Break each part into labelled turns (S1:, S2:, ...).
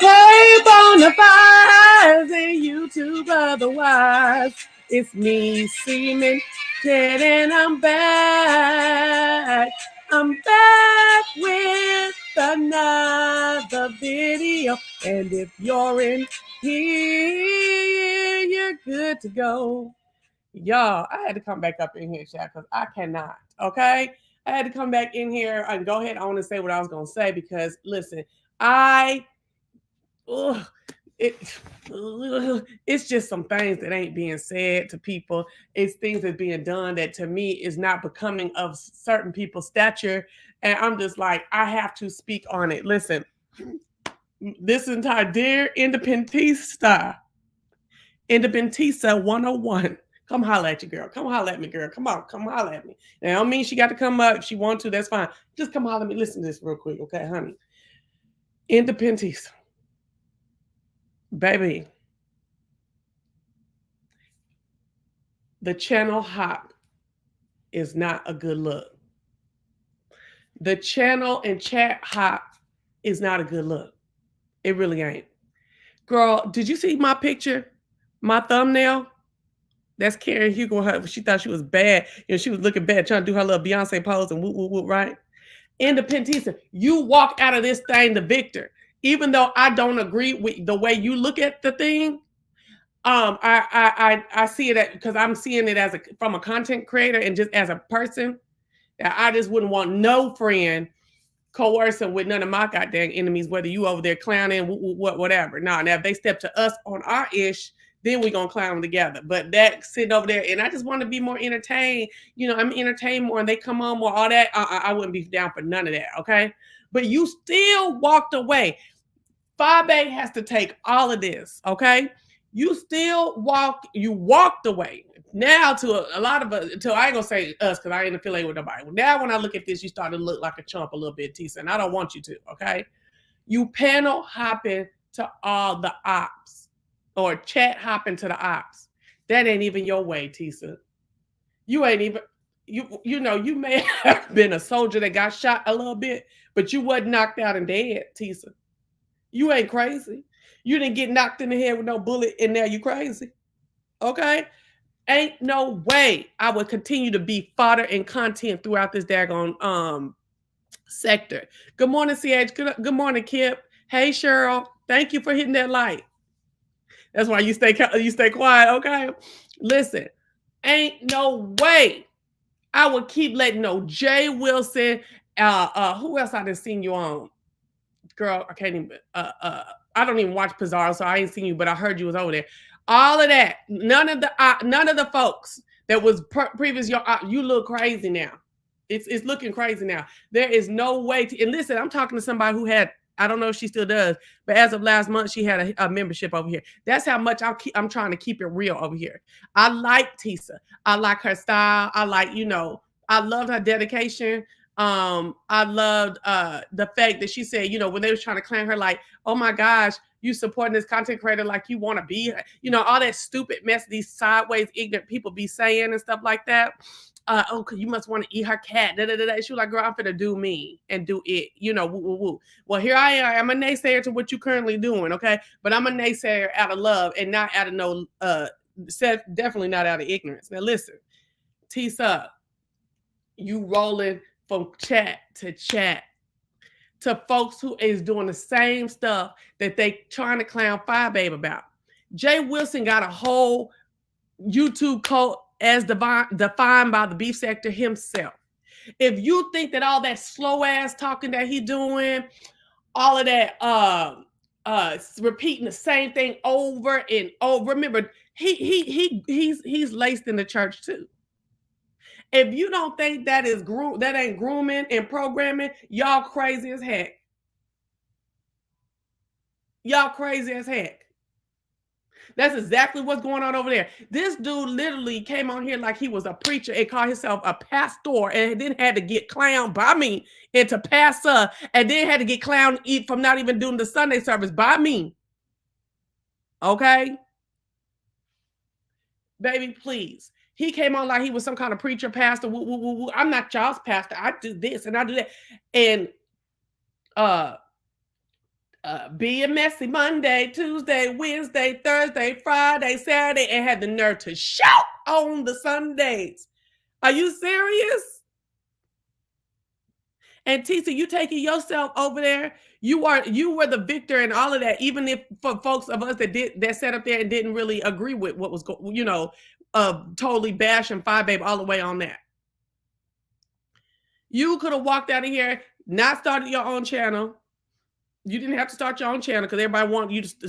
S1: Hey, Bonafides and YouTube otherwise. It's me, Seaman Kid, and I'm back. I'm back with another video. And if you're in here, you're good to go. Y'all, I had to come back up in here, chat, because I cannot, okay? I had to come back in here and go ahead on and say what I was going to say because, listen, it's just some things that ain't being said to people. It's things that's being done that to me is not becoming of certain people's stature. And I'm just like, I have to speak on it. Listen, this entire dear Independenttisa 101. Come holler at you, girl. Come holler at me, girl. Come on, come holler at me. Now, I don't mean she got to come up. If she wants to, that's fine. Just come holler at me. Listen to this real quick, okay, honey? Independenttisa. Baby, the channel hop is not a good look. The channel and chat hop is not a good look. It really ain't. Girl, did you see my picture? My thumbnail? That's Karen Hugo. She thought she was bad. You know, she was looking bad, trying to do her little Beyonce pose and whoop, whoop, whoop, right? Independenttisa, you walk out of this thing the victor. Even though I don't agree with the way you look at the thing, I see it because I'm seeing it as from a content creator and just as a person that I just wouldn't want no friend coercing with none of my goddamn enemies, whether you over there clowning, whatever. Now if they step to us on our ish, then we're going to clown together. But that sitting over there, and I just want to be more entertained. You know, I'm entertained more and they come on more, all that. I wouldn't be down for none of that, okay? But you still walked away. Fabe has to take all of this, okay? You still walked away. Now to a lot of us, I ain't gonna say us because I ain't affiliated with nobody. Now when I look at this, you start to look like a chump a little bit, Tisa, and I don't want you to, okay? You panel hopping to all the ops or chat hopping to the ops. That ain't even your way, Tisa. You ain't even, you know, you may have been a soldier that got shot a little bit, but you wasn't knocked out and dead, Tisa. You ain't crazy. You didn't get knocked in the head with no bullet and now you crazy. Okay? Ain't no way I would continue to be fodder and content throughout this daggone sector. Good morning, CH. Good morning, Kip. Hey, Cheryl. Thank you for hitting that light. That's why you stay quiet, okay? Listen, ain't no way I would keep letting no Jay Wilson, who else I done seen you on? Girl, I can't even, I don't even watch Pizarro, so I ain't seen you, but I heard you was over there. All of that, none of the folks that was previous, you look crazy now. It's looking crazy now. There is no way to, and listen, I'm talking to somebody who had, I don't know if she still does, but as of last month, she had a membership over here. That's how much I'm trying to keep it real over here. I like Tisa. I like her style. I like, you know, I loved her dedication. I loved the fact that she said, you know, when they was trying to clown her, like, oh my gosh, you supporting this content creator like you want to be, you know, all that stupid mess these sideways ignorant people be saying and stuff like that. Oh, you must want to eat her cat. She was like, girl, I'm finna do me and do it. You know, woo, woo, woo. Well, here I am. I'm a naysayer to what you currently doing, okay? But I'm a naysayer out of love and not out of no, definitely not out of ignorance. Now listen, Tisa, you rolling from chat to folks who is doing the same stuff that they trying to clown Fire Babe about. Jay Wilson got a whole YouTube cult as defined by the beef sector himself. If you think that all that slow ass talking that he doing, all of that repeating the same thing over and over, remember he's laced in the church too. If you don't think that is that ain't grooming and programming, y'all crazy as heck. Y'all crazy as heck. That's exactly what's going on over there. This dude literally came on here like he was a preacher and called himself a pastor, and then had to get clowned by me into pastor, and then had to get clowned from not even doing the Sunday service by me. Okay? Baby, please. He came on like he was some kind of preacher, pastor. Woo, woo, woo, woo. I'm not y'all's pastor. I do this and I do that. And being messy Monday, Tuesday, Wednesday, Thursday, Friday, Saturday, and had the nerve to shout on the Sundays. Are you serious? And Tisa, you taking yourself over there. You were the victor in all of that, even if for folks of us that sat up there and didn't really agree with what was going, totally bashing Five Babe all the way on that. You could have walked out of here, not started your own channel. You didn't have to start your own channel because everybody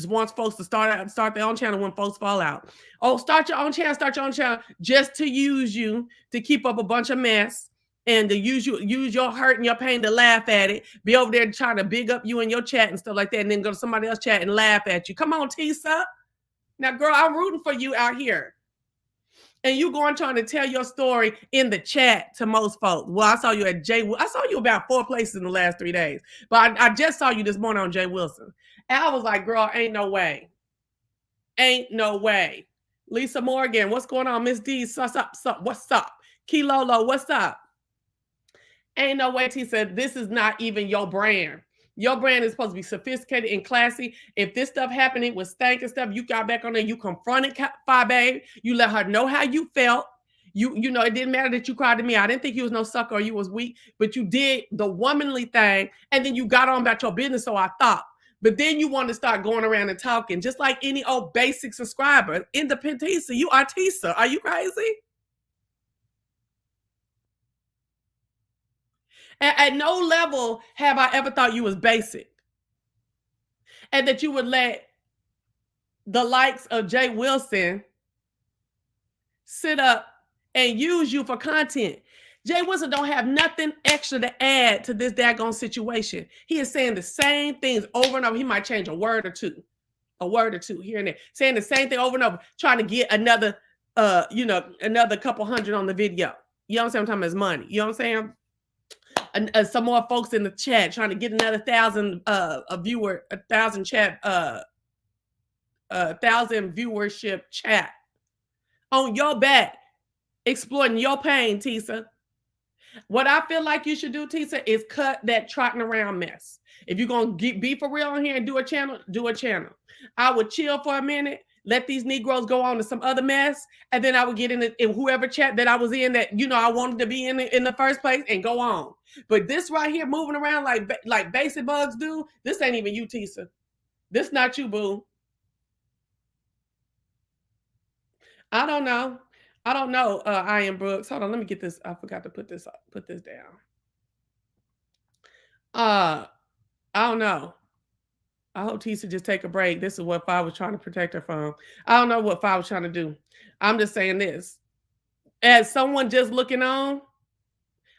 S1: wants folks to start their own channel when folks fall out. Oh, start your own channel just to use you to keep up a bunch of mess and to use your hurt and your pain to laugh at it. Be over there trying to big up you in your chat and stuff like that, and then go to somebody else's chat and laugh at you. Come on, Tisa. Now, girl, I'm rooting for you out here. And you going trying to tell your story in the chat to most folks. Well, I saw you at I saw you about 4 places in the last 3 days. But I just saw you this morning on Jay Wilson. And I was like, girl, ain't no way. Ain't no way. Lisa Morgan, what's going on? Miss D, what's up? Kilolo, what's up? Ain't no way, T said, this is not even your brand. Your brand is supposed to be sophisticated and classy. If this stuff happening with stank and stuff, you got back on there, you confronted Five Babe. You let her know how you felt. You know, it didn't matter that you cried to me. I didn't think you was no sucker or you was weak, but you did the womanly thing, and then you got on about your business, so I thought. But then you want to start going around and talking, just like any old basic subscriber. Independenttisa, you are Tisa. Are you crazy? At no level have I ever thought you was basic. And that you would let the likes of Jay Wilson sit up and use you for content. Jay Wilson don't have nothing extra to add to this daggone situation. He is saying the same things over and over. He might change a word or two here and there, saying the same thing over and over, trying to get another, another couple hundred on the video. You know what I'm saying? I'm talking about his money. You know what I'm saying? Some more folks in the chat trying to get another 1,000 viewership chat on your back, exploiting your pain, Tisa. What I feel like you should do, Tisa, is cut that trotting around mess. If you're gonna be for real on here and do a channel, do a channel. I would chill for a minute, let these Negroes go on to some other mess, and then I would get in whoever chat that I was in that I wanted to be in the first place and go on. But this right here, moving around like basic bugs do, this ain't even you, Tisa. This not you, boo. I don't know. I am Brooks. Hold on, let me get this. I forgot to put this down. I don't know. I hope Tisa just take a break. This is what Five was trying to protect her from. I don't know what Five was trying to do. I'm just saying this. As someone just looking on,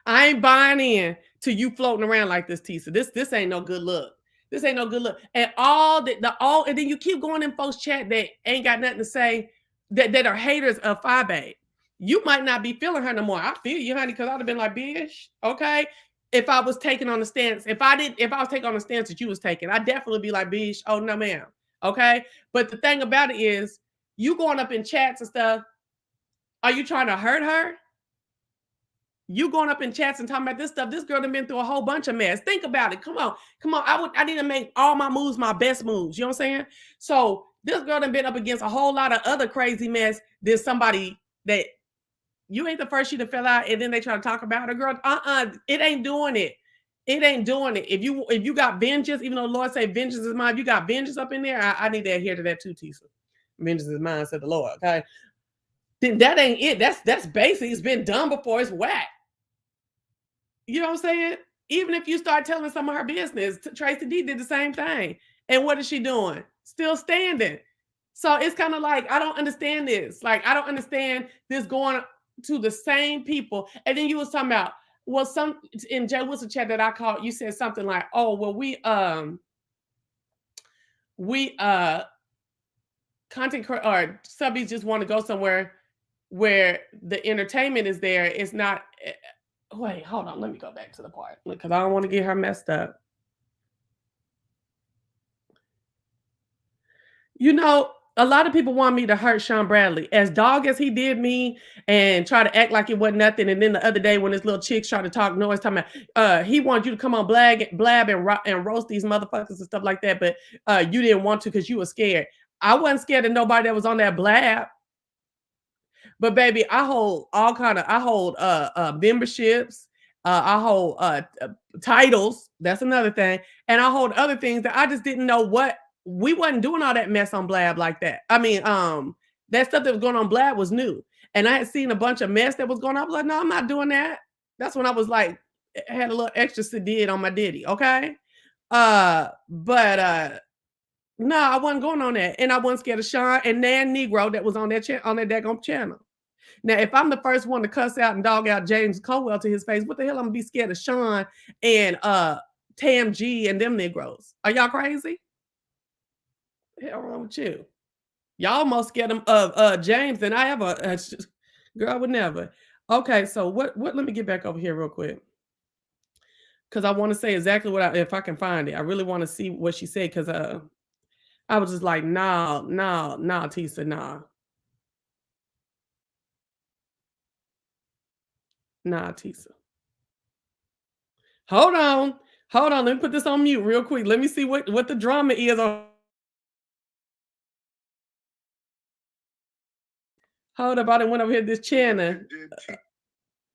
S1: I ain't buying in to you floating around like this, Tisa. This ain't no good look. This ain't no good look. And and then you keep going in folks' chat that ain't got nothing to say, that are haters of Five Babe. You might not be feeling her no more. I feel you, honey, because I'd have been like, bitch, okay. If I was taking on the stance, if I was taking on the stance that you was taking, I'd definitely be like, bitch, oh no, ma'am. Okay. But the thing about it is, you going up in chats and stuff, are you trying to hurt her? You going up in chats and talking about this stuff. This girl done been through a whole bunch of mess. Think about it. Come on. I need to make all my moves my best moves. You know what I'm saying? So this girl done been up against a whole lot of other crazy mess. There's somebody that you ain't the first she to fell out, and then they try to talk about her. Girl, it ain't doing it. It ain't doing it. If you got vengeance, even though the Lord say vengeance is mine, if you got vengeance up in there, I need to adhere to that too, Tisa. Vengeance is mine, said the Lord. Okay. then that ain't it. That's basic. It's been done before. It's whack. You know what I'm saying? Even if you start telling some of her business, Tracy D did the same thing. And what is she doing? Still standing. So it's kind of like, I don't understand this. Like, I don't understand this going to the same people. And then you was talking about, well, some in Jay Wilson chat that I called, you said something like, oh, well, we content or subbies just want to go somewhere where the entertainment is there. It's not. Wait, hold on. Let me go back to the part because I don't want to get her messed up. You know, a lot of people want me to hurt Sean Bradley. As dog as he did me and try to act like it wasn't nothing. And then the other day when this little chick tried to talk noise, talking about he wanted you to come on blab and roast these motherfuckers and stuff like that, but you didn't want to because you were scared. I wasn't scared of nobody that was on that blab. But baby, I hold memberships, I hold titles, that's another thing, and I hold other things that I just didn't know what we wasn't doing all that mess on Blab like that. I mean, that stuff that was going on Blab was new. And I had seen a bunch of mess that was going on. I was like, no, I'm not doing that. That's when I was like, had a little extra did on my Diddy, okay? But no, I wasn't going on that. And I wasn't scared of Sean and Nan Negro that was on that on that daggone channel. Now, if I'm the first one to cuss out and dog out James Colwell to his face, what the hell I'm gonna be scared of Sean and Tam G and them Negroes? Are y'all crazy? Hell wrong with you? Y'all most scared of James than I ever. Girl, I would never. Okay, so what? Let me get back over here real quick because I want to say exactly what if I can find it. I really want to see what she said because I was just like, nah, Tisa, nah, Tisa. Hold on. Hold on. Let me put this on mute real quick. Let me see what the drama is on. Hold up. I done went over here this channel.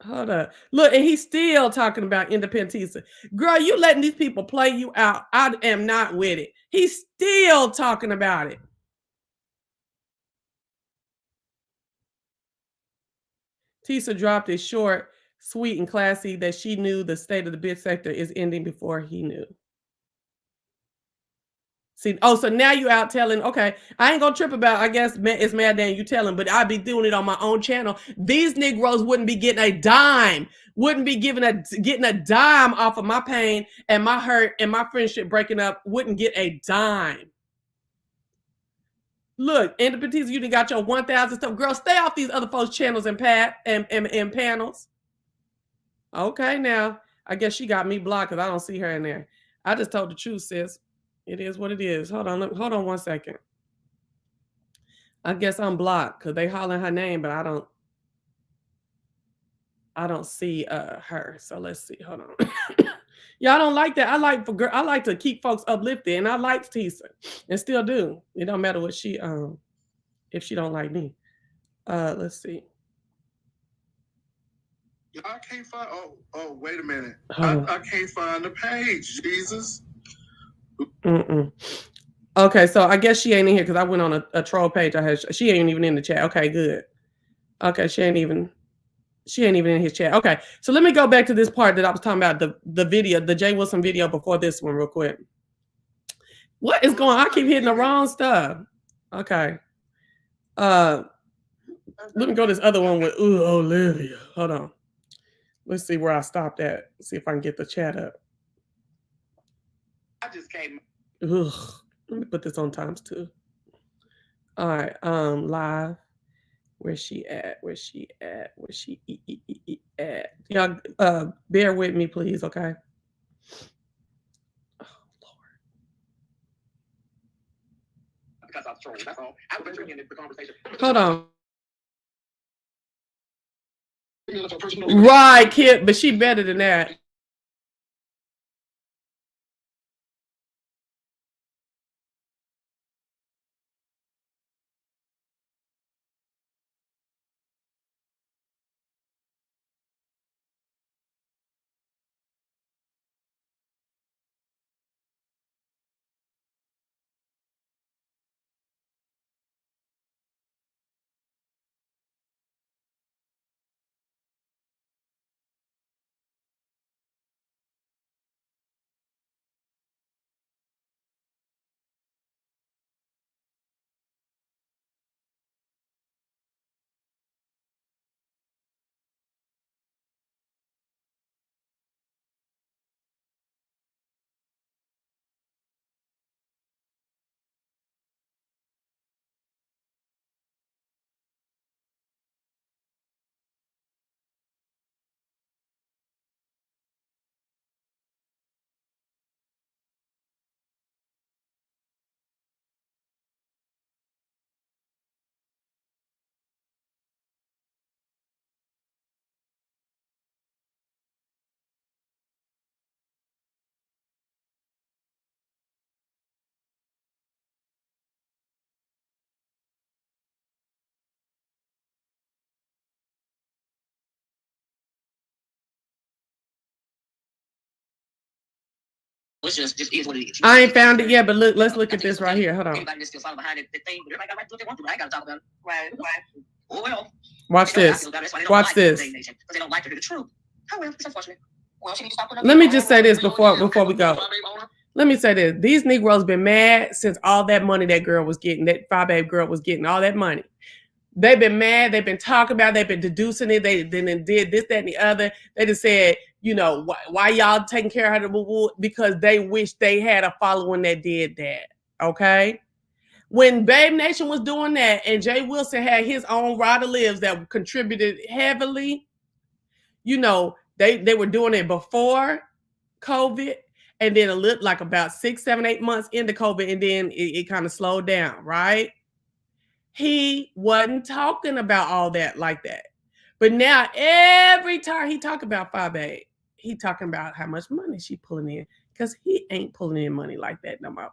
S1: Hold up. Look, and he's still talking about Independenttisa. Girl, you letting these people play you out. I am not with it. He's still talking about it. Tisa dropped it short, sweet, and classy that she knew the state of the bid sector is ending before he knew. See, oh, so now you out telling, okay, I ain't gonna trip about, I guess it's mad than you telling, but I'd be doing it on my own channel. These Negroes wouldn't be getting a dime, wouldn't be getting a dime off of my pain and my hurt and my friendship breaking up, wouldn't get a dime. Look, Independenttisa, you done got your 1,000 stuff. Girl, stay off these other folks' channels and panels. Okay, now, I guess she got me blocked because I don't see her in there. I just told the truth, sis. It is what it is. Hold on 1 second. I guess I'm blocked because they hollering her name, but I don't see her. So let's see. Hold on. Y'all don't like that. I like to keep folks uplifted, and I like Tisa and still do. It don't matter what she if she don't like me. Let's see.
S2: I can't find. Oh, wait a minute. I can't find the page. Jesus.
S1: Okay, so I guess she ain't in here because I went on a troll page. She ain't even in the chat. Okay, good. Okay, she ain't even in his chat. Okay, so let me go back to this part that I was talking about the video, the Jay Wilson video before this one, real quick. What is going on? I keep hitting the wrong stuff. Okay. Let me go to this other one with Olivia. Hold on. Let's see where I stopped at. See if I can get the chat up. I just came. Ugh. Let me put this on ×2. All right. Live. Where's she at? Where's she at? Where's she at? Y'all bear with me, please, okay? Oh, Lord. Because I was trolling, that's all. I was bringing the conversation. Hold on. Right, kid, but she better than that.
S3: it's just is what it is.
S1: I ain't found it yet, but look, let's look at this right here. Hold on.
S3: Everybody just still follow behind the thing, but everybody got right to do what they want to. I ain't got to talk about it. Right. Oh, well.
S1: Watch this. Watch this.
S3: Because they don't like to hear the truth. Oh, well, it's unfortunate. Well, she needs to stop.
S1: Let me just say this before we go. Let me say this. These Negroes been mad since all that money that girl was getting, that Phi Babe girl was getting, all that money. They've been mad. They've been talking about it. They've been deducing it. They then did this, that, and the other. They just said, you know, why y'all taking care of her? Because they wish they had a following that did that. Okay? When Babe Nation was doing that and Jay Wilson had his own Rider Lives that contributed heavily, you know, they were doing it before COVID. And then a little, like about 6, 7, 8 months into COVID, and then it kind of slowed down, right? He wasn't talking about all that like that. But now every time he talk about Phi Babe, he talking about how much money she pulling in, because he ain't pulling in money like that no more.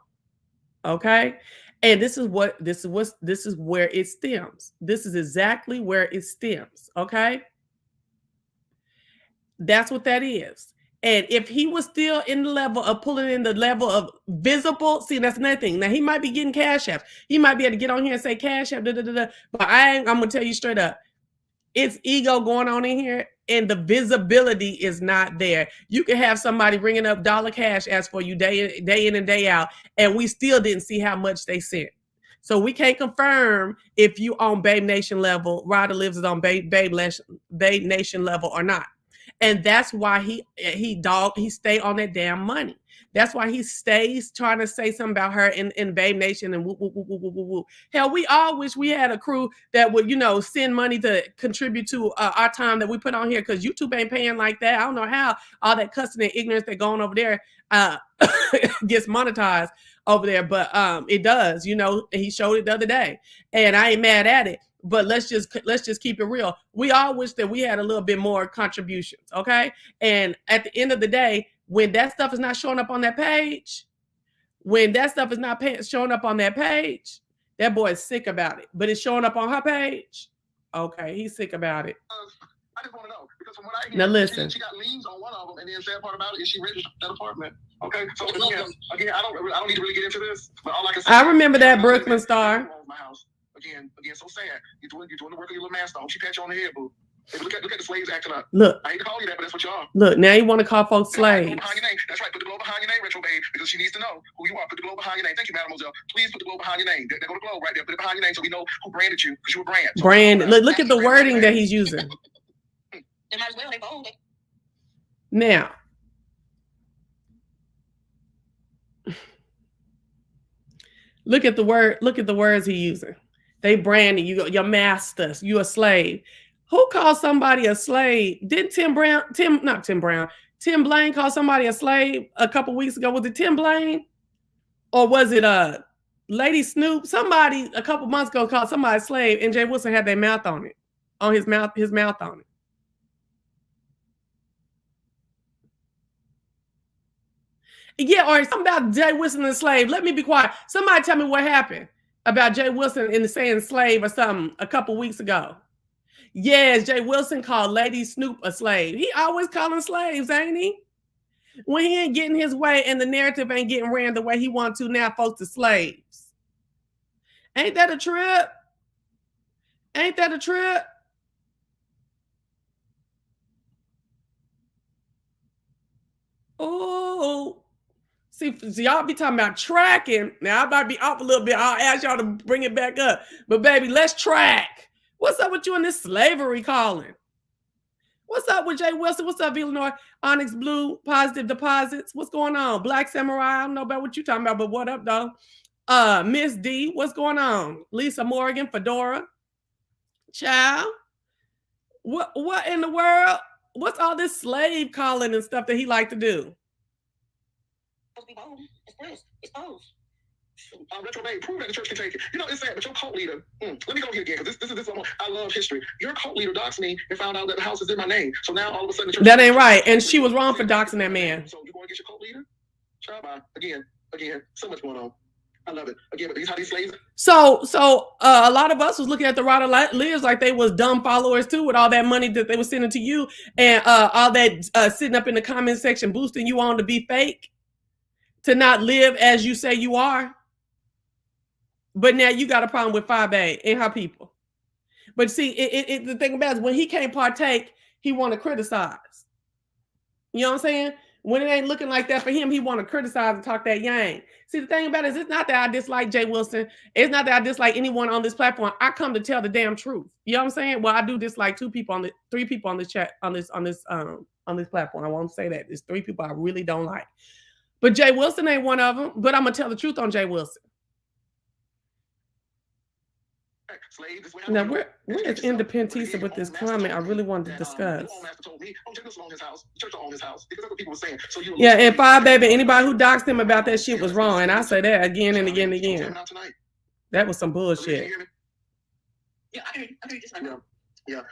S1: Okay? And this is where it stems. This is exactly where it stems. Okay? That's what that is. And if he was still in the level of pulling in the level of visible, see, that's another thing. Now, he might be getting cash apps. He might be able to get on here and say cash app, but I'm going to tell you straight up, it's ego going on in here, and the visibility is not there. You can have somebody bringing up dollar cash apps for you day in and day out, and we still didn't see how much they sent. So we can't confirm if you on Babe Nation level, Rider Lives is on Babe Nation level or not. And that's why he stay on that damn money. That's why he stays trying to say something about her in Babe Nation and woo, woo, woo, woo, woo, woo. Hell, we all wish we had a crew that would, you know, send money to contribute to our time that we put on here, because YouTube ain't paying like that. I don't know how all that cussing and ignorance that going over there gets monetized over there, but it does. You know, he showed it the other day, and I ain't mad at it. But let's just keep it real. We all wish that we had a little bit more contributions, okay? And at the end of the day, when that stuff is not showing up on that page, that boy is sick about it. But it's showing up on her page. Okay, he's sick about it.
S2: I just want to know, because from what I hear,
S1: now listen.
S2: She got liens on one of them, and then the sad part about it is she registered that apartment. Okay, so again, I don't need to really get into this, but all I can say,
S1: I remember that Brooklyn Star.
S2: My house. Again, so sad. You're doing the work of your little master. She pat you on the head, boo. Hey, look at the slaves acting up.
S1: Look.
S2: I hate to call you that, but that's what you are.
S1: Look, now you want to call folks slaves.
S2: Behind your name. That's right. Put the globe behind your name, Retro Babe, because she needs to know who you are. Put the globe behind your name. Thank you, Mademoiselle. Please put the globe behind your name. There go the globe right there. Put it behind your name so we know who branded you, because you were brand. So
S1: brand. Look at the wording that he's using.
S3: They might as well. They bold.
S1: Now, look at the words he's using. They branded you, your masters, you a slave. Who called somebody a slave? Didn't Tim Blaine call somebody a slave a couple weeks ago? Was it Tim Blaine? Or was it Lady Snoop? Somebody a couple months ago called somebody a slave, and Jay Wilson had their mouth on it. On his mouth on it. Yeah, or something about Jay Wilson and slave. Let me be quiet. Somebody tell me what happened about Jay Wilson and saying slave or something a couple weeks ago. Yes, Jay Wilson called Lady Snoop a slave. He always calling slaves, ain't he? When he ain't getting his way and the narrative ain't getting ran the way he wants to, now folks are slaves. Ain't that a trip? Ain't that a trip? Oh. See, y'all be talking about tracking. Now, I might be off a little bit. I'll ask y'all to bring it back up. But, baby, let's track. What's up with you in this slavery calling? What's up with Jay Wilson? What's up, Illinois? Onyx Blue, Positive Deposits. What's going on? Black Samurai. I don't know about what you talking about, but what up, though? Miss D, what's going on? Lisa Morgan, Fedora. Child. What in the world? What's all this slave calling and stuff that he like to do?
S2: Retro Babe, prove that the church can take it. You know, it's sad, but your cult leader, let me go here again, because this is I love history. Your cult leader doxed me and found out that the house is in my name. So now all of a sudden the church...
S1: That ain't right. And she was wrong for doxing that man.
S2: So you going to get your cult leader? Child, bye. Again, so much going on. I love it. Again, but these how these slaves...
S1: So a lot of us was looking at the Rider Lives like they was dumb followers too, with all that money that they were sending to you, and all that sitting up in the comment section boosting you on to be fake. to not live as you say you are. But now you got a problem with 5A and her people. But see, the thing about it is when he can't partake, he want to criticize. You know what I'm saying? When it ain't looking like that for him, he want to criticize and talk that yang. See, the thing about it is it's not that I dislike Jay Wilson. It's not that I dislike anyone on this platform. I come to tell the damn truth. You know what I'm saying? Well, I do dislike three people on this chat on this platform. I won't say that. There's 3 people I really don't like. But Jay Wilson ain't one of them. But I'm gonna tell the truth on Jay Wilson. Now, where is Independenttisa with this comment I really wanted to discuss? Yeah, and 5 baby, anybody who doxed him about that shit was wrong. And I say that again and again and again. That was some bullshit.
S3: Yeah, I heard you just like,
S2: yeah.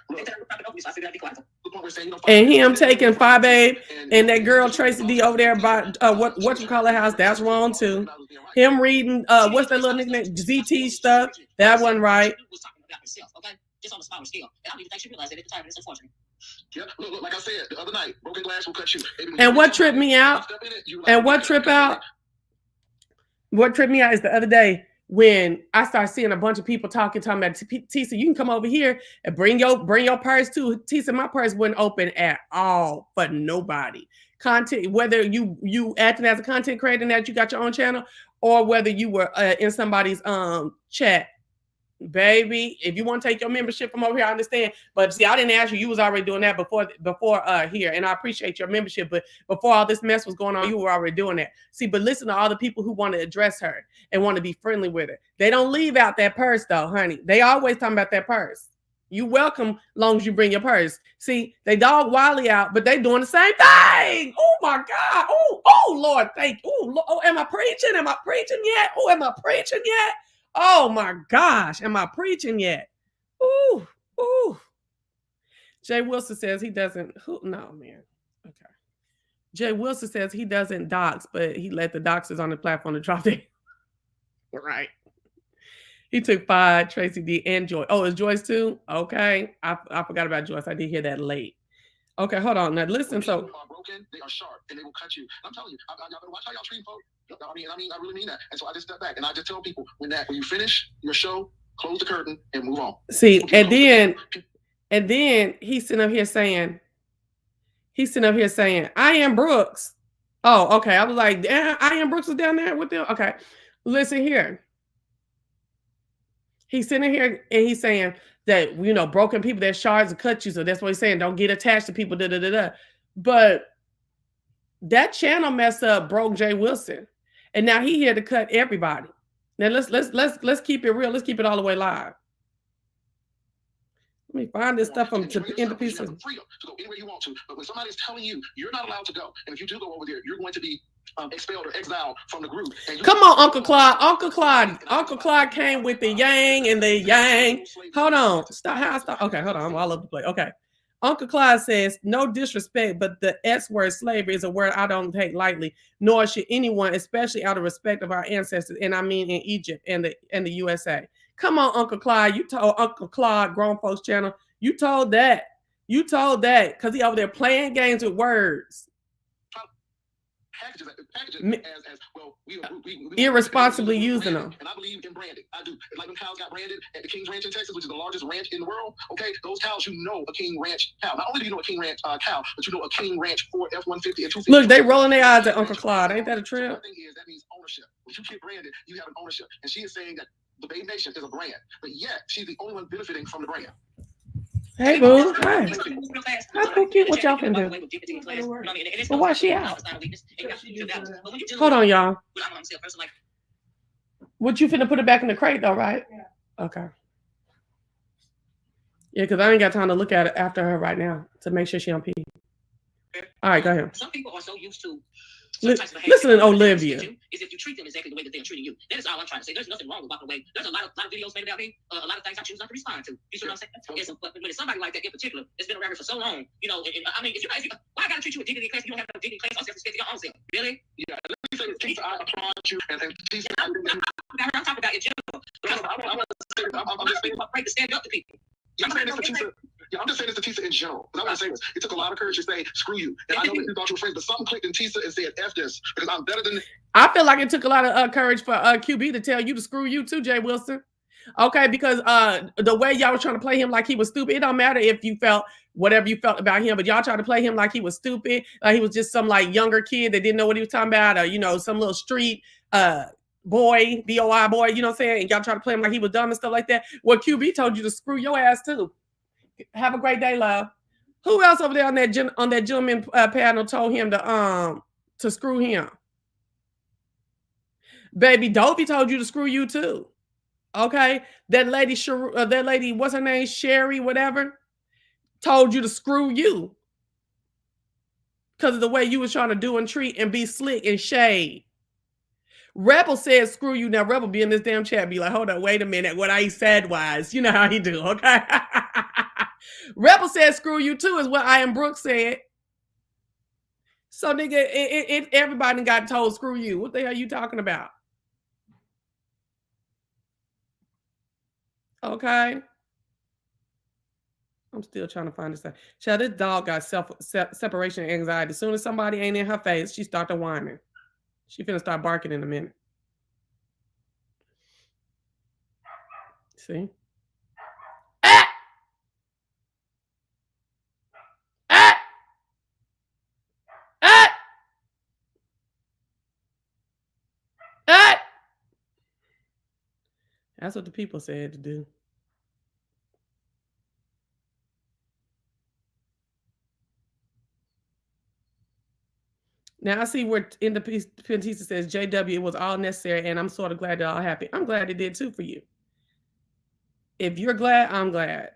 S1: And him taking 5 babe and that girl Tracy D over there by what you call her house, that's wrong too. Him reading what's that little nickname ZT stuff, that wasn't right.
S3: Just on a smaller scale. And I don't even think she realized that at the time. It's unfortunate.
S2: Yeah, look, like I said the other night, broken glass will cut you.
S1: And what tripped me out? And what tripped me out is the other day when I started seeing a bunch of people talking about Tisa, you can come over here and bring your purse too. Tisa, my purse wasn't open at all for nobody. Content, whether you acting as a content creator and that you got your own channel, or whether you were in somebody's chat. Baby, if you want to take your membership from over here, I understand. But see, I didn't ask you. You was already doing that before here. And I appreciate your membership. But before all this mess was going on, you were already doing that. See, but listen to all the people who want to address her and want to be friendly with her. They don't leave out that purse though, honey. They always talking about that purse. You welcome long as you bring your purse. See, they dog Wiley out, but they doing the same thing. Oh my God. Oh Lord, thank you. Oh, am I preaching? Am I preaching yet? Oh, am I preaching yet? Oh my gosh, am I preaching yet? Ooh. Jay Wilson says he doesn't. No, man. Okay. Jay Wilson says he doesn't dox, but he let the doxers on the platform to drop their. Right. He took 5, Tracy D, and Joy. Oh, is Joyce too? Okay. I forgot about Joyce. I did hear that late. Okay, hold on. Now listen. So
S2: people are broken, they are sharp, and they will cut you. I'm telling you, y'all better watch how y'all treat folks. I mean, I really mean that. And so I just step back and I just tell people when you finish your show, close the curtain and move on.
S1: See, and then he's sitting up here saying, I am Brooks. Oh, okay. I was like, I am Brooks was down there with them. Okay. Listen here. He's sitting here and he's saying that, broken people, that shards will cut you. So that's what he's saying. Don't get attached to people. But that channel mess up broke Jay Wilson. And now he here to cut everybody. Now let's keep it real. Let's keep it all the way live. Let me find this stuff from Independenttisa.
S2: Freedom to go anywhere you want to, but when somebody's telling you you're not allowed to go, and if you do go over there, you're going to be expelled or exiled from the group.
S1: Come on, Uncle Claude. Uncle Claude came with the yang and the yang. Hold on. Stop. Okay, hold on. I'm all over the place. Okay. Uncle Claude says, no disrespect, but the S word slavery is a word I don't take lightly, nor should anyone, especially out of respect of our ancestors, and I mean in Egypt and the USA. Come on, Uncle Claude. You told Uncle Claude, Grown Folks Channel, you told that. Because he over there playing games with words.
S2: Packages as well, we
S1: irresponsibly using them.
S2: And I believe in branding. I do. Like when cows got branded at the King's Ranch in Texas, which is the largest ranch in the world. Okay, those cows, a King Ranch cow. Not only do you know a King Ranch cow, but you know a King Ranch Ford F-150 and 250.
S1: Look, they rolling their eyes at Uncle Claude. Ain't that a trip?
S2: The thing is, that means ownership. When you get branded, you have an ownership. And she is saying that the Babe Nation is a brand, but yet she's the only one benefiting from the brand.
S1: Hey, boo. Hi. How cute. What y'all finna do? Well, why she out? Hold on, y'all. What you finna put it back in the crate, though, right? Yeah. Okay. Yeah, because I ain't got time to look at it after her right now to make sure she don't pee. All right, go ahead.
S3: Some people are so used to
S1: listen to Olivia.
S3: Is if you treat them exactly the way that they're treating you. That is all I'm trying to say. There's nothing wrong with walking away. There's a lot of videos made about me. A lot of things I choose not to respond to. You see what I'm saying? But when it's somebody like that in particular that's been around here for so long, I mean, why I gotta treat you with dignity in class? You don't have no dignity in class. I'll self-respect your own self. Really?
S2: Yeah. Let me say this. I applaud you and
S3: I'm talking about in general. I'm just afraid to stand up to people.
S2: I'm saying this for Tisa. Yeah, I'm just saying this to Tisa in general. Because I'm going to say this. It took a lot of courage to say, screw you. And I know that you thought you were friends, but something clicked in Tisa and said, F this, because I'm better than...
S1: I feel like it took a lot of courage for QB to tell you to screw you too, Jay Wilson. Okay, because the way y'all were trying to play him like he was stupid, it don't matter if you felt whatever you felt about him, but y'all tried to play him like he was stupid, like he was just some like younger kid that didn't know what he was talking about, or, you know, some little street boy, BOI boy, you know what I'm saying? And y'all try to play him like he was dumb and stuff like that. Well, QB told you to screw your ass too. Have a great day, love. Who else over there on that gentleman panel told him to screw him? Baby Dopey told you to screw you too. Okay, that lady, what's her name, Sherry, whatever, told you to screw you because of the way you was trying to do and treat and be slick and shade. Rebel said screw you. Now Rebel be in this damn chat, be like, hold on, wait a minute. What I said was, you know how he do, okay? Rebel said screw you too is what I am Brooke said. So nigga, everybody got told screw you. What the hell are you talking about? Okay. I'm still trying to find this. Child, this dog got separation anxiety. As soon as somebody ain't in her face, she start to whining. She finna start barking in a minute. See? Ah! Ah! Ah! Ah! That's what the people said to do. Now I see where Independenttisa says, JW, it was all necessary, and I'm sort of glad they're all happy. I'm glad it did too for you. If you're glad, I'm glad.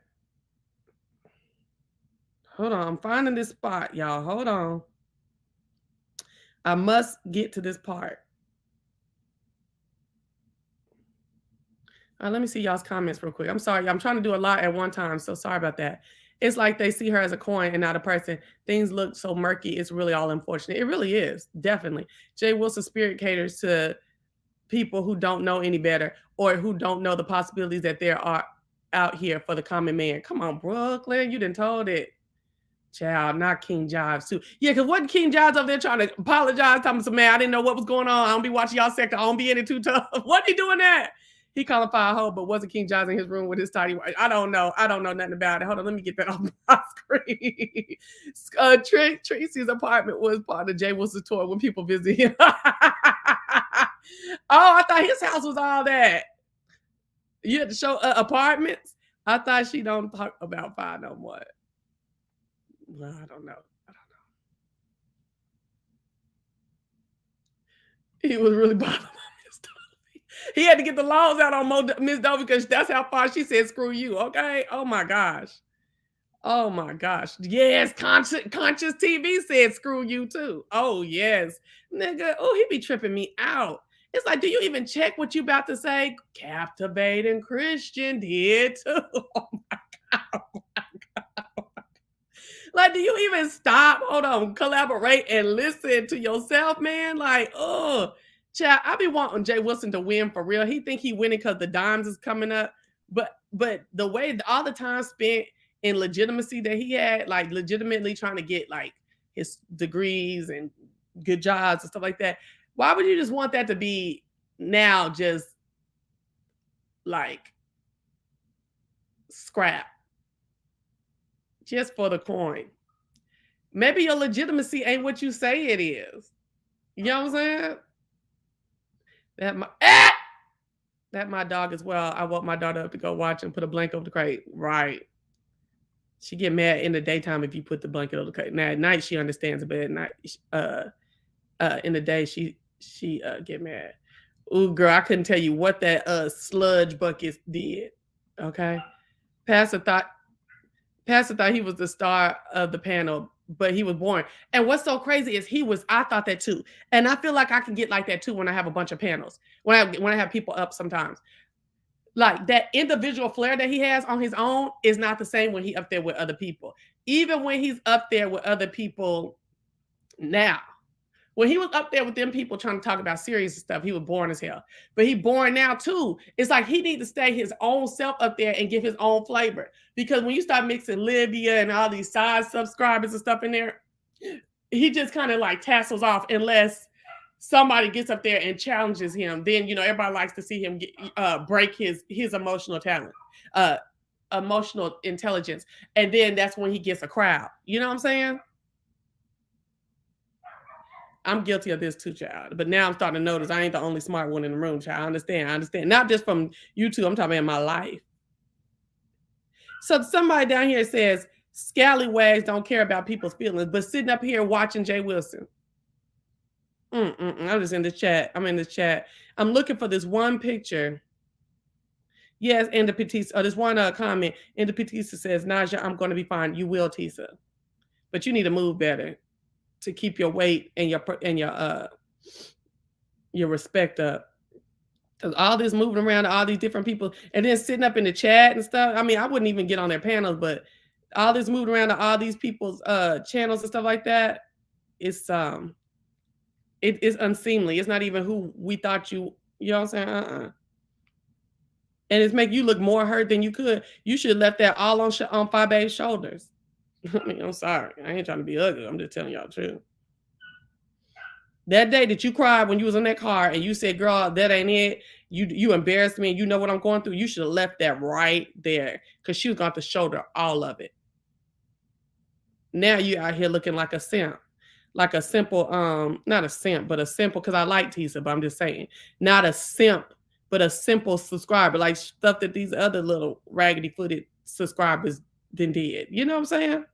S1: Hold on, I'm finding this spot, y'all. Hold on. I must get to this part. Let me see y'all's comments real quick. I'm sorry. I'm trying to do a lot at one time, so sorry about that. It's like they see her as a coin and not a person. Things look so murky. It's really all unfortunate. It really is, definitely. Jay Wilson spirit caters to people who don't know any better or who don't know the possibilities that there are out here for the common man. Come on, Brooklyn. You done told it. Child, not King Jives too. Yeah, because wasn't King Jives over there trying to apologize? Telling some man, I didn't know what was going on. I don't be watching y'all sector. I don't be in it too tough. Wasn't he doing that? He calling for a hoe, but wasn't King Jives in his room with his tidy white? I don't know. I don't know nothing about it. Hold on, let me get that off my screen. Tracy's apartment was part of Jay Wilson's tour when people visit him. Oh, I thought his house was all that. You had to show apartments? I thought she don't talk about fire no more. Well, I don't know. He was really bothering Miss Dovey. He had to get the laws out on Miss Dovey because that's how far she said screw you. Okay. Oh my gosh. Oh my gosh. Yes, conscious TV said screw you too. Oh yes. Nigga. Oh, he be tripping me out. It's like, do you even check what you about to say? Captivating Christian did too. Oh my God. Oh my God. Like, do you even stop? Hold on, collaborate and listen to yourself, man. Like, oh, child, I be wanting Jay Wilson to win for real. He think he winning because the dimes is coming up, but the way all the time spent in legitimacy that he had, like legitimately trying to get like his degrees and good jobs and stuff like that. Why would you just want that to be now just like scrap? Just for the coin. Maybe your legitimacy ain't what you say it is. You know what I'm saying? That my dog as well. I woke my daughter up to go watch and put a blanket over the crate. Right. She get mad in the daytime if you put the blanket over the crate. Now at night she understands it, but at night, in the day she get mad. Ooh, girl, I couldn't tell you what that sludge bucket did. Okay. Pastor thought he was the star of the panel, but he was boring. And what's so crazy is I thought that too. And I feel like I can get like that too when I have a bunch of panels. When I have people up sometimes. Like that individual flair that he has on his own is not the same when he up there with other people. Even when he's up there with other people now, When he was up there with them people trying to talk about serious stuff, he was boring as hell. But he boring now too. It's like he needs to stay his own self up there and give his own flavor. Because when you start mixing Libya and all these side subscribers and stuff in there, he just kind of like tassels off unless somebody gets up there and challenges him. Then everybody likes to see him break his emotional talent, emotional intelligence, and then that's when he gets a crowd. You know what I'm saying? I'm guilty of this too, child. But now I'm starting to notice I ain't the only smart one in the room, child. I understand. Not just from YouTube. I'm talking about in my life. So somebody down here says, scallywags don't care about people's feelings, but sitting up here watching Jay Wilson. I'm just in the chat. I'm in the chat. I'm looking for this one picture. Yes, Independenttisa. Oh, there's one comment. Independenttisa says, Naja, I'm going to be fine. You will, Tisa. But you need to move better to keep your weight and your respect up. Because all this moving around to all these different people and then sitting up in the chat and stuff. I mean, I wouldn't even get on their panels, but all this moving around to all these people's channels and stuff like that, it's it is unseemly. It's not even who we thought you know what I'm saying? And it's make you look more hurt than you could. You should have left that all on Fabe's shoulders. I mean, I'm sorry. I ain't trying to be ugly. I'm just telling y'all the truth. That day that you cried when you was in that car and you said, girl, that ain't it. You embarrassed me and you know what I'm going through. You should have left that right there because she was going to shoulder all of it. Now you out here looking like a simp. Like a simple, not a simp, but a simple, because I like Tisa, but I'm just saying, not a simp, but a simple subscriber, like stuff that these other little raggedy-footed subscribers did. You know what I'm saying? And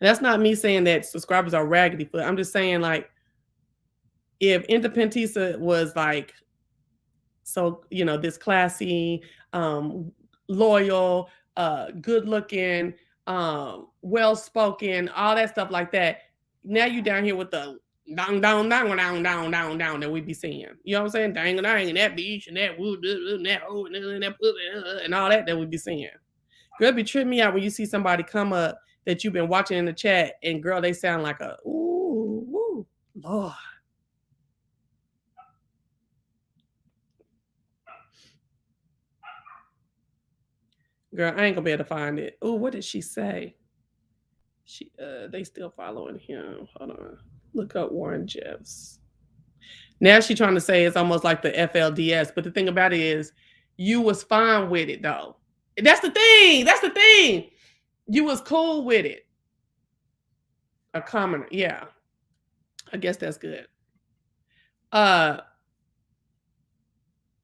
S1: that's not me saying that subscribers are raggedy foot. I'm just saying, like, if Independenttisa was like, so, this classy, loyal, good-looking, well-spoken, all that stuff like that, now you down here with the down that we be seeing. You know what I'm saying? Dang, and that beach and that wood and that and all that we be seeing. Girl, be tripping me out when you see somebody come up that you've been watching in the chat and girl, they sound like a ooh, Lord. Girl, I ain't gonna be able to find it. Oh, what did she say? They still following him. Hold on. Look up Warren Jeffs. Now she's trying to say it's almost like the FLDS, but the thing about it is you was fine with it though. That's the thing. You was cool with it. A commoner. Yeah. I guess that's good. That's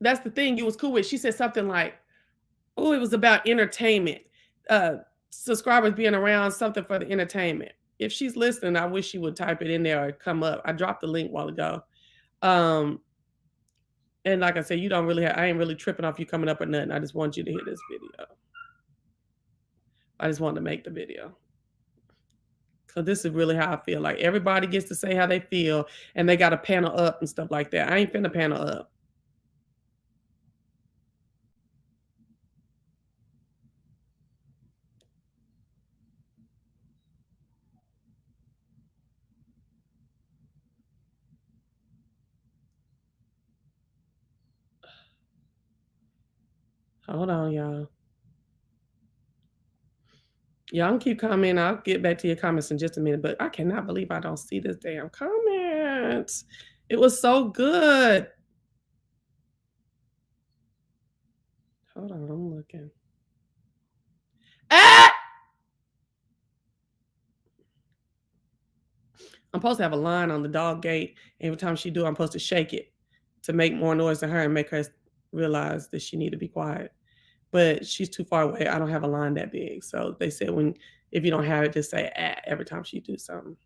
S1: the thing. You was cool with it. She said something like, oh, it was about entertainment. Subscribers being around, something for the entertainment. If she's listening, I wish she would type it in there or come up. I dropped the link a while ago. And like I said, you don't really I ain't really tripping off you coming up or nothing. I just want you to hear this video. I just wanted to make the video. So this is really how I feel. Like everybody gets to say how they feel and they got to panel up and stuff like that. I ain't finna panel up. Hold on, y'all. Y'all can keep commenting. I'll get back to your comments in just a minute, but I cannot believe I don't see this damn comment. It was so good. Hold on, I'm looking. Ah! I'm supposed to have a line on the dog gate. Every time she do, I'm supposed to shake it to make more noise than her and make her realize that she need to be quiet. But she's too far away. I don't have a line that big. So they said if you don't have it, just say ah every time she do something.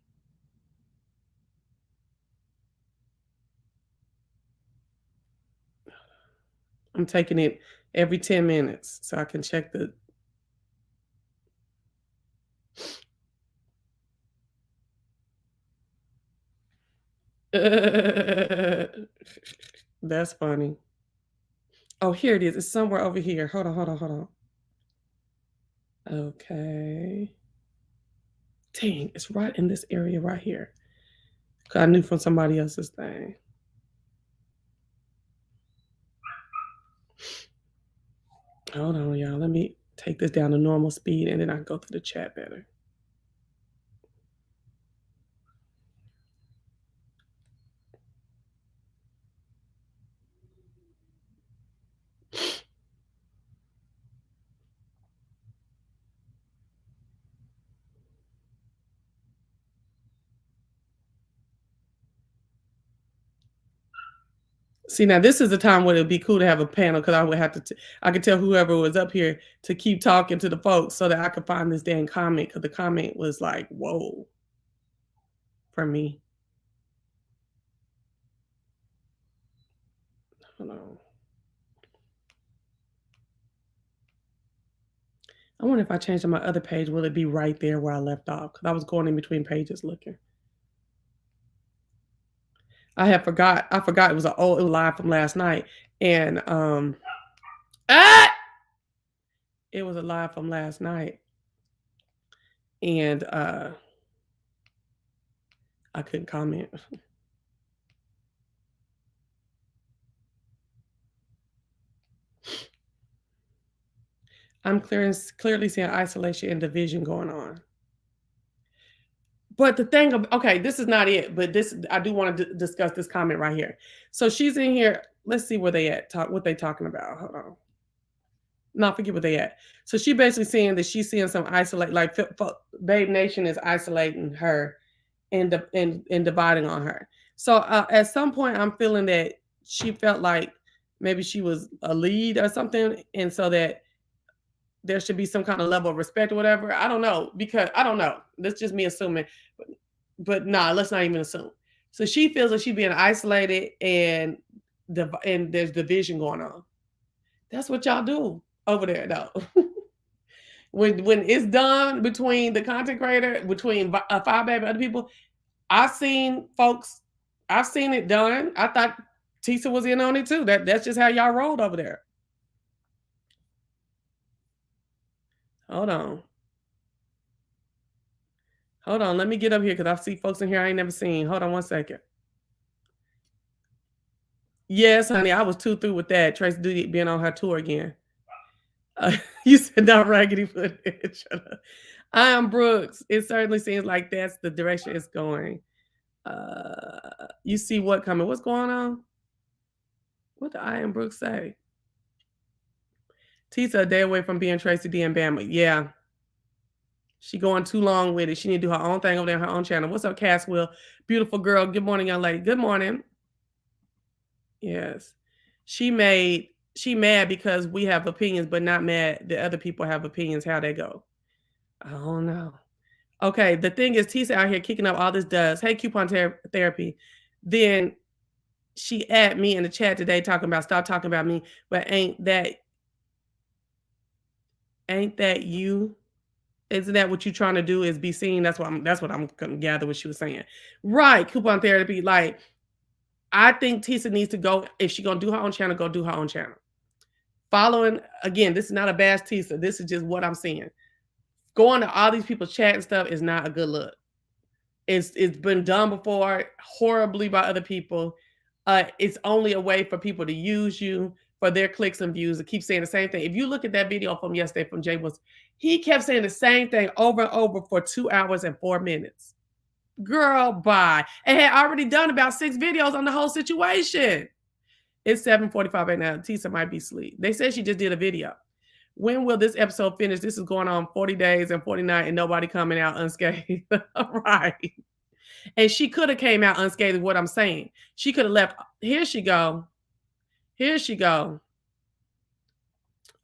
S1: I'm taking it every 10 minutes so I can check the. That's funny. Oh, here it is. It's somewhere over here. Hold on. Okay. Dang, it's right in this area right here. 'Cause I knew from somebody else's thing. Hold on, y'all. Let me take this down to normal speed and then I can go through the chat better. See, now this is the time where it'd be cool to have a panel because I would have to, I could tell whoever was up here to keep talking to the folks so that I could find this damn comment because the comment was like, whoa, for me. Hold on. I wonder if I change to my other page, will it be right there where I left off? Because I was going in between pages looking. I forgot it was it was live from last night. And it was a live from last night. And I couldn't comment. I'm clearly seeing isolation and division going on. But the thing of, okay, this is not it, but this, I do want to discuss this comment right here. So she's in here. Let's see where they at. What they talking about. Hold on. No, forget what they at. So she basically saying that she's seeing some isolate, like Babe Nation is isolating her and dividing on her. So at some point, I'm feeling that she felt like maybe she was a lead or something, and so that there should be some kind of level of respect or whatever. I don't know, because I don't know. That's just me assuming. But nah, let's not even assume. So she feels like she's being isolated and there's division going on. That's what y'all do over there, though. when it's done between the content creator, between Five Baby and other people, I've seen it done. I thought Tisa was in on it too. That's just how y'all rolled over there. Hold on. Let me get up here because I see folks in here I ain't never seen. Hold on one second. Yes, honey, I was too through with that. Tracy Duty being on her tour again. You said not raggedy footage. I am Brooks. It certainly seems like that's the direction it's going. You see what coming? What's going on? What did I am Brooks say? Tisa a day away from being Tracy D and Bama. Yeah. She going too long with it. She need to do her own thing over there on her own channel. What's up, Caswell? Beautiful girl. Good morning, young lady. Good morning. Yes. She mad because we have opinions, but not mad that other people have opinions. How they go? I don't know. Okay, the thing is, Tisa out here kicking up all this dust. Hey, coupon therapy. Then she at me in the chat today talking about stop talking about me, but ain't that you? Isn't that what you're trying to do? Is be seen? That's what I'm gonna gather what she was saying. Right, coupon therapy. Like, I think Tisa needs to go, if she's gonna do her own channel, go do her own channel. Following, again, this is not a bash Tisa. This is just what I'm seeing. Going to all these people's chat and stuff is not a good look. It's been done before horribly by other people. It's only a way for people to use you for their clicks and views, to keep saying the same thing. If you look at that video from yesterday from Jay Wilson, he kept saying the same thing over and over for 2 hours and 4 minutes. Girl, bye. And had already done about 6 videos on the whole situation. It's 7:45 right now. Tisa might be asleep. They said she just did a video. When will this episode finish? This is going on 40 days and 49 and nobody coming out unscathed. Right. And she could have came out unscathed, what I'm saying. She could have left. Here she go.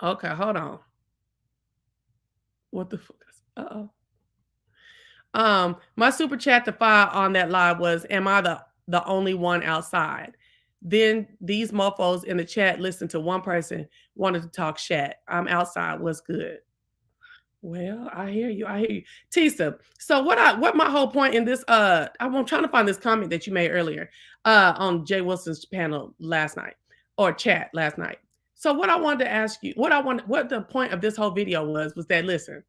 S1: Okay, hold on. What the fuck? My super chat to file on that live was, am I the only one outside? Then these mofos in the chat listened to one person wanted to talk chat. I'm outside. What's good? Well, I hear you. Tisa. So what my whole point in this, I'm trying to find this comment that you made earlier on Jay Wilson's panel last night, or chat last night. So what I wanted to ask you, what the point of this whole video was that, listen,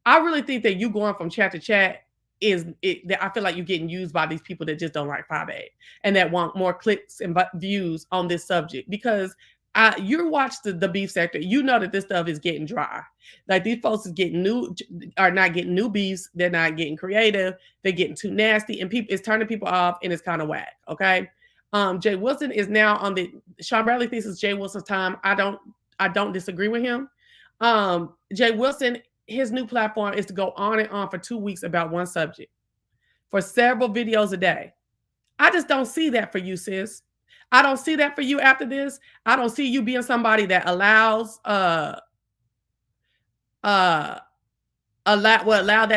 S1: I really think that you going from chat to chat that I feel like you're getting used by these people that just don't like 5A and that want more clicks and views on this subject. Because you watch the beef sector, you know that this stuff is getting dry. Like these folks are not getting new beefs. They're not getting creative. They're getting too nasty, and it's turning people off, and it's kind of whack. Okay. Jay Wilson is now on Sean Bradley thinks it's Jay Wilson's time. I don't disagree with him. Jay Wilson, his new platform is to go on and on for 2 weeks about one subject for several videos a day. I just don't see that for you, sis. I don't see that for you after this. I don't see you being somebody that allow that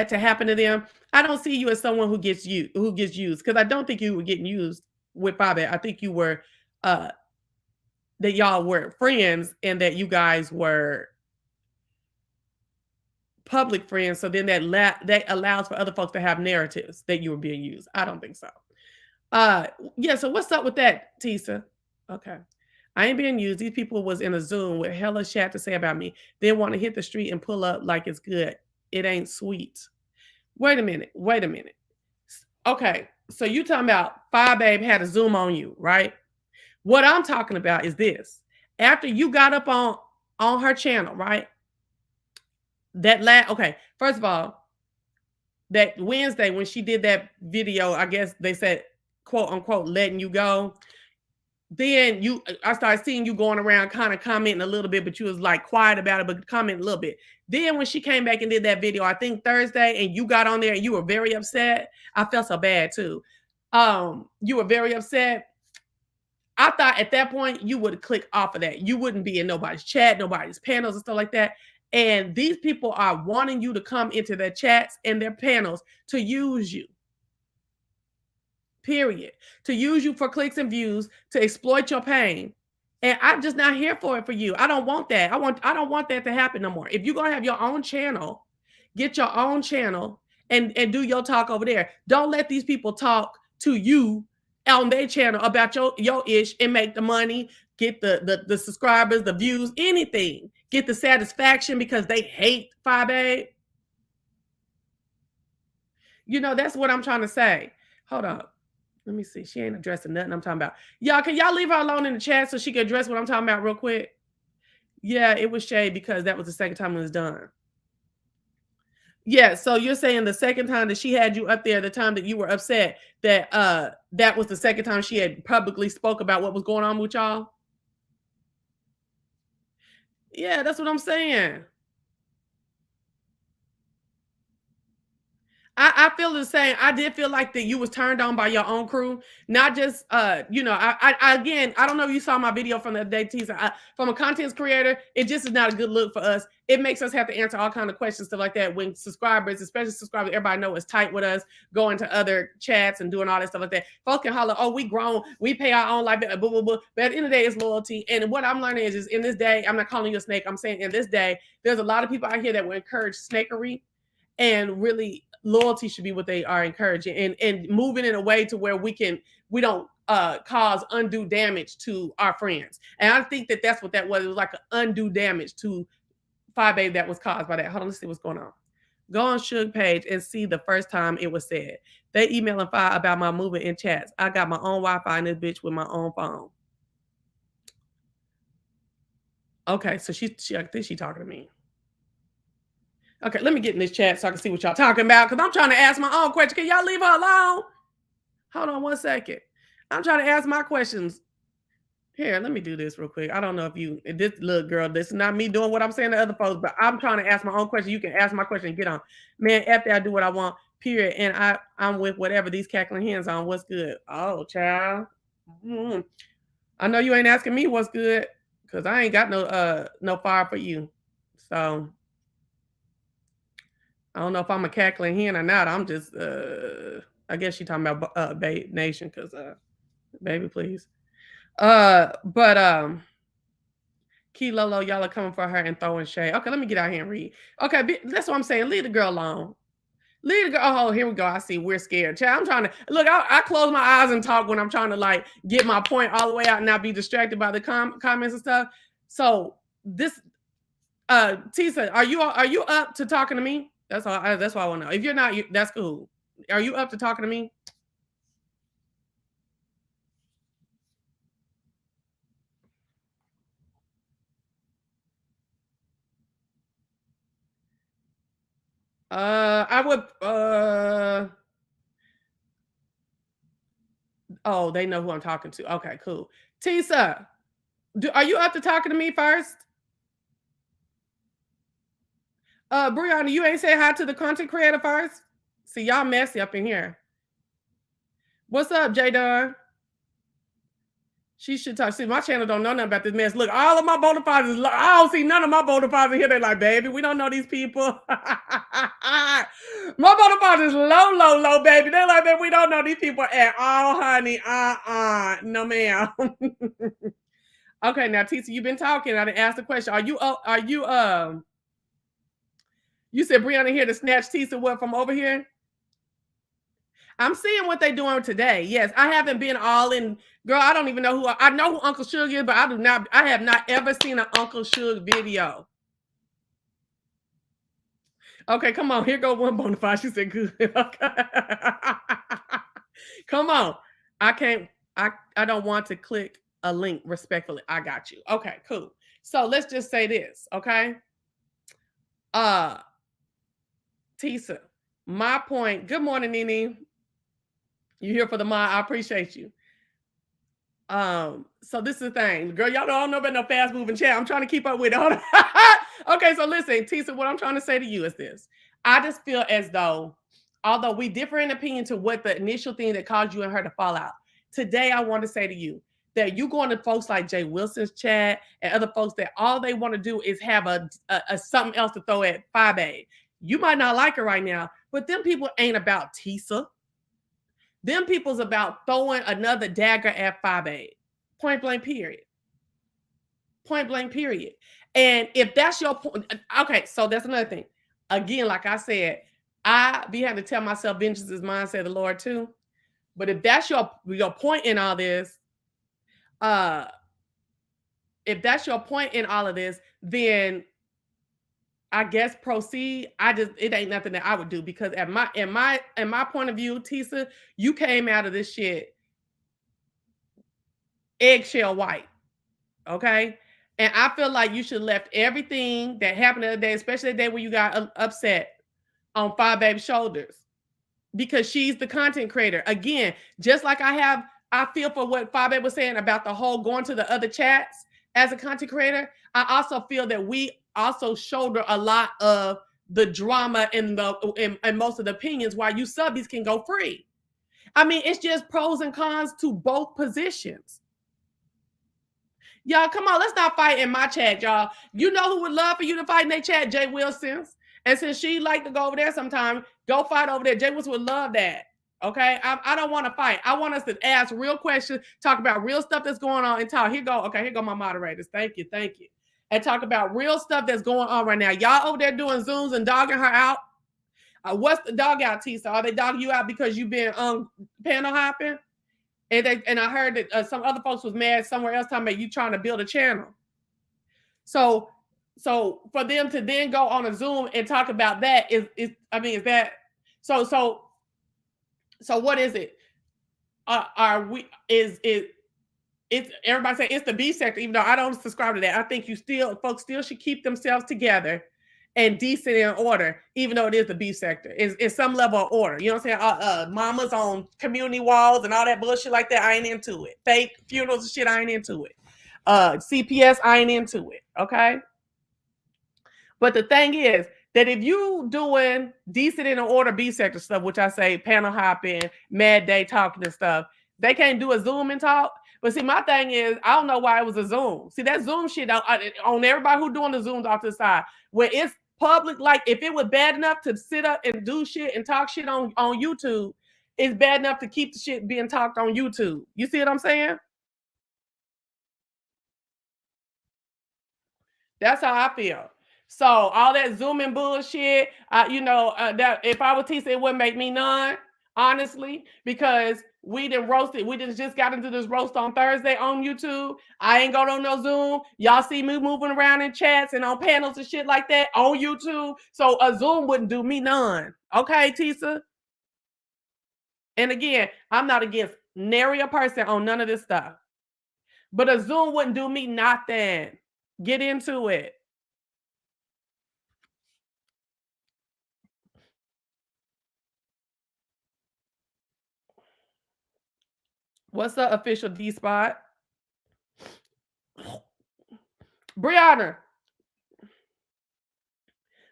S1: to happen to them. I don't see you as someone who gets used, because I don't think you were getting used with 5A. I think you were that y'all were friends and that you guys were public friends. So then that allows for other folks to have narratives that you were being used. I don't think so. Yeah, so what's up with that, Tisa? Okay. I ain't being used. These people was in a Zoom with hella chat to say about me. They want to hit the street and pull up like it's good. It ain't sweet. Wait a minute. Okay, so you talking about 5Babe had a Zoom on you, right? What I'm talking about is this. After you got up on her channel, right? Okay, first of all, that Wednesday when she did that video, I guess they said, quote unquote, letting you go. Then I started seeing you going around kind of commenting a little bit, but you was like quiet about it, but commenting a little bit. Then when she came back and did that video, I think Thursday, and you got on there and you were very upset. I felt so bad too. You were very upset. I thought at that point you would click off of that. You wouldn't be in nobody's chat, nobody's panels and stuff like that. And these people are wanting you to come into their chats and their panels to use you. Period. To use you for clicks and views, to exploit your pain. And I'm just not here for it for you. I don't want that. I don't want that to happen no more. If you're gonna have your own channel, get your own channel and do your talk over there. Don't let these people talk to you on their channel about your ish and make the money, get the subscribers, the views, anything. Get the satisfaction because they hate 5A. You know, that's what I'm trying to say. Hold up. Let me see. She ain't addressing nothing I'm talking about. Y'all, can y'all leave her alone in the chat so she can address what I'm talking about real quick? Yeah, it was shade because that was the second time it was done. Yeah, so you're saying the second time that she had you up there, the time that you were upset, that that was the second time she had publicly spoke about what was going on with y'all? Yeah, that's what I'm saying. I feel the same. I did feel like that you was turned on by your own crew, not just you know. Again, I don't know if you saw my video from the other day, Tisa. From a content creator, it just is not a good look for us. It makes us have to answer all kind of questions, stuff like that. When subscribers, especially subscribers, everybody know is tight with us, going to other chats and doing all that stuff like that. Folks can holler, "Oh, we grown, we pay our own life, blah, blah, blah." But at the end of the day, it's loyalty. And what I'm learning is in this day, I'm not calling you a snake. I'm saying in this day, there's a lot of people out here that will encourage snakery. And really, loyalty should be what they are encouraging, and moving in a way to where we don't cause undue damage to our friends. And I think that's what that was. It was like an undue damage to 5A that was caused by that. Hold on, let's see what's going on. Go on Suge page and see the first time it was said. They emailing 5 about my movement in chats. I got my own Wi-Fi in this bitch with my own phone. Okay, so she I think she talking to me. Okay, let me get in this chat so I can see what y'all talking about, because I'm trying to ask my own question. Can y'all leave her alone? Hold on one second. I'm trying to ask my questions. Here, let me do this real quick. I don't know if this little girl, this is not me doing what I'm saying to other folks, but I'm trying to ask my own question. You can ask my question and get on. Man, after I do what I want, period. And I'm with whatever these cackling hens on. What's good? Oh, child. I know you ain't asking me what's good, because I ain't got no fire for you. So I don't know if I'm a cackling hen or not. I'm just, I guess she's talking about Babe Nation, because, baby, please. But Key Lolo, y'all are coming for her and throwing shade. Okay, let me get out here and read. Okay, that's what I'm saying. Leave the girl alone. Leave the girl. Oh, here we go. I see. We're scared. Child, I'm trying to look. I close my eyes and talk when I'm trying to like get my point all the way out and not be distracted by the comments and stuff. So this, Tisa, are you up to talking to me? That's all. That's what I want to know. If you're not, that's cool. Are you up to talking to me? I would oh, they know who I'm talking to. Okay, cool. Tisa, are you up to talking to me first? Brianna, you ain't say hi to the content creator first? See, y'all messy up in here. What's up, J Dunn? She should talk. See, my channel don't know nothing about this mess. Look, all of my bona fides, I don't see none of my bona fides in here. They're like, baby, we don't know these people. My bona fides is low, low, low, baby. They're like, baby, we don't know these people at all, honey. No, ma'am. Okay, now, Tisa, you've been talking. I didn't ask the question. You said Brianna here to snatch Tisa what from over here? I'm seeing what they're doing today. Yes, I haven't been all in. Girl, I don't even know I know who Uncle Suge is, but I have not ever seen an Uncle Suge video. Okay, come on. Here go one bona fide. She said good. Okay. Come on. I don't want to click a link respectfully. I got you. Okay, cool. So let's just say this, okay? Tisa, my point. Good morning, Nene. You here for the mod? I appreciate you. So this is the thing, girl. Y'all don't know about no fast moving chat. I'm trying to keep up with it. Okay, so listen, Tisa, what I'm trying to say to you is this. I just feel as though, although we differ in opinion to what the initial thing that caused you and her to fall out, today I want to say to you that you going to folks like Jay Wilson's chat and other folks that all they want to do is have a something else to throw at 5A. You might not like her right now, but them people ain't about Tisa. Them people's about throwing another dagger at 5A. Point blank, period. Point blank, period. And if that's your point, okay, so that's another thing. Again, like I said, I be having to tell myself vengeance is mine, said the Lord too. But if that's your point in all this, then I guess proceed. It ain't nothing that I would do because in my point of view, Tisa, you came out of this shit eggshell white. Okay. And I feel like you should have left everything that happened the other day, especially the day when you got upset, on 5Baby's shoulders. Because she's the content creator. Again, just like I feel for what 5Baby was saying about the whole going to the other chats as a content creator. I also feel that we also shoulder a lot of the drama and most of the opinions why you subbies can go free. I mean, it's just pros and cons to both positions. Y'all, come on, let's not fight in my chat, y'all. You know who would love for you to fight in their chat? Jay Wilson's. And since she like to go over there sometime, go fight over there. Jay Wilson would love that. Okay, I don't want to fight. I want us to ask real questions, talk about real stuff that's going on, and talk. Here go my moderators. Thank you. And talk about real stuff that's going on right now. Y'all over there doing Zooms and dogging her out. What's the dog out, Tisa? Are they dogging you out because you've been panel hopping? And I heard that some other folks was mad somewhere else talking about you trying to build a channel. So for them to then go on a Zoom and talk about that is that so what is it? It's everybody say it's the B sector, even though I don't subscribe to that. I think folks still should keep themselves together and decent in order, even though it is the B sector. It's some level of order. You know what I'm saying? Mamas on community walls and all that bullshit like that, I ain't into it. Fake funerals and shit, I ain't into it. CPS, I ain't into it. Okay? But the thing is that if you doing decent in order B sector stuff, which I say panel hopping, mad day talking and stuff, they can't do a Zoom and talk. But see, my thing is, I don't know why it was a Zoom. See, that Zoom shit on everybody who doing the Zooms off to the side, where it's public, like if it was bad enough to sit up and do shit and talk shit on YouTube, it's bad enough to keep the shit being talked on YouTube. You see what I'm saying? That's how I feel. So all that Zooming bullshit, that if I were Tisa, it wouldn't make me none, honestly, because we done roasted. We just got into this roast on Thursday on YouTube. I ain't going on no Zoom. Y'all see me moving around in chats and on panels and shit like that on YouTube. So a Zoom wouldn't do me none. Okay, Tisa? And again, I'm not against nary a person on none of this stuff. But a Zoom wouldn't do me nothing. Get into it. What's the official D spot? Brianna,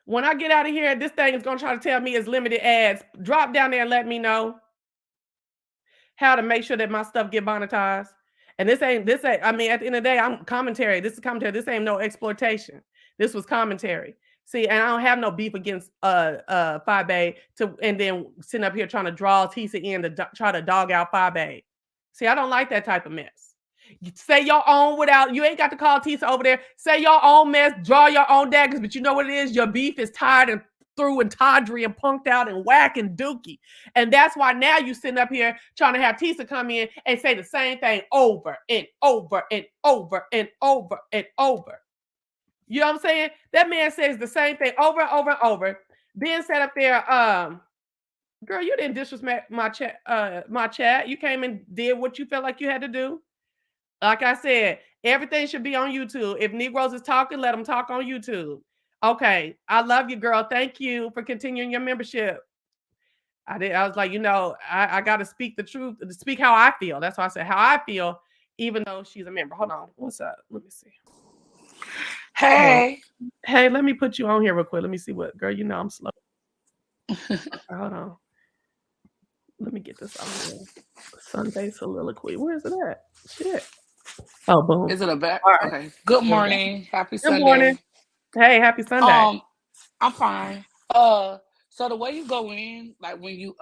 S1: when I get out of here, this thing is going to try to tell me it's limited ads. Drop down there and let me know how to make sure that my stuff get monetized. And this ain't, I mean, at the end of the day, I'm commentary. This is commentary. This ain't no exploitation. This was commentary. See, and I don't have no beef against Fabe and then sitting up here trying to draw Tisa in to try to dog out Fabe. See, I don't like that type of mess. You say your own without, you ain't got to call Tisa over there. Say your own mess, draw your own daggers, but you know what it is? Your beef is tired and through and tawdry and punked out and whack and dookie. And that's why now you sitting up here trying to have Tisa come in and say the same thing over and over and over and over and over. You know what I'm saying? That man says the same thing over and over and over. Then sat up there, girl, you didn't disrespect my chat. You came and did what you felt like you had to do. Like I said, everything should be on YouTube. If Negroes is talking, let them talk on YouTube. Okay, I love you, girl. Thank you for continuing your membership. I was like, you know, I got to speak the truth, to speak how I feel. That's why I said how I feel, even though she's a member. Hold on. What's up? Let me see.
S4: Hey.
S1: Hey, let me put you on here real quick. Let me see what, girl, you know I'm slow. Okay, hold on. Let me get this on here. Sunday soliloquy. Where is it at? Shit. Oh, boom.
S4: Is it a back?
S1: Right.
S4: Okay. Good morning. Happy Sunday.
S1: Good morning. Hey, happy Sunday.
S4: I'm fine. So the way you go in, like when you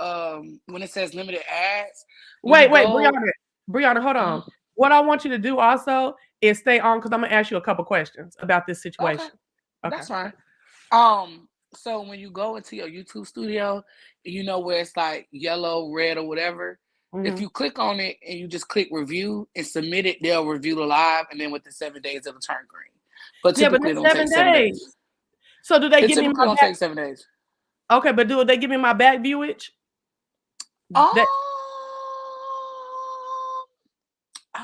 S4: when it says limited ads.
S1: Wait, Brianna, hold on. Mm-hmm. What I want you to do also is stay on because I'm gonna ask you a couple questions about this situation.
S4: Okay. That's fine. So when you go into your YouTube studio, you know where it's like yellow, red, or whatever. Mm-hmm. If you click on it and you just click review and submit it, they'll review the live, and then within 7 days it'll turn green. But typically it don't take 7 days.
S1: So do they give me my
S4: don't take 7 days.
S1: Okay, but do they give me my back viewage?
S4: I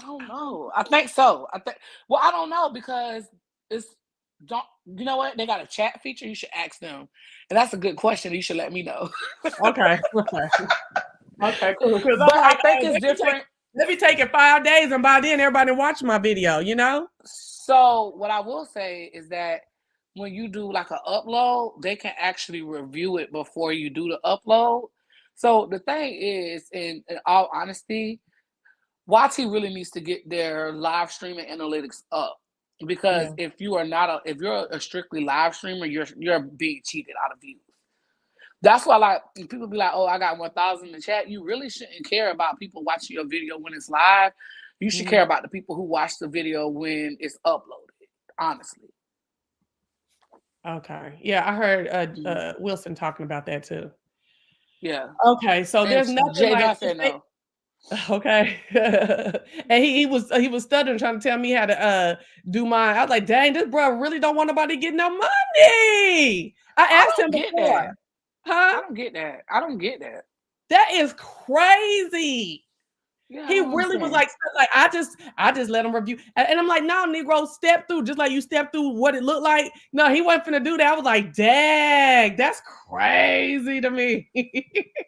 S4: don't know. I think so. I don't know because you know what? They got a chat feature. You should ask them. And that's a good question. You should let me know.
S1: Okay, cool.
S4: But I think it's different.
S1: Let me take it 5 days, and by then everybody watch my video, you know?
S4: So what I will say is that when you do like an upload, they can actually review it before you do the upload. So the thing is, in all honesty, YT really needs to get their live streaming analytics up. Because if you're a strictly live streamer, you're being cheated out of views. That's why, like, people be like, "Oh, I got 1,000 in the chat." You really shouldn't care about people watching your video when it's live. You should care about the people who watch the video when it's uploaded. Honestly.
S1: Okay. Yeah, I heard Wilson talking about that too.
S4: Yeah.
S1: Okay, so there's nothing
S4: Jay
S1: like.
S4: Said no.
S1: Okay. And he was stuttering trying to tell me how to do mine. I was like, dang, this bro really don't want nobody getting no money. I asked him before. Huh?
S4: I don't get that.
S1: That is crazy.
S4: Yeah,
S1: he really was like I just let him review. And I'm like, no, Negro, step through just like you step through what it looked like. No, he wasn't finna do that. I was like, dang, that's crazy to me.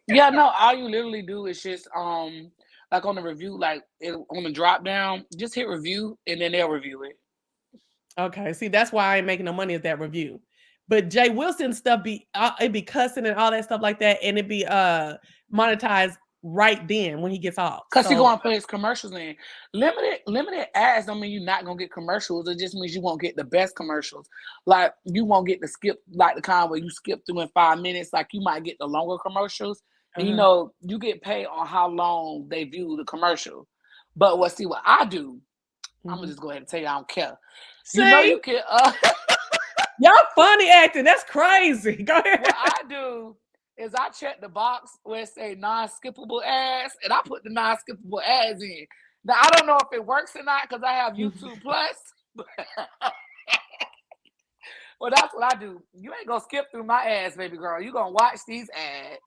S4: Yeah, no, all you literally do is just like on the review, like on the drop down, just hit review and then they'll review it.
S1: Okay, see, that's why I ain't making no money at that review. But Jay Wilson stuff it be cussing and all that stuff like that, and it be monetized right then when he gets off.
S4: Because he going to put his commercials in. Limited ads don't mean you're not going to get commercials. It just means you won't get the best commercials. Like, you won't get the skip, like the kind where you skip through in 5 minutes. Like, you might get the longer commercials. And, you know, you get paid on how long they view the commercial. But what I do, I'm going to just go ahead and tell you I don't care.
S1: See?
S4: You know you can...
S1: Y'all funny acting. That's crazy. Go ahead.
S4: What I do is I check the box where it say non-skippable ads, and I put the non-skippable ads in. Now, I don't know if it works or not because I have YouTube Plus. Well, that's what I do. You ain't going to skip through my ads, baby girl. You're going to watch these ads.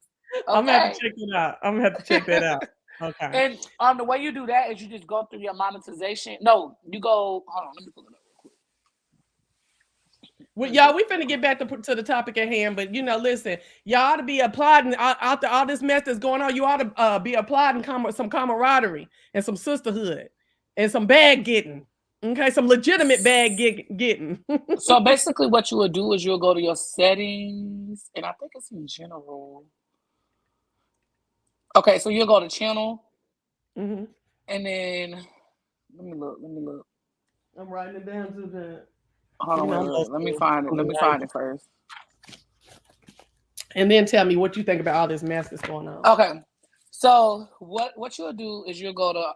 S1: I'm gonna have
S4: Okay.
S1: to check it out. I'm gonna have to check that out. Okay.
S4: And the way you do that is you just go through your monetization. No, you go. Hold on, let me pull it up real quick.
S1: Well, y'all, we finna get back to the topic at hand, but listen, y'all ought to be applauding after all this mess that's going on. You ought to be applauding some camaraderie and some sisterhood and some bag getting. Okay, some legitimate bag getting.
S4: So basically, what you would do is you'll go to your settings, and I think it's in general. Okay, so you'll go to channel,
S1: Mm-hmm.
S4: and then let me look.
S1: I'm writing it down to the.
S4: Hold on, wait. Let me find it. Let me find it first.
S1: And then tell me what you think about all this mess that's going on.
S4: Okay, so what you'll do is you'll go to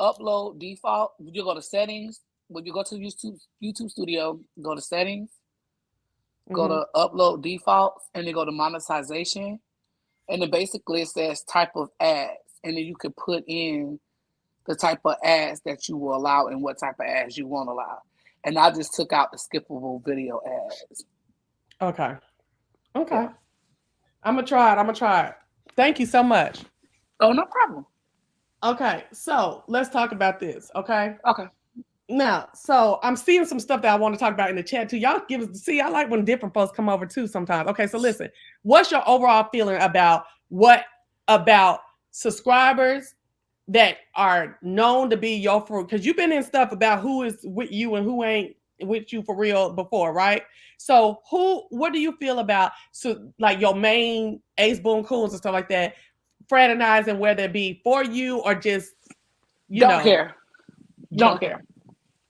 S4: upload default. You'll go to settings. When you go to YouTube Studio, go to settings, go to upload defaults, and then go to monetization. And then basically it says type of ads. And then you can put in the type of ads that you will allow and what type of ads you won't allow. And I just took out the skippable video ads.
S1: Okay.
S4: Yeah.
S1: I'm gonna try it. Thank you so much.
S4: Oh, no problem.
S1: Okay, so let's talk about this. Okay.
S4: Okay.
S1: Now, so I'm seeing some stuff that I want to talk about in the chat too. Y'all give us I like when different folks come over too sometimes. Okay, so listen, what's your overall feeling about subscribers that are known to be your fruit? Because you've been in stuff about who is with you and who ain't with you for real before, right? So what do you feel about like your main Ace Boon Coons and stuff like that, fraternizing, whether it be for you or just
S4: Don't care. Don't care.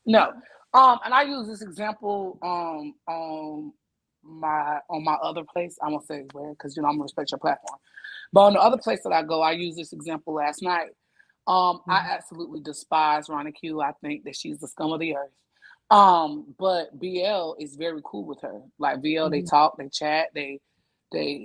S4: No. And I use this example on my other place. I won't say where because I'm gonna respect your platform. But on the other place that I go, I used this example last night. I absolutely despise Ronnie Q. I think that she's the scum of the earth. But BL is very cool with her. Like BL, they talk, they chat, they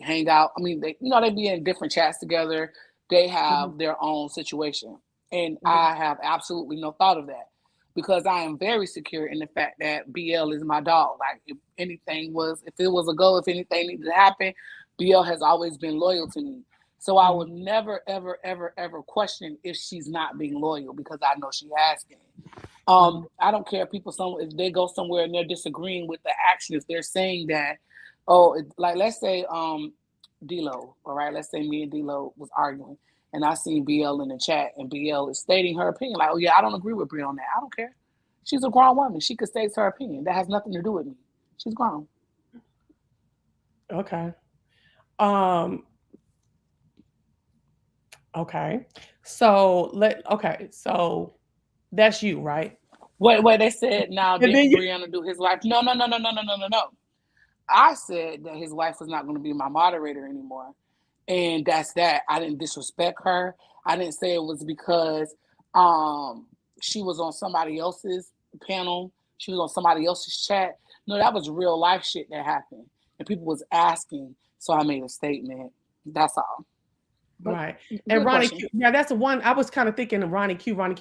S4: hang out. I mean, they be in different chats together. They have their own situation. And I have absolutely no thought of that because I am very secure in the fact that BL is my dog. Like if it was a go, if anything needed to happen, BL has always been loyal to me. So I would never, ever, ever, ever question if she's not being loyal because I know she has been. I don't care if they go somewhere and they're disagreeing with the action, if they're saying that, like let's say D-Lo, all right, let's say me and D-Lo was arguing and I seen BL in the chat and BL is stating her opinion, like, oh yeah, I don't agree with Brie on that. I don't care. She's a grown woman. She could state her opinion. That has nothing to do with me. She's grown.
S1: Okay. Okay. So that's you, right?
S4: Wait, they said now did Brianna do his wife? No. I said that his wife was not going to be my moderator anymore. And that's that. I didn't disrespect her. I didn't say it was because she was on somebody else's panel. She was on somebody else's chat. No, that was real life shit that happened. And people was asking. So I made a statement. That's all.
S1: But right. And Ronnie Q, yeah, that's the one I was kind of thinking of. Ronnie Q. Ronnie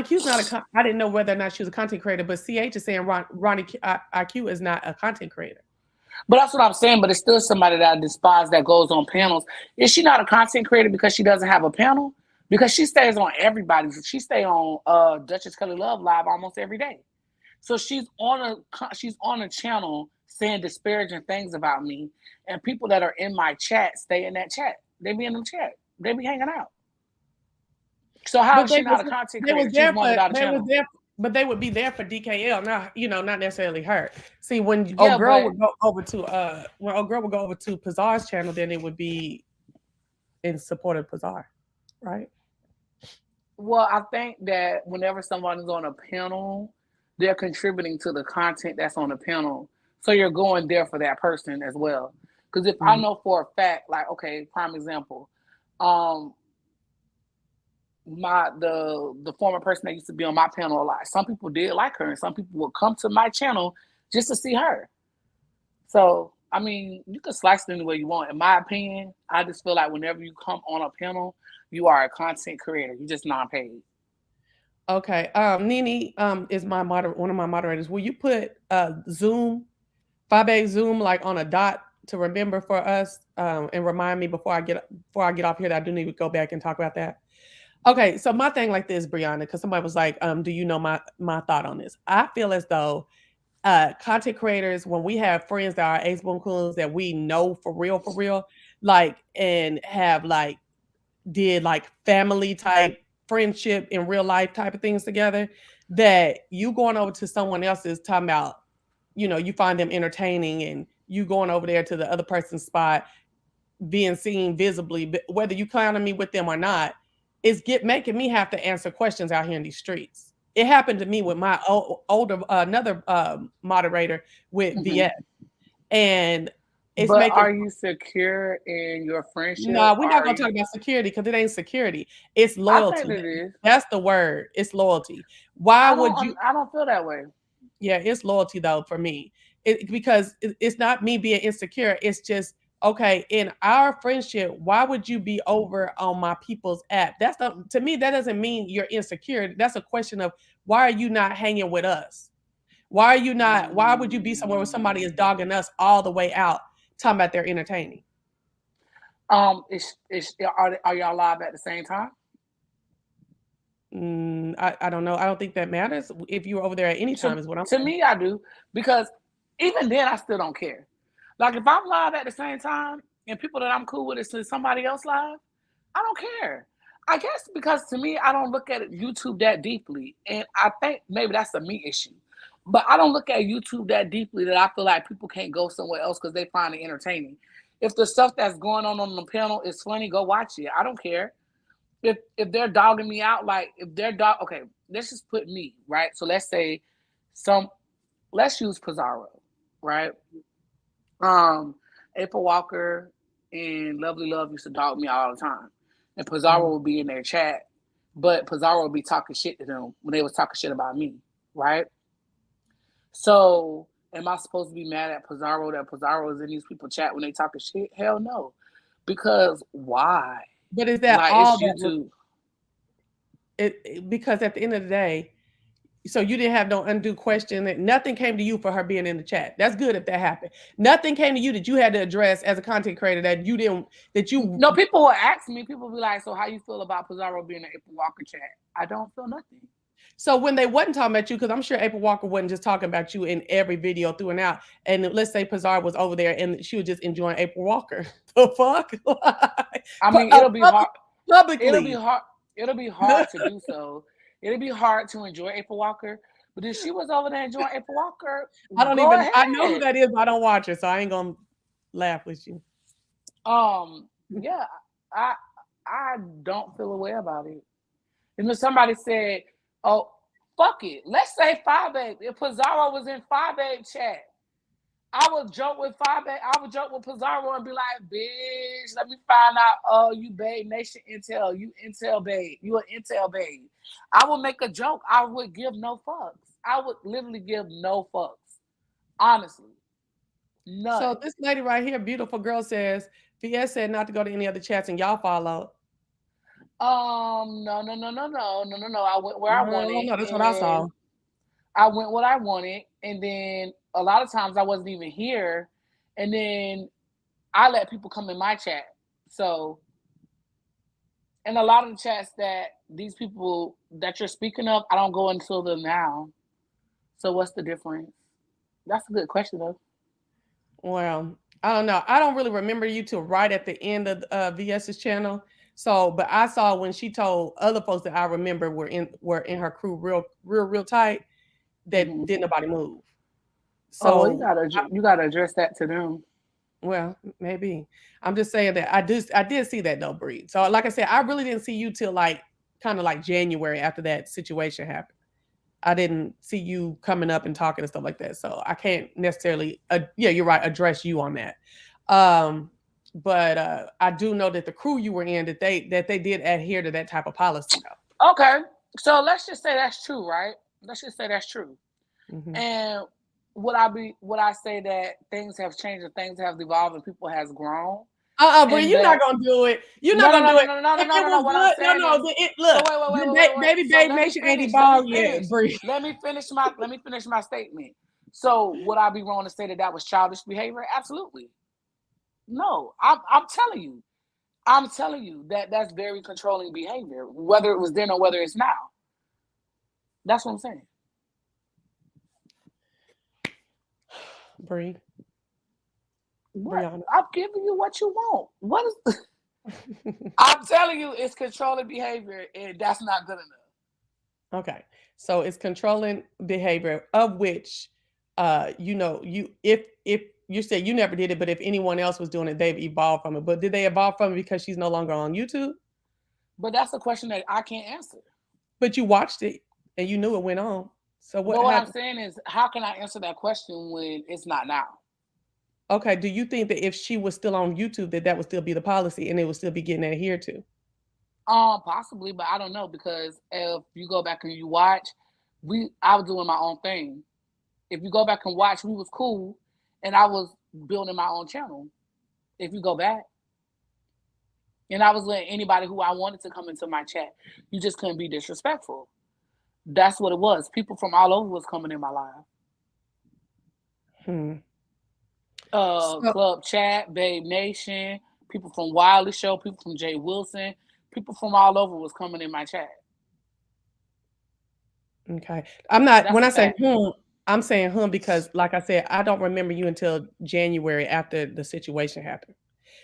S1: Q's not I didn't know whether or not she was a content creator, but CH is saying Ronnie IQ is not a content creator.
S4: But that's what I'm saying. But it's still somebody that I despise that goes on panels. Is she not a content creator because she doesn't have a panel? Because she stays on everybody's. She stays on Duchess Kelly Love Live almost every day. So she's on a channel saying disparaging things about me, and people that are in my chat stay in that chat. They be in the chat. They be hanging out. So how is she not a content creator? She's one without a channel.
S1: But they would be there for DKL, not necessarily her. See, when old girl would go over to Pazar's channel, then it would be in support of Pazar, right?
S4: Well, I think that whenever someone is on a panel, they're contributing to the content that's on the panel. So you're going there for that person as well. Because if I know for a fact, like, okay, prime example, the former person that used to be on my panel a lot, some people did like her, and some people would come to my channel just to see her. So, I mean, you can slice it any way you want. In my opinion, I just feel like whenever you come on a panel, you are a content creator. You're just non-paid.
S1: Okay. Nene is one of my moderators. Will you put Zoom, 5A Zoom, like on a dot to remember for us, and remind me before I get off here that I do need to go back and talk about that. Okay, so my thing like this, Brianna, because somebody was like, do you know my thought on this? I feel as though content creators, when we have friends that are ace boom coons that we know for real, like and have like did like family type friendship in real life type of things together, that you going over to someone else's talking about, you find them entertaining and you going over there to the other person's spot being seen visibly, whether you clowning me with them or not, is making me have to answer questions out here in these streets. It happened to me with my older another moderator with
S4: Mhm.
S1: VS, and it's
S4: But
S1: making.
S4: are you secure in your friendship?
S1: No, we're not
S4: Are
S1: gonna talk
S4: you?
S1: about security because it ain't security. It's
S4: I think
S1: loyalty.
S4: it is.
S1: That's the word. It's loyalty. Why would you?
S4: I don't feel that way.
S1: Yeah, it's loyalty though for me. Because it's not me being insecure. It's just okay in our friendship. Why would you be over on my people's app? That's not to me. That doesn't mean you're insecure. That's a question of why are you not hanging with us? Why are you not? Why would you be somewhere where somebody is dogging us all the way out, talking about they're entertaining?
S4: Are y'all live at the same time?
S1: I don't know. I don't think that matters if you were over there at any time. Is what I'm
S4: To
S1: saying.
S4: me, I do, because even then, I still don't care. Like if I'm live at the same time and people that I'm cool with is somebody else live, I don't care. I guess because to me, I don't look at YouTube that deeply, and I think maybe that's a me issue. But I don't look at YouTube that deeply that I feel like people can't go somewhere else because they find it entertaining. If the stuff that's going on the panel is funny, go watch it. I don't care if they're dogging me out. Like if they're okay, let's just put me right. So let's say some let's use Pizarro, right? April Walker and Lovely Love used to dog me all the time. And Pizarro would be in their chat, but Pizarro would be talking shit to them when they was talking shit about me, right? So am I supposed to be mad at Pizarro that Pizarro is in these people chat when they talking shit? Hell no. Because why?
S1: But is that
S4: Like
S1: all
S4: it's
S1: that was
S4: YouTube.
S1: because at the end of the day, so you didn't have no undue question that nothing came to you for her being in the chat. That's good if that happened. Nothing came to you that you had to address as a content creator that you didn't that you
S4: No, people will ask me, people will be like, so how you feel about Pizarro being in April Walker chat? I don't feel nothing.
S1: so when they wasn't talking about you, because I'm sure April Walker wasn't just talking about you in every video through and out. And let's say Pizarro was over there and she was just enjoying April Walker. The fuck?
S4: I mean, it'll be hard.
S1: Publicly.
S4: It'll be hard. It'll be hard to do so. It'll be hard to enjoy April Walker. But if she was over there enjoying April Walker,
S1: I don't
S4: go
S1: even
S4: ahead.
S1: I know who that is, but I don't watch her, so I ain't gonna laugh with you.
S4: Yeah, I don't feel a way about it. And then somebody said, "Oh, fuck it. Let's say Five Babe. If Pizarro was in Five Babe chat, I would joke with Five Babe. I would joke with Pizarro and be like, bitch, let me find out. Oh, you Babe Nation Intel. You Intel Babe. You an Intel Babe." I would make a joke. I would give no fucks. I would literally give no fucks. Honestly. None.
S1: So this lady right here, beautiful girl, says VS said not to go to any other chats and y'all followed.
S4: No. I went where I wanted.
S1: No, that's what I saw.
S4: I went what I wanted, and then a lot of times I wasn't even here, and then I let people come in my chat. So, and a lot of the chats that these people that you're speaking of, I don't go until them now. So what's the difference? That's a good question, though.
S1: Well, I don't know. I don't really remember you till right at the end of VS's channel. So, but I saw when she told other folks that I remember were in her crew real tight that didn't nobody move.
S4: So well, you gotta address that to them.
S1: Well, maybe. I'm just saying that I did see that though, Bree. So like I said, I really didn't see you till like kind of like January after that situation happened. I didn't see you coming up and talking and stuff like that. So I can't necessarily yeah, you're right, address you on that. But I do know that the crew you were in that they did adhere to that type of policy though.
S4: Okay. So let's just say that's true, right? Let's just say that's true.
S1: Mm-hmm.
S4: And would I say that things have changed and things have evolved and people has grown?
S1: Bree, you're not gonna do it. You're not gonna do it.
S4: No. What I'm saying
S1: look,
S4: so wait.
S1: baby Babe Nation ain't evolved yet, Bree.
S4: Let me finish my statement. So would I be wrong to say that was childish behavior? Absolutely. No, I'm telling you that that's very controlling behavior, whether it was then or whether it's now. That's what I'm saying.
S1: Bree,
S4: What?
S1: Brianna.
S4: I'm giving you what you want. What is? I'm telling you, it's controlling behavior, and that's not good enough.
S1: Okay. So it's controlling behavior of which if you said you never did it, but if anyone else was doing it, they've evolved from it. But did they evolve from it because she's no longer on YouTube?
S4: But that's a question that I can't answer.
S1: But you watched it and you knew it went on. So what
S4: But what I'm
S1: happened?
S4: saying is, how can I answer that question when it's not now?
S1: Okay, do you think that if she was still on YouTube, that would still be the policy and it would still be getting adhered to?
S4: Possibly, but I don't know because if you go back and you watch, I was doing my own thing. If you go back and watch, we was cool, and I was building my own channel. If you go back, and I was letting anybody who I wanted to come into my chat. You just couldn't be disrespectful. That's what it was. People from all over was coming in my live.
S1: Hmm.
S4: Club Chat, Babe Nation, people from Wiley Show, people from Jay Wilson, people from all over was coming in my chat.
S1: Okay. I'm not
S4: That's
S1: when
S4: a
S1: I say
S4: fact.
S1: I'm saying because like I said, I don't remember you until January after the situation happened.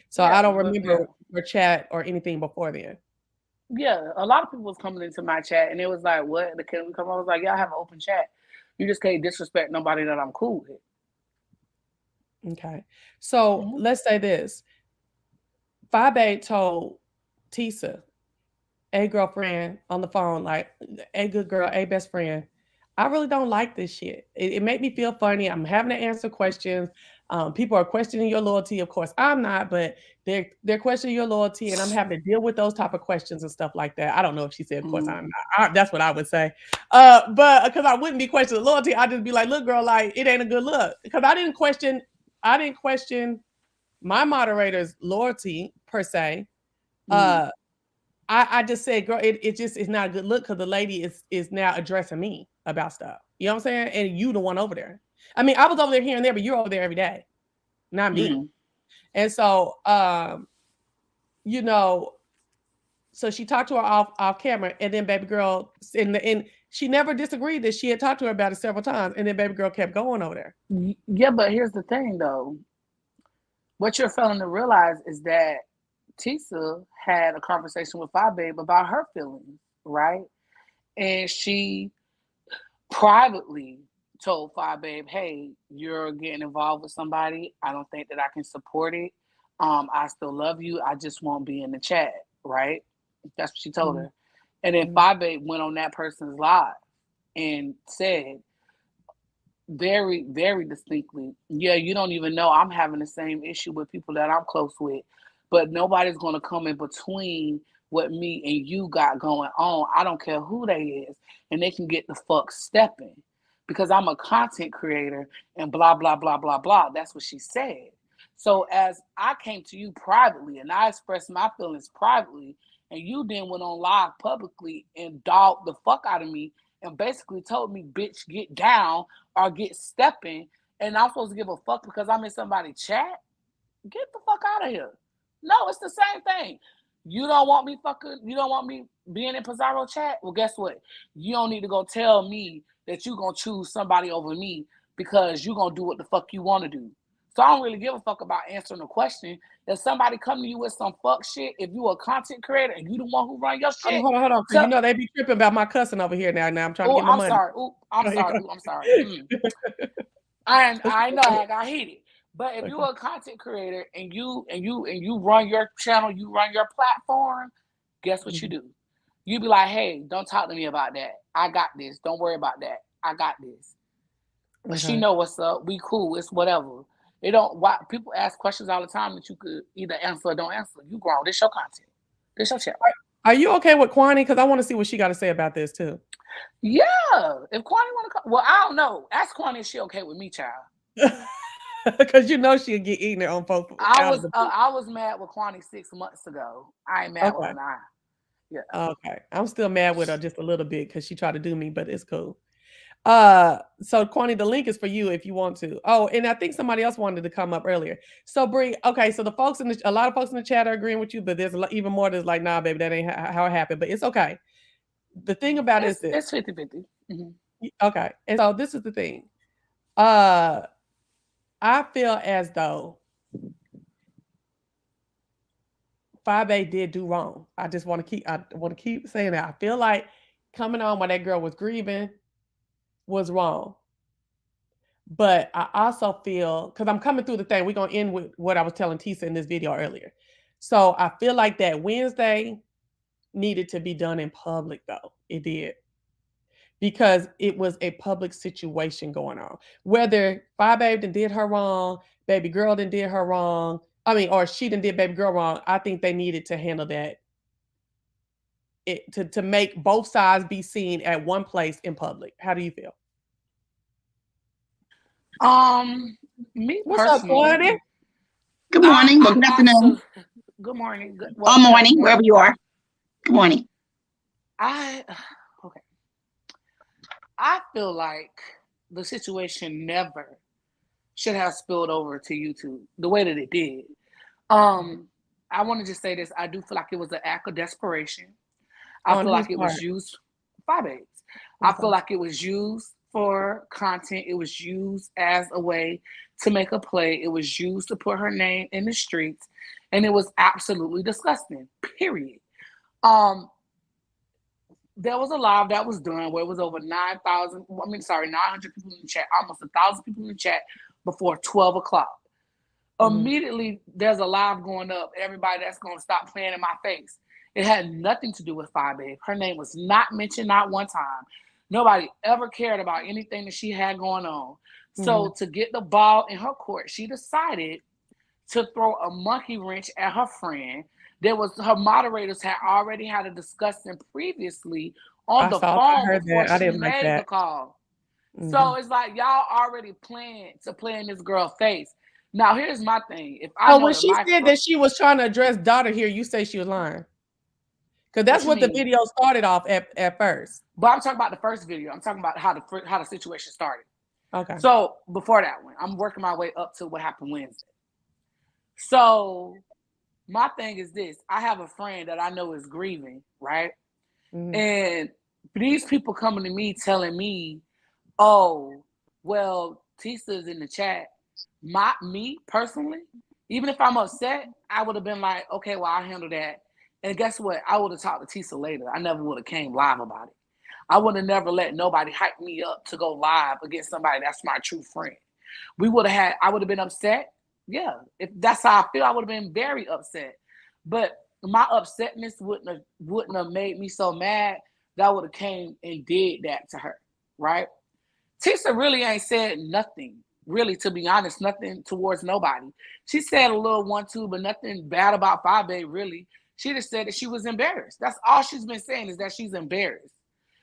S1: So I
S4: Yeah,
S1: don't
S4: but yeah.
S1: remember your chat or anything before then.
S4: Yeah, a lot of people was coming into my chat and it was like, what? The kid would come. I was like, y'all have an open chat. You just can't disrespect nobody that I'm cool with.
S1: Okay. So
S4: Mhm.
S1: let's say this. Fabe told Tisa, a girlfriend on the phone, like a good girl, a best friend. I really don't like this shit. It made me feel funny. I'm having to answer questions. People are questioning your loyalty. Of course, I'm not, but they're questioning your loyalty, and I'm having to deal with those type of questions and stuff like that. I don't know if she said, "Of course,
S4: Mhm.
S1: I'm not." That's what I would say. But because I wouldn't be questioning loyalty, I'd just be like, "Look, girl, like it ain't a good look." Because I didn't question my moderator's loyalty per se.
S4: Mhm.
S1: Uh, I just said, girl, it just is not a good look because the lady is now addressing me about stuff. You know what I'm saying? And you the one over there. I mean, I was over there here and there, but you're over there every day, not me.
S4: Mhm.
S1: And so you know, so she talked to her off camera, and then baby girl and she never disagreed that she had talked to her about it several times, and then baby girl kept going over there.
S4: Yeah, but here's the thing though. What you're failing to realize is that Tisa had a conversation with Fi Babe about her feelings, right? And she privately told Fi Babe, hey, you're getting involved with somebody. I don't think that I can support it. I still love you. I just won't be in the chat, right? That's what she told
S1: Mhm,
S4: her. And then
S1: mhm,
S4: Fi Babe went on that person's live and said very, very distinctly, yeah, you don't even know I'm having the same issue with people that I'm close with, but nobody's gonna come in between what me and you got going on. I don't care who they is, and they can get the fuck stepping because I'm a content creator and blah blah blah blah blah. That's what she said. So as I came to you privately and I expressed my feelings privately, and you then went on live publicly and dogged the fuck out of me and basically told me, bitch, get down or get stepping, and I'm supposed to give a fuck because I'm in somebody's chat? Get the fuck out of here. No, it's the same thing. You don't want me fucking, you don't want me being in Pizarro chat? Well, guess what? You don't need to go tell me that you're gonna choose somebody over me because you're gonna do what the fuck you wanna do. So I don't really give a fuck about answering a question. If somebody come to you with some fuck shit, if you a content creator and you the one who run your shit,
S1: Hold on, because you
S4: tell,
S1: know they be tripping about my cussing over here now. Now I'm trying to
S4: oh,
S1: get my
S4: I'm
S1: money.
S4: sorry. Oh, I'm
S1: Go ahead,
S4: sorry.
S1: go
S4: Oh, I'm sorry.
S1: ahead.
S4: I know I got heated. But if you're a content creator and you run your channel, you run your platform, guess what you
S1: Mhm.
S4: do? You be like, hey, don't talk to me about that. I got this. Don't worry about that. I got this. But she
S1: Okay.
S4: know what's up. We cool. It's whatever. They don't why people ask questions all the time that you could either answer or don't answer. You grown. This your content. This your channel.
S1: Are you okay with Kwani? Because I want to see what she got to say about this too.
S4: Yeah. If Kwani wanna come, well, I don't know. Ask Kwani if she okay with me, child.
S1: Because you know she'll get eaten on folks out of the food.
S4: I was mad with Kwani 6 months ago. I ain't mad with her
S1: Okay.
S4: now. Yeah.
S1: Okay. I'm still mad with her just a little bit because she tried to do me, but it's cool. So Kwani, the link is for you if you want to. Oh, and I think somebody else wanted to come up earlier. So Bree, okay, so a lot of folks in the chat are agreeing with you, but there's even more that's like, nah, baby, that ain't how it happened. But it's okay. The thing about it is this.
S4: It's 50-50.
S1: Okay. And so this is the thing. I feel as though 5A did do wrong. I want to keep saying that. I feel like coming on when that girl was grieving was wrong. But I also feel, because I'm coming through the thing, we're going to end with what I was telling Tisa in this video earlier. So I feel like that Wednesday needed to be done in public, though. It did. Because it was a public situation going on. Whether 5A did her wrong, baby girl did her wrong, or she did baby girl wrong, I think they needed to handle that. To make both sides be seen at one place in public. How do you feel?
S4: Me
S1: What's up, Claudia?
S5: Good morning. Good afternoon.
S4: Good morning.
S5: Morning, wherever you are. Good morning.
S4: I feel like the situation never should have spilled over to YouTube the way that it did. I want to just say this. I do feel like it was an act of desperation. I feel like it was used 5A. I feel like it was used for content. It was used as a way to make a play. It was used to put her name in the streets, and it was absolutely disgusting. Period. There was a live that was done where it was over 900 people in the chat, almost 1,000 people in the chat before 12 o'clock. Immediately, there's a live going up. Everybody that's going to stop playing in my face. It had nothing to do with 5A. Her name was not mentioned not one time. Nobody ever cared about anything that she had going on. So to get the ball in her court, she decided to throw a monkey wrench at her friend. Her moderators had already had a discussion previously on the phone before she made the call. So it's like y'all already planned to play in this girl's face. Now here's my thing.
S1: When she said that she was trying to address daughter here, you say she was lying. Because that's what the video started off at first.
S4: But I'm talking about the first video. I'm talking about how the situation started.
S1: Okay.
S4: So before that one, I'm working my way up to what happened Wednesday. So my thing is this. I have a friend that I know is grieving, right? And these people coming to me telling me, oh, well, Tisa is in the chat. Me personally, even if I'm upset, I would have been like, okay, well, I'll handle that. And guess what? I would have talked to Tisa later. I never would have came live about it. I would have never let nobody hype me up to go live against somebody that's my true friend. I would have been upset. Yeah, if that's how I feel, I would have been very upset. But my upsetness wouldn't have made me so mad that I would have came and did that to her, right? Tisa really ain't said nothing, really, to be honest, nothing towards nobody. She said a little 1-2, but nothing bad about 5A, really. She just said that she was embarrassed. That's all she's been saying is that she's embarrassed.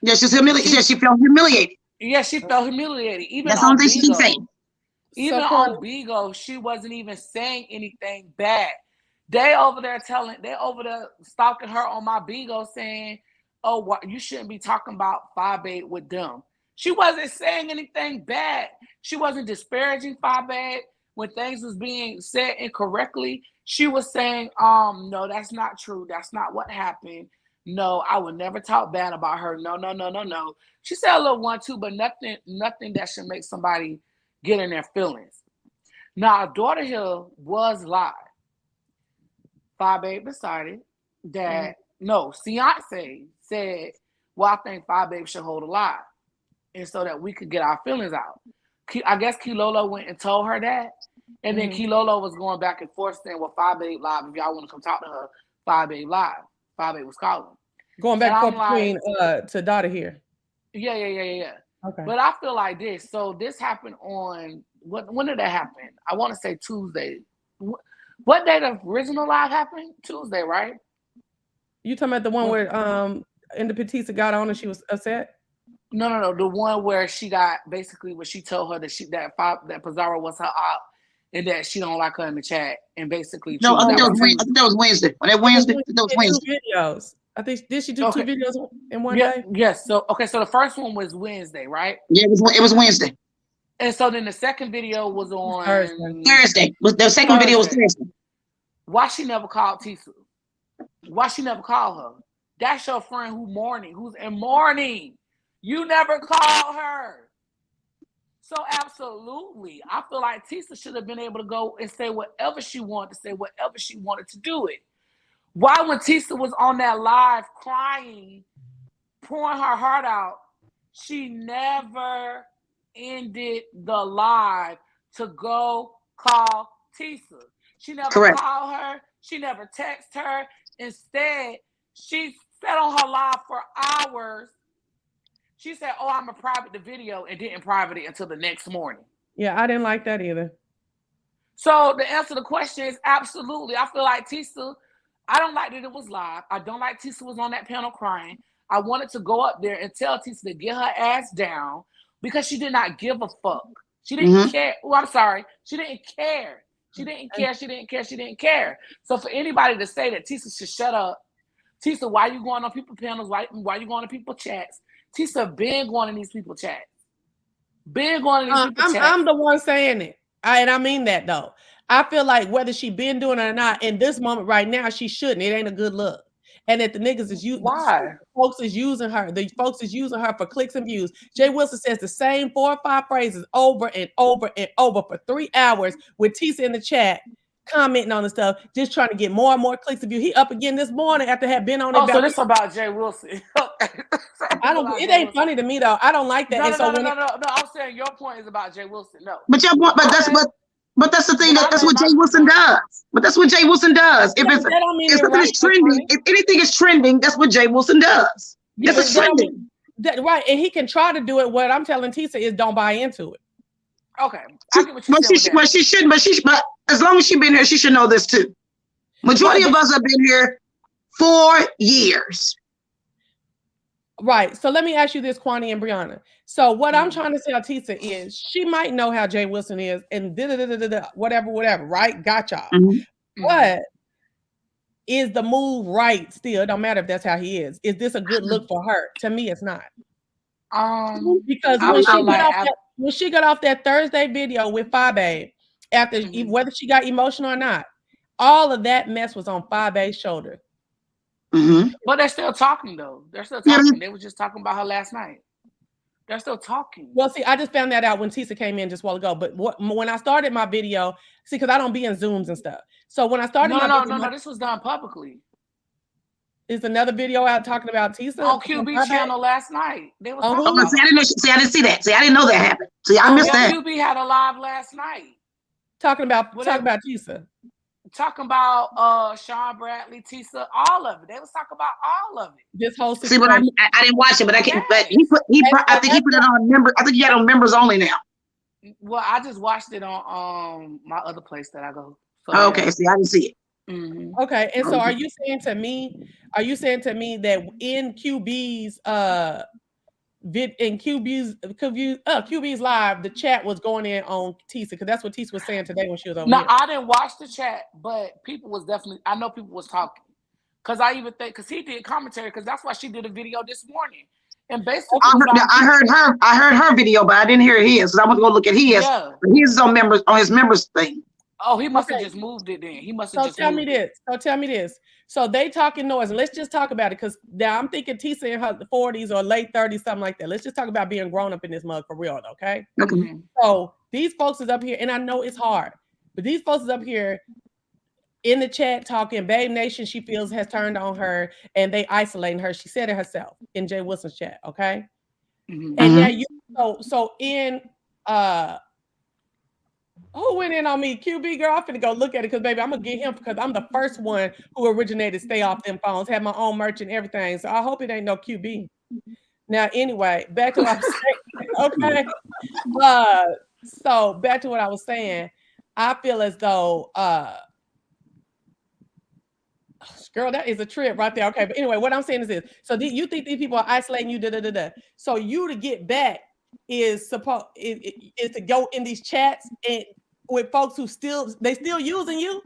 S5: Yeah, she's humiliated. Yeah, she felt humiliated.
S4: Yeah, she felt humiliated. Even
S5: that's the only thing she keeps saying.
S4: Even on Bigo, she wasn't even saying anything bad. They over there stalking her on my Bigo saying, oh, you shouldn't be talking about 5A with them. She wasn't saying anything bad. She wasn't disparaging 5A when things was being said incorrectly. She was saying, no, that's not true. That's not what happened. No, I would never talk bad about her. No. She said a little 1-2, but nothing that should make somebody get in their feelings. Now, Daughter Hill was live. 5A decided that, no, Beyonce said, well, I think 5A should hold a live. And so that we could get our feelings out. I guess Kilolo went and told her that. And then Kilolo was going back and forth saying, well, 5A live, if y'all want to come talk to her, 5A live. 5A was calling.
S1: Going back and forth between to Daughter here.
S4: Yeah.
S1: Okay.
S4: But I feel like this. So this happened on, when did that happen? I want to say Tuesday. What day the original live happened? Tuesday, right?
S1: You talking about the one where Independenttisa got on and she was upset?
S4: No. The one where she got basically where she told her that Pizarro was her op and that she don't like her in the chat and basically.
S5: No, I think that was Wednesday. That was Wednesday.
S1: Two videos. I think did she do two videos in one
S4: Yeah,
S1: day?
S4: yes. So so the first one was Wednesday, right?
S5: Yeah, it was Wednesday.
S4: And so then the second video was on
S5: Thursday. The second video was Thursday.
S4: Why she never called Tisa? Why she never called her? That's your friend who's in mourning. You never called her. So absolutely, I feel like Tisa should have been able to go and say whatever she wanted to say, whatever she wanted to do it. Why, when Tisa was on that live crying, pouring her heart out, she never ended the live to go call Tisa. She never called her. She never texted her. Instead, she sat on her live for hours. She said, "Oh, I'm gonna private the video," and didn't private it until the next morning.
S1: Yeah, I didn't like that either.
S4: So the answer to the question is absolutely. I feel like Tisa, I don't like that it was live. I don't like Tisa was on that panel crying. I wanted to go up there and tell Tisa to get her ass down because she did not give a fuck. She didn't care. Oh, I'm sorry. She didn't care. She didn't care. She didn't care. She didn't care. So for anybody to say that Tisa should shut up, Tisa, why you going on people panels? Why you going to people chats? Tisa been going in these people chats. Been going in these people chats.
S1: I'm the one saying it. And I mean that though. I feel like whether she been doing it or not, in this moment right now, she shouldn't. It ain't a good look. And that the niggas is using, folks is using her. The folks is using her for clicks and views. Jay Wilson says the same 4 or 5 phrases over and over and over for 3 hours with Tisa in the chat, commenting on the stuff, just trying to get more and more clicks and views. He up again this morning after have been on it.
S4: Oh, so this about Jay Wilson.
S1: I don't. It ain't funny to me though. I don't like that.
S4: No. I'm saying your point is about Jay Wilson. No.
S5: But that's the thing. That's what Jay Wilson does. But that's what Jay Wilson does. If it's trending, if anything is trending, that's what Jay Wilson does. Yes, it's trending.
S1: Right, and he can try to do it. What I'm telling Tisa is don't buy into it.
S4: Okay, I get what you're saying.
S5: She shouldn't. But as long as she's been here, she should know this too. Majority of us have been here 4 years.
S1: Right. So let me ask you this, Kwani and Brianna. So what I'm trying to tell Tisa is she might know how Jay Wilson is and whatever, right? Got y'all. But is the move right still? Don't matter if that's how he is. Is this a good look for her? To me, it's not. Because when she got off that Thursday video with Fabe, after whether she got emotional or not, all of that mess was on Fabe's shoulder.
S4: But they're still talking though. They're still talking. They were just talking about her last night. They're still talking.
S1: Well, see, I just found that out when Tisa came in just a while ago. But when I started my video, see, because I don't be in Zooms and stuff. So when I started
S4: No, this was done publicly.
S1: Is another video out talking about Tisa
S4: on QB channel last night? They was
S5: talking about. I didn't see that. See, I didn't know that happened. See, I missed that.
S4: QB had a live last night.
S1: Talking about Tisa.
S4: Talking about Sean Bradley, Tisa, all of it. They was talking about all of it.
S1: This whole situation.
S5: See, but I didn't watch it, but I can't. But I think he put it on members. I think he had on members only now.
S4: Well, I just watched it on my other place that I go.
S5: So, okay, see, I didn't see it.
S1: Okay, and so are you saying to me that in QB's QB's live, the chat was going in on Tisa, because that's what Tisa was saying today when she was over here.
S4: I didn't watch the chat, but people was definitely, I know people was talking, because I even think, because he did commentary, because that's why she did a video this morning. And basically,
S5: I heard her video, but I didn't hear his, because I want to go look at his. Yeah. His is on his members thing.
S4: Oh, he must have just moved it then. He must have just
S1: tell me this. So they talking noise, and let's just talk about it, because now I'm thinking Tisa in her 40s or late 30s, something like that. Let's just talk about being grown up in this mug for real, okay? So these folks is up here, and I know it's hard, but these folks is up here in the chat talking, Babe Nation, she feels has turned on her, and they isolating her. She said it herself in Jay Wilson's chat, okay? And now so in who went in on me? QB girl. I'm finna go look at it, because baby, I'm gonna get him, because I'm the first one who originated Stay Off Them Phones, had my own merch and everything. So I hope it ain't no QB. Now, anyway, back to what I was saying. Okay. So back to what I was saying. I feel as though girl, that is a trip right there. Okay, but anyway, what I'm saying is this. So you think these people are isolating you, So you to get back is to go in these chats and with folks who still using you,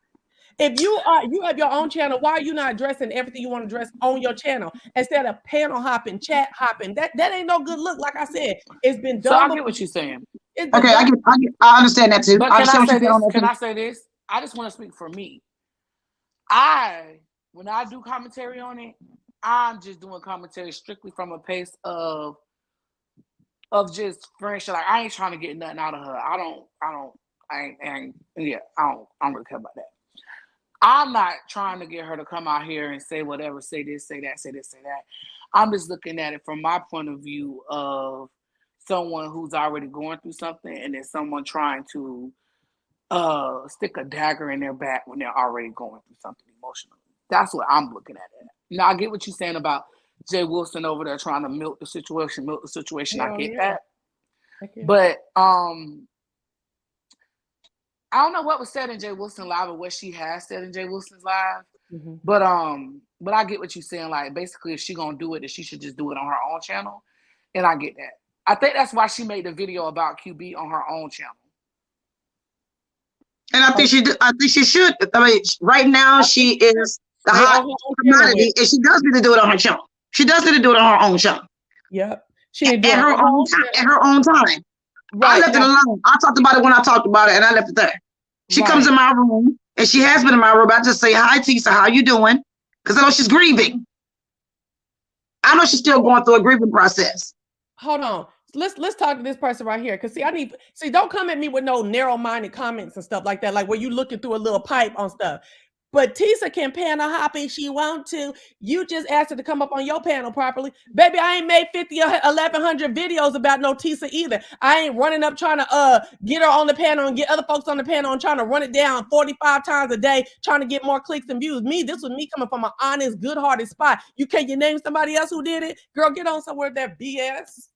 S1: If you have your own channel, why are you not addressing everything you want to address on your channel instead of panel hopping, chat hopping? That ain't no good look. Like I said, it's been done.
S4: So I get what you're saying.
S5: Okay, I understand that too.
S4: But can I say this? I just want to speak for me. When I do commentary on it, I'm just doing commentary strictly from a pace of just friendship. Like, I ain't trying to get nothing out of her. I don't really care about that. I'm not trying to get her to come out here and say whatever, say this, say that, say this, say that. I'm just looking at it from my point of view of someone who's already going through something, and then someone trying to stick a dagger in their back when they're already going through something emotionally. That's what I'm looking at it. Now, I get what you're saying about Jay Wilson over there trying to milk the situation. I get that. But I don't know what was said in Jay Wilson live or what she has said in Jay Wilson's live. Mm-hmm. But I get what you're saying. Like, basically, if she gonna do it, then she should just do it on her own channel. And I get that. I think that's why she made the video about QB on her own channel.
S5: And I think she should. I mean, right now she is the hot commodity, and she does need to do it on her channel. She does need to do it on her own channel.
S1: Yep. She
S5: at her own time. At her own time. Right. I left it alone. I talked about it when I talked about it, and I left it there. She comes in my room, and she has been in my room. I just say, "Hi, Tisa, how you doing?" Because I know she's grieving. I know she's still going through a grieving process.
S1: Hold on. Let's talk to this person right here. Cause don't come at me with no narrow-minded comments and stuff like that, like where you looking through a little pipe on stuff. But Tisa can panel hop if she want to. You just asked her to come up on your panel properly. Baby, I ain't made 50 or 1,100 videos about no Tisa either. I ain't running up trying to get her on the panel and get other folks on the panel and trying to run it down 45 times a day, trying to get more clicks and views. This was me coming from an honest, good-hearted spot. You name somebody else who did it? Girl, get on somewhere with that BS.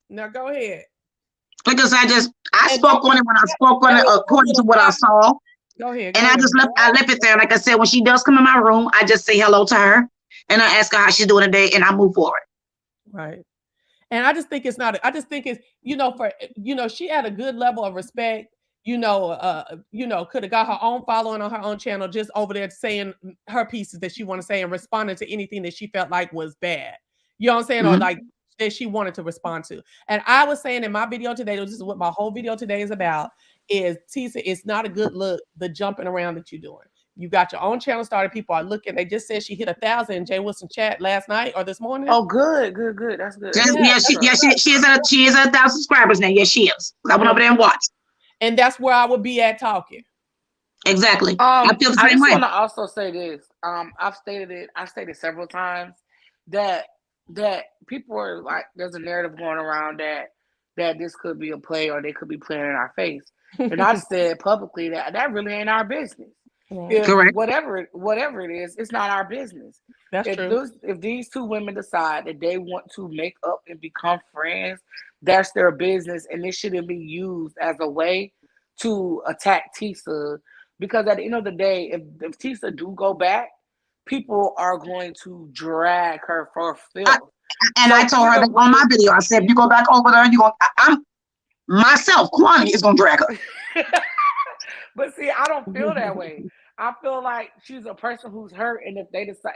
S1: Now go ahead.
S5: Because I spoke on it when I spoke on it according to what I saw.
S1: Go ahead.
S5: And I left it there. Like I said, when she does come in my room, I just say hello to her and I ask her how she's doing today, and I move forward.
S1: Right. And I just think it's she had a good level of respect, could have got her own following on her own channel, just over there saying her pieces that she want to say and responding to anything that she felt like was bad. You know what I'm saying? Mm-hmm. Or like that she wanted to respond to. And I was saying in my video today, this is what my whole video today is about, is Tisa, it's not a good look, the jumping around that you're doing. You got your own channel started. People are looking. They just said she hit 1,000 in Jay Wilson chat last night or this morning.
S4: Oh, good. That's good.
S5: She is at 1,000 subscribers now. Yes, she is. I went over there and watched.
S1: And that's where I would be at talking.
S5: Exactly. I feel the same way.
S4: I just want to also say this. I stated several times that people are like, there's a narrative going around that this could be a play or they could be playing in our face. And I said publicly that really ain't our business. Right. Correct. Whatever it is, it's not our business.
S1: That's true.
S4: If these two women decide that they want to make up and become friends, that's their business, and this shouldn't be used as a way to attack Tisa. Because at the end of the day, if Tisa do go back, people are going to drag her for filth.
S5: I told her that on my video. I said, if you go back over there, I'm myself, Kwani, is gonna drag her.
S4: But see, I don't feel that way. I feel like she's a person who's hurt, and if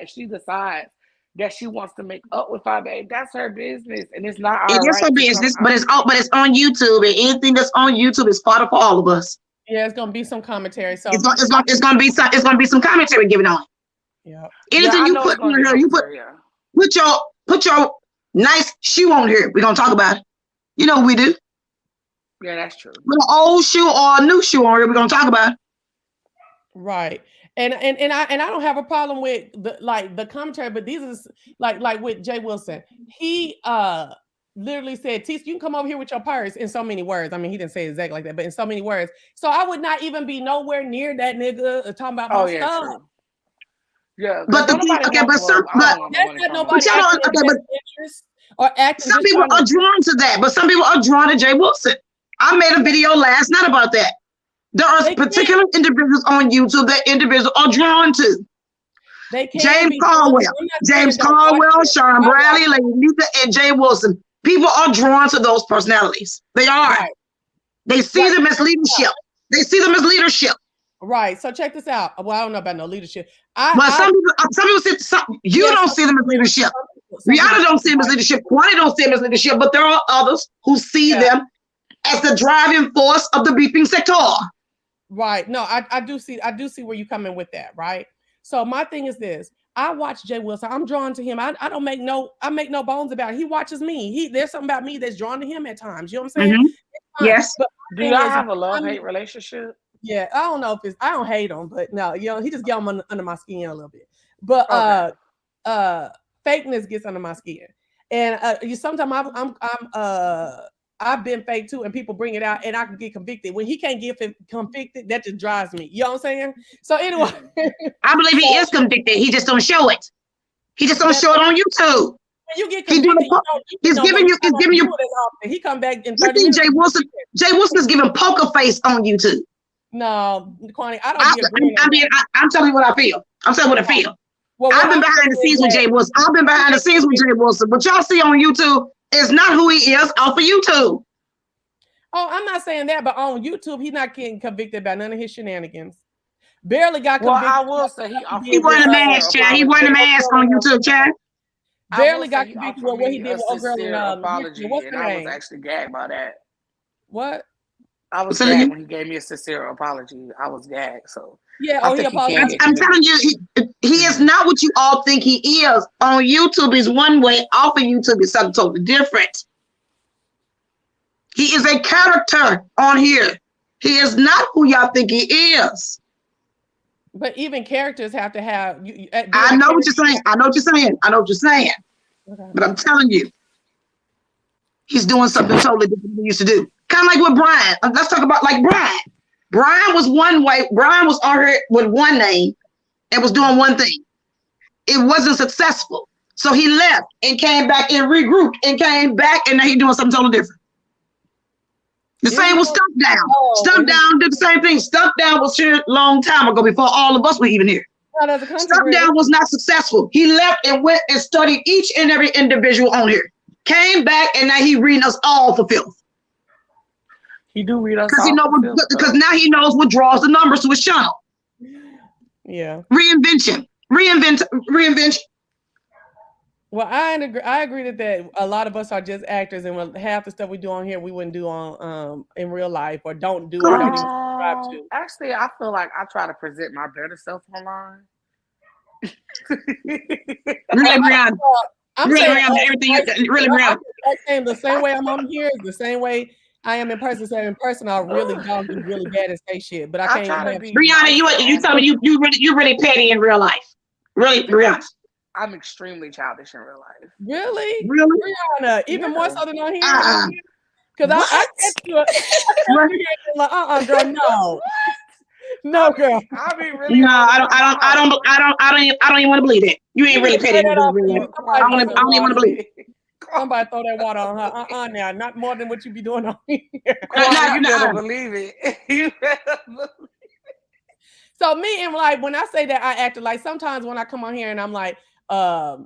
S4: she decides that she wants to make up with her, babe, that's her business, and it's not our. It is her business, but it's on YouTube, and anything that's on YouTube is fodder for all of us.
S1: Yeah, it's gonna be some commentary. So
S5: it's gonna be some commentary given on.
S1: Yeah.
S5: Anything you put on here, put your nice shoe on here. We're gonna talk about it. You know what we do.
S4: Yeah, that's true.
S5: With an old shoe or a new shoe on here, we're gonna talk about it.
S1: Right. And I don't have a problem with the commentary, but these is like with Jay Wilson. He literally said, Tisa, you can come over here with your purse, in so many words. I mean, he didn't say exactly like that, but in so many words. So I would not even be nowhere near that nigga talking about my stuff.
S4: True. Yeah,
S5: but some people are drawn to that, but some people are drawn to Jay Wilson. I made a video last night about that. There are particular individuals on YouTube that individuals are drawn to. James Caldwell, Sean Bradley, Lady Lisa, and Jay Wilson. People are drawn to those personalities. They are. Right. They see them as leadership. They see them as leadership.
S1: Right. So check this out. Well, I don't know about no leadership.
S5: But some people say you don't see them as leadership. Rihanna don't see them as leadership. Kwani don't see them as leadership. But there are others who see them as the driving force of the beeping sector.
S1: Right. No, I do see where you come in with that. Right. So my thing is this. I watch Jay Wilson. I'm drawn to him. I don't make no bones about it. He watches me. There's something about me that's drawn to him at times. You know what I'm saying?
S5: Mm-hmm. Yes.
S1: But
S4: do y'all have a love-hate relationship?
S1: Yeah, I don't know if it's. I don't hate him, but no, he just get under my skin a little bit. But fakeness gets under my skin, and sometimes I've been fake too, and people bring it out, and I can get convicted. When he can't get convicted, that just drives me. You know what I'm saying? So anyway,
S5: I believe he is convicted. He just don't show it. He just don't show it on YouTube.
S1: When you get convicted,
S5: he's giving you.
S1: He come back in
S5: 30 minutes. Jay Wilson is giving poker face on YouTube.
S1: No, Kwani, I don't.
S5: I'm telling you what I feel. I'm telling you what I feel. Well, I've been behind the scenes with Jay Wilson. What y'all see on YouTube is not who he is off of YouTube.
S1: Oh, I'm not saying that, but on YouTube, he's not getting convicted by none of his shenanigans. Barely got convicted.
S4: Well, I will say
S5: he wearing a mask, child. He wearing a mask on YouTube, child.
S1: Barely got convicted with what he did with old girl in
S4: apology, and I was actually gagged by that.
S1: What?
S4: I was gagged when he gave me a sincere apology. I was gagged. So
S1: yeah, he apologized.
S5: I'm telling you, he is not what you all think he is. On YouTube is one way. Off of YouTube is something totally different. He is a character on here. He is not who y'all think he is.
S1: But even characters have to have.
S5: I know what you're saying. Okay. But I'm telling you, he's doing something totally different than he used to do. Kind of like with Brian. Let's talk about like Brian. Brian was one way. Brian was on here with one name and was doing one thing. It wasn't successful. So he left and came back and regrouped and came back, and now he's doing something totally different. The same was Stump Down. Stump Down did the same thing. Stump Down was here a long time ago before all of us were even here. Stump Down was not successful. He left and went and studied each and every individual on here. Came back, and now he reading us all for filth.
S4: He do read us
S5: because now he knows what draws the numbers to his channel.
S1: Yeah.
S5: Reinvention.
S1: Well, I agree that a lot of us are just actors, and half the stuff we do on here we wouldn't do on in real life, or don't do or don't even subscribe to.
S4: Actually, I feel like I try to present my better self online.
S1: I'm saying the same way I'm on here is the same way I am in person. So in person, I really don't do really bad and say shit. But I can't.
S5: Brianna, you tell me you really petty in real life. Really, Brianna.
S4: I'm extremely childish in real life.
S1: Really? Brianna, even more so than on here. Because I get you like, girl, no. No, girl.
S4: I mean, really.
S5: No, I don't even want to believe it. You ain't really petty. I don't even want to believe it.
S1: Somebody throw that water on her. Now, not more than what you be doing on here.
S4: You never believe it. You better believe it.
S1: So me and like when I say that I acted like sometimes when I come on here and I'm like, I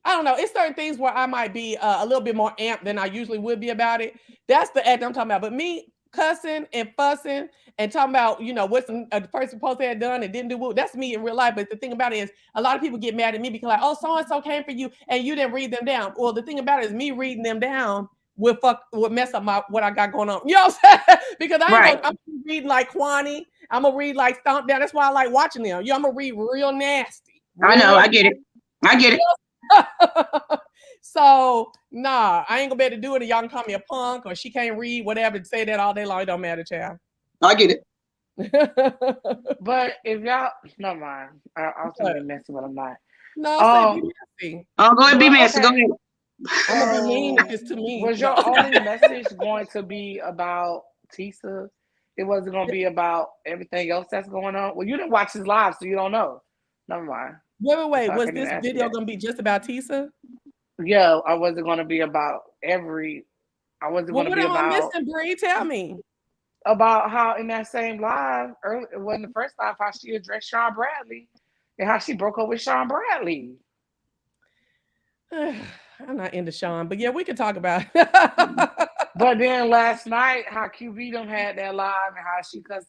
S1: don't know, it's certain things where I might be a little bit more amped than I usually would be about it. That's the act I'm talking about. But me cussing and fussing and talking about, what a person supposed to have done and didn't do, that's me in real life. But the thing about it is a lot of people get mad at me because like, oh, so-and-so came for you and you didn't read them down. Well, the thing about it is me reading them down would mess up what I got going on. You know what I'm saying? Because I'm reading like Kwani. I'm going to read like Stomp Down. That's why I like watching them. I'm going to read real nasty.
S5: I know. I get it.
S1: So, nah, I ain't going to be able to do it. Y'all can call me a punk or she can't read, whatever. Say that all day long. It don't matter, child.
S5: I get it.
S4: But if y'all, never mind. I was going to be messy, but I'm not.
S1: No, be messy.
S5: Oh, go ahead, be messy. Go ahead.
S1: I'm going to be mean if it's to me.
S4: Was your only message going to be about Tisa? It wasn't going to be about everything else that's going on? Well, you didn't watch his live, so you don't know. Never mind.
S1: Wait. Was this video going to be just about Tisa?
S4: Yeah, I wasn't going to be about I wasn't going to be about...
S1: What am I missing, Bree? Tell me.
S4: About how in that same live, it wasn't the first live, how she addressed Sean Bradley and how she broke up with Sean Bradley.
S1: I'm not into Sean, but yeah, we could talk about it.
S4: But then last night, how QB them had that live and how she, because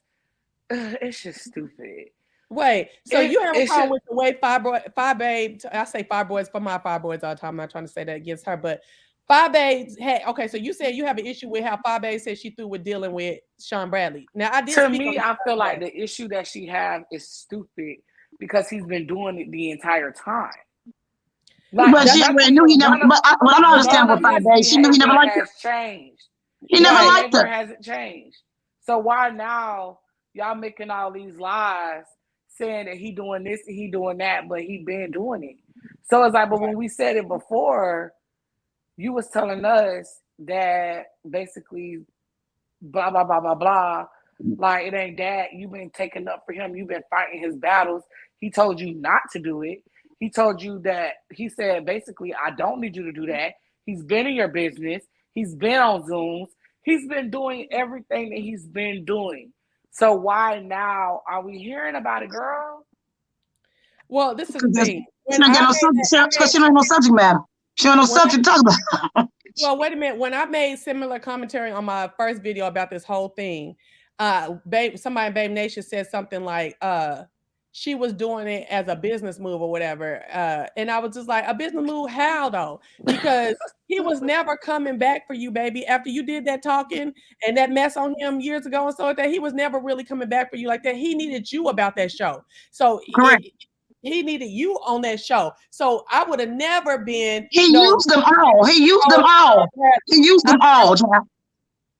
S4: it's just stupid.
S1: Wait, so you have a problem with the way Five Babe, I say Five Boys for my Five Boys all the time. I'm not trying to say that against her, but Five Babe had, okay, so you said you have an issue with how Five Babe said she through with dealing with Sean Bradley. Now, I did
S4: to me, I feel like the issue that she have is stupid because he's been doing it the entire time.
S5: Like, but she knew he never. But what I don't understand with Five Babe, she knew he never liked her.
S4: Changed.
S5: He never liked her.
S4: Hasn't changed. So why now y'all making all these lies saying that he doing this and he doing that, but he been doing it? So it's like, but when we said it before, you was telling us that basically blah blah blah blah blah. Like it ain't that. You've been taking up for him. You've been fighting his battles. He told you not to do it. He told you that, he said, basically, I don't need you to do that. He's been in your business. He's been on Zooms. He's been doing everything that he's been doing. So why now are we hearing about it, girl?
S1: Well, this is the thing.
S5: She don't get no subject, because she don't have no subject matter. She don't have no subject to talk about.
S1: Well, wait a minute. When I made similar commentary on my first video about this whole thing, somebody in Babe Nation said something like, she was doing it as a business move or whatever. And I was just like, a business move? How though? Because he was never coming back for you, baby. After you did that talking and that mess on him years ago and so like that, he was never really coming back for you like that. He needed you about that show. So he needed you on that show. So I would have never been.
S5: He used them all. He used them all. He used them all.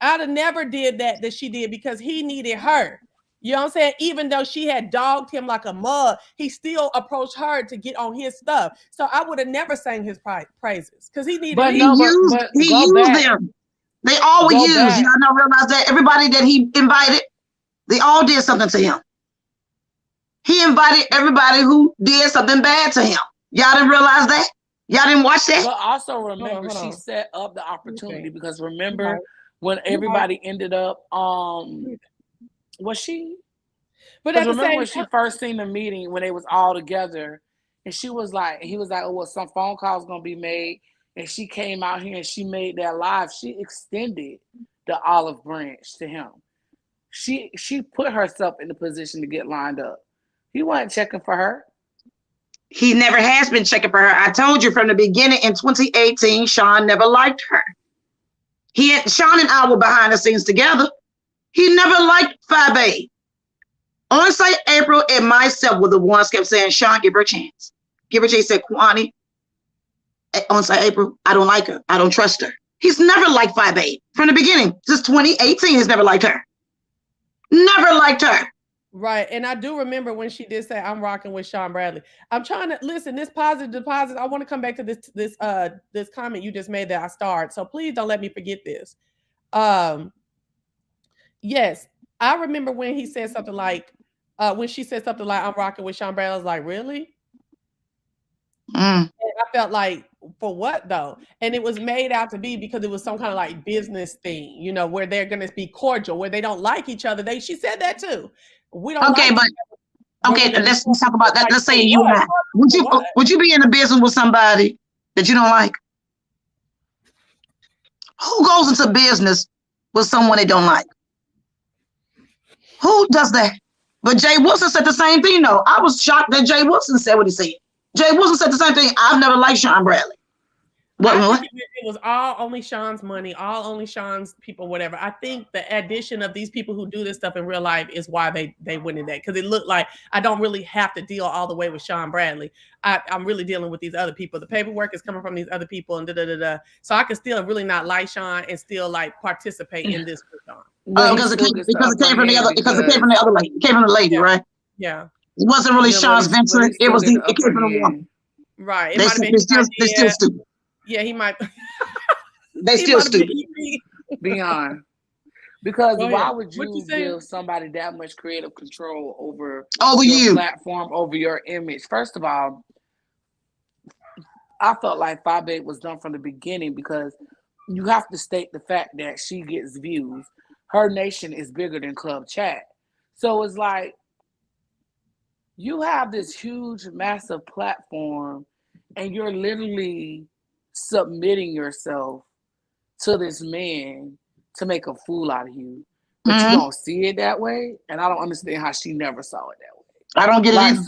S1: I'd have never did that she did because he needed her. You know what I'm saying? Even though she had dogged him like a mug, he still approached her to get on his stuff. So I would have never sang his praises because he needed me.
S5: He used them. They all were used. Y'all don't realize that everybody that he invited, they all did something to him. He invited everybody who did something bad to him. Y'all didn't realize that? Y'all didn't watch that?
S4: But also remember, she set up the opportunity because remember when everybody ended up was she? But at the remember when she first seen the meeting when they was all together, and she was like, he was like, "Oh, well, some phone calls gonna be made," and she came out here and she made that live. She extended the olive branch to him. She put herself in the position to get lined up. He wasn't checking for her.
S5: He never has been checking for her. I told you from the beginning in 2018, Sean never liked her. Sean and I were behind the scenes together. He never liked Five Babe. On-site April and myself were the ones kept saying, Sean, give her a chance. Give her a chance. He said, Kwani, on-site April, I don't like her. I don't trust her. He's never liked Five Babe. From the beginning, since 2018, he's never liked her. Never liked her.
S1: Right. And I do remember when she did say, I'm rocking with Sean Bradley. I'm trying to listen, this positive deposit. I want to come back to this comment you just made that I starred. So please don't let me forget this. Yes, I remember when he said something like, when she said something like, I'm rocking with Sean Bradley. I was like, really? And I felt like, for what though? And it was made out to be because it was some kind of like business thing, you know, where they're going to be cordial, where they don't like each other. She said that too. We don't. Okay,
S5: like let's talk about that. Let's say you and I. Would you be in a business with somebody that you don't like? Who goes into business with someone they don't like? Who does that? But Jay Wilson said the same thing, though. I was shocked that Jay Wilson said what he said. Jay Wilson said the same thing. I've never liked Sean Bradley. What?
S1: It was all only Sean's money, all only Sean's people, whatever. I think the addition of these people who do this stuff in real life is why they went in that, because it looked like I don't really have to deal all the way with Sean Bradley. I'm really dealing with these other people. The paperwork is coming from these other people and so I can still really not like Sean and still like participate in this with Sean.
S5: Because it came from the other lady. It came from the lady, right?
S1: Yeah.
S5: It wasn't really Sean's venture. It came from the woman.
S1: Right.
S5: They still stupid.
S1: Yeah, he might.
S5: They still stupid.
S4: Beyond. Because why would you give somebody that much creative control over your platform, over your image? First of all, I felt like Five Babe was done from the beginning because you have to state the fact that she gets views. Her nation is bigger than Club Chat. So it's like you have this huge, massive platform and you're literally submitting yourself to this man to make a fool out of you. but you don't see it that way. And I don't understand how she never saw it that way.
S5: I don't get
S4: Like,
S5: it.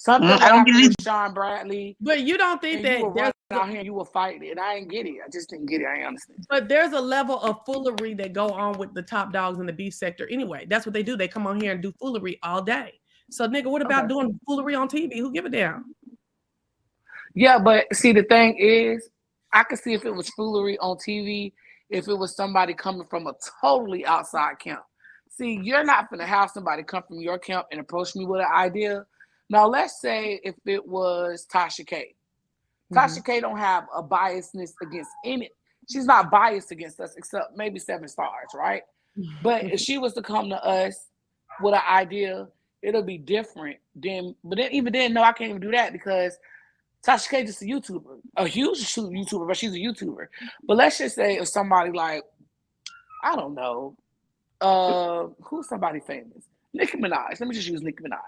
S4: something
S5: I don't get it.
S4: with Sean Bradley.
S1: But you don't think that
S4: you were running out here and you were fighting, and I ain't get it. I just didn't get it. I ain't understand.
S1: But there's a level of foolery that go on with the top dogs in the beef sector anyway. That's what they do. They come on here and do foolery all day. So, nigga, what about doing foolery on TV? Who give a damn?
S4: Yeah, but see, the thing is, I could see if it was foolery on TV, if it was somebody coming from a totally outside camp. See, you're not going to have somebody come from your camp and approach me with an idea. Now, let's say if it was Tasha K. Tasha K don't have a biasness against any. She's not biased against us, except maybe 7 stars, right? But if she was to come to us with an idea, it'll be different. But then, even then, no, I can't even do that because Tasha K just a YouTuber, a huge YouTuber, but she's a YouTuber. But let's just say if somebody like, I don't know, who's somebody famous? Nicki Minaj. Let me just use Nicki Minaj.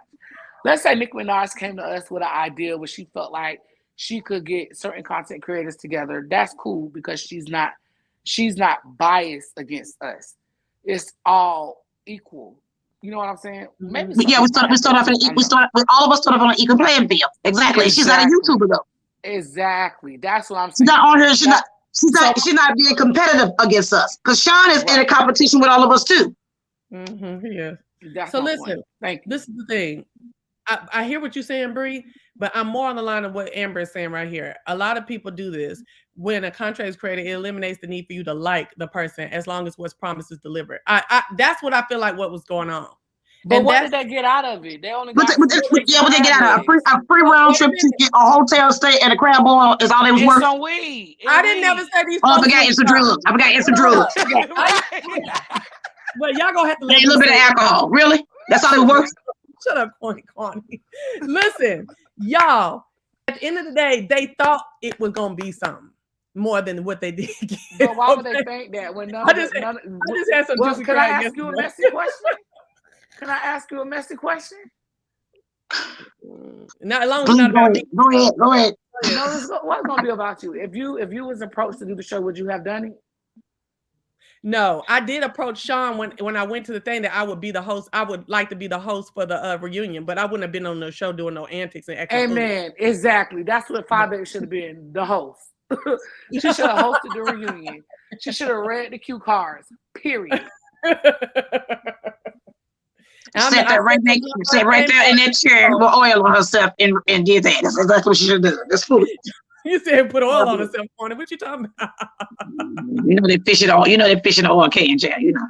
S4: Let's say Nicki Minaj came to us with an idea where she felt like she could get certain content creators together. That's cool because she's not biased against us. It's all equal. You know what I'm saying? Maybe
S5: yeah, we start off all of us start off on an equal playing field. Exactly. She's not a YouTuber though.
S4: Exactly. That's what I'm saying.
S5: She's not on here. She's not being competitive against us because Sean is in a competition with all of us too.
S1: Yeah.
S4: That's
S1: so listen,
S4: thank you.
S1: This is the thing. I hear what you're saying, Bree, but I'm more on the line of what Amber is saying right here. A lot of people do this. When a contract is created, it eliminates the need for you to like the person as long as what's promised is delivered. That's what I feel like what was going on.
S4: But what did they get out of it? They only got
S5: what they get out of it? A free round trip ticket, a hotel stay, and a crab boil is all they was worth.
S4: Some weed.
S1: I didn't never say these.
S5: Oh, I forgot some drugs. I forgot some drugs.
S1: Well, y'all gonna have to
S5: a little bit of alcohol. Really? That's all it was worth?
S1: Shut up, Connie. Listen, y'all, at the end of the day, they thought it was going to be something more than what they did.
S4: But why would they think that? When
S1: I just had some juicy
S4: Can I ask you a messy question? Can I ask you a messy question?
S1: Not as long as it's not about me.
S5: Go ahead.
S4: No, what's going to be about you? If you was approached to do the show, would you have done it?
S1: No, I did approach Sean when I went to the thing that I would be the host. I would like to be the host for the reunion, but I wouldn't have been on the show doing no antics and acting.
S4: Amen. Exactly. That's what Five Baby should have been, the host. She should have hosted the reunion. She should have read the cue cards. Period.
S5: Sat right there in that chair with oil on herself and did that. That's exactly what she should do. That's foolish.
S1: You said put oil on herself, Connie. What you talking about?
S5: You know they fish it all. You know they fishing the oil can jail. You know.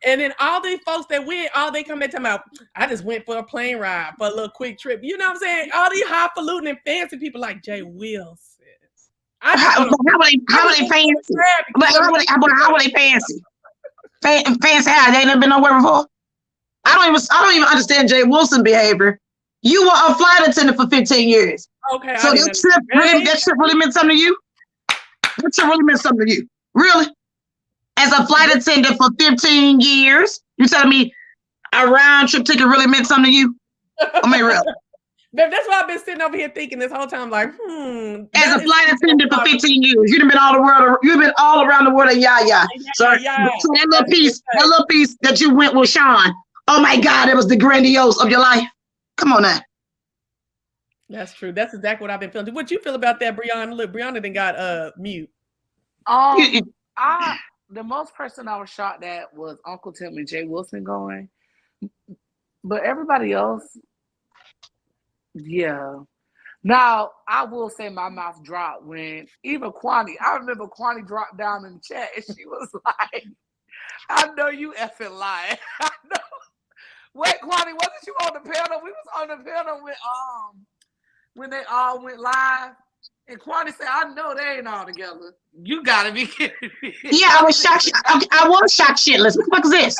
S1: And then all these folks that went, they come back talking about, I just went for a plane ride for a little quick trip. You know what I'm saying? All these highfalutin and fancy people like Jay Will says.
S5: How are they fancy? But how are they fancy? Fancy how? They ain't never been nowhere before. I don't even understand Jay Wilson behavior. You were a flight attendant for 15 years.
S1: Okay.
S5: So that trip really meant something to you? That trip really meant something to you? Really? As a flight attendant for 15 years, you telling me a round trip ticket really meant something to you? I mean, really?
S1: That's why I've been sitting over here thinking this whole time, like,
S5: As a flight attendant for 15 years, you've been all around the world of yaya. So that little piece that you went with Sean. Oh my God, it was the grandiose of your life. Come on now.
S1: That's true. That's exactly what I've been feeling. What you feel about that, Brianna? Look, Brianna done got mute.
S4: The most person I was shocked at was Uncle Tim and Jay Wilson going. But everybody else, yeah. Now, I will say my mouth dropped when even Kwani, I remember Kwani dropped down in the chat and she was like, I know you effing lying. I know. Wait, Kwani, wasn't you on the panel? We was on the panel with when they all went live. And Kwani said, I know they ain't all together. You gotta be kidding me.
S5: Yeah, I was shocked. I was shocked shitless. What the fuck is this?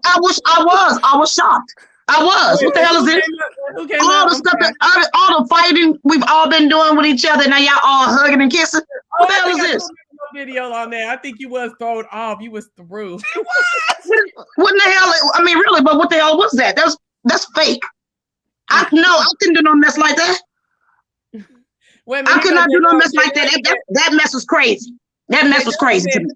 S5: I was shocked. I was. What the hell is this? All the stuff all the fighting we've all been doing with each other. Now y'all all hugging and kissing. What the hell is this?
S1: Video on there. I think you was thrown off. You was through.
S5: What in the hell? I mean, really, but what the hell was that? That's fake. I couldn't do no mess like that. I could not do no mess like that. That mess was crazy. That mess was crazy to me.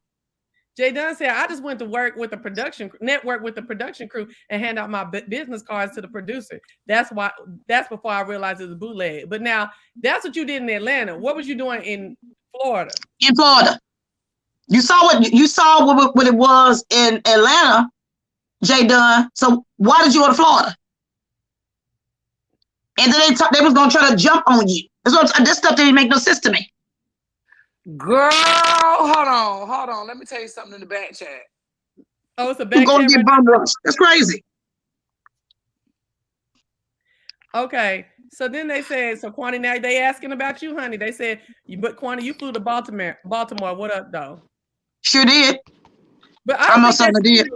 S1: Jay Dunn said, I just went to work with the network with the production crew and hand out my business cards to the producer. That's before I realized it was bootleg. But now that's what you did in Atlanta. What was you doing in Florida?
S5: In Florida. You saw what it was in Atlanta, Jay Dunn. So why did you go to Florida? And then they was gonna try to jump on you. This stuff didn't make no sense to me.
S4: Girl, hold on. Let me tell you something in the back chat.
S1: Oh, it's a back chat.
S5: Going to get bum rushed. That's crazy.
S1: Okay, so then they said, so Kwani, now they asking about you, honey. They said, but Kwani, you flew to Baltimore. What up, though?
S5: Sure did.
S1: But I don't think
S5: did.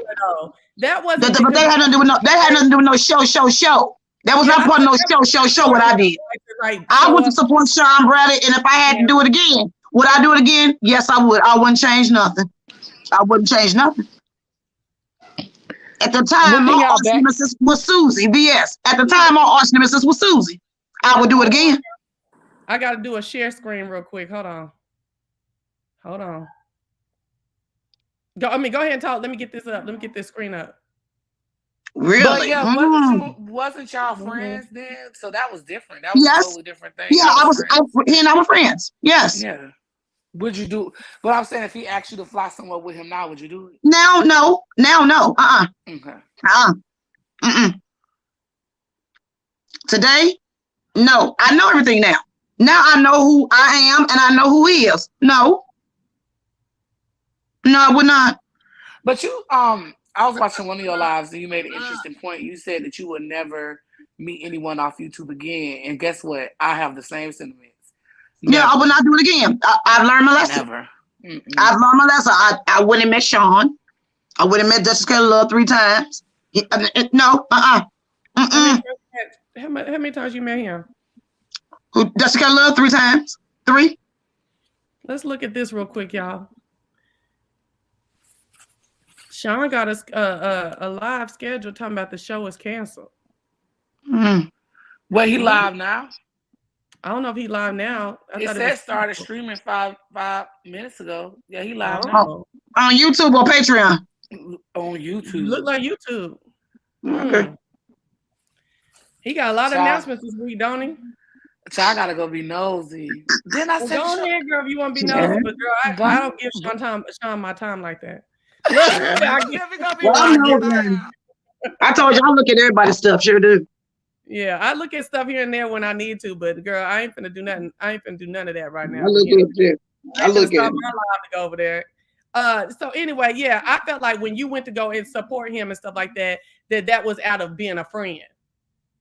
S1: That wasn't.
S5: But they had nothing to do with no. They had nothing to do with no show. That was not part of no show. What I did. I would support Sean Bradley, and if I had to do it again, would I do it again? Yes, I would. I wouldn't change nothing. I wouldn't change nothing. At the time, my arch nemesis was Susie. BS. At the time, my arch nemesis was Susie. I would do it again.
S1: I got to do a share screen real quick. Hold on. Go ahead and talk. Let me get this up. Let me get this screen up.
S5: Really?
S4: But yeah, wasn't y'all friends then? So that was different. That was a totally different thing.
S5: Yeah, he and I were friends. Yes.
S4: Yeah. Would you do? But I'm saying, if he asked you to fly somewhere with him now, would you do it?
S5: Now, no. Okay. Today, no. I know everything now. Now I know who I am and I know who he is. No, I would not.
S4: But you, I was watching one of your lives and you made an interesting point. You said that you would never meet anyone off YouTube again. And guess what? I have the same sentiments. Never.
S5: Yeah, I would not do it again. I've learned my lesson.
S4: Never.
S5: I've learned my lesson. I went and met Sean. I went and met Jessica Love 3 times. No, How
S1: many times you met him?
S5: Jessica Love 3 times. 3.
S1: Let's look at this real quick, y'all. Sean got a live schedule talking about the show is canceled.
S4: Well, he live now?
S1: I don't know if he live now.
S4: It said started streaming 5 minutes ago. Yeah, he live now.
S5: On YouTube or Patreon?
S4: On YouTube.
S1: Look like YouTube.
S5: Okay.
S1: He got a lot of announcements this week, don't he?
S4: So I gotta go be nosy. Then I said,
S1: go ahead, girl, if you want to be nosy, but girl, I don't give Sean my time like that.
S5: I told you I look at everybody's stuff. Sure do.
S1: Yeah, I look at stuff here and there when I need to, but girl, I ain't finna do nothing. I ain't finna do none of that right now.
S5: I look at it. I look at it.
S1: My life to go over there. So anyway, yeah, I felt like when you went to go and support him and stuff like that, that was out of being a friend.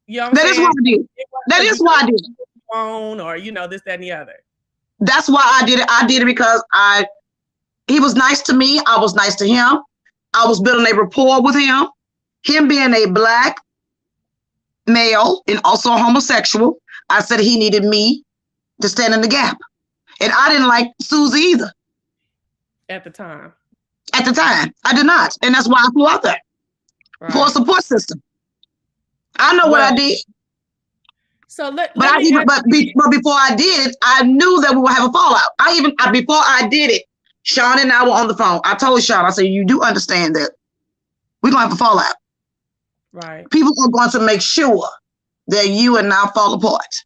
S1: You know what I'm saying?
S5: That is what I did. That is why I did it.
S1: Or this, that, and the other.
S5: That's why I did it. I did it because he was nice to me. I was nice to him. I was building a rapport with him. Him being a Black male and also a homosexual, I said he needed me to stand in the gap. And I didn't like Susie either.
S1: At the time.
S5: I did not. And that's why I flew out there for a support system. I know what I did.
S1: So
S5: but before I did it, I knew that we would have a fallout. Before I did it, Sean and I were on the phone. I told Sean, I said, you do understand that we're gonna have a fallout.
S1: Right.
S5: People are going to make sure that you and I fall apart.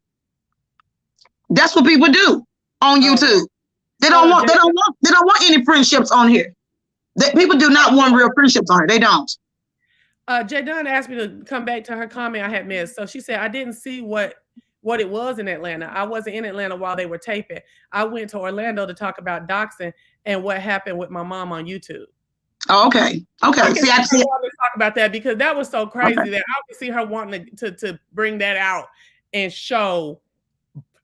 S5: That's what people do on YouTube. They don't want any friendships on here. People do not want real friendships on here. They don't.
S1: Jay Dunn asked me to come back to her comment I had missed. So she said, I didn't see what it was in Atlanta. I wasn't in Atlanta while they were taping. I went to Orlando to talk about doxing and what happened with my mom on YouTube.
S5: Oh, okay. See, I see.
S1: Want to talk about that because that was so crazy that I could see her wanting to bring that out and show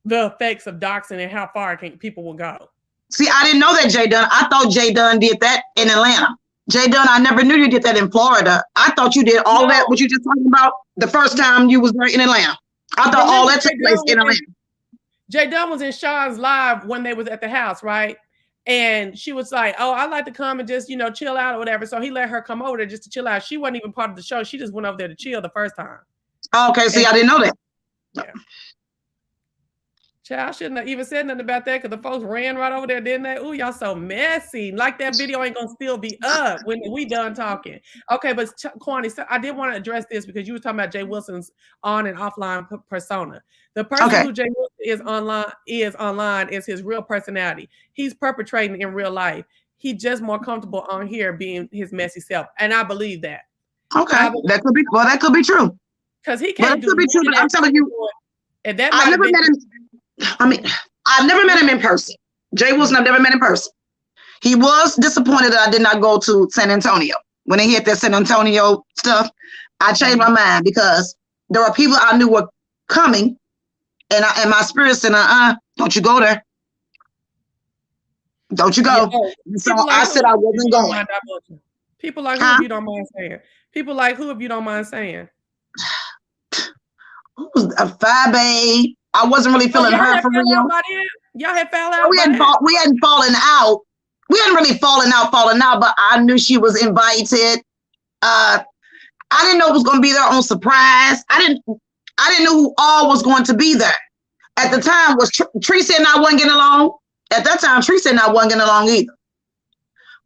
S1: the effects of doxing and how far people will go.
S5: See, I didn't know that, Jay Dunn. I thought Jay Dunn did that in Atlanta. Jay Dunn, I never knew you did that in Florida. I thought you did all that, what you just talking about, the first time you was there in Atlanta. I thought all that took place in Atlanta.
S1: Jay Dunn was in Sean's live when they was at the house, right? And she was like, oh, I like to come and just, chill out or whatever. So he let her come over there just to chill out. She wasn't even part of the show. She just went over there to chill the first time.
S5: Okay, see, I didn't know that.
S1: Yeah. Child, I shouldn't have even said nothing about that because the folks ran right over there, didn't they? Ooh, y'all so messy. Like that video ain't gonna still be up when we done talking. Okay, but Kwani, so I did want to address this because you were talking about Jay Wilson's on and offline persona. The person who Jay Wilson is online is his real personality. He's perpetrating in real life. He's just more comfortable on here being his messy self, and I believe that.
S5: Okay, that could be true.
S1: Because he can't do.
S5: That could be true. But I'm telling you,
S1: and that
S5: I've never met him. I mean, I've never met him in person. Jay Wilson, I've never met in person. He was disappointed that I did not go to San Antonio. When they hit that San Antonio stuff, I changed my mind because there were people I knew were coming, and my spirit said, don't you go there. Don't you go. Yeah. So I said I wasn't going.
S1: People like who, if you don't mind saying? People like who, if you don't mind saying?
S5: Who was a 5A? I wasn't really feeling hurt for real.
S1: Y'all had fell out.
S5: We hadn't fallen out. We hadn't really fallen out, but I knew she was invited. I didn't know it was going to be there on surprise. I didn't know who all was going to be there. At the time, was Teresa and I wasn't getting along. At that time, Teresa and I wasn't getting along either.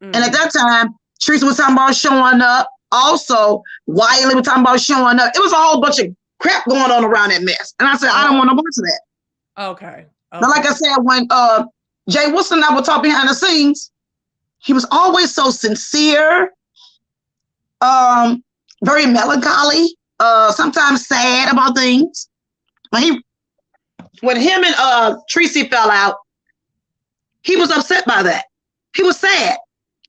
S5: And at that time, Teresa was talking about showing up. Also, Wiley was talking about showing up. It was a whole bunch of crap going on around that mess. And I said, I don't want to watch that.
S1: Okay.
S5: But like I said, when Jay Wilson and I would talk behind the scenes, he was always so sincere, very melancholy, sometimes sad about things. When him and Tracy fell out, he was upset by that. He was sad.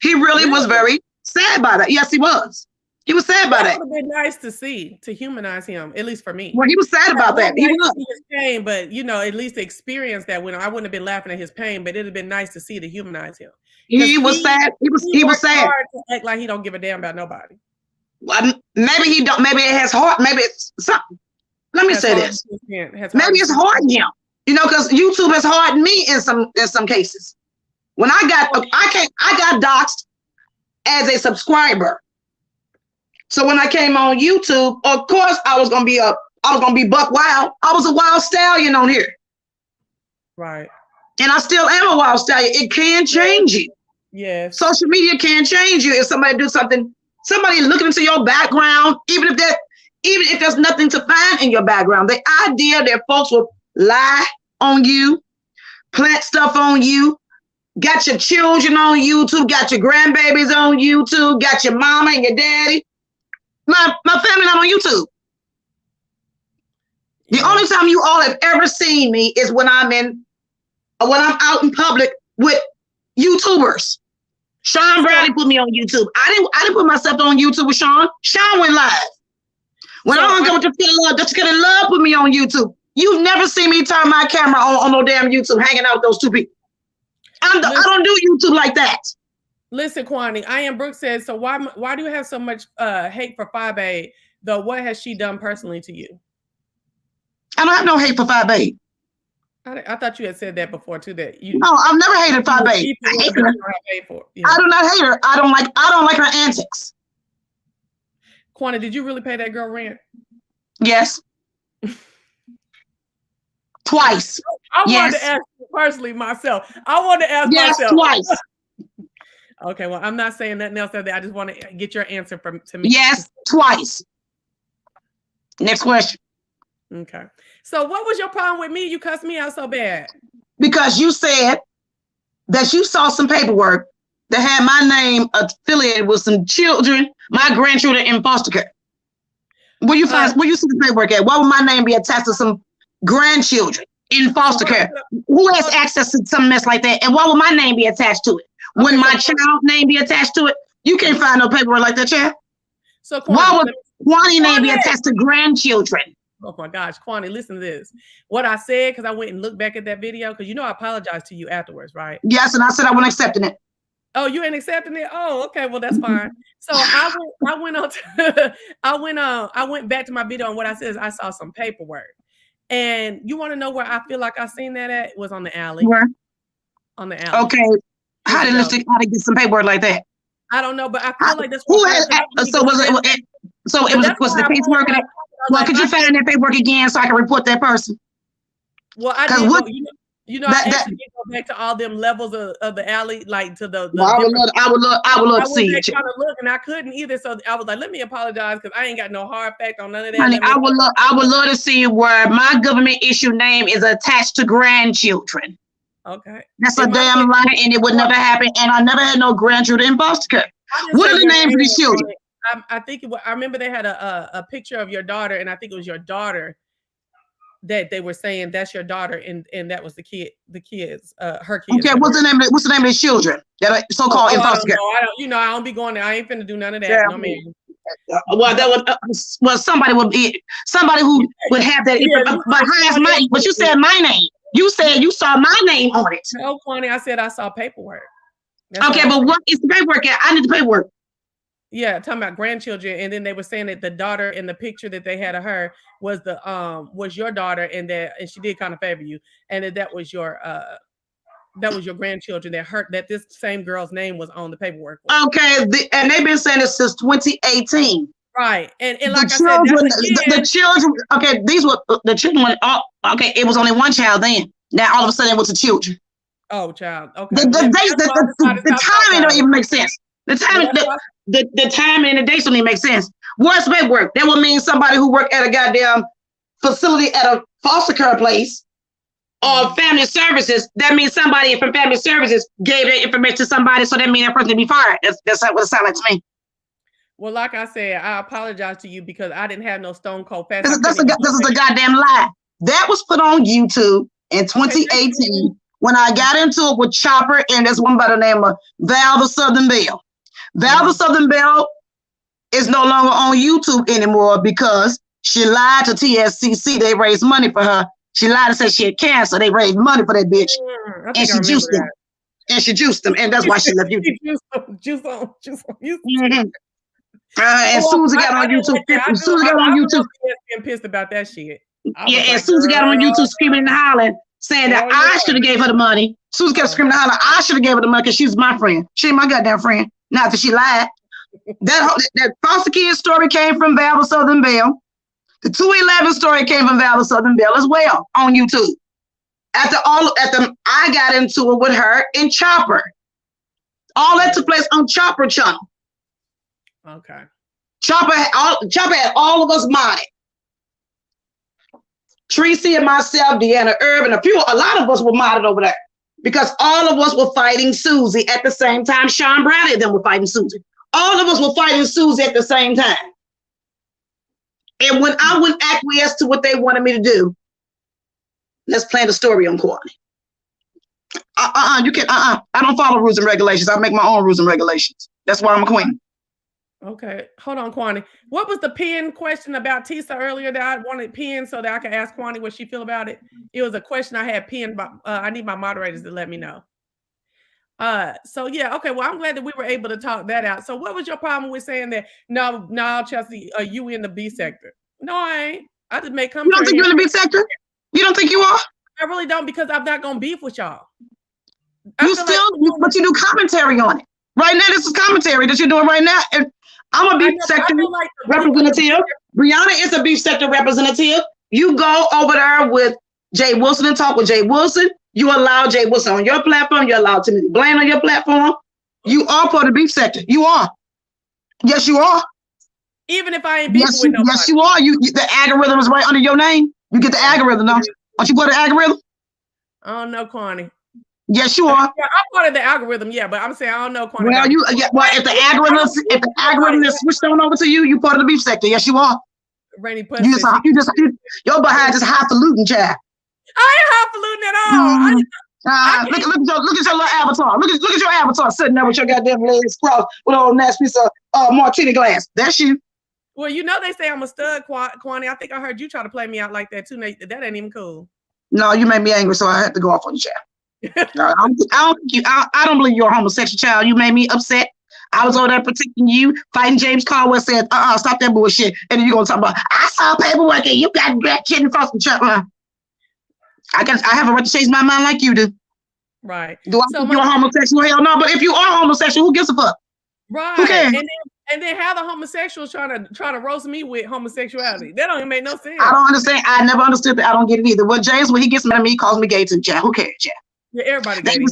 S5: He really was very sad by that. Yes, he was. He was sad about that.
S1: It would have been nice to see, to humanize him, at least for me.
S5: Well, he was sad about that. He was.
S1: His pain, but at least experience that when I wouldn't have been laughing at his pain, but it'd have been nice to see to humanize him.
S5: He was sad. He was sad.
S1: Hard to act like he don't give a damn about nobody.
S5: Well, maybe he don't. Maybe it has heart. Maybe it's something. Let me say this. Maybe it's hardened him. Because YouTube has hardened me in some cases. When I got doxxed as a subscriber. So when I came on YouTube, of course I was gonna be buck wild. I was a wild stallion on here.
S1: Right.
S5: And I still am a wild stallion. It can change you.
S1: Yes.
S5: Social media can change you if somebody do something, somebody looking into your background, even if there's nothing to find in your background. The idea that folks will lie on you, plant stuff on you, got your children on YouTube, got your grandbabies on YouTube, got your mama and your daddy. My family not on YouTube. The only time you all have ever seen me is when I'm out in public with YouTubers. Sean Bradley put me on YouTube. I didn't put myself on YouTube with Sean. Sean went live. When I hung out with Just Killing Love put me on YouTube. You've never seen me turn my camera on no damn YouTube hanging out with those two people. I don't do YouTube like that.
S1: Listen, Kwani, I Am Brooke says, so why do you have so much hate for 5A, though? What has she done personally to you?
S5: I don't have no hate for 5A.
S1: I thought you had said that before too. No,
S5: I've never hated 5A. I hate her. I do not hate her. I don't like her antics.
S1: Kwani, did you really pay that girl rent?
S5: Yes. Twice.
S1: I wanted to ask you personally myself. I wanted to ask myself.
S5: Yes, twice.
S1: Okay, well, I'm not saying nothing else. I just want to get your answer to me.
S5: Yes, twice. Next question.
S1: Okay. So what was your problem with me? You cussed me out so bad.
S5: Because you said that you saw some paperwork that had my name affiliated with some children, my grandchildren in foster care. Where you see the paperwork at? Why would my name be attached to some grandchildren in foster care? Who has access to some mess like that? And why would my name be attached to it? When my child name be attached to it? You can't find no paperwork like that, child.
S1: So
S5: why would Kwani name be attached to grandchildren?
S1: Oh my gosh, Kwani, listen to this. What I said, because I went and looked back at that video, because I apologized to you afterwards, right?
S5: Yes, and I said I wasn't accepting it.
S1: Oh, you ain't accepting it? Oh, okay, well that's fine. So I went back to my video, and what I said is I saw some paperwork. And you want to know where I feel like I seen that at? It was on the alley.
S5: Where?
S1: On the alley.
S5: Okay. How did get some paperwork like that?
S1: I don't know, but I feel like that's
S5: was the paperwork? Well, could you find that paperwork again so I can report that person?
S1: Well, I did go, I actually did go back to all them levels of the alley, like to the
S5: I would love to see it.
S1: Trying to look, and I couldn't either. So I was like, let me apologize because I ain't got no hard fact on none of that.
S5: Honey, I would love to see where my government issue name is attached to grandchildren.
S1: Okay.
S5: That's a damn lie, and it would never happen. And I never had no grandchildren in foster care. What are the names of these children?
S1: I think I remember they had a picture of your daughter, and I think it was your daughter that they were saying that's your daughter, and that was her kids.
S5: Okay, what's the name of the children that are so-called in foster care?
S1: I don't be going there. I ain't finna do none of that. Yeah, no man.
S5: Somebody who would have that. But you said my name. You said you saw my name on it.
S1: No, Kwani, I said I saw paperwork.
S5: Okay, but what is the paperwork at? I need the paperwork.
S1: Yeah, talking about grandchildren, and then they were saying that the daughter in the picture that they had of her was was your daughter, and she did kind of favor you, and that was your grandchildren that this same girl's name was on the paperwork.
S5: Okay, and they've been saying this since 2018.
S1: Right, and like I said,
S5: the children. Okay, these were the children. Okay, it was only one child then. Now all of a sudden it was the children.
S1: Oh, child. Okay.
S5: The timing don't even make sense. The timing, the timing and the dates don't even make sense. Where's paperwork? That would mean somebody who worked at a goddamn facility at a foster care place or family services. That means somebody from family services gave that information to somebody, so that means that person to be fired. That's what it sounds like to me.
S1: Well, like I said, I apologize to you because I didn't have no stone cold fast.
S5: This is a goddamn lie. That was put on YouTube in 2018 when I got into it with Chopper and there's one by the name of Val the Southern Belle. Val the Southern Belle is no longer on YouTube anymore because she lied to TSCC. They raised money for her. She lied and said she had cancer. They raised money for that bitch. And she juiced them. And she juiced them. And that's why she left YouTube.
S1: Juice on.
S5: And Susan got on YouTube. Susan got on YouTube.
S1: Getting pissed about that shit.
S5: Yeah, and Susan got on YouTube screaming and hollering, saying that I should have gave her the money. Susan kept screaming and hollering, I should have gave her the money because she was my friend. She ain't my goddamn friend. Not that she lied. That foster kid story came from Val the Southern Belle. The 211 story came from Val the Southern Belle as well on YouTube. I got into it with her and Chopper. All that took place on Chopper channel.
S1: Okay.
S5: Chopper had all of us modded. Tracy and myself, Deanna Irvin, a lot of us were modded over there because all of us were fighting Susie at the same time. Sean Bradley and them were fighting Susie. All of us were fighting Susie at the same time. And when I wouldn't acquiesce to what they wanted me to do, let's plan the story on Courtney. I don't follow rules and regulations. I make my own rules and regulations. That's why I'm a queen.
S1: Okay, hold on, Kwani. What was the pin question about Tisa earlier that I wanted pinned so that I could ask Kwani what she feel about it? It was a question I had pinned, but I need my moderators to let me know. So yeah, okay. Well, I'm glad that we were able to talk that out. So, what was your problem with saying that? No, Chelsea, you in the B sector? No, I ain't. I just make commentary.
S5: You don't think you're in the B sector? You don't think you are?
S1: I really don't because I'm not gonna beef with y'all.
S5: But you do commentary on it. Right now, this is commentary that you're doing right now. And I'm a beef sector representative. Brianna is a beef sector representative. You go over there with Jay Wilson and talk with Jay Wilson. You allow Jay Wilson on your platform. You allow Timothy Blaine on your platform. You are part of the beef sector. You are. Yes, you are.
S1: Even if I ain't beefing with nobody.
S5: Yes, you are. The algorithm is right under your name. You get the algorithm, don't you? Aren't you part of the algorithm?
S1: I don't know, Kwani.
S5: Yes, you are.
S1: Yeah, I'm part of the algorithm, yeah, but I'm saying I don't know, Kwani.
S5: Well, if the algorithm is switched on over to you, you part of the beef sector. Yes, you are.
S1: Rainy
S5: Pussy. Your behind just highfalutin, child.
S1: I ain't highfalutin at all.
S5: Look at your little avatar. Look at your avatar sitting there with your goddamn legs crossed with a little nice piece of martini glass. That's you.
S1: Well, you know they say I'm a stud, Kwani. I think I heard you try to play me out like that too. That ain't even cool.
S5: No, you made me angry, so I had to go off on you, child. I don't believe you're a homosexual, child. You made me upset. I was over there protecting you, fighting James Caldwell, said, stop that bullshit. And then you're gonna talk about I saw paperwork and you got kid across the truck. I have a right to change my mind like you do.
S1: Right.
S5: Do I think you're a homosexual? Hell no. But if you are homosexual, who gives a fuck?
S1: Right.
S5: Who cares?
S1: And then how the homosexuals trying to roast me with homosexuality? That don't even make no sense.
S5: I don't understand. I never understood that. I don't get it either. Well, James, when he gets mad at me, he calls me gay too. Jack, who cares, Jack?
S1: Yeah, everybody
S5: They
S1: gay.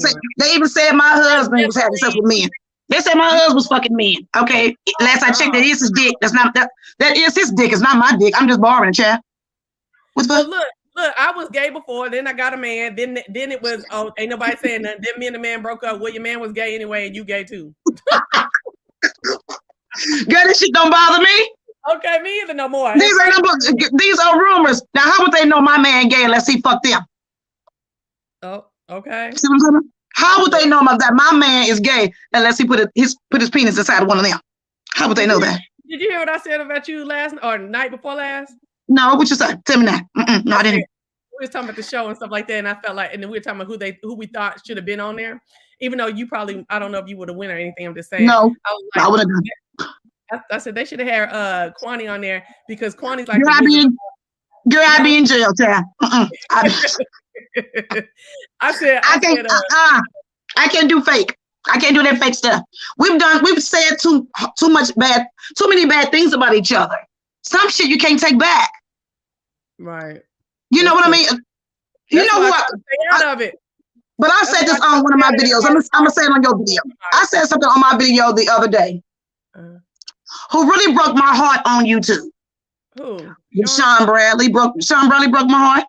S5: even said my husband was having sex with men. They said my husband was fucking men. Okay, last I checked, that is his dick. That's not that is his dick. It's not my dick. I'm just borrowing, Chad. What's
S1: well, look, I was gay before. Then I got a man. Then it was ain't nobody saying nothing. Then me and the man broke up. Well, your man was gay anyway, and you gay too.
S5: Girl, this shit don't bother me.
S1: Okay, me either no more.
S5: These are rumors. Now, how would they know my man gay unless he fucked them?
S1: Oh, okay.
S5: See what I'm saying? How would they know that my man is gay unless he put his penis inside one of them? How would they know that?
S1: Did you hear what I said about you last or night before last?
S5: No, what you said? Tell me that. No, I didn't.
S1: We was talking about the show and stuff like that, and I felt like, and then we were talking about who we thought should have been on there, even though you probably, I don't know if you would have won or anything. I'm just saying.
S5: No,
S1: I
S5: would have done.
S1: I said they should have had Kwani on there because Kwani's like.
S5: Girl, I be in jail, child.
S1: I
S5: can't do fake. I can't do that fake stuff. We've said too many bad things about each other. Some shit you can't take back.
S1: Right.
S5: You know what I mean? You know what?
S1: Out of it.
S5: But I said this on one of my videos. I'm gonna say it on your video. I said something on my video the other day. Who really broke my heart on YouTube?
S1: Who?
S5: Sean Bradley broke my heart.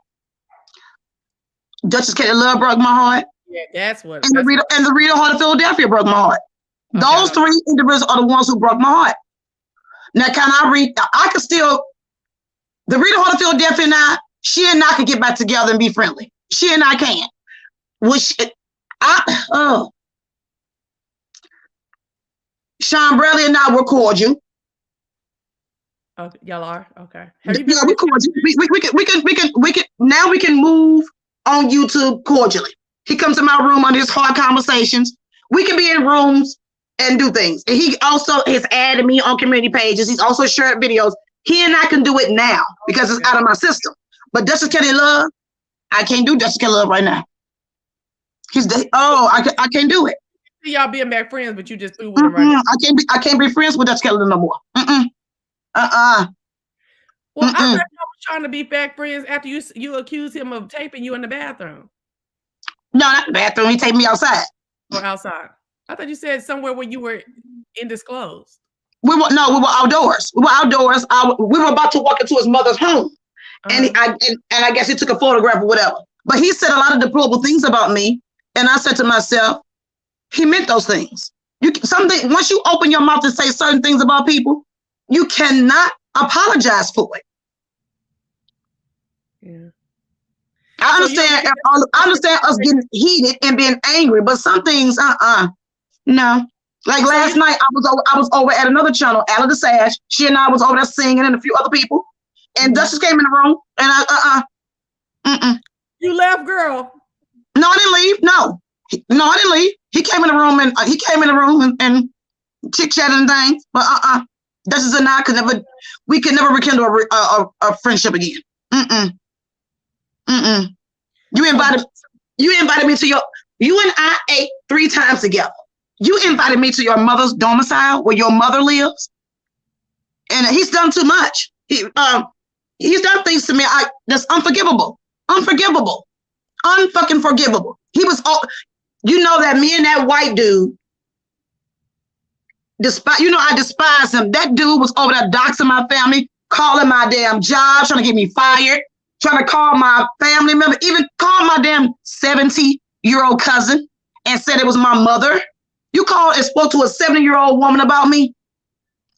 S5: Duchess Katie Love broke my heart.
S1: Yeah, that's what.
S5: And the Rita Heart of Philadelphia broke my heart. Okay. Those three individuals are the ones who broke my heart. Now, can I read? I can still. The Rita Heart of Philadelphia and she and I can get back together and be friendly. She and I can. Sean Bradley and I were cordial.
S1: Okay, y'all are okay.
S5: We're cordial. We can now we can move on YouTube cordially. He comes to my room on his hard conversations. We can be in rooms and do things. And he also has added me on community pages. He's also shared videos. He and I can do it now because it's out of my system. But Duchess Kelly Love, I can't do Duchess Kelly Love right now. I can't do it.
S1: Y'all being back friends, but you just threw with him right now.
S5: I can't be friends with Duchess Kelly Love no more.
S1: Well, I was trying to be back friends after you accused him of taping you in the bathroom.
S5: No, not the bathroom. He taped me outside.
S1: Or outside. I thought you said somewhere where you were indisclosed.
S5: We were outdoors. We were about to walk into his mother's home. And I guess he took a photograph or whatever. But he said a lot of deplorable things about me. And I said to myself, he meant those things. Once you open your mouth to say certain things about people, you cannot apologize for it.
S1: Yeah.
S5: I understand us getting heated and being angry, but some things, no. Like last night, I was over at another channel, Alla the Sash. She and I was over there singing and a few other people. And Duchess came in the room and
S1: You left, girl.
S5: No, I didn't leave. No, I didn't leave. He came in the room and chit-chatting and things. But Duchess and I we could never rekindle a friendship again. You invited me to you and I ate 3 times together. You invited me to your mother's domicile where your mother lives. And he's done too much. He's done things to me that's unforgivable. Unfucking forgivable. He was that me and that white dude, I despise him. That dude was over there doxing my family, calling my damn job, trying to get me fired, trying to call my family member, even called my damn 70-year-old cousin and said it was my mother. You called and spoke to a 70-year-old woman about me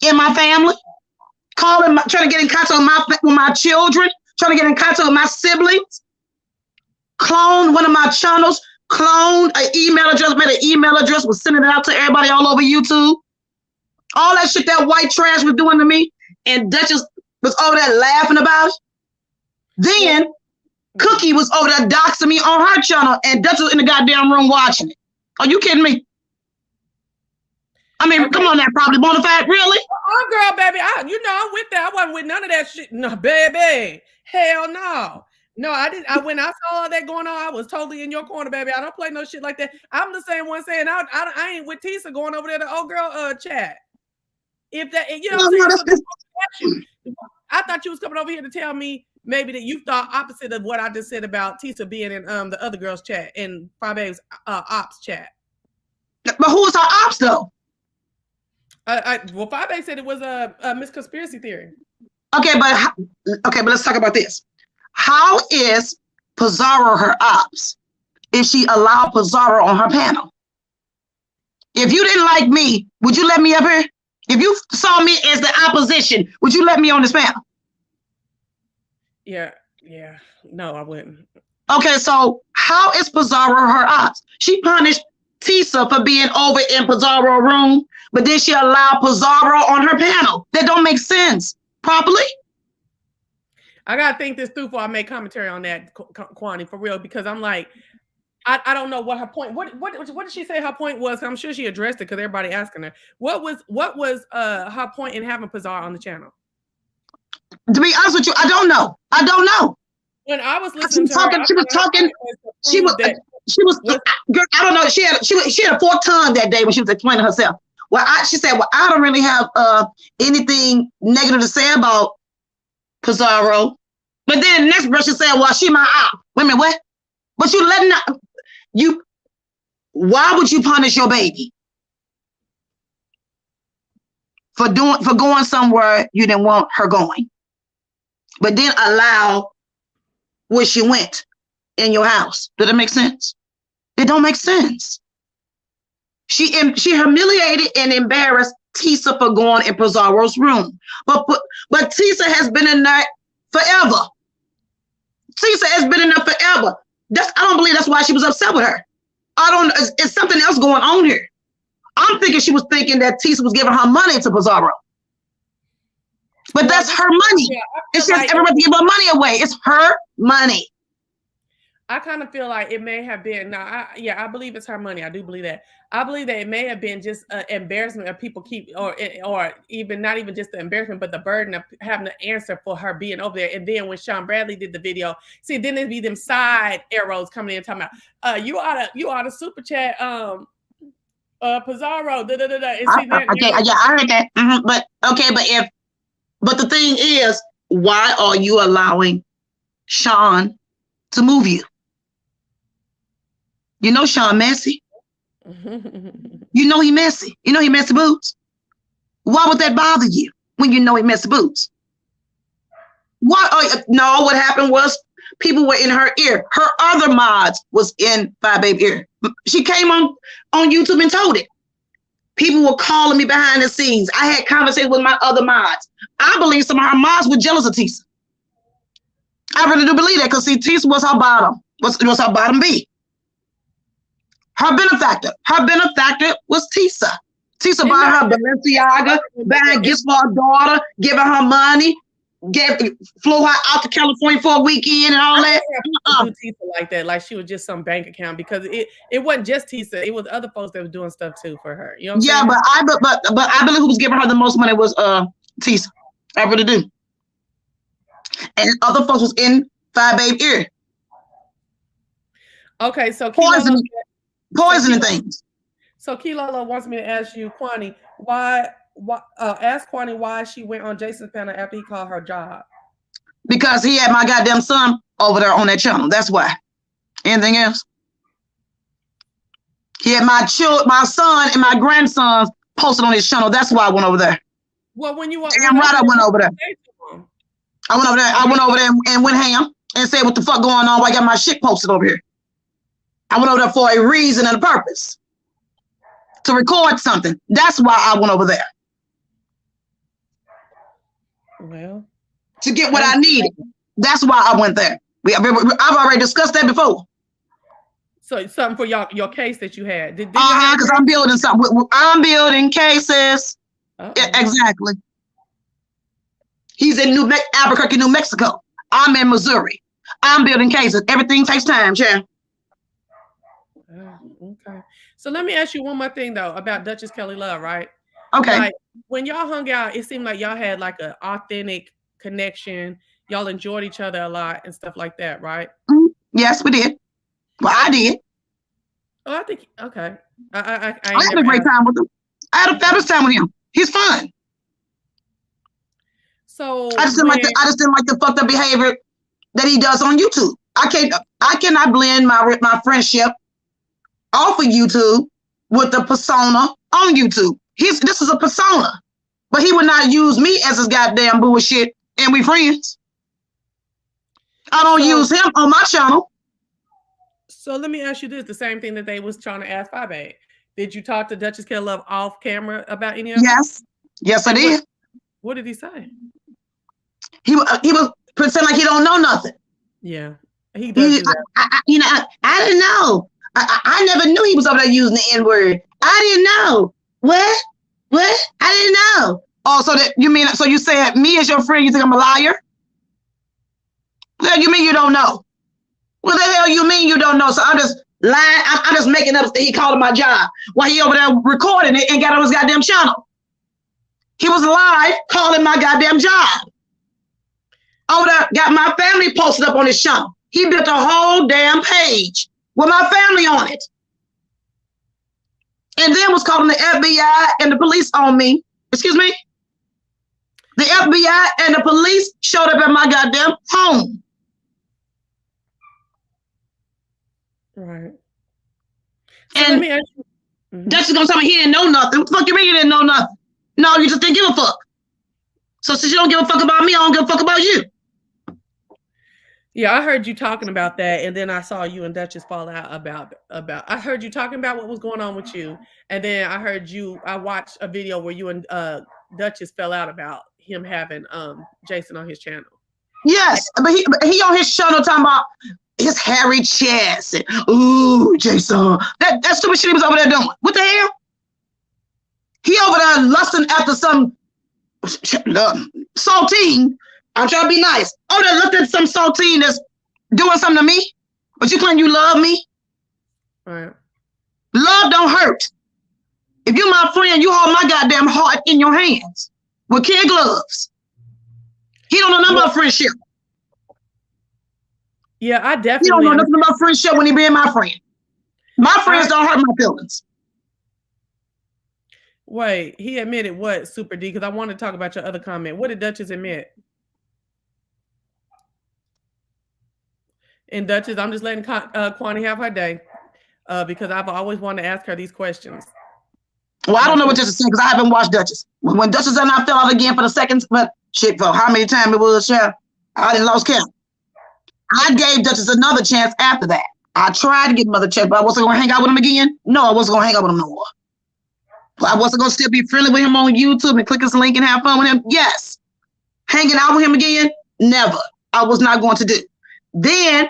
S5: in my family, trying to get in contact with my children, trying to get in contact with my siblings, cloned one of my channels, cloned an email address, made an email address, was sending it out to everybody all over YouTube. All that shit that white trash was doing to me, and Duchess was over there laughing about it. Then Cookie was over there doxing me on her channel, and Duchess was in the goddamn room watching it. Are you kidding me? I mean, come on now, probably bona fide, really?
S1: Girl, baby, I'm with that. I wasn't with none of that shit. No, baby. Hell no. No, I didn't. When I saw all that going on, I was totally in your corner, baby. I don't play no shit like that. I'm the same one saying I ain't with Tisa going over there to old girl chat. If that, you know what I'm saying? I thought you was coming over here to tell me maybe that you thought opposite of what I just said about Tisa being in the other girl's chat in Fabe's ops chat.
S5: But who was her ops though?
S1: Well, Fabe said it was a misconspiracy theory.
S5: Okay, but let's talk about this. How is Pizarro her ops if she allowed Pizarro on her panel? If you didn't like me, would you let me up here? If you saw me as the opposition, would you let me on this panel?
S1: Yeah. No, I wouldn't.
S5: Okay, so how is Pizarro her ops? She punished Tisa for being over in Pizarro's room, but then she allowed Pizarro on her panel. That don't make sense properly.
S1: I gotta think this through before I make commentary on that, Kwani, for real, because I'm like, I don't know what her point. What did she say her point was? I'm sure she addressed it because everybody asking her. What was her point in having Pizarro on the channel?
S5: To be honest with you, I don't know.
S1: When I was listening
S5: she was talking. I don't know. She had a forked tongue that day when she was explaining herself. She said, well, I don't really have anything negative to say about Pizarro. But then the next verse she said, well, she my op. Wait a minute, what? But you letting out why would you punish your baby for going somewhere you didn't want her going, but then allow where she went in your house? Does that make sense? It don't make sense. She humiliated and embarrassed Tisa for going in Pizarro's room, but Tisa has been in there forever. Tisa has been in there forever. I don't believe that's why she was upset with her. I don't know. It's something else going on here. I'm thinking she was thinking that Tisa was giving her money to Pizarro. But that's her money. It's just everybody give her money away. It's her money.
S1: I kind of feel like it may have been. I believe it's her money. I do believe that. I believe that it may have been just an embarrassment of people or even not even just the embarrassment, but the burden of having to answer for her being over there. And then when Sean Bradley did the video, see, then it'd be them side arrows coming in talking about, you ought to super chat, Pizarro.
S5: Okay, yeah, I heard that. Mm-hmm. But the thing is, why are you allowing Sean to move you? You know Sean messy. You know he messy. You know he messy boots. Why would that bother you when you know he messy boots? What happened was people were in her ear. Her other mods was in Baby's ear. She came on YouTube and told it. People were calling me behind the scenes. I had conversations with my other mods. I believe some of her mods were jealous of Tisa. I really do believe that because see, Tisa was her bottom. Was her bottom B. Her benefactor was Tisa. Tisa bought her Balenciaga, buying gifts for her daughter, giving her money, flew her out to California for a weekend and all that.
S1: Do Tisa like that, like she was just some bank account, because it wasn't just Tisa, it was other folks that were doing stuff too for her. You know what I'm saying?
S5: but I believe who was giving her the most money was Tisa. I really do. And other folks was in Baby's ear.
S1: Okay, so
S5: poisoning things.
S1: So Kilolo wants me to ask you, Kwani, ask Kwani why she went on Jason's panel after he called her job.
S5: Because he had my goddamn son over there on that channel. That's why. Anything else? He had my son and my grandsons posted on his channel. That's why I went over there.
S1: Well, when you went,
S5: I went over there. I went over there and went ham and said, what the fuck going on? Why I got my shit posted over here? I went over there for a reason and a purpose. To record something. That's why I went over there.
S1: Well,
S5: to get what I needed. That's why I went there. I've already discussed that before.
S1: So something for your case that you had.
S5: Because I'm building something. I'm building cases. Exactly. He's in Albuquerque, New Mexico. I'm in Missouri. I'm building cases. Everything takes time, Chad.
S1: Okay. So let me ask you one more thing though about Duchess Kelly Love, right?
S5: Okay.
S1: Like, when y'all hung out, it seemed like y'all had like an authentic connection. Y'all enjoyed each other a lot and stuff like that, right?
S5: Mm-hmm. Yes, we did. Well, I did.
S1: Oh, I think okay. I
S5: had a great time with him. I had a fabulous time with him. He's fun.
S1: So
S5: I just didn't like the fucked up behavior that he does on YouTube. I cannot blend my friendship off of YouTube with the persona on YouTube. This is a persona, but he would not use me as his goddamn bullshit, and we friends. I don't use him on my channel.
S1: So let me ask you this: the same thing that they was trying to ask Fabe. Did you talk to Duchess K Love off camera about any of it?
S5: Yes, I did.
S1: What did he say?
S5: He was pretending like he don't know nothing.
S1: Yeah, he does.
S5: I didn't know. I never knew he was over there using the N-word. I didn't know. What? I didn't know. Oh, so you said me as your friend, you think I'm a liar? What you mean you don't know? What the hell you mean you don't know? So I'm just lying. I'm just making up that he called it my job while he over there recording it and got on his goddamn channel. He was live calling my goddamn job. Over there, got my family posted up on his channel. He built a whole damn page with my family on it. And then was calling the FBI and the police on me. Excuse me? The FBI and the police showed up at my goddamn home.
S1: Right.
S5: So and let me ask you. That's just gonna tell me he didn't know nothing. What the fuck you mean you didn't know nothing? No, you just didn't give a fuck. So since you don't give a fuck about me, I don't give a fuck about you.
S1: Yeah, I heard you talking about that, and then I saw you and Duchess fall out about. I heard you talking about what was going on with you, and then I watched a video where you and Duchess fell out about him having Jason on his channel.
S5: Yes, but he on his channel talking about his hairy chest and ooh, Jason. That stupid shit he was over there doing. What the hell? He over there lusting after some saltine. I'm trying to be nice. Oh, they looked at some saltine that's doing something to me, but you claim you love me?
S1: Right.
S5: Love don't hurt. If you're my friend, you hold my goddamn heart in your hands with kid gloves. He don't know nothing about friendship.
S1: Yeah, I definitely.
S5: He don't know nothing about friendship when he being my friend. My friends don't hurt my feelings.
S1: Wait, he admitted what, Super D? Because I want to talk about your other comment. What did Duchess admit? And Duchess, I'm just letting Kwani have her day because I've always wanted to ask her these questions.
S5: Well, I don't know what Duchess said because I haven't watched Duchess. When Duchess and I fell out again for the second, but shit, for how many times it was, Chef, I didn't lost count. I gave Duchess another chance after that. I tried to give him another chance, but I wasn't going to hang out with him again. No, I wasn't going to hang out with him no more. I wasn't going to still be friendly with him on YouTube and click his link and have fun with him. Yes. Hanging out with him again? Never. I was not going to do. Then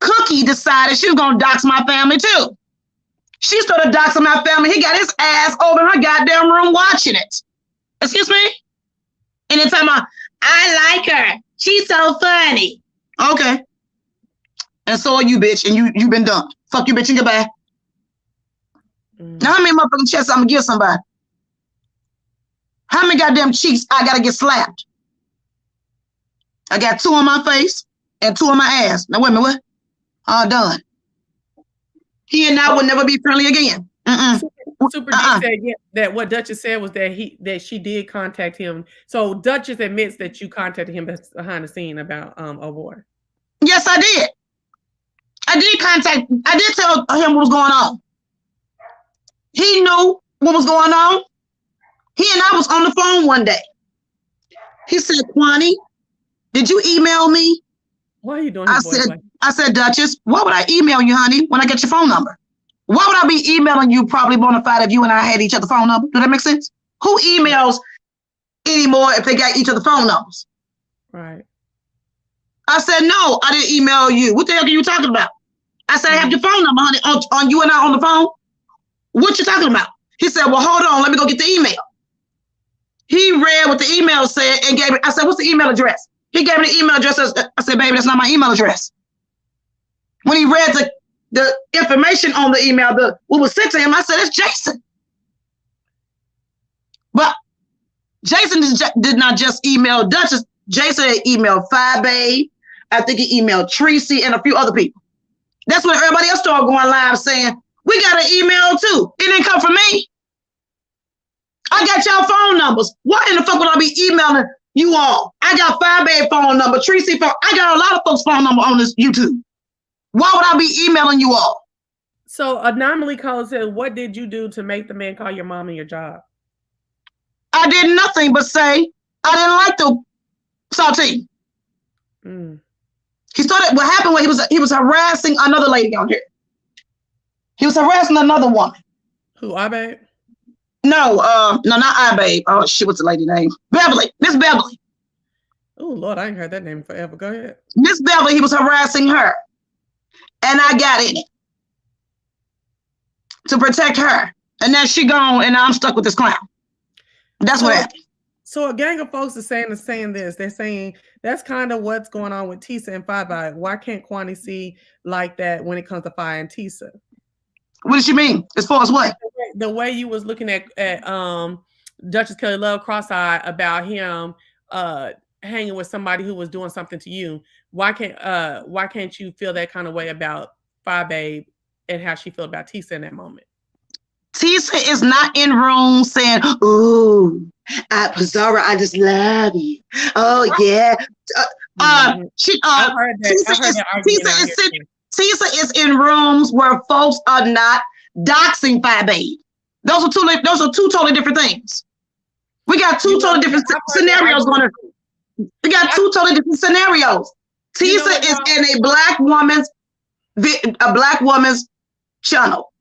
S5: Cookie decided she was going to dox my family too. She started doxing my family. He got his ass over in her goddamn room watching it. Excuse me? And then talking about, I like her. She's so funny. Okay. And so are you, bitch. And you've been done. Fuck you, bitch, and goodbye. Now, how many motherfucking chests I'm gonna give somebody? How many goddamn cheeks I gotta get slapped? I got 2 on my face and 2 on my ass. Now, wait a minute, what? All done. He and I will never be friendly again.
S1: Super D said that what Duchess said was that she did contact him. So Duchess admits that you contacted him behind the scene about O'Boy.
S5: Yes, I did. I did tell him what was going on. He knew what was going on. He and I was on the phone one day. He said, Kwani, did you email me?
S1: Why are you doing
S5: I said, Duchess, why would I email you, honey, when I get your phone number? Why would I be emailing you probably bona fide if you and I had each other's phone number? Does that make sense? Who emails anymore if they got each other's phone numbers?
S1: Right.
S5: I said, no, I didn't email you. What the hell are you talking about? I said, I have your phone number, honey, on you and I on the phone. What you talking about? He said, well, hold on, let me go get the email. He read what the email said and gave it. I said, what's the email address? He gave me the email address. I said, baby, that's not my email address. When he read the information on the email, what was sent to him, I said, it's Jason. But Jason did not just email Duchess. Jason had emailed Fabe. I think he emailed Tracy and a few other people. That's when everybody else started going live saying, we got an email too. It didn't come from me. I got y'all phone numbers. Why in the fuck would I be emailing you all. I got 5Babe phone number, Tracy phone. I got a lot of folks' phone number on this YouTube. Why would I be emailing you all?
S1: So Anomaly Code says, what did you do to make the man call your mom and your job?
S5: I did nothing but say I didn't like the saltine. He started. What happened when he was harassing another lady on here. He was harassing another woman.
S1: Who, iBabe?
S5: No, not iBabe. Oh shit, what's the lady name? Beverly, Miss Beverly.
S1: Oh Lord, I ain't heard that name forever. Go ahead.
S5: Miss Beverly, he was harassing her, and I got in it to protect her, and then she gone, and now I'm stuck with this clown. That's what happened.
S1: So a gang of folks is saying this. They're saying that's kind of what's going on with Tisa and 5Babe. Why can't Kwani see like that when it comes to Fi and Tisa?
S5: What does she mean? As far as what?
S1: The way you was looking at Duchess Kelly Love cross-eyed about him hanging with somebody who was doing something to you. Why can't you feel that kind of way about 5Babe and how she felt about Tisa in that moment?
S5: Tisa is not in room saying, "Ooh, Zara, I just love you." Oh yeah. Tisa is in rooms where folks are not doxing 5Babe. Those are two totally different things. We got two totally different scenarios going on. We got two totally different scenarios. Tisa is in a black woman's channel.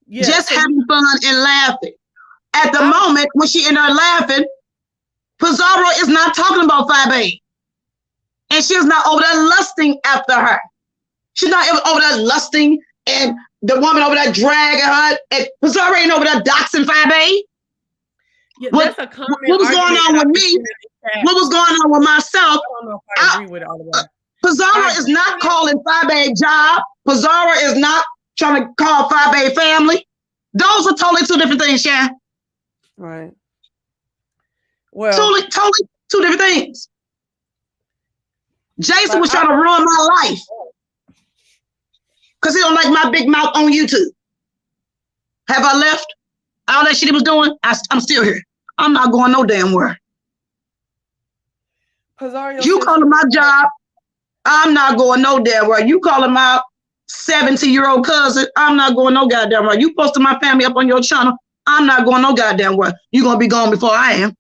S5: Yes. Just having fun and laughing. At the moment when she in there laughing, Pizarro is not talking about 5Babe. And she's not over there lusting after her. She's not over there lusting and the woman over there dragging her. And Pizarro ain't over there doxing 5Babe.
S1: Yeah,
S5: what was going on with me? What was going on with myself?
S1: I don't know if I agree with it all the way.
S5: Pizarro is not calling 5Babe job. Pizarro is not trying to call 5Babe family. Those are totally two different things, Shan.
S1: Right. Well,
S5: totally two different things. Jason was trying to ruin my life because he don't like my big mouth on YouTube. Have I left? All that shit he was doing, I'm still here. I'm not going no damn where. You calling my job, I'm not going no damn where. You calling my 70-year-old cousin, I'm not going no goddamn where. You posting my family up on your channel, I'm not going no goddamn where. You're going to be gone before I am.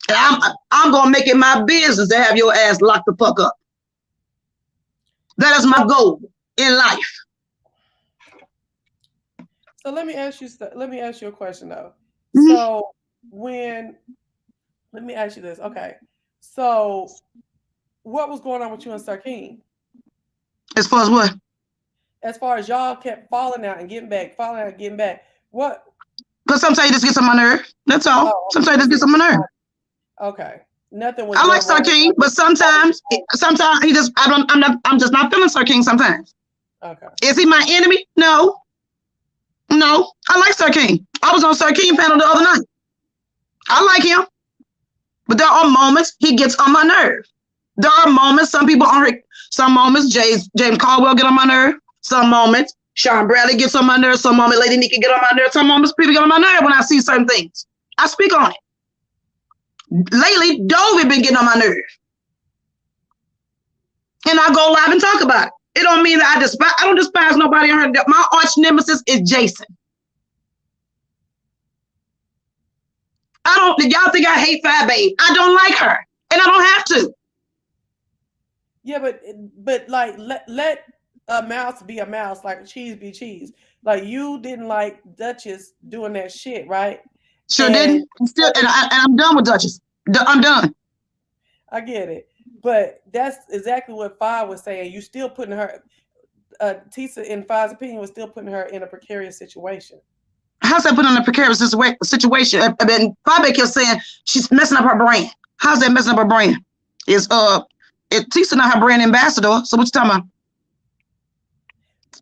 S5: And I'm going to make it my business to have your ass locked the fuck up. That is my goal in life.
S1: So let me ask you a question though.
S5: Mm-hmm.
S1: So let me ask you this. Okay. So what was going on with you and Sir King?
S5: As far as what?
S1: As far as y'all kept falling out and getting back. What?
S5: Because sometimes you just get on my nerve. That's all. Oh, sometimes you just get on my nerve.
S1: Okay. Nothing was.
S5: I like Sir King, but sometimes he just I'm just not feeling Sir King sometimes.
S1: Okay.
S5: Is he my enemy? No. I like Sir King. I was on Sir King panel the other night. I like him. But there are moments he gets on my nerve. There are moments, some moments James Caldwell get on my nerve. Some moments Sean Bradley gets on my nerve. Some moments Lady Nikki get on my nerve. Some moments people get on my nerve when I see certain things. I speak on it. Lately, Dovey been getting on my nerve. And I go live and talk about it. It don't mean that I don't despise nobody on her. My arch nemesis is Jason. Y'all think I hate 5Babe. I don't like her. And I don't have to.
S1: Yeah, but like let a mouse be a mouse, like cheese be cheese. Like you didn't like Duchess doing that shit, right?
S5: Sure didn't. I'm done with Duchess. I'm done.
S1: I get it. But that's exactly what Fi was saying. You still putting her, Tisa, in Fi's opinion, was still putting her in a precarious situation.
S5: How's that putting in a precarious situation? I mean, 5Babe kept saying she's messing up her brand. How's that messing up her brand? Is Tisa not her brand ambassador? So what you talking about?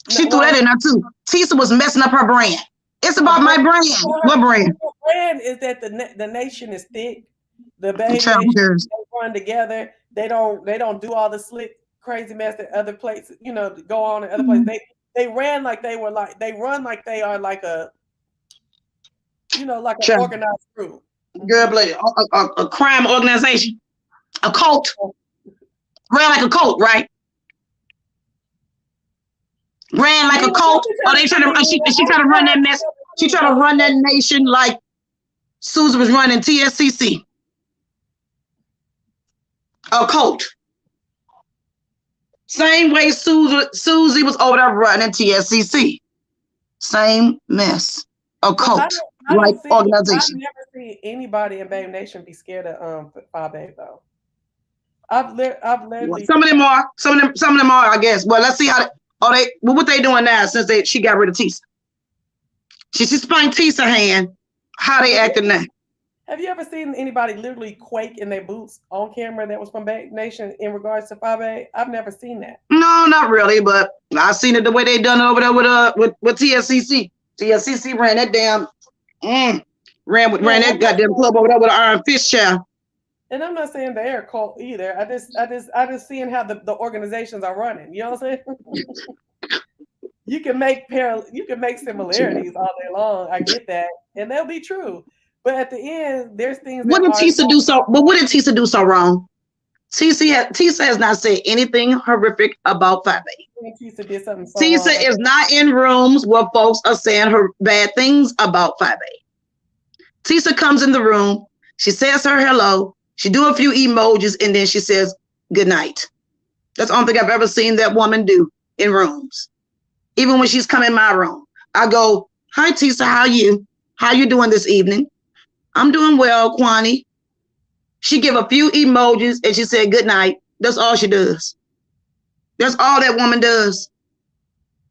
S5: She threw that in there too. Tisa was messing up her brand. It's about my brand. What brand?
S1: Her brand is that the nation is thick. The baby nation, they run together. They don't do all the slick, crazy mess that other places, go on in other places. They run like they are like a, like an organized group.
S5: Girl, a crime organization, a cult. Ran like a cult, right? Ran like a cult. Oh, they trying to. She trying to run that mess. She trying to run that nation like Susan was running TSCC. A cult. Same way Susie was over there running TSCC. Same mess. A cult. Like organization.
S1: I've never seen anybody in Babe Nation be scared of Five Babe though. I've literally
S5: some of them are, I guess. Well, let's see how what they doing now since she got rid of Tisa. She spanked Tisa hand. How they acting now?
S1: Have you ever seen anybody literally quake in their boots on camera that was from Babe Nation in regards to Five Babe? I've never seen that.
S5: No, not really, but I seen it the way they done it over there with TSCC. TSCC ran that damn ran that goddamn club over there with an Iron Fist child.
S1: And I'm not saying they're a cult either. I just seeing how the organizations are running. You know what I'm saying? You can make similarities all day long. I get that, and they'll be true. But at the end, there's things.
S5: What did Tisa do so? But what did Tisa do so wrong? Tisa has not said anything horrific about Five Babe.
S1: Tisa did something so
S5: Tisa
S1: wrong.
S5: is not in rooms where folks are saying her bad things about Five Babe. Tisa comes in the room. She says her hello. She do a few emojis and then she says good night. That's the only thing I've ever seen that woman do in rooms. Even when she's come in my room, I go, "Hi Tisa, how you? How you doing this evening?" "I'm doing well, Kwani." She give a few emojis and she said good night. That's all she does. That's all that woman does.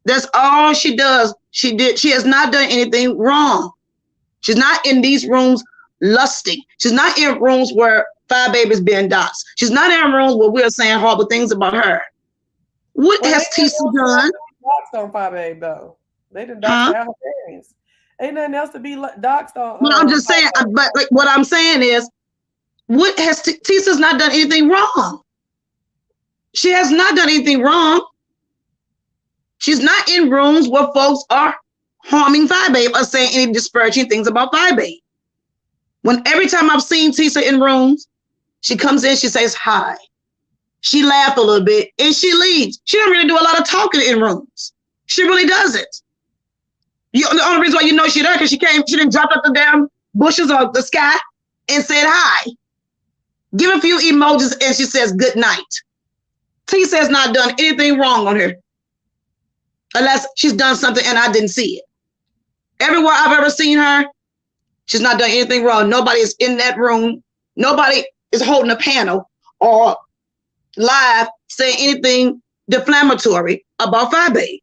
S5: That's all she does. She has not done anything wrong. She's not in these rooms lusting. She's not in rooms where Five Babe is being doxxed. She's not in rooms where we're saying horrible things about her. What has Tisa done?
S1: Doxxed on Five Babe though. They didn't dox her parents. Ain't nothing else to be doxxed on.
S5: Well, I'm just saying. But like, what I'm saying is, what has Tisa's not done anything wrong? She has not done anything wrong. She's not in rooms where folks are harming Five Babe or saying any disparaging things about Five Babe. When every time I've seen Tisa in rooms, she comes in, she says hi. She laughed a little bit and she leaves. She don't really do a lot of talking in rooms. She really doesn't. The only reason why you know she's there because she didn't drop up the damn bushes of the sky and said hi. Give a few emojis and she says good night. Tisa has not done anything wrong on her. Unless she's done something and I didn't see it. Everywhere I've ever seen her, she's not done anything wrong. Nobody is in that room. Nobody is holding a panel or live saying anything defamatory about Five Babe.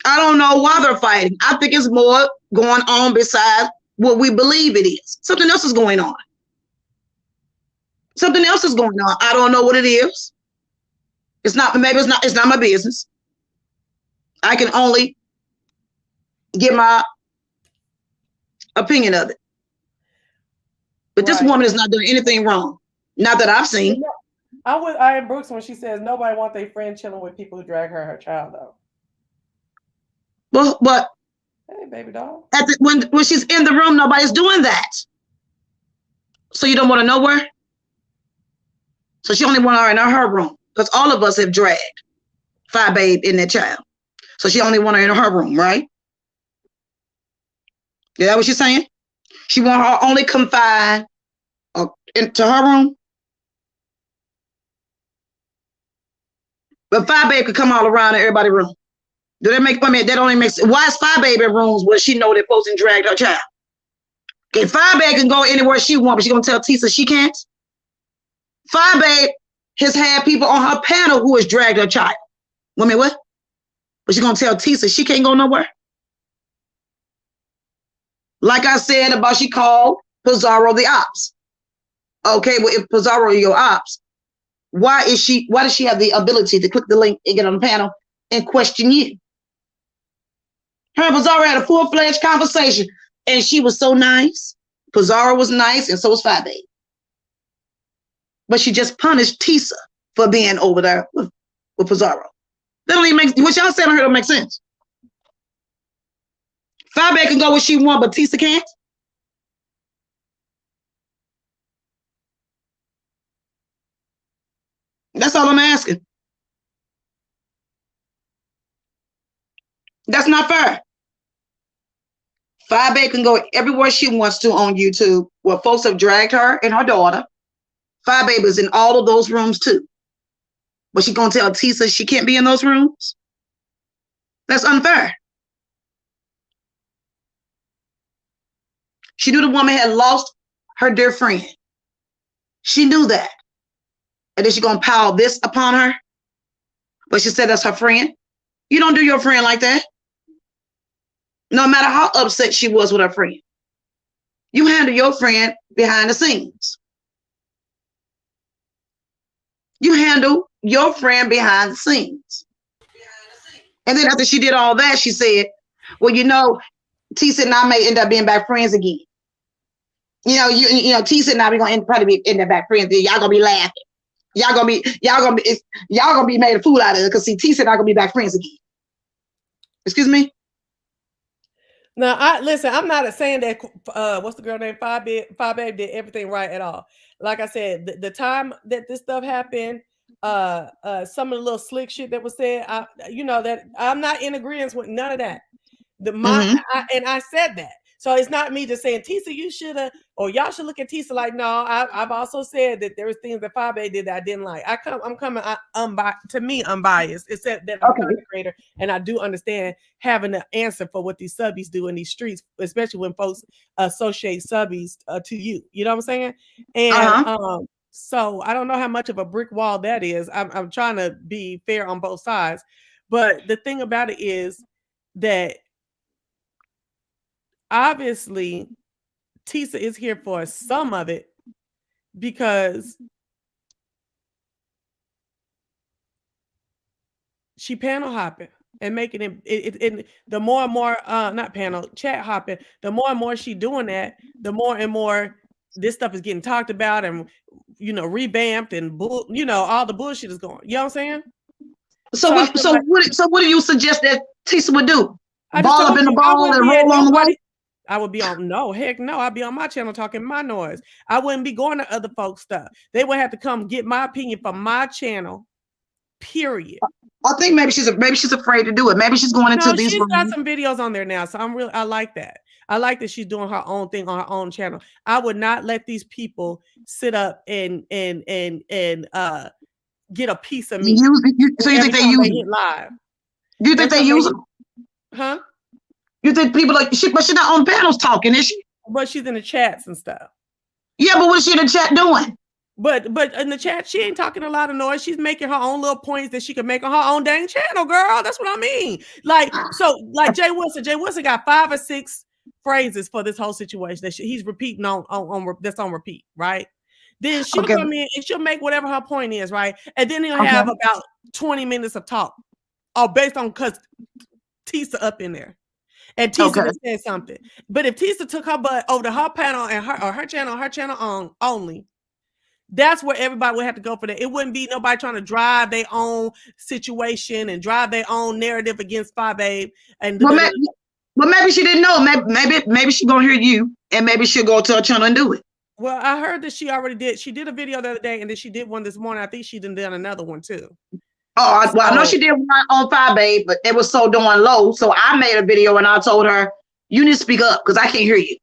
S5: I don't know why they're fighting. I think it's more going on besides what we believe it is. Something else is going on. Something else is going on. I don't know what it is. It's not my business. I can only give my opinion of it. But this woman is not doing anything wrong. Not that I've seen.
S1: I'm with Ian Brooks when she says nobody wants their friend chilling with people who drag her child though.
S5: But
S1: hey, baby doll.
S5: When she's in the room, nobody's doing that. So you don't want to know her? So she only want her in her room. Because all of us have dragged Five Babe in that child. So she only want her in her room, right? Is that what she's saying? She want her only confined into her room? But Five Babe could come all around in everybody's room. Do that make, that only makes, why is Five Babe in rooms where she know that folks and dragged her child? Okay, Five Babe can go anywhere she wants, but she gonna tell Tisa she can't? Five Babe has had people on her panel who has dragged her child. What? But she gonna tell Tisa she can't go nowhere? Like I said about she called Pizarro the ops. Okay, well if Pizarro your ops, why does she have the ability to click the link and get on the panel and question you? Her and Pizarro had a full-fledged conversation and she was so nice. Pizarro was nice and so was Five Babe. But she just punished Tisa for being over there with Pizarro. That don't even make, what y'all saying on here don't make sense. Fabe can go where she want, but Tisa can't. That's all I'm asking. That's not fair. Fabe can go everywhere she wants to on YouTube, where folks have dragged her and her daughter. Fabe is in all of those rooms too. But she gonna tell Tisa she can't be in those rooms? That's unfair. She knew the woman had lost her dear friend. She knew that. And then she gonna pile this upon her? But she said that's her friend. You don't do your friend like that. No matter how upset she was with her friend. You handle your friend behind the scenes. You handle your friend behind the scenes. And then after she did all that, she said, well, you know, Tisa and I may end up being back friends again. You know, Tisa and I we gonna probably end up back friends. Y'all gonna be laughing. Y'all gonna be made a fool out of it because see, Tisa and I gonna be back friends again. Excuse me.
S1: Now, I'm not saying that what's the girl name? Fabe did everything right at all. Like I said, the time that this stuff happened, some of the little slick shit that was said, that I'm not in agreement with none of that. And I said that. So it's not me just saying, Tisa, you should have, or y'all should look at Tisa like, no, I've also said that there was things that Fabe did that I didn't like. To me, unbiased. It's that I'm a content creator, and I do understand having an answer for what these subbies do in these streets, especially when folks associate subbies to you. You know what I'm saying? And so I don't know how much of a brick wall that is. I'm trying to be fair on both sides. But the thing about it is that obviously Tisa is here for some of it because she panel hopping and making it the more and more not panel chat hopping, the more and more she doing that, the more and more this stuff is getting talked about and revamped and all the bullshit is going. You know what I'm saying?
S5: So what do you suggest that Tisa would do? Ball up in the ball and roll on the way?
S1: I would be on heck no. I'd be on my channel talking my noise. I wouldn't be going to other folks' stuff. They would have to come get my opinion from my channel. Period.
S5: I think maybe she's afraid to do it. Maybe she's going into these.
S1: She's got some videos on there now, so I like that. I like that she's doing her own thing on her own channel. I would not let these people sit up and get a piece of me.
S5: So you think they use it
S1: live?
S5: Do you think they use it?
S1: Huh?
S5: You think people but she's not on panels talking, is she?
S1: But she's in the chats and stuff.
S5: Yeah, but what is she in the chat doing?
S1: But in the chat, she ain't talking a lot of noise. She's making her own little points that she can make on her own dang channel, girl. That's what I mean. Like Jay Wilson. Jay Wilson got 5 or 6 phrases for this whole situation that he's repeating on that's on repeat, right? Then she'll come in and she'll make whatever her point is, right? And then he'll have about 20 minutes of talk, all based on because Tisa up in there. And Tisa said something. But if Tisa took her butt over to her panel and her channel on only, that's where everybody would have to go for that. It wouldn't be nobody trying to drive their own situation and drive their own narrative against Fabe. And
S5: but maybe she didn't know. Maybe she's gonna hear you, and maybe she'll go to her channel and do it.
S1: Well, I heard that she already did. She did a video the other day, and then she did one this morning. I think she done another one too.
S5: Oh, well, I know she did one on Fabe, but it was so darn low. So I made a video and I told her, you need to speak up because I can't hear you.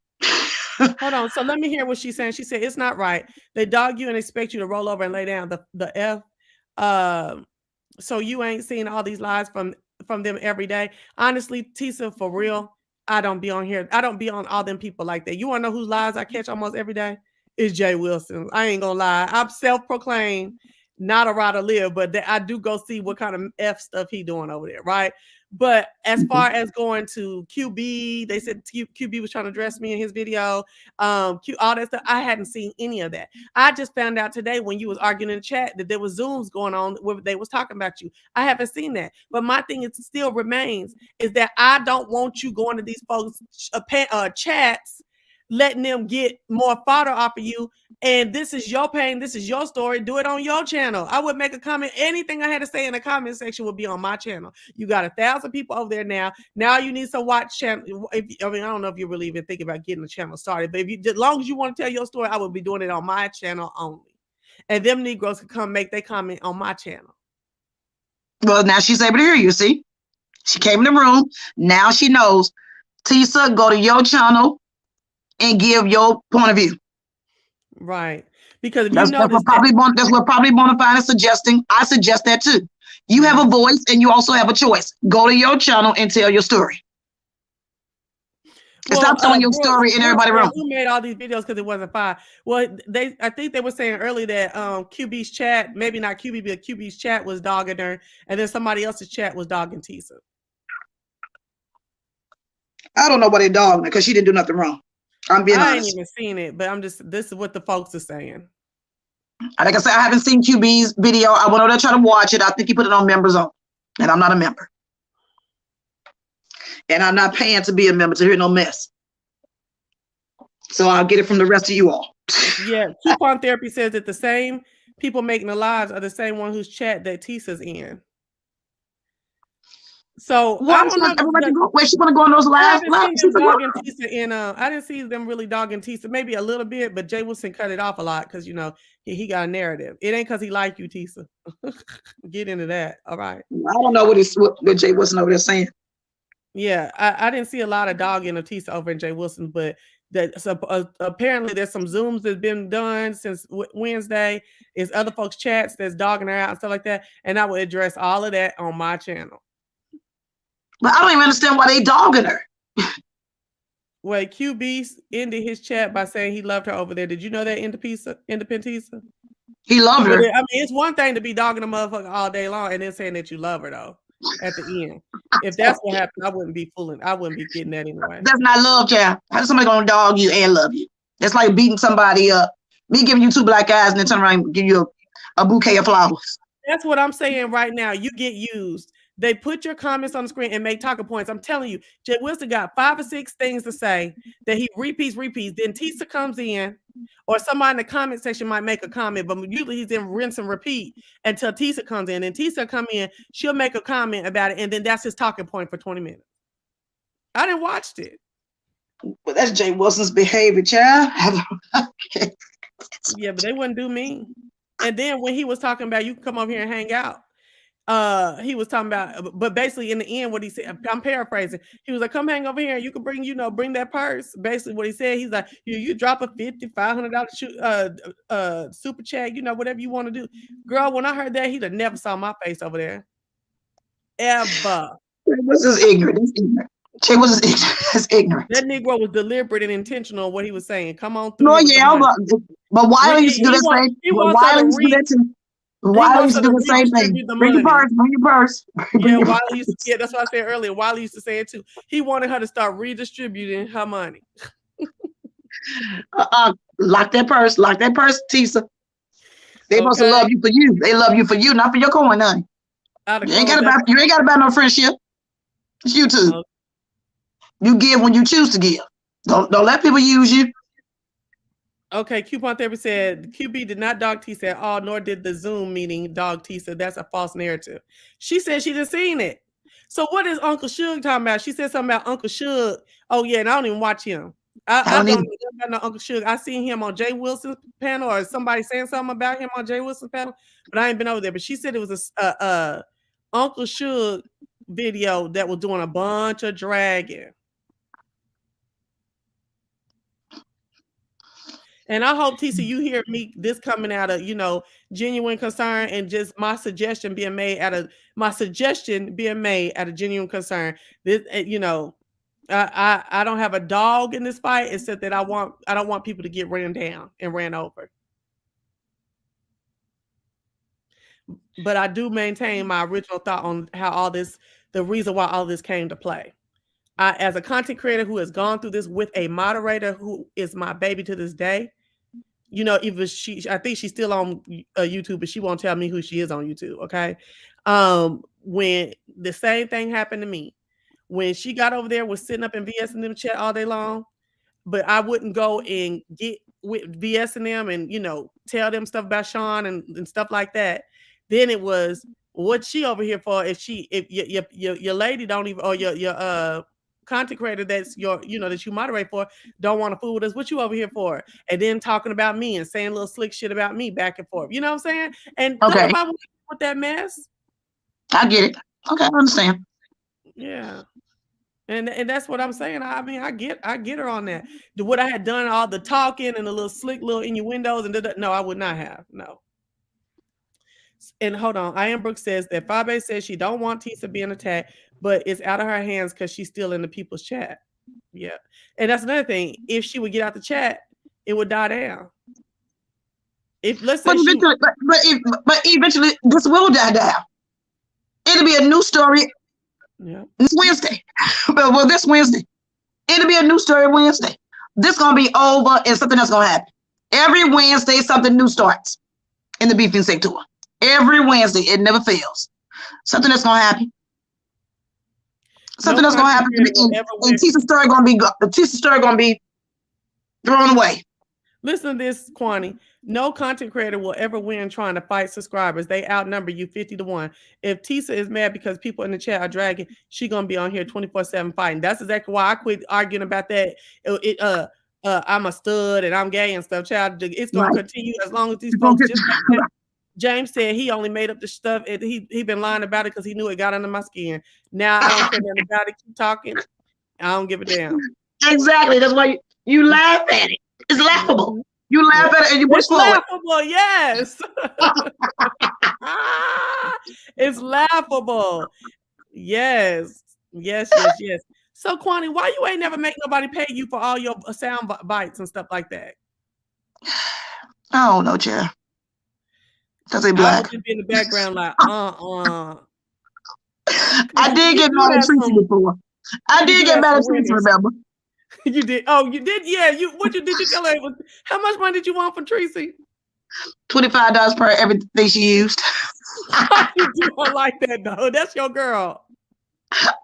S1: Hold on. So let me hear what she's saying. She said, it's not right. They dog you and expect you to roll over and lay down the F. So you ain't seeing all these lies from them every day. Honestly, Tisa, for real, I don't be on here. I don't be on all them people like that. You want to know whose lies I catch almost every day? It's Jay Wilson. I ain't gonna lie. I'm self-proclaimed not a rider live, but I do go see what kind of F stuff he doing over there, right? But as far as going to QB, they said QB was trying to dress me in his video, all that stuff. I hadn't seen any of that. I just found out today when you was arguing in the chat that there was Zooms going on where they was talking about you. I haven't seen that. But my thing still remains is that I don't want you going to these folks' chats letting them get more fodder off of you. And this is your pain. This is your story. Do it on your channel. I would make a comment. Anything I had to say in the comment section would be on my channel. You got 1,000 people over there now. Now you need some watch channel. I don't know if you really even think about getting the channel started, but as long as you want to tell your story, I would be doing it on my channel only. And them Negroes can come make their comment on my channel.
S5: Well, now she's able to hear you. See, she came in the room. Now she knows. Tisa, go to your channel and give your point of view.
S1: Right. Because
S5: that's what probably Bonafide is suggesting. I suggest that too. You have a voice and you also have a choice. Go to your channel and tell your story. Well, stop telling your story in everybody's room.
S1: Who made all these videos because it wasn't fine? Well, I think they were saying earlier that QB's chat, maybe not QB, but QB's chat was dogging her, and then somebody else's chat was dogging Tisa.
S5: I don't know what they dogged her because she didn't do nothing wrong. I'm being honest.
S1: I ain't even seen it, but this is what the folks are saying.
S5: Like I said, I haven't seen QB's video. I went over there to try to watch it. I think he put it on members only, and I'm not a member. And I'm not paying to be a member to hear no mess. So I'll get it from the rest of you all.
S1: Yeah, Coupon Therapy says that the same people making the lives are the same one whose chat that Tisa's in. So I don't know.
S5: Where she want to go on those lives?
S1: I didn't see them really dogging Tisa. Maybe a little bit, but Jay Wilson cut it off a lot because he got a narrative. It ain't because he like you, Tisa. Get into that. All right.
S5: I don't know what Jay Wilson over there saying.
S1: Yeah, I didn't see a lot of dogging of Tisa over in Jay Wilson, but apparently there's some Zooms that's been done since Wednesday. It's other folks' chats that's dogging her out and stuff like that, and I will address all of that on my channel.
S5: But I don't even understand why they dogging her.
S1: Well, QB ended his chat by saying he loved her over there. Did you know that, Independenttisa?
S5: He loved her.
S1: I mean, it's one thing to be dogging a motherfucker all day long and then saying that you love her, though, at the end. If that's what happened, I wouldn't be getting that anyway.
S5: That's not love, child. How's somebody gonna dog you and love you? It's like beating somebody up. Me giving you 2 black eyes and then turn around and give you a bouquet of flowers.
S1: That's what I'm saying right now. You get used. They put your comments on the screen and make talking points. I'm telling you, Jay Wilson got 5 or 6 things to say that he repeats. Then Tisa comes in, or somebody in the comment section might make a comment, but usually he's in rinse and repeat until Tisa comes in. And Tisa come in, she'll make a comment about it, and then that's his talking point for 20 minutes. I didn't watch it.
S5: Well, that's Jay Wilson's behavior, child.
S1: Okay. Yeah, but they wouldn't do me. And then when he was talking about you can come over here and hang out. He was talking about, but basically in the end, what he said, I'm paraphrasing. He was like, "Come hang over here. You can bring, bring that purse." Basically, what he said, he's like, "You drop a $500 super chat, whatever you want to do." Girl, when I heard that, he'd have never saw my face over there, ever.
S5: This is ignorant. Jay was ignorant.
S1: That Negro was deliberate and intentional in what he was saying. Come on through.
S5: No, yeah, but why used to do that same? Why used to do that too? Wiley used to do the same thing. Bring your purse.
S1: Yeah, that's what I said earlier. Wiley used to say it too. He wanted her to start redistributing her money.
S5: Lock that purse, Tisa. They must have loved you for you. They love you for you, not for your coin, honey. You ain't got about no friendship. It's you too. Okay. You give when you choose to give. Don't let people use you.
S1: Okay, Coupon Therapy said QB did not dog Tisa at all, nor did the Zoom meeting dog Tisa. That's a false narrative. She said she didn't seen it. So what is Uncle Suge talking about? She said something about Uncle Suge. Oh yeah, and I don't even watch him. I don't know about Uncle Suge. I seen him on Jay Wilson's panel, or somebody saying something about him on Jay Wilson's panel, but I ain't been over there. But she said it was a Uncle Suge video that was doing a bunch of dragging. And I hope, Tisa, you hear me this coming out of, genuine concern and just my suggestion being made out of genuine concern. This, I don't have a dog in this fight, except that I don't want people to get ran down and ran over. But I do maintain my original thought on how the reason why all this came to play. As a content creator who has gone through this with a moderator who is my baby to this day, even I think she's still on YouTube, but she won't tell me who she is on YouTube. Okay. When the same thing happened to me, when she got over there, was sitting up in VS and them chat all day long. but I wouldn't go and get with VS and them and, tell them stuff about Sean and stuff like that. Then it was, what she over here for? If your lady don't even, or your content creator that's that you moderate for don't want to fool with us, what you over here for? And then talking about me and saying little slick shit about me back and forth. You know what I'm saying? And
S5: Okay.
S1: don't nobody want to deal with that mess.
S5: I get it. Okay, I understand.
S1: Yeah. And that's what I'm saying. I mean, I get her on that. Would I had done all the talking and the little slick little innuendos and no, I would not have. No. And hold on, I Am Brooke says that Fabe says she don't want Tisa being attacked, but it's out of her hands because she's still in the people's chat. Yeah, and that's another thing. If she would get out the chat, it would die down. If let's say,
S5: but eventually this will die down. It'll be a new story.
S1: Yeah,
S5: this Wednesday. Well, this Wednesday, it'll be a new story Wednesday. This gonna be over, and something else gonna happen. Every Wednesday, something new starts in the beefing sector. Every Wednesday, it never fails. Something that's gonna happen. Something that's gonna happen, and Tisa's story gonna be thrown away.
S1: Listen to this, Kwani. No content creator will ever win trying to fight subscribers. They outnumber you 50-1. If Tisa is mad because people in the chat are dragging, she gonna be on here 24/7 fighting. That's exactly why I quit arguing about that. I'm a stud and I'm gay and stuff. Child, it's gonna continue as long as these folks just like that. James said he only made up the stuff. He been lying about it because he knew it got under my skin. Now I don't care nothing about it. Keep talking. I don't give a damn.
S5: Exactly. That's why you laugh at it. It's laughable. You laugh at it and you push forward.
S1: Laughable, yes. It's laughable. Yes. So, Kwani, why you ain't never make nobody pay you for all your sound bites and stuff like that?
S5: I don't know, Chair. Because they black.
S1: I would just be in the background like,
S5: I did get mad at Tracy before. I did get mad at Tracy, remember?
S1: You did? Oh, you did? Yeah. Did you tell her? How much money did you want from Tracy?
S5: $25 per everything she used.
S1: You don't like that though. That's your girl.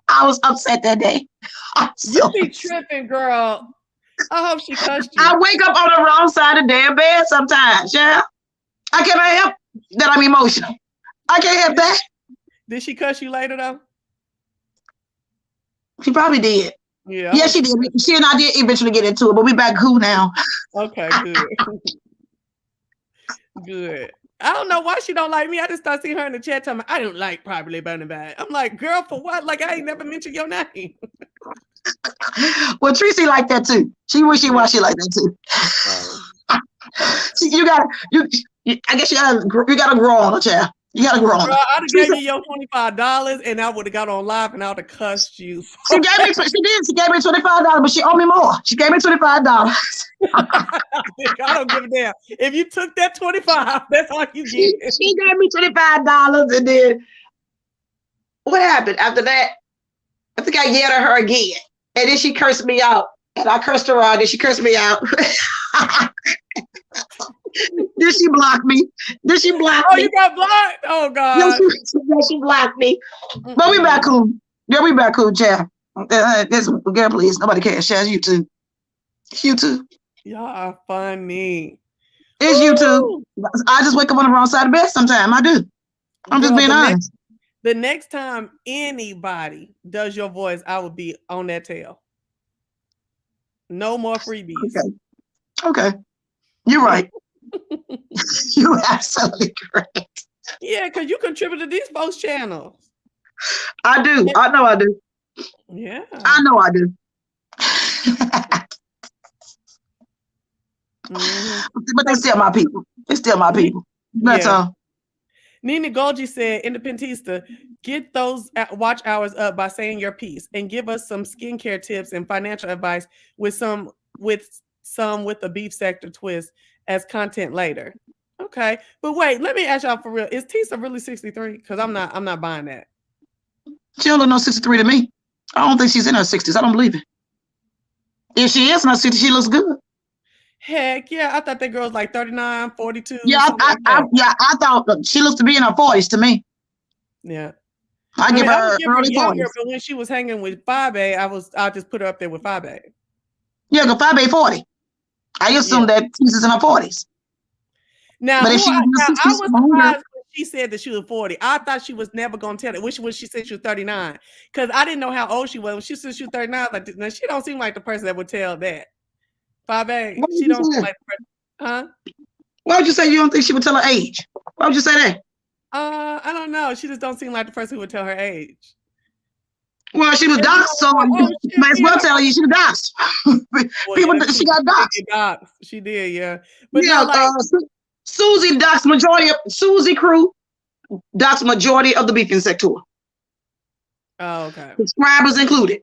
S5: I was upset that day.
S1: You be tripping, girl. I hope she cussed you.
S5: I wake up on the wrong side of the damn bed sometimes, yeah. I cannot help that I'm emotional. I can't help that.
S1: Did she cuss you later though?
S5: She probably did.
S1: Yeah,
S5: she did. She and I did eventually get into it, but we back cool now.
S1: Okay, good. Good. I don't know why she don't like me. I just start seeing her in the chat telling me I don't like Properly Burning Bad. I'm like, girl, for what? Like I ain't never mentioned your name.
S5: Well, Tracy like that too. She wishy-washy like that too. I guess you gotta grow on her, child. You gotta grow on.
S1: Girl, I'd have gave you your $25 and I would have got on live and I would have cussed you.
S5: She gave me $25, but she owed me more. She gave me $25.
S1: I don't give a damn. If you took that 25, that's all you get.
S5: She gave me $25, and then what happened after that? I think I yelled at her again, and then she cursed me out, and I cursed her out, and she cursed me out. Then she blocked me.
S1: Oh, you got blocked? Oh God.
S5: She blocked me. But we back cool. Yeah, we back cool, Chad. Girl, please. Nobody cares. Chad, you too. You too.
S1: Y'all are funny.
S5: It's you too. I just wake up on the wrong side of the bed sometimes. I do. I'm just being honest.
S1: The next time anybody does your voice, I will be on that tail. No more freebies.
S5: Okay. You're right. You're absolutely correct.
S1: Yeah, because you contribute to these folks' channels.
S5: I do. I know I do.
S1: Yeah.
S5: I know I do. But they're still my people. They're still my people. That's all.
S1: Nina Golgi said, Independenttisa, get those watch hours up by saying your piece and give us some skincare tips and financial advice with a beef sector twist as content later. Okay. But wait, let me ask y'all for real. Is Tisa really 63? Because I'm not buying that.
S5: She don't look no 63 to me. I don't think she's in her 60s. I don't believe it. If she is in her 60s, she looks good.
S1: Heck yeah. I thought that girl was like 39, 42.
S5: Yeah, I thought she looks to be in her 40s to me.
S1: Yeah.
S5: I give her early
S1: younger,
S5: 40s.
S1: but when she was hanging with Fabe, I'll just put her up there with Fabe.
S5: Yeah, the 5'8", 40. I assume that Tisa's in her 40s.
S1: Now,
S5: but if
S1: I was surprised when she said that she was 40. I thought she was never gonna tell it. Which when she said she was 39, because I didn't know how old she was. When she said she was 39, like, now she don't seem like the person that would tell that. 5'8". She don't seem like the person, huh?
S5: Why would you say you don't think she would tell her age? Why would you say that?
S1: I don't know. She just don't seem like the person who would tell her age.
S5: Well, she was doxxed, so might as well tell you she was doxxed. People, she got doxxed.
S1: She did, yeah. But
S5: yeah,
S1: like,
S5: Susie doxxed majority of Susie crew doxxed majority of the beefing sector.
S1: Oh, okay.
S5: Subscribers included.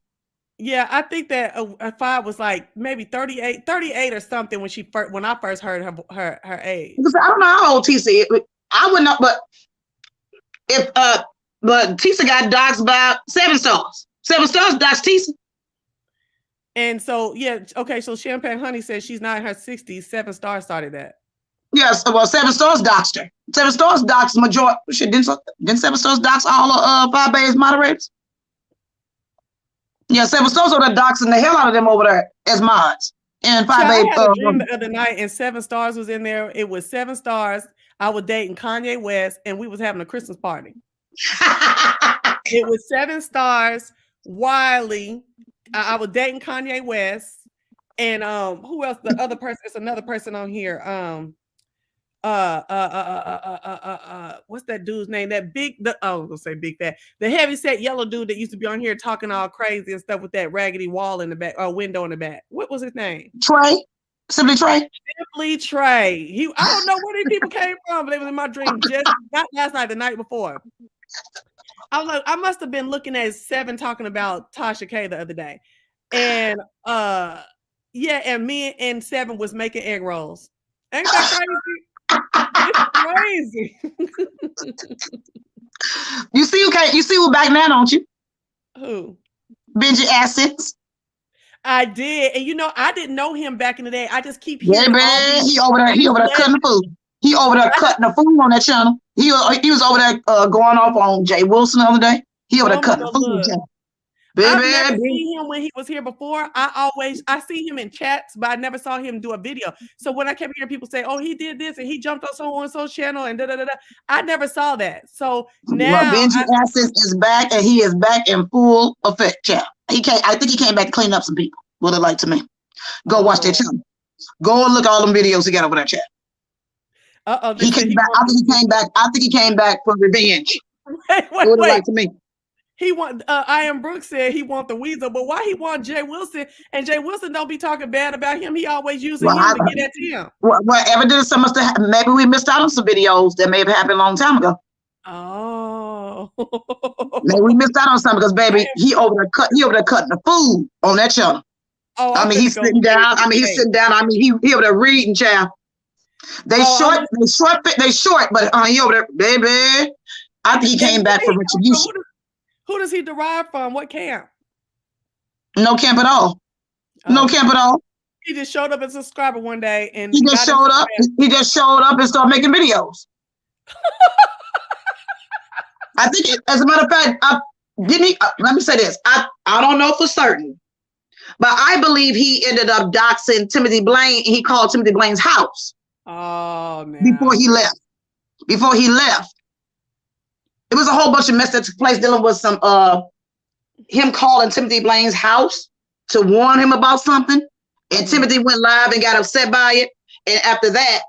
S1: Yeah, I think that 5 was like maybe 38 or something when I first heard her age.
S5: I don't know how old Tisa is. I would not, but if but Tisa got doxxed by 7 stars. 7 stars doxxed Tisa.
S1: And so yeah, okay. So Champagne Honey says she's not in her 60s. 7 stars started that.
S5: Yes, well, 7 stars doxed her. 7 stars doxed majority. Shit, didn't 7 stars dox all of 5 Bay's moderators? Yeah, 7 stars over there doxing the hell out of them over there as mods. And 5 Bay.
S1: I had a dream the other night, and 7 stars was in there. It was 7 stars. I was dating Kanye West, and we was having a Christmas party. It was 7 stars. Wiley. I was dating Kanye West, and who else? The other person. It's another person on here. What's that dude's name? That I was gonna say big fat. The heavy set yellow dude that used to be on here talking all crazy and stuff with that raggedy wall in the back, or window in the back. What was his name?
S5: Trey. Simply Trey.
S1: Simply Trey. I don't know where these people came from, but they was in my dream just not last night, the night before. I was like, I must have been looking at 7 talking about Tasha K the other day. And yeah, and me and 7 was making egg rolls. Ain't that crazy? It's crazy.
S5: You see who back now, don't you?
S1: Who?
S5: Benji Assets.
S1: I did. And I didn't know him back in the day. I just keep hearing
S5: he over there cutting the food. He over there cutting the food on that channel. He was over there going off on Jay Wilson the other day. He over there cutting the food channel.
S1: I've never seen him when he was here before. I see him in chats, but I never saw him do a video. So when I kept hearing people say, "Oh, he did this and he jumped on so-and-so's channel," and I never saw that. So now
S5: Benji Assets is back, and he is back in full effect. Chat. I think he came back to clean up some people. Would have liked to me. Go watch their channel. Go and look at all them videos he got over that chat. He came back. I think he came back for revenge.
S1: Wait.
S5: Like to me.
S1: He want I Am Brooks said he want the Weasel, but why he want Jay Wilson? And Jay Wilson don't be talking bad about him. He always using him to get at him.
S5: Well, evidence must have. Maybe we missed out on some videos that may have happened a long time ago.
S1: Oh,
S5: maybe we missed out on something because baby, he over there cutting the food on that channel.
S1: Oh,
S5: I mean, he's sitting down. He's sitting down. I mean, he over there reading, child. They short, but he over there, baby. I think he came back for retribution.
S1: Who does he derive from? What camp?
S5: No camp at all. No camp at all.
S1: He just showed up as a subscriber one day and
S5: he just showed up. He just showed up and started making videos. I think, as a matter of fact, let me say this. I don't know for certain, but I believe he ended up doxing Timothy Blaine. He called Timothy Blaine's house.
S1: Oh man!
S5: Before he left. It was a whole bunch of mess that took place dealing with some him calling Timothy Blaine's house to warn him about something. And Timothy went live and got upset by it. And after that,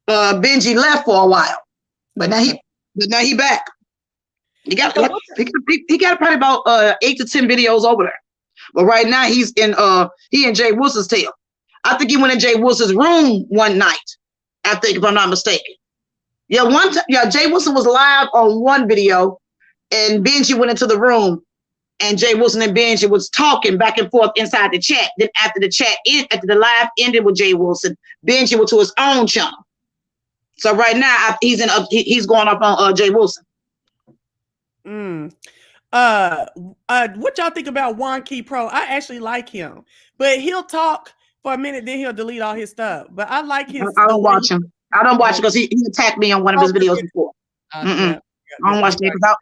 S5: Benji left for a while. But now he back. He got probably about 8 to 10 videos over there. But right now he in Jay Wilson's tail. I think he went in Jay Wilson's room one night. I think, if I'm not mistaken. Yeah, Jay Wilson was live on one video, and Benji went into the room, and Jay Wilson and Benji was talking back and forth inside the chat. Then after the live ended with Jay Wilson, Benji went to his own channel. So right now he's going up on Jay Wilson.
S1: What y'all think about Juan Key Pro? I actually like him, but he'll talk for a minute, then he'll delete all his stuff. But I like his.
S5: I don't watch him. I don't watch it because he attacked me on one of his videos before. I don't watch it because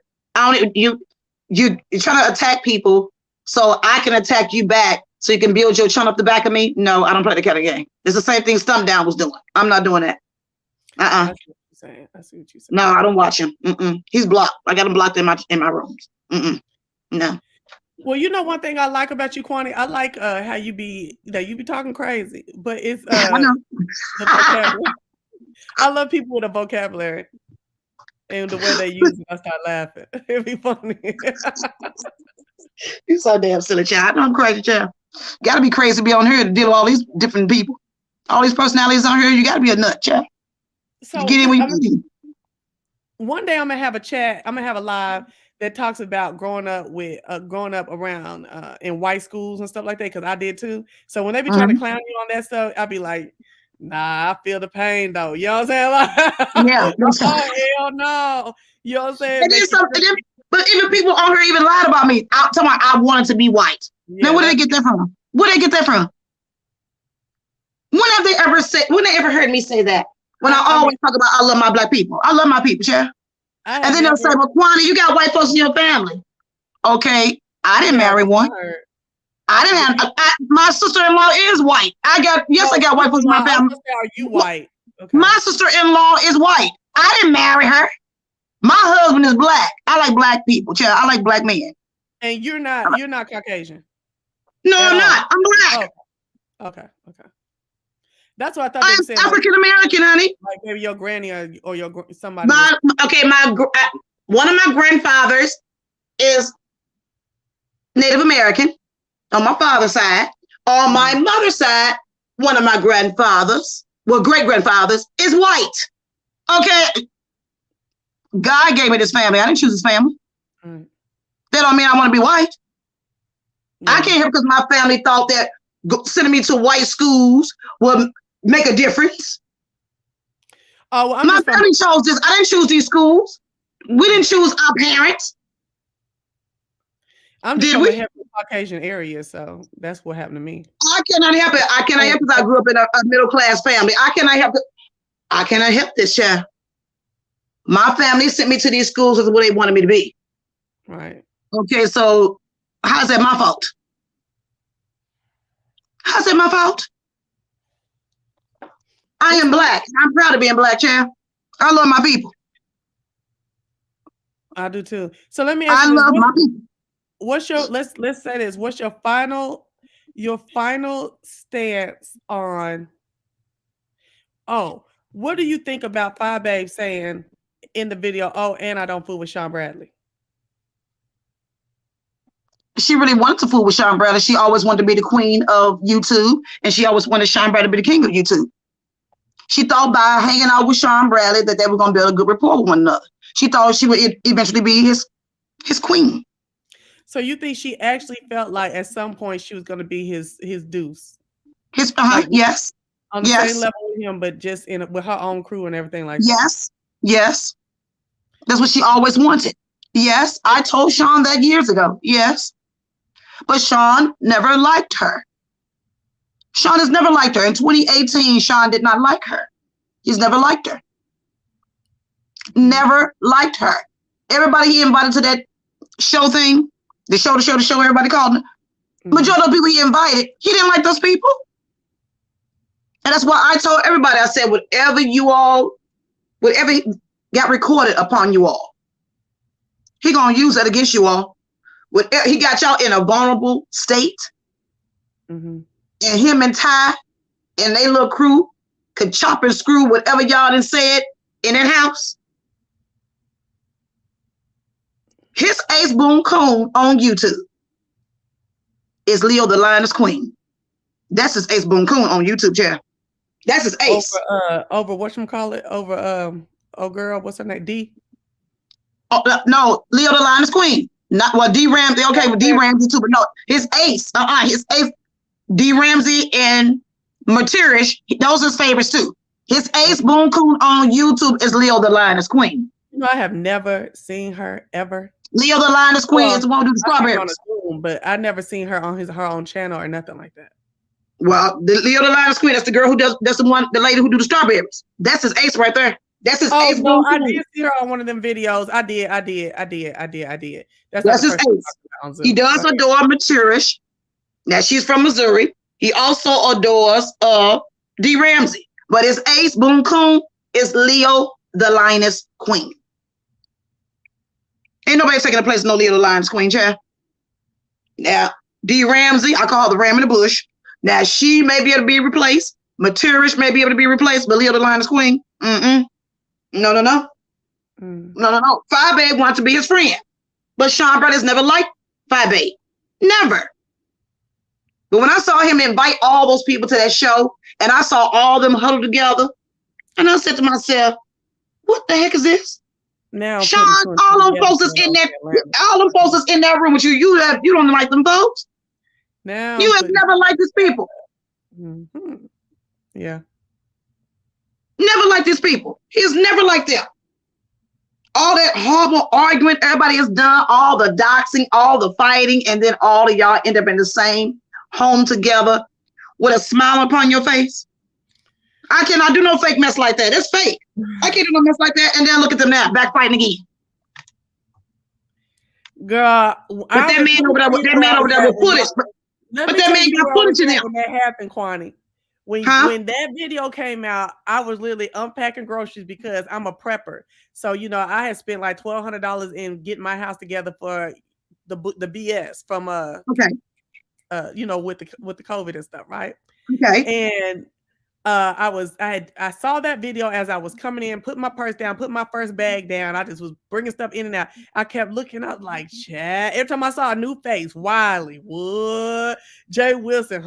S5: you trying to attack people so I can attack you back so you can build your chum up the back of me. No, I don't play that kind of game. It's the same thing Stump Down was doing. I'm not doing that.
S1: I see what you're saying. I see what you're saying.
S5: No, I don't watch him. He's blocked. I got him blocked in my rooms. No.
S1: Well, you know one thing I like about you, Kwani? I like how you be talking crazy, but it's
S5: I know.
S1: the vocabulary. I love people with a vocabulary and the way they use it. I start laughing. It'd be funny.
S5: You so damn silly, child. I know I'm crazy, child. Gotta be crazy to be on here to deal with all these different people. All these personalities on here, you gotta be a nut, child.
S1: So
S5: get in when you get in.
S1: One day I'm gonna have a chat. I'm gonna have a live that talks about growing up around in white schools and stuff like that, because I did too. So when they be trying to clown you on that stuff, I'll be like, nah, I feel the pain though. You know what I'm saying? Like,
S5: yeah.
S1: Oh hell no. You know what I'm saying?
S5: But even people on here even lied about me. I wanted to be white. Yeah, now where did they get that from? Where did they get that from? When have they ever heard me say that? When I always talk about I love my black people. I love my people, yeah. And then they'll say, well, Kwani, you got white folks in your family. Okay, I didn't marry one. I didn't have my sister-in-law is white. I got white folks in my family.
S1: Are you white?
S5: Okay. My sister-in-law is white. I didn't marry her. My husband is black. I like black people, child. I like black men.
S1: And you're not Caucasian.
S5: No, I'm not. I'm black.
S1: Okay. That's what I thought.
S5: I'm African American, honey.
S1: Like maybe your granny or your somebody.
S5: One of my grandfathers is Native American on my father's side. On my mother's side, one of my grandfathers, great grandfathers, is white. Okay. God gave me this family. I didn't choose this family. That don't mean I want to be white. Yeah. I can't help because my family thought that sending me to white schools would make a difference.
S1: Oh, well,
S5: my family chose this. I didn't choose these schools. We didn't choose our parents.
S1: I'm just from a Caucasian area, so that's what happened to me.
S5: I cannot help it. I cannot help because I grew up in a middle class family. I cannot help it. I cannot help this, child. My family sent me to these schools as what they wanted me to be.
S1: Right.
S5: Okay, so how's that my fault? How's that my fault? I am black. I'm proud of being black, child. I love my people.
S1: I do too. So let me ask you. I love my people. What's your let's say this? What's your final stance on? Oh, what do you think about Five Babe saying in the video? Oh, and I don't fool with Sean Bradley.
S5: She really wanted to fool with Sean Bradley. She always wanted to be the queen of YouTube, and she always wanted Sean Bradley to be the king of YouTube. She thought by hanging out with Sean Bradley that they were going to build a good rapport with one another. She thought she would eventually be his queen.
S1: So you think she actually felt like at some point she was going to be his deuce?
S5: Yes.
S1: On the same level with him, but just with her own crew and everything like
S5: that. Yes. That's what she always wanted. Yes. I told Sean that years ago. Yes. But Sean never liked her. Sean has never liked her. In 2018, Sean did not like her. He's never liked her. Never liked her. Everybody he invited to that show thing, the show, everybody called him. Majority of the people he invited, he didn't like those people. And that's why I told everybody, I said, whatever got recorded upon you all, he gonna use that against you all. He got y'all in a vulnerable state. And him and Ty and their little crew could chop and screw whatever y'all done said in that house. His Ace Boone Coon on YouTube is Leo the Lioness Queen. That's his Ace Boone Coon on YouTube, yeah. That's his ace.
S1: Over whatchamacallit? Over oh girl, what's her name? D?
S5: Oh no, Leo the Lioness Queen. Not D Ramsey. Okay, with D Ramsey too, but no, his ace. His ace. D Ramsey and Matirish, those are his favorites too. His Ace Boone Coon on YouTube is Leo the Lioness Queen.
S1: You know, I have never seen her ever.
S5: Leo the Lioness Queen is the one who do the strawberries.
S1: But I never seen her on her own channel or nothing like that.
S5: Well, the Leo the Lioness Queen, that's the girl the lady who do the strawberries. That's his ace right there. That's his ace.
S1: No, I did see her on one of them videos. I did. That's
S5: his ace. He does adore Matirish. Now she's from Missouri. He also adores D. Ramsey. But his ace, Boom Coon, is Leo the Lioness Queen. Ain't nobody taking the place of no Leo the Lioness Queen, child. Now, D. Ramsey, I call her the ram in the bush. Now, she may be able to be replaced. Maturish may be able to be replaced, but Leo the Lioness Queen, no. No. 5A wants to be his friend. But Sean Brothers never liked 5A. Never. But when I saw him invite all those people to that show, and I saw all them huddled together, and I said to myself, what the heck is this?
S1: Now,
S5: Sean, all them folks is in that, all them folks is in that room with you. You don't like them folks.
S1: Now
S5: you have never liked these people.
S1: Mm-hmm. Yeah.
S5: Never liked these people. He's never liked them. All that horrible arguing everybody has done, all the doxing, all the fighting, and then all of y'all end up in the same home together with a smile upon your face. I cannot do no fake mess like that. It's fake. I can't do no mess like that. And then look at them now, backfighting again.
S1: Girl,
S5: but that man over there with footage. But that man got footage in there.
S1: When that happened, Kwani. When that video came out, I was literally unpacking groceries because I'm a prepper. So, you know, I had spent like $1,200 in getting my house together for the BS from you know, with the COVID and stuff, right?
S5: Okay.
S1: And I saw that video as I was coming in, putting my purse down, putting my first bag down. I just was bringing stuff in and out. I kept looking up like, chat. Every time I saw a new face, Wiley, Wood, Jay Wilson,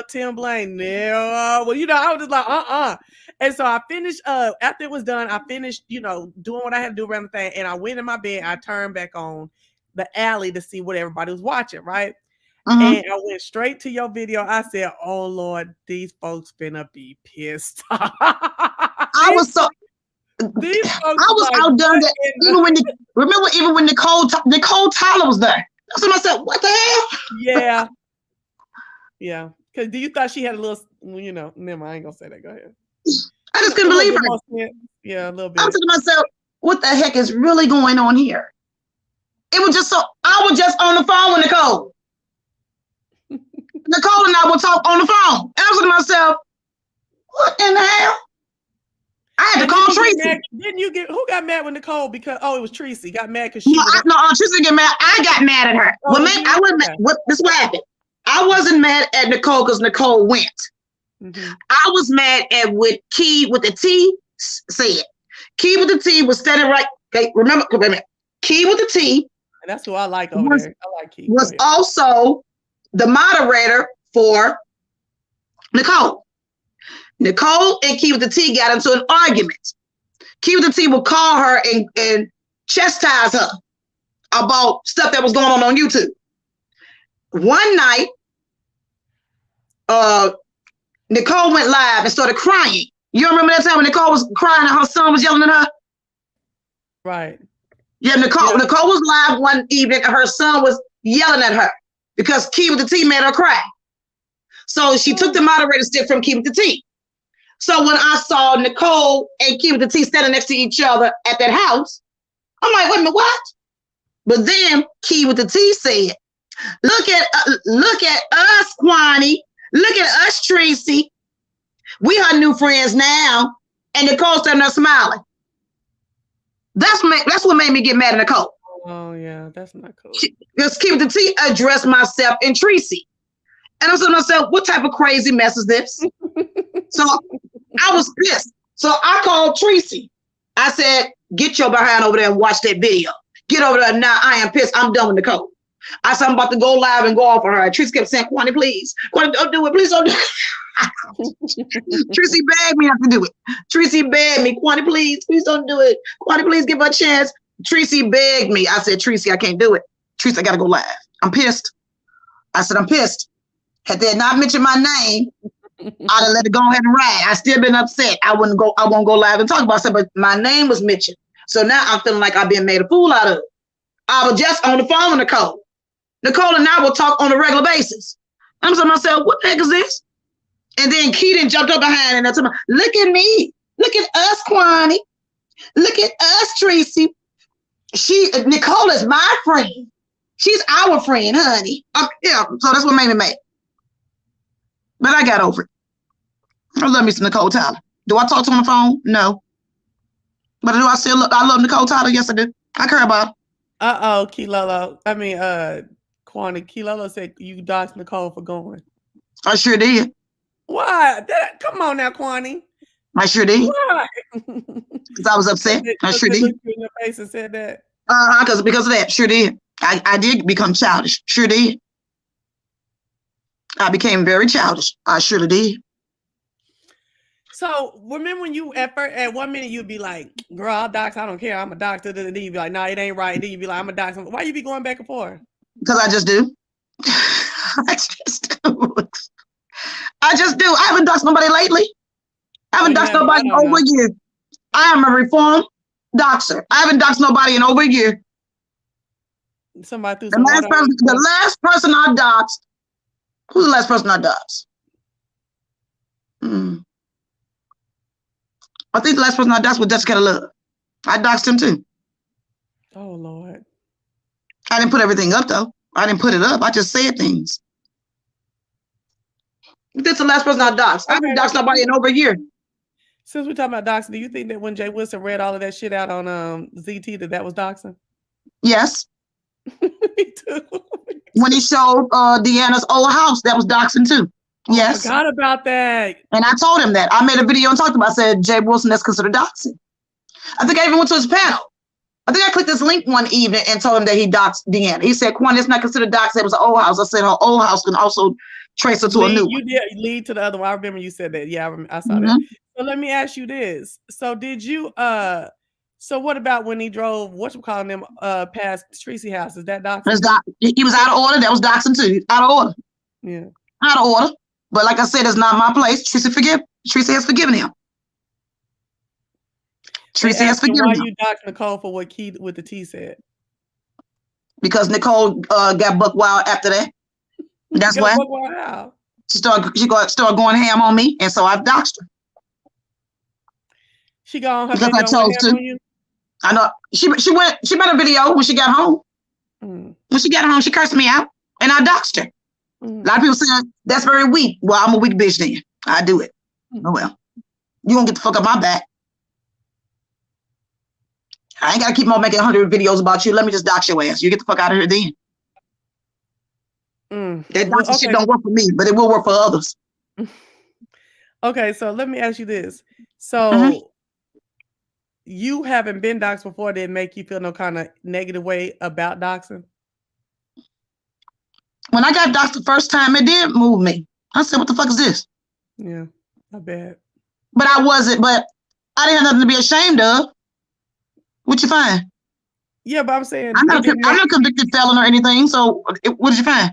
S1: Tim Blaine, no. Well, you know, I was just like, And so I finished, after it was done, I finished, you know, doing what I had to do around the thing. And I went in my bed, I turned back on the alley to see what everybody was watching, right? And I went straight to your video. I said, oh, Lord, these folks finna be pissed.
S5: I was so... I was like, outdone that. Even when Nicole Tyler was there. That's what I said. What the hell?
S1: Yeah. Yeah. Because do you thought she had a little, you know, never mind, I ain't going to say that. Go ahead.
S5: I just couldn't believe her.
S1: Yeah, a little bit.
S5: I was thinking to myself, what the heck is really going on here? It was just so... I was just on the phone with Nicole. Nicole and I will talk on the phone. And I was to myself, what in the hell? I had to call Tracy.
S1: Who got mad with Nicole? Because, it was Tracy. Got mad because
S5: she... No, Tracy got mad. I got mad at her. I wasn't mad. This is what happened. I wasn't mad at Nicole because Nicole went. Mm-hmm. I was mad at what Key with the T said. Key with the T was standing right. Okay, remember, Key with the T.
S1: And that's who I like over there. I like Key.
S5: Was also the moderator for Nicole. Nicole and Key with the T got into an argument. Key with the T would call her and chastise her about stuff that was going on YouTube. One night, Nicole went live and started crying. You remember that time when Nicole was crying and her son was yelling at her?
S1: Right.
S5: Yeah, Nicole was live one evening and her son was yelling at her because Key with the T made her cry. So she took the moderator stick from Key with the T. So when I saw Nicole and Key with the T standing next to each other at that house, I'm like, wait a minute, what? But then Key with the T said, look at us, Kwani. Look at us, Tracy. We her new friends now. And Nicole standing there smiling. That's what made me get mad at Nicole.
S1: Oh, yeah, that's not cool.
S5: Because Key with the T addressed myself and Tracy. And I said to myself, what type of crazy mess is this? So I was pissed. So I called Tracy. I said, get your behind over there and watch that video. Get over there now. I am pissed. I'm done with Nicole. I said, I'm about to go live and go off on her. And Tracy kept saying, Kwani, please. Kwani, don't do it. Please don't do it. Tracy begged me not to do it. Tracy begged me, Kwani, please don't do it. Kwani, please give her a chance. Tracy begged me. I said, Tracy, I can't do it. Tracy, I got to go live. I'm pissed. I said, I'm pissed. Had they not mentioned my name, I'd have let it go ahead and ride. I still been upset. I won't go live and talk about it, but my name was mentioned. So now I'm feeling like I've been made a fool out of. I was just on the phone with Nicole. Nicole and I will talk on a regular basis. I'm saying to myself, what the heck is this? And then Keaton jumped up behind and I told him, look at me. Look at us, Kwani. Look at us, Tracy. Nicole is my friend. She's our friend, honey. Yeah, so that's what made me mad. But I got over it. I love me some Nicole Tyler. Do I talk to her on the phone? No. But do I still look? I love Nicole Tyler. Yes, I do. I care about her.
S1: Kilolo. I mean, Kwani. Kilolo said you doxed Nicole for going.
S5: I sure did.
S1: Why? Come on now, Kwani.
S5: I sure did.
S1: Why?
S5: Because I was upset. I sure did.
S1: Looked you in your face and said that.
S5: Because of that, sure did. I did become childish. Sure did. I became very childish. I surely did.
S1: So remember when you at 1 minute you'd be like, "Girl, I'll dox. I don't care. I'm a doctor." Then you'd be like, "No, it ain't right." And then you'd be like, "I'm a dox." Why you be going back and forth?
S5: Because I just do. I just do. I just do. I haven't doxed nobody lately. I haven't doxed nobody in over a year. I am a reformed doxer. I haven't doxed nobody in over a year.
S1: Somebody threw
S5: the last person I doxed. Who's the last person I doxed? I think the last person I doxed was Jessica Love. I doxed him too.
S1: Oh Lord.
S5: I didn't put everything up though. I didn't put it up. I just said things. This is the last person I doxed. I haven't doxed nobody in over a year.
S1: Since we're talking about doxing, do you think that when Jay Wilson read all of that shit out on ZT that was doxing?
S5: Yes.
S1: Me too.
S5: When he showed Deanna's old house, that was doxing too. Yes.
S1: I forgot about that.
S5: And I told him that. I made a video and talked about it. I said, Jay Wilson, that's considered doxing. I think I even went to his panel. I think I clicked this link one evening and told him that he doxed Deanna. He said, Quan, it's not considered doxing. It was an old house. I said, her old house can also trace her to a new one.
S1: You did lead to the other one. I remember you said that. Yeah, I saw that. So let me ask you this. So did you, so what about when he drove, them past Tracy house? Is that doxing?
S5: He was out of order. That was doxing too. Out of order.
S1: Yeah.
S5: Out of order. But like I said, it's not my place. Tracy has forgiven him. Tracy has forgiven him.
S1: Why you doxed Nicole for what the T said?
S5: Because Nicole got buck wild after that. That's why. She started going ham on me, and so I doxed her.
S1: She got on her
S5: because I chose to. I know she made a video when she got home. When she got home, she cursed me out, and I doxed her. A lot of people saying that's very weak. Well, I'm a weak bitch then. I do it. Oh well. You won't get the fuck up my back. I ain't gotta keep on making 100 videos about you. Let me just dox your ass. You get the fuck out of here then. That doxing shit don't work for me, but it will work for others.
S1: Okay, so let me ask you this. So you haven't been doxed before, didn't make you feel no kind of negative way about doxing?
S5: When I got doxed the first time, it did move me. I said, what the fuck is this?
S1: Yeah, I bet.
S5: But I didn't have nothing to be ashamed of. What you find?
S1: Yeah, but I'm saying
S5: I'm not a convicted felon or anything. So what did you find?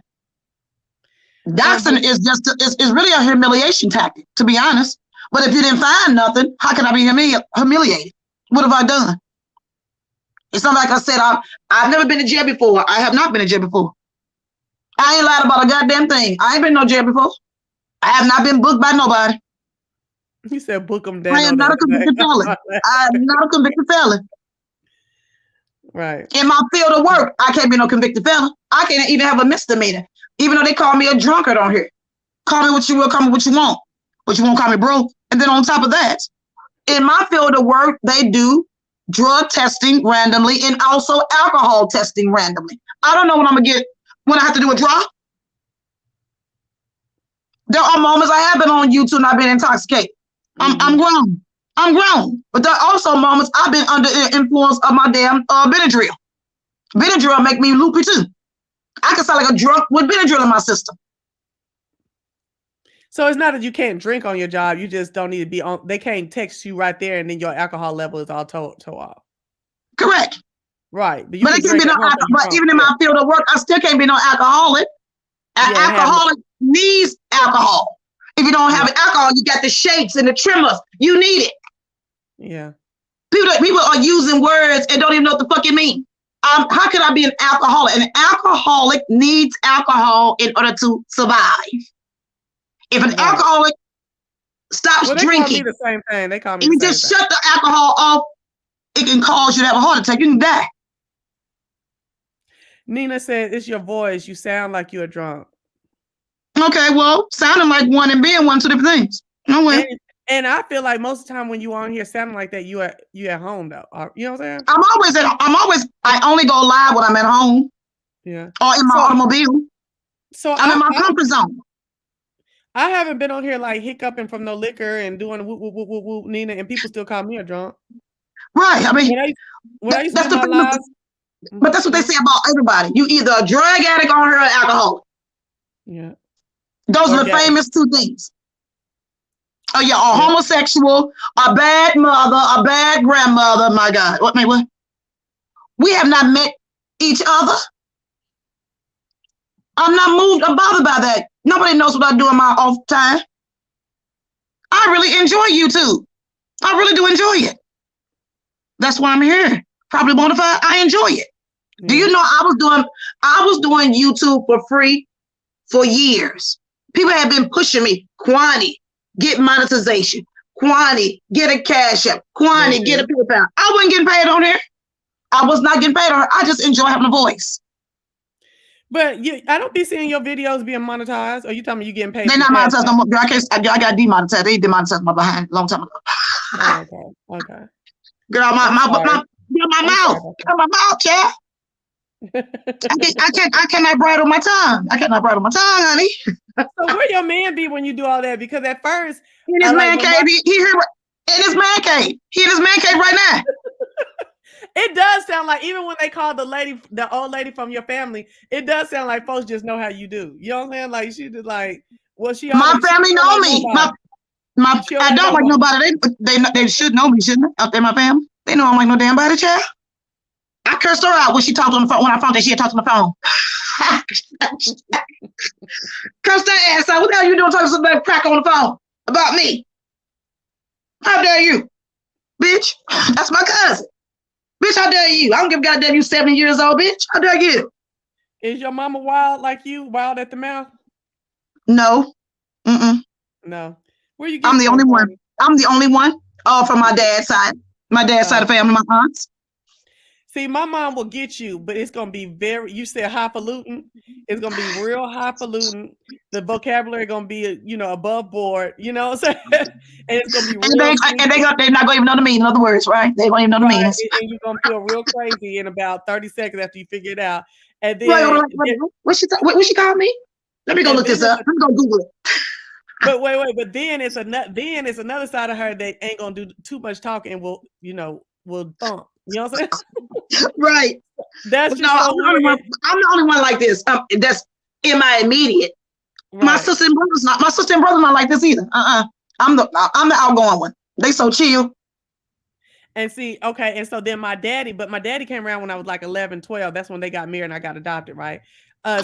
S5: Doxing is really a humiliation tactic, to be honest. But if you didn't find nothing, how can I be humiliated? What have I done? It's not like I said, I've never been to jail before. I have not been to jail before. I ain't lied about a goddamn thing. I ain't been to no jail before. I have not been booked by nobody.
S1: You said book them down.
S5: I am not a convicted felon. I am not a convicted felon.
S1: Right.
S5: In my field of work, I can't be no convicted felon. I can't even have a misdemeanor. Even though they call me a drunkard on here. Call me what you will, call me what you want. But you won't call me broke. And then on top of that, in my field of work, they do drug testing randomly and also alcohol testing randomly. I don't know when I'm going to get, when I have to do a drop. There are moments I have been on YouTube and I've been intoxicated. I'm grown. I'm grown. But there are also moments I've been under the influence of my damn Benadryl. Benadryl make me loopy too. I can sound like a drunk with Benadryl in my system.
S1: So it's not that you can't drink on your job. You just don't need to be on. They can't text you right there, and then your alcohol level is all toe off.
S5: Correct.
S1: Right.
S5: But it can't be no alcohol. But even in my field of work, I still can't be no alcoholic. An alcoholic needs alcohol. If you don't have alcohol, you got the shakes and the tremors. You need it.
S1: Yeah.
S5: People are using words and don't even know what the fuck it means. How could I be an alcoholic? An alcoholic needs alcohol in order to survive. If an alcoholic stops drinking,
S1: call me the same thing. They call me.
S5: You just shut the alcohol off. It can cause you to have a heart attack. You can die.
S1: Nina said, "It's your voice. You sound like you're drunk."
S5: Okay, well, sounding like one and being one, two different things. No way.
S1: And I feel like most of the time when you on here sounding like that, you at home though. You know what I'm saying?
S5: I only go live when I'm at home.
S1: Yeah.
S5: Or in my automobile.
S1: So
S5: I'm in my comfort zone.
S1: I haven't been on here like hiccuping from no liquor and doing whoop, whoop, whoop, whoop, whoop, Nina, and people still call me a drunk.
S5: Right. I mean,
S1: when I used to do my lives.
S5: But that's what they say about everybody. You either a drug addict or an alcoholic.
S1: Yeah.
S5: Those are the famous two things. Oh yeah, a homosexual, a bad mother, a bad grandmother. My God, what? We have not met each other. I'm not moved or bothered by that. Nobody knows what I do in my off time. I really enjoy YouTube. I really do enjoy it. That's why I'm here. Probably bonafide. I enjoy it. Do you know I was doing YouTube for free for years. People have been pushing me. Kwani, get monetization. Kwani, get a cash app. Kwani, get a PayPal. I wasn't getting paid on there. I was not getting paid on her. I just enjoy having a voice.
S1: But I don't be seeing your videos being monetized. Or you telling me you getting paid?
S5: They're not monetized no more. I got demonetized. They demonetized my behind a long time ago.
S1: Okay.
S5: Girl, my mouth, yeah. I cannot bridle my tongue. Honey.
S1: So where your man be when you do all that? Because at first
S5: in his man cave, he here in his man cave. He in his man cave right now.
S1: It does sound like, even when they call the old lady from your family, it does sound like folks just know how you do. You know what I'm saying? Like she just like, well,
S5: my family know me. I don't like nobody. They should know me, shouldn't they? Out there, my family, they know I'm like no damn body, child. I cursed her out when she talked on the phone. When I found that she had talked on the phone. Cursed that ass out. What the hell you doing talking to somebody crack on the phone about me? How dare you, bitch? That's my cousin. Bitch, how dare you? I don't give a goddamn you 70 years old, bitch. How dare you?
S1: Is your mama wild like you? Wild at the mouth?
S5: No.
S1: No. Where you?
S5: I'm the only one. I'm the only one. From my dad's side. My dad's side of the family, my aunts.
S1: See, my mom will get you, but it's gonna be you said highfalutin. It's gonna be real highfalutin. The vocabulary gonna be, above board. You know what I'm saying? And it's gonna be real.
S5: They're not gonna even know the meaning of the words, right? They won't even know the meaning.
S1: And you're gonna feel real crazy in about 30 seconds after you figure it out. And then
S5: what she called me? Let me go look this up. Let me go Google it.
S1: But wait. But then it's another side of her that ain't gonna do too much talking and will thump. You know what I'm saying?
S5: Right.
S1: That's just
S5: I'm the only one like this. That's in my immediate. Right. My sister and brother's not like this either. I'm the outgoing one. They so chill.
S1: And see, okay, and so then my daddy came around when I was like 11, 12. That's when they got married and I got adopted, right? So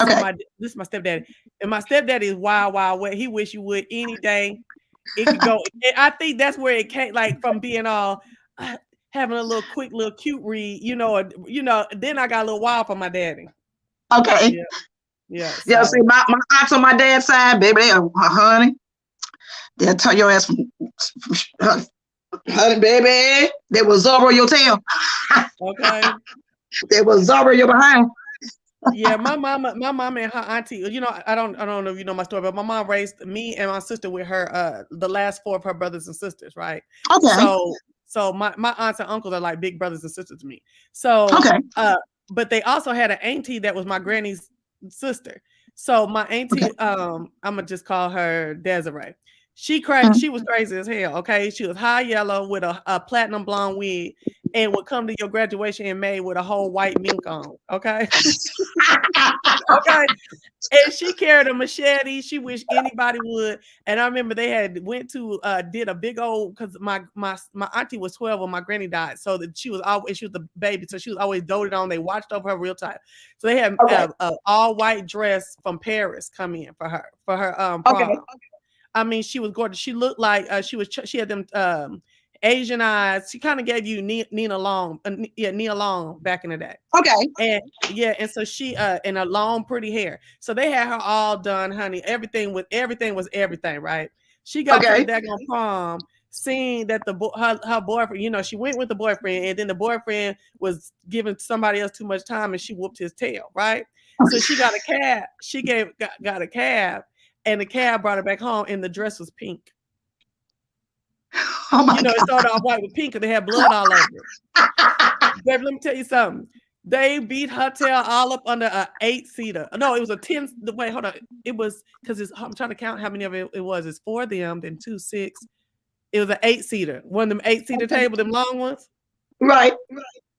S1: this is my stepdaddy. And my stepdaddy is wild, wild wet. He wish you would any day. It could go. I think that's where it came, like from being all having a little quick little cute read, then I got a little wild for my daddy.
S5: Okay.
S1: Yeah.
S5: Yeah, see, my aunts on my dad's side, baby, honey, they'll tell your ass from honey, baby, they will Zorro your tail.
S1: Okay.
S5: They will Zorro your behind.
S1: Yeah, my mama and her auntie, I don't know if you know my story, but my mom raised me and my sister with her, the last 4 of her brothers and sisters, right?
S5: Okay.
S1: So my aunts and uncles are like big brothers and sisters to me. So, but they also had an auntie that was my granny's sister. So my auntie, I'm gonna just call her Desiree. She was crazy as hell. Okay, she was high yellow with a platinum blonde wig, and would come to your graduation in May with a whole white mink on. Okay. Okay. And she carried a machete. She wished anybody would. And I remember they had went to did a big old, because my auntie was 12 when my granny died. So that she was the baby. So she was always doted on. They watched over her real tight. So they had a all white dress from Paris come in for her prom. Okay. I mean, she was gorgeous. She looked like she had them Asian eyes. She kind of gave you Nina Long back in the day.
S5: Okay.
S1: And so she and a long pretty hair. So they had her all done, honey. Everything was everything, right? She got to the daggone prom, seeing that her boyfriend, she went with the boyfriend, and then the boyfriend was giving somebody else too much time, and she whooped his tail, right? So she got a cab. She got a cab. and the cab brought her back home, and the dress was pink.
S5: Oh my
S1: You know, it
S5: God.
S1: started off white with pink, and they had blood all over it. Baby, let me tell you something. They beat her tail all up under a 8-seater. No, it was a 10. Wait, hold on. It was because I'm trying to count how many of it was. It's 4 of them, then 2, 6. It was an 8-seater. One of them 8-seater table, them long ones.
S5: Right.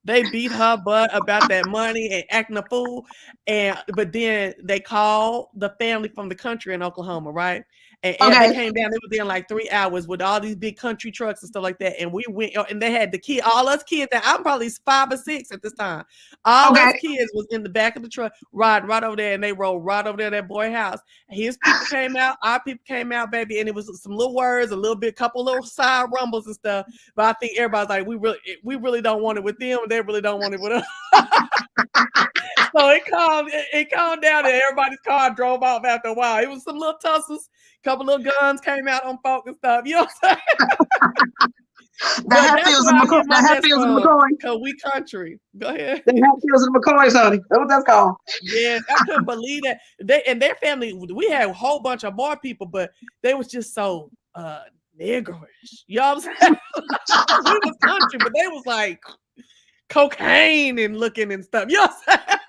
S1: They beat her butt about that money and acting a fool. But then they called the family from the country in Oklahoma, right? And they came down. They were there in like 3 hours with all these big country trucks and stuff like that. And we went, and they had the kid, all us kids. That I'm probably 5 or 6 at this time. All us kids was in the back of the truck, riding right over there, and they rolled right over there to that boy's house. His people came out, our people came out, baby, and it was some little words, a little bit, couple little side rumbles and stuff. But I think everybody's like, we really don't want it with them. They really don't want it with us. So it calmed down, and everybody's car drove off after a while. It was some little tussles, couple little guns came out on folk and stuff. You know what I'm saying?
S5: The Hatfields and McCoy.
S1: Because we country. Go ahead.
S5: The Hatfields and McCoys, honey. That's what that's called.
S1: Yeah, I couldn't believe that. Their family, we had a whole bunch of more people, but they was just so niggerish. You know what I'm saying? We was country, but they was like cocaine and looking and stuff. You know what I'm saying?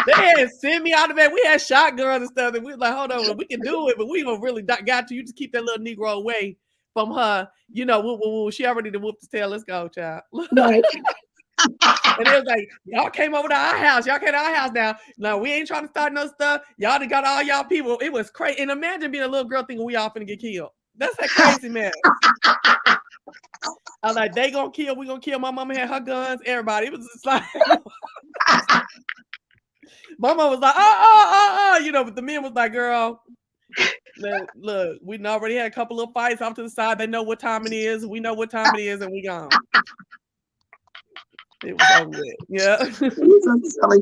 S1: They had sent me out of bed. We had shotguns and stuff, and we was like, hold on, we can do it, but we gonna really got to. You just keep that little Negro away from her. You know, she already done whooped his tail. Let's go, child.
S5: Right.
S1: And it was like, y'all came over to our house. Y'all came to our house now. No, we ain't trying to start no stuff. Y'all done got all y'all people. It was crazy. And imagine being a little girl thinking we all finna get killed. That's that crazy, man. I was like, they gonna kill, we gonna kill. My mama had her guns, everybody. It was just like my mama was like, you know, but the men was like, girl, look, we already had a couple of fights off to the side. They know what time it is. We know what time it is, and we gone. It was over with. Yeah.
S5: I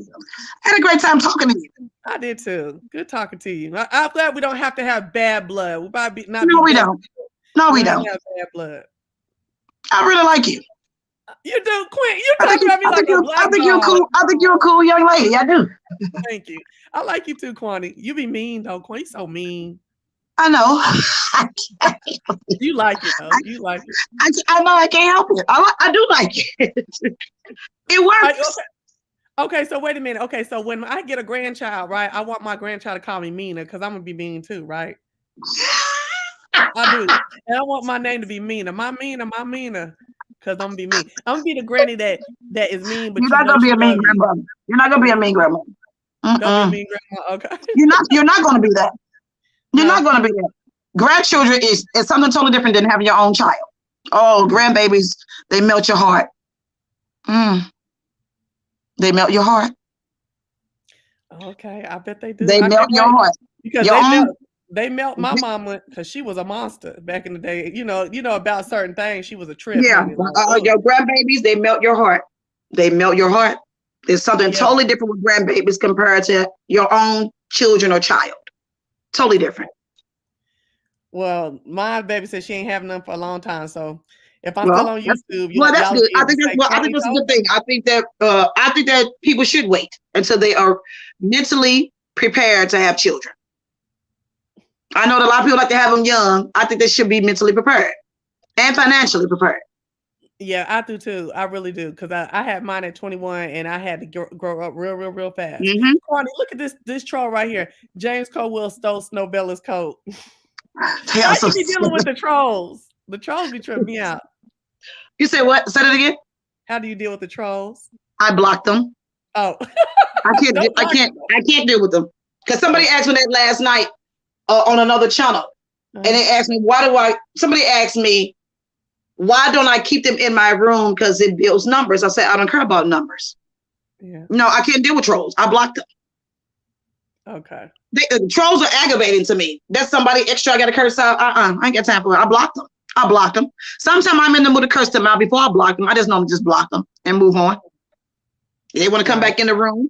S5: had a great time talking to you.
S1: I did too. Good talking to you. I'm glad we don't have to have bad blood. We probably not.
S5: No, we don't. No, we don't
S1: have bad blood.
S5: I really like you.
S1: You do, Quinn. You talking about me like a black
S5: I think you're cool. I think you're a cool young lady. I do.
S1: Thank you. I like you too, Quanny. You be mean though, Quinn. You so mean.
S5: I know.
S1: You like it though. You like it.
S5: I know. I can't help it. I do like it. It works.
S1: Okay, so wait a minute. Okay, so when I get a grandchild, right? I want my grandchild to call me Mina because I'm gonna be mean too, right? I do. And I want my name to be Mina. My Mina. Because I'm gonna be mean. I'm gonna be the granny that is mean, but
S5: you're not gonna be a mean grandmother. You're not gonna be a mean grandmother.
S1: Don't be a mean grandma. Okay.
S5: You're not gonna be that. You're not gonna be that. Grandchildren is something totally different than having your own child. Oh, grandbabies, they melt your heart. They melt your heart.
S1: Okay, I bet they do.
S5: They melt your heart.
S1: Because they melt my mama because she was a monster back in the day. You know about certain things. She was a trip.
S5: Yeah, your grandbabies, they melt your heart. They melt your heart. There's something totally different with grandbabies compared to your own children or child. Totally different.
S1: Well, my baby said she ain't having none for a long time. So if I'm still on YouTube,
S5: that's good. I think that's a good thing. I think that people should wait until they are mentally prepared to have children. I know that a lot of people like to have them young. I think they should be mentally prepared and financially prepared.
S1: Yeah, I do too. I really do. Because I had mine at 21 and I had to grow up real fast. Corny, look at this troll right here. James Colwell stole Snow Bella's coat. How you be dealing with the trolls? The trolls be tripping me out.
S5: You say what? Say that again.
S1: How do you deal with the trolls?
S5: I blocked them.
S1: Oh.
S5: I can't deal with them. Because somebody asked me that last night. On another channel, and they asked me, somebody asked me, why don't I keep them in my room? Because it builds numbers. I said, I don't care about numbers. Yeah. No, I can't deal with trolls. I blocked them.
S1: Okay.
S5: Trolls are aggravating to me. That's somebody extra I got to curse out. I ain't got time for it. I blocked them. Sometimes I'm in the mood to curse them out before I block them. I just normally just block them and move on. They want to come back in the room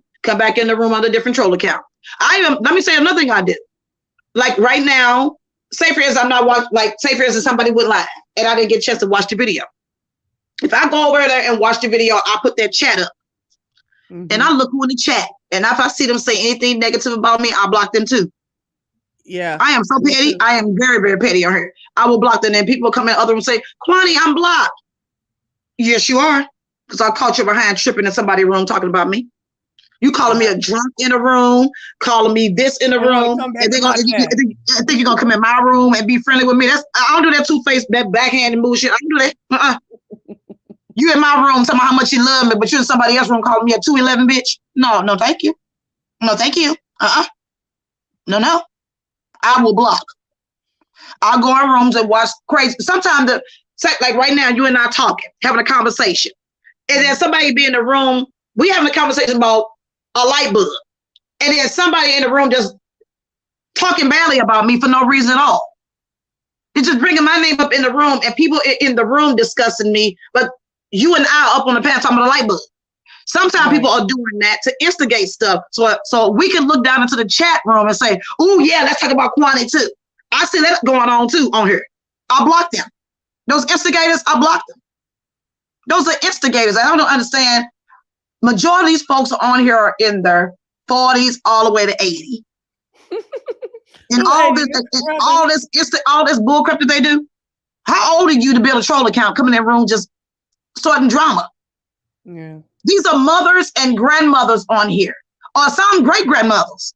S5: on a different troll account. Let me say another thing I did. Like right now, say for instance, somebody went live and I didn't get a chance to watch the video. If I go over there and watch the video, I put that chat up and I look who in the chat. And if I see them say anything negative about me, I block them too.
S1: Yeah.
S5: I am so petty. I am very, very petty on here. I will block them, and people will come in other rooms and say, Kwani, I'm blocked. Yes, you are. Because I caught you behind tripping in somebody's room talking about me. You calling me a drunk in a room, calling me this in a room, and I think you're gonna come in my room and be friendly with me. I don't do that two-faced, that backhanded bullshit. I don't do that. You in my room talking about how much you love me, but you're in somebody else's room calling me a 211 bitch. No, thank you. No, thank you. No. I will block. I'll go in rooms and watch crazy. Sometimes like right now, you and I talking, having a conversation, and then somebody be in the room. We having a conversation about a light bulb, and then somebody in the room just talking badly about me for no reason at all. It's just bringing my name up in the room, and people in the room discussing me, but you and I up on the panel talking about a light bulb. Sometimes people are doing that to instigate stuff, so we can look down into the chat room and say, "Oh yeah, let's talk about Kwani too." I see that going on too on here. I block them. Those instigators, I block them. Those are instigators. I don't understand. Majority of these folks are on here are in their 40s all the way to 80. And all this bullcrap that they do. How old are you to build a troll account? Come in that room just starting drama.
S1: Yeah.
S5: These are mothers and grandmothers on here, or some great grandmothers.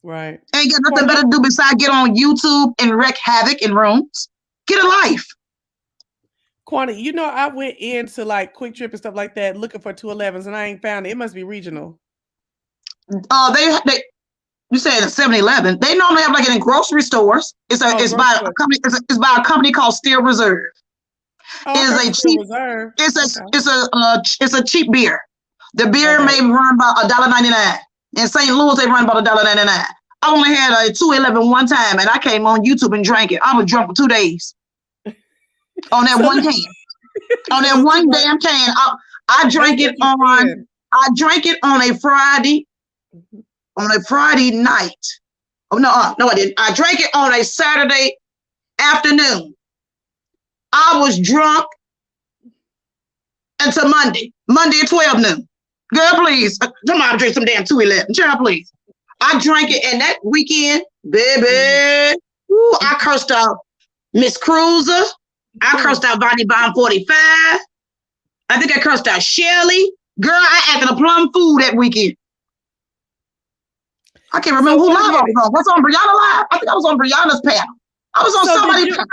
S1: Right.
S5: Ain't got nothing better to do besides get on YouTube and wreak havoc in rooms. Get a life.
S1: Kwani, you know, I went into like Quick Trip and stuff like that looking for 211s and I ain't found it. It must be regional.
S5: You said a 7-Eleven. They normally have like it in grocery stores. It's by a company. It's by a company called Steel Reserve. It's a cheap beer. The beer may run about $1.99. In St. Louis, they run about $1.99. I only had a 211 one time, and I came on YouTube and drank it. I was drunk for 2 days on that one can. On that one damn can, I drank it on. I drank it on a Friday. On a Friday night. Oh no, I didn't. I drank it on a Saturday afternoon. I was drunk until Monday at 12 noon. Girl, please, somebody drink some damn 211. Child, please. I drank it, and that weekend, baby, I cursed out Miss Cruiser. I cursed out Bonnie Bomb 45. I think I cursed out Shelly. Girl, I acted a plum fool that weekend. I can't remember who live I was on. Was on Brianna live? I think I was on Brianna's panel. I was on somebody's panel.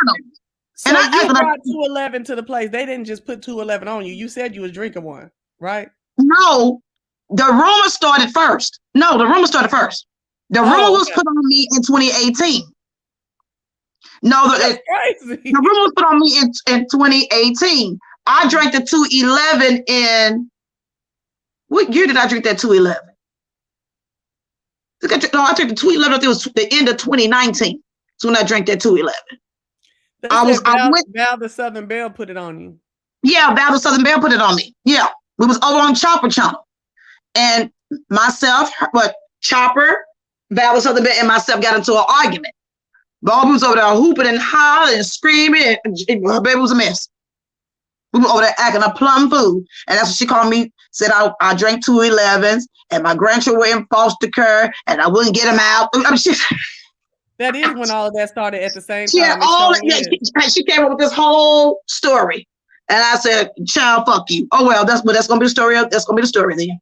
S1: So and you brought 211 to the place. They didn't just put 211 on you. You said you was drinking one, right?
S5: No, the rumor started first. The rumor was put on me in 2018.
S1: That's crazy.
S5: The rumor was put on me in 2018. I drank the 211 in, what year did I drink that 211? I drank the 211, I think it was the end of 2019. That's when I drank that 211.
S1: Val the Southern Belle put it on you.
S5: Yeah, Val the Southern Belle put it on me. Yeah, we was over on Chopper Channel. And myself, Chopper, Val the Southern Belle, and myself got into an argument. Bobby was over there hooping and hollering and screaming. Her baby was a mess. We were over there acting a plum fool. And that's what she called me, said I drank 211s and my grandchildren were in foster care and I wouldn't get them out.
S1: That is when all of that started at the same
S5: time. She came up with this whole story. And I said, child, fuck you. Oh, well, that's going to be the story. That's going to be the story then.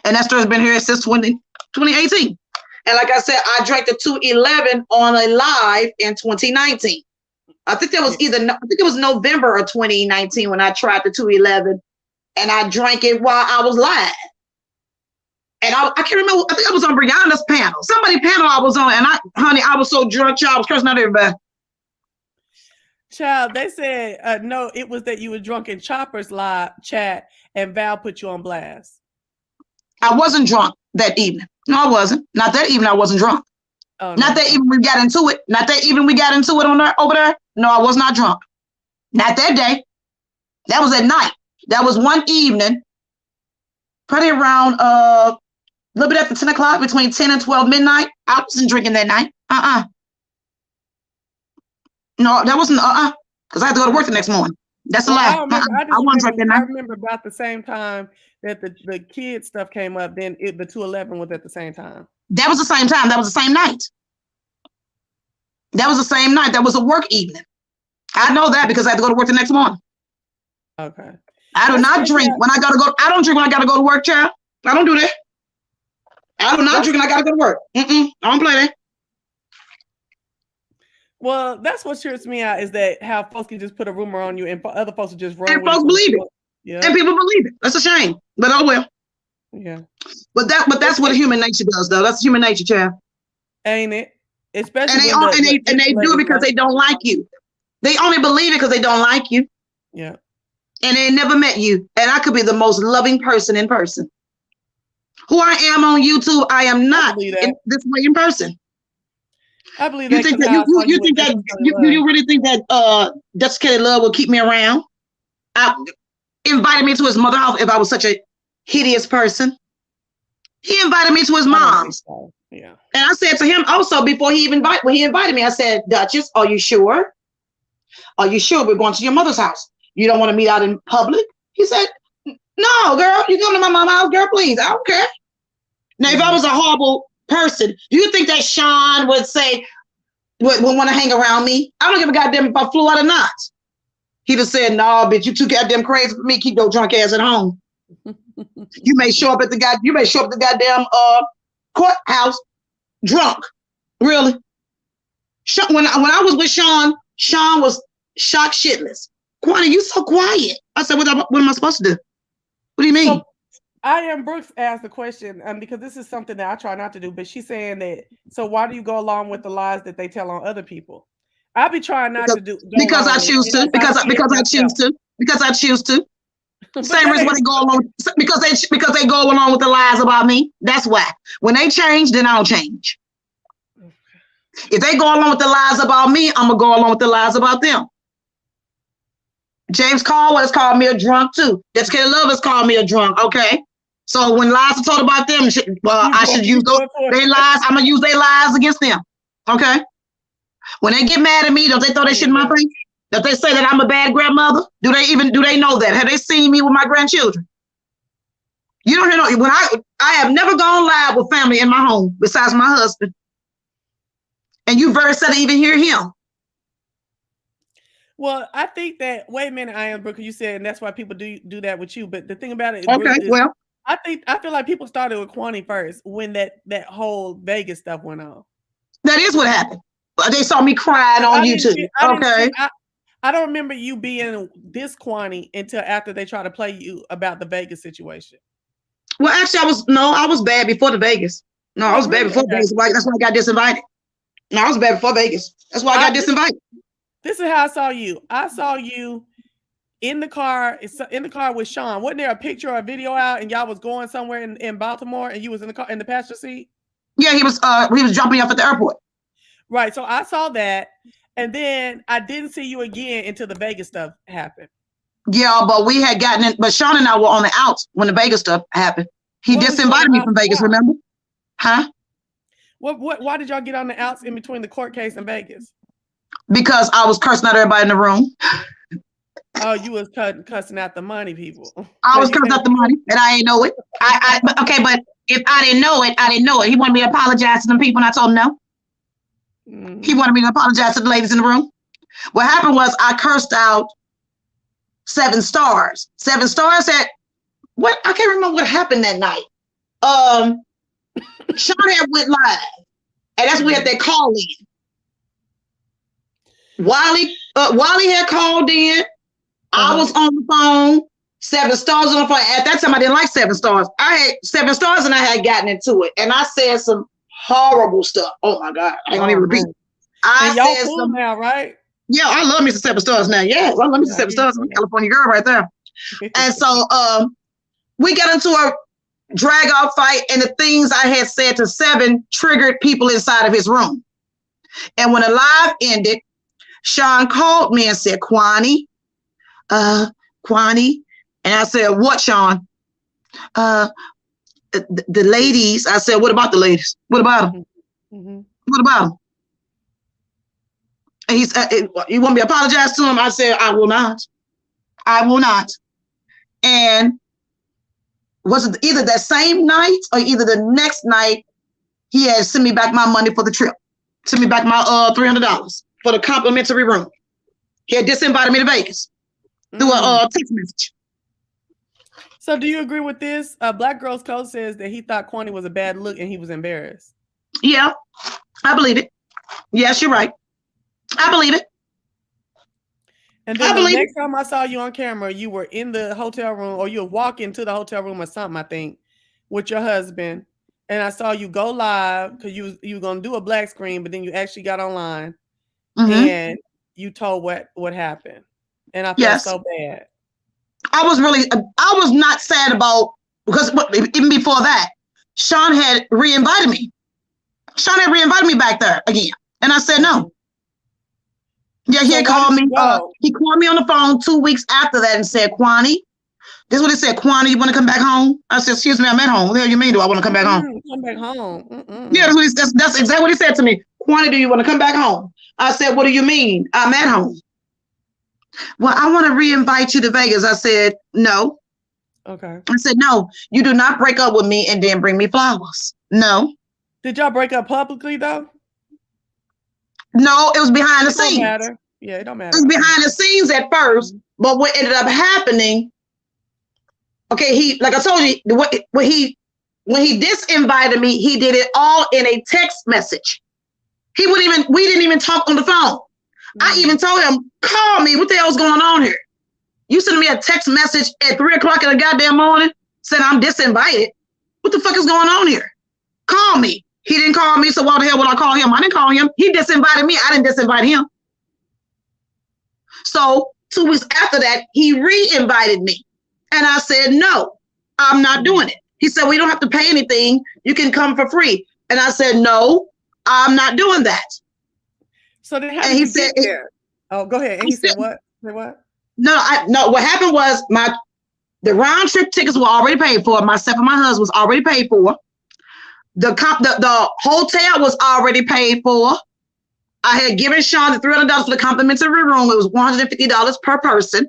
S5: And that story's been here since 2018. And like I said, I drank the 211 on a live in 2019. I think it was November of 2019 when I tried the 211 and I drank it while I was live. And I can't remember, I think I was on Brianna's panel. Somebody's panel I was on, and I was so drunk, child, I was cursing out everybody.
S1: Child, they said, no, it was that you were drunk in Chopper's live chat and Val put you on blast.
S5: I wasn't drunk that evening. No, I wasn't. Not that evening, I wasn't drunk.
S1: Oh,
S5: not that evening we got into it. Not that evening we got into it over there. No, I was not drunk. Not that day. That was at night. That was one evening, probably around a little bit after 10 o'clock, between 10 and 12 midnight. I wasn't drinking that night. No, that wasn't because I had to go to work the next morning. That's a lie.
S1: I remember about the same time that the kid stuff came up, then the 211 was at the same time.
S5: That was the same time. That was the same night. That was the same night. That was a work evening. I know that because I had to go to work the next morning.
S1: Okay.
S5: I do not drink when I gotta go. I don't drink when I gotta go to work, child. I don't do that. I do not drink when I gotta go to work. I don't play that.
S1: Well, that's what trips me out is that how folks can just put a rumor on you and other folks will just run
S5: and
S1: with
S5: folks
S1: it.
S5: Believe it.
S1: Yeah.
S5: And people believe it. That's a shame. But oh well.
S1: Yeah.
S5: But that's what human nature does, though. That's human nature, child.
S1: Ain't it? Especially
S5: and they do it because they don't like you. They only believe it because they don't like you.
S1: Yeah.
S5: And they never met you. And I could be the most loving person in person. Who I am on YouTube, I am not this way in person.
S1: I believe
S5: you
S1: that.
S5: Think that you really think that Desiccated Love will keep me around? Invited me to his mother's house if I was such a hideous person. He invited me to his mom's.
S1: So. Yeah.
S5: And I said to him also before when he invited me, I said, Duchess, are you sure? Are you sure we're going to your mother's house? You don't want to meet out in public? He said, no, girl, you come to my mama's house, girl, please. I don't care. Now, if I was a horrible person, do you think that Sean would say, would want to hang around me? I don't give a goddamn if I flew out or not. He'd have said, no, bitch, you too goddamn crazy for me. Keep your drunk ass at home. You may show up at the goddamn courthouse drunk. Really? When I was with Sean was shocked shitless. Kwani, you so quiet. I said, what am I supposed to do? What do you mean?
S1: So, I am Brooks asked the question because this is something that I try not to do, but she's saying that, so why do you go along with the lies that they tell on other people? I'll be trying not to do
S5: because I choose to. Because I choose to. Because I choose to. Same reason why they go along because they go along with the lies about me. That's why. When they change, then I'll change. If they go along with the lies about me, I'm gonna go along with the lies about them. James Caldwell has called me a drunk too. Desiccated Love has called me a drunk. Okay. So when lies are told about them, I should use their lies. I'm gonna use their lies against them. Okay. When they get mad at me, don't they throw that shit in my face? Don't they say that I'm a bad grandmother? Do they know that? Have they seen me with my grandchildren? You don't hear when I have never gone live with family in my home besides my husband. And you very seldom even hear him.
S1: Well, I think that wait a minute, I am Brooke, you said, and that's why people do that with you. But the thing about it, I feel like people started with Kwani first when that whole Vegas stuff went on.
S5: That is what happened. They saw me crying on YouTube.
S1: I don't remember you being this Kwani until after they tried to play you about the Vegas situation.
S5: Well, actually, I was bad before the Vegas. No, I was bad before Vegas. That's why I got disinvited. No, I was bad before Vegas. That's why I got disinvited.
S1: This is how I saw you. I saw you in the car with Sean. Wasn't there a picture or a video out and y'all was going somewhere in Baltimore and you was in the car in the passenger seat?
S5: Yeah, he was dropping me off at the airport.
S1: Right. So I saw that. And then I didn't see you again until the Vegas stuff happened.
S5: Yeah, but we had gotten in, but Sean and I were on the outs when the Vegas stuff happened. He disinvited me from Vegas, remember? Huh?
S1: Why did y'all get on the outs in between the court case and Vegas?
S5: Because I was cursing out everybody in the room.
S1: Oh, you was cussing out the money people.
S5: I was cussing out the money, and I ain't know it. But if I didn't know it, I didn't know it. He wanted me to apologize to them people, and I told him no. Mm-hmm. He wanted me to apologize to the ladies in the room. What happened was I cursed out 7 Stars. 7 Stars had what? I can't remember what happened that night. Sean had went live, and that's when we had that call in. Wiley had called in. I was on the phone. 7 Stars on the phone. At that time, I didn't like 7 Stars. I had 7 Stars, and I had gotten into it, and I said some horrible stuff. Oh my God, I ain't gonna even repeat.
S1: I said some now, right?
S5: Yeah, I love me some 7 Stars now. Yeah, I love me some 7 Stars. I'm a California girl right there. And so we got into a drag out fight, and the things I had said to 7 triggered people inside of his room. And when the live ended, Sean called me and said, Kwani, and I said, what, Sean? The ladies. I said, what about the ladies? What about them? Mm-hmm. What about them? And he said, you want me to apologize to him? I said, I will not. I will not. And was it either that same night or either the next night, he had sent me back my money for the trip. Sent me back my $300 for the complimentary room. He had disinvited me to Vegas through a text message.
S1: So do you agree with this? Black Girls Code says that he thought Kwani was a bad look and he was embarrassed.
S5: Yeah, I believe it. Yes, you're right. I believe it.
S1: And then the next time I saw you on camera, you were in the hotel room, or you were walking to the hotel room or something, I think, with your husband. And I saw you go live because you were gonna do a black screen, but then you actually got online and you told what happened. And I felt so bad.
S5: I was not sad about, because even before that, Sean had re-invited me. Sean had re-invited me back there again. And I said no. Yeah, he had called me. He called me on the phone 2 weeks after that and said, Kwani, this is what he said, Kwani, you want to come back home? I said, excuse me, I'm at home. What the hell you mean, do I want to come back home?
S1: Come back home.
S5: Yeah, that's exactly what he said to me. Kwani, do you want to come back home? I said, what do you mean? I'm at home. Well, I want to re-invite you to Vegas. I said, no.
S1: Okay.
S5: I said, no, you do not break up with me and then bring me flowers. No.
S1: Did y'all break up publicly, though?
S5: No, it was behind the scenes.
S1: It don't matter. Yeah, it don't matter.
S5: It was behind the scenes at first, but what ended up happening, okay, like I told you, when he disinvited me, he did it all in a text message. We didn't even talk on the phone. I even told him, call me. What the hell's going on here? You sending me a text message at 3 o'clock in the goddamn morning saying I'm disinvited. What the fuck is going on here? Call me. He didn't call me, so why the hell would I call him? I didn't call him. He disinvited me. I didn't disinvite him. So 2 weeks after that, he re-invited me. And I said, no, I'm not doing it. He said, well, you don't have to pay anything. You can come for free. And I said, no, I'm not doing that.
S1: So then how did he get there? Oh, go ahead. And he said what? Say what?
S5: No, what happened was the round trip tickets were already paid for. Myself and my husband was already paid for. The hotel was already paid for. I had given Sean the $300 for the complimentary room. It was $150 per person.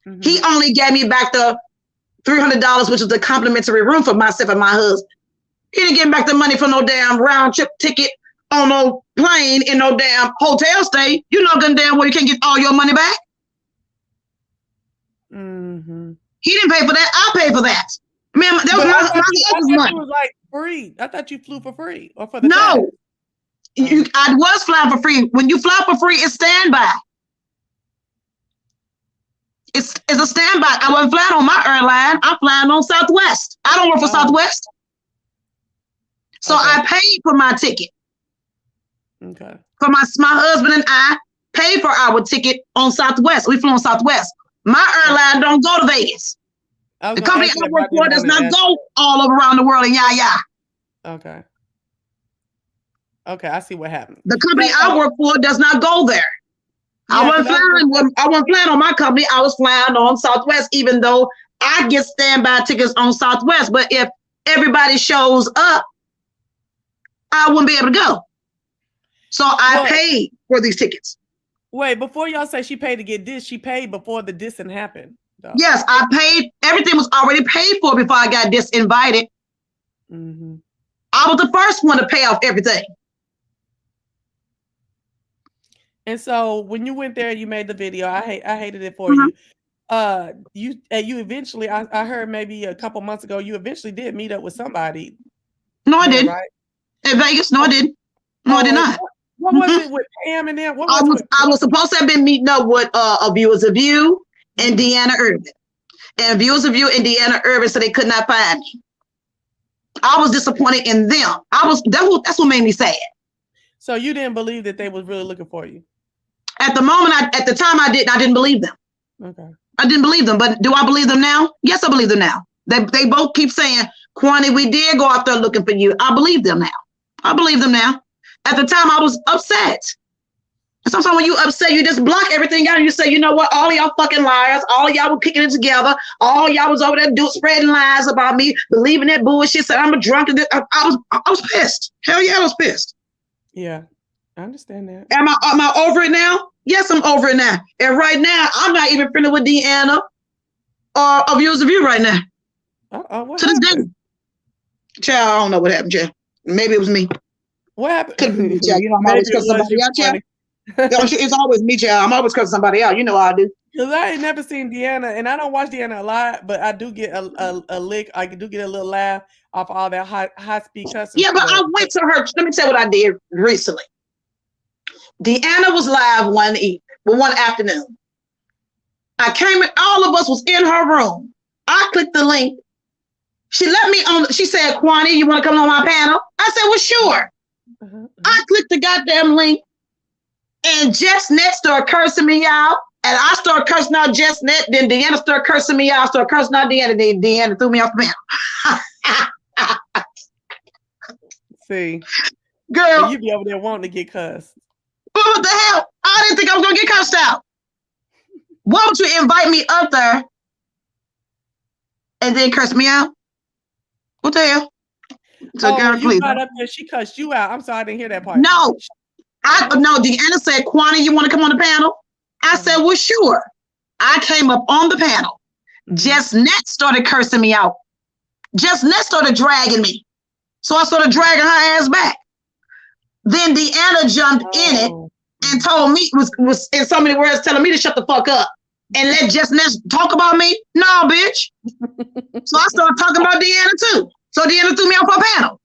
S5: Mm-hmm. He only gave me back the $300, which was the complimentary room for myself and my husband. He didn't give me back the money for no damn round trip ticket on no plane in no damn hotel stay. You know good damn well you can't get all your money back.
S1: Mm-hmm.
S5: He didn't pay for that. I paid for that. Man, that was my husband's money.
S1: It was like free. I thought you flew for free or for the
S5: no. I was flying for free. When you fly for free, it's standby. It's a standby. I wasn't flying on my airline. I'm flying on Southwest. I don't work for Southwest. So I paid for my ticket.
S1: Okay.
S5: For my husband and I paid for our ticket on Southwest. We flew on Southwest. My airline don't go to Vegas. The company I work for does not go all over around the world and
S1: Okay. Okay, I see what happened.
S5: The company I work for does not go there. Yeah, I wasn't flying on my company. I was flying on Southwest, even though I get standby tickets on Southwest. But if everybody shows up, I wouldn't be able to go. So I paid for these tickets.
S1: Wait, before y'all say she paid to get this, she paid before the dissing happened. Though.
S5: Yes, I paid. Everything was already paid for before I got disinvited.
S1: Mm-hmm.
S5: I was the first one to pay off everything.
S1: And so when you went there, you made the video. I hated it for you. You eventually, I heard maybe a couple months ago, you eventually did meet up with somebody.
S5: No, I didn't. Right? In Vegas? No, I didn't. No, I did not.
S1: What was it with Pam and them?
S5: I was supposed to have been meeting up with Viewers of View and Deanna Irvin. And Viewers of View and Deanna Irvin said they could not find me. I was disappointed in them. That's what made me sad.
S1: So you didn't believe that they was really looking for you?
S5: At the moment, at the time I didn't believe them.
S1: Okay. I
S5: didn't believe them, but do I believe them now? Yes, I believe them now. They both keep saying, Kwani, we did go out there looking for you. I believe them now. I believe them now. At the time, I was upset. And sometimes when you upset, you just block everything out and you say, you know what? All of y'all fucking liars. All of y'all were kicking it together. All y'all was over there spreading lies about me, believing that bullshit. Said I'm a drunk. I was pissed. Hell yeah, I was pissed.
S1: Yeah, I understand that.
S5: Am I over it now? Yes, I'm over it now. And right now, I'm not even friendly with Deanna or Viewers of View right now.
S1: What
S5: to this day. Child, I don't know what happened, Child. Maybe it was me.
S1: What happened?
S5: Could be me, child. You know, I'm always cussing somebody out, child. It's always me, child. I'm always cussing somebody out. You know how I do.
S1: Because I ain't never seen Deanna, and I don't watch Deanna a lot, but I do get a lick. I do get a little laugh off all that high speed cussing.
S5: Yeah, but I went to her. Let me tell you what I did recently. Deanna was live one afternoon. I came in, all of us was in her room. I clicked the link. She let me on. She said, "Kwani, you want to come on my panel?" I said, "Well, sure." I clicked the goddamn link, and JessNet started cursing me out, and I started cursing out JessNet. Then Deanna started cursing me out. I started cursing out Deanna. Then Deanna threw me off the panel.
S1: See,
S5: girl,
S1: and you be over there wanting to get cussed.
S5: What the hell? I didn't think I was gonna get cussed out. Why would you invite me up there and then curse me out? What the hell? So, girl,
S1: you
S5: please.
S1: got up there, she cussed you out. I'm sorry, I didn't hear that part.
S5: No, Deanna said, "Kwani, you want to come on the panel?" I said, "Well, sure." I came up on the panel. JessNet started cursing me out. JessNet started dragging me. So I started dragging her ass back. Then Deanna jumped in it and told me, was in so many words telling me to shut the fuck up and let JessNet talk about me. No, bitch. So I started talking about Deanna too. So Deanna threw me off her panel.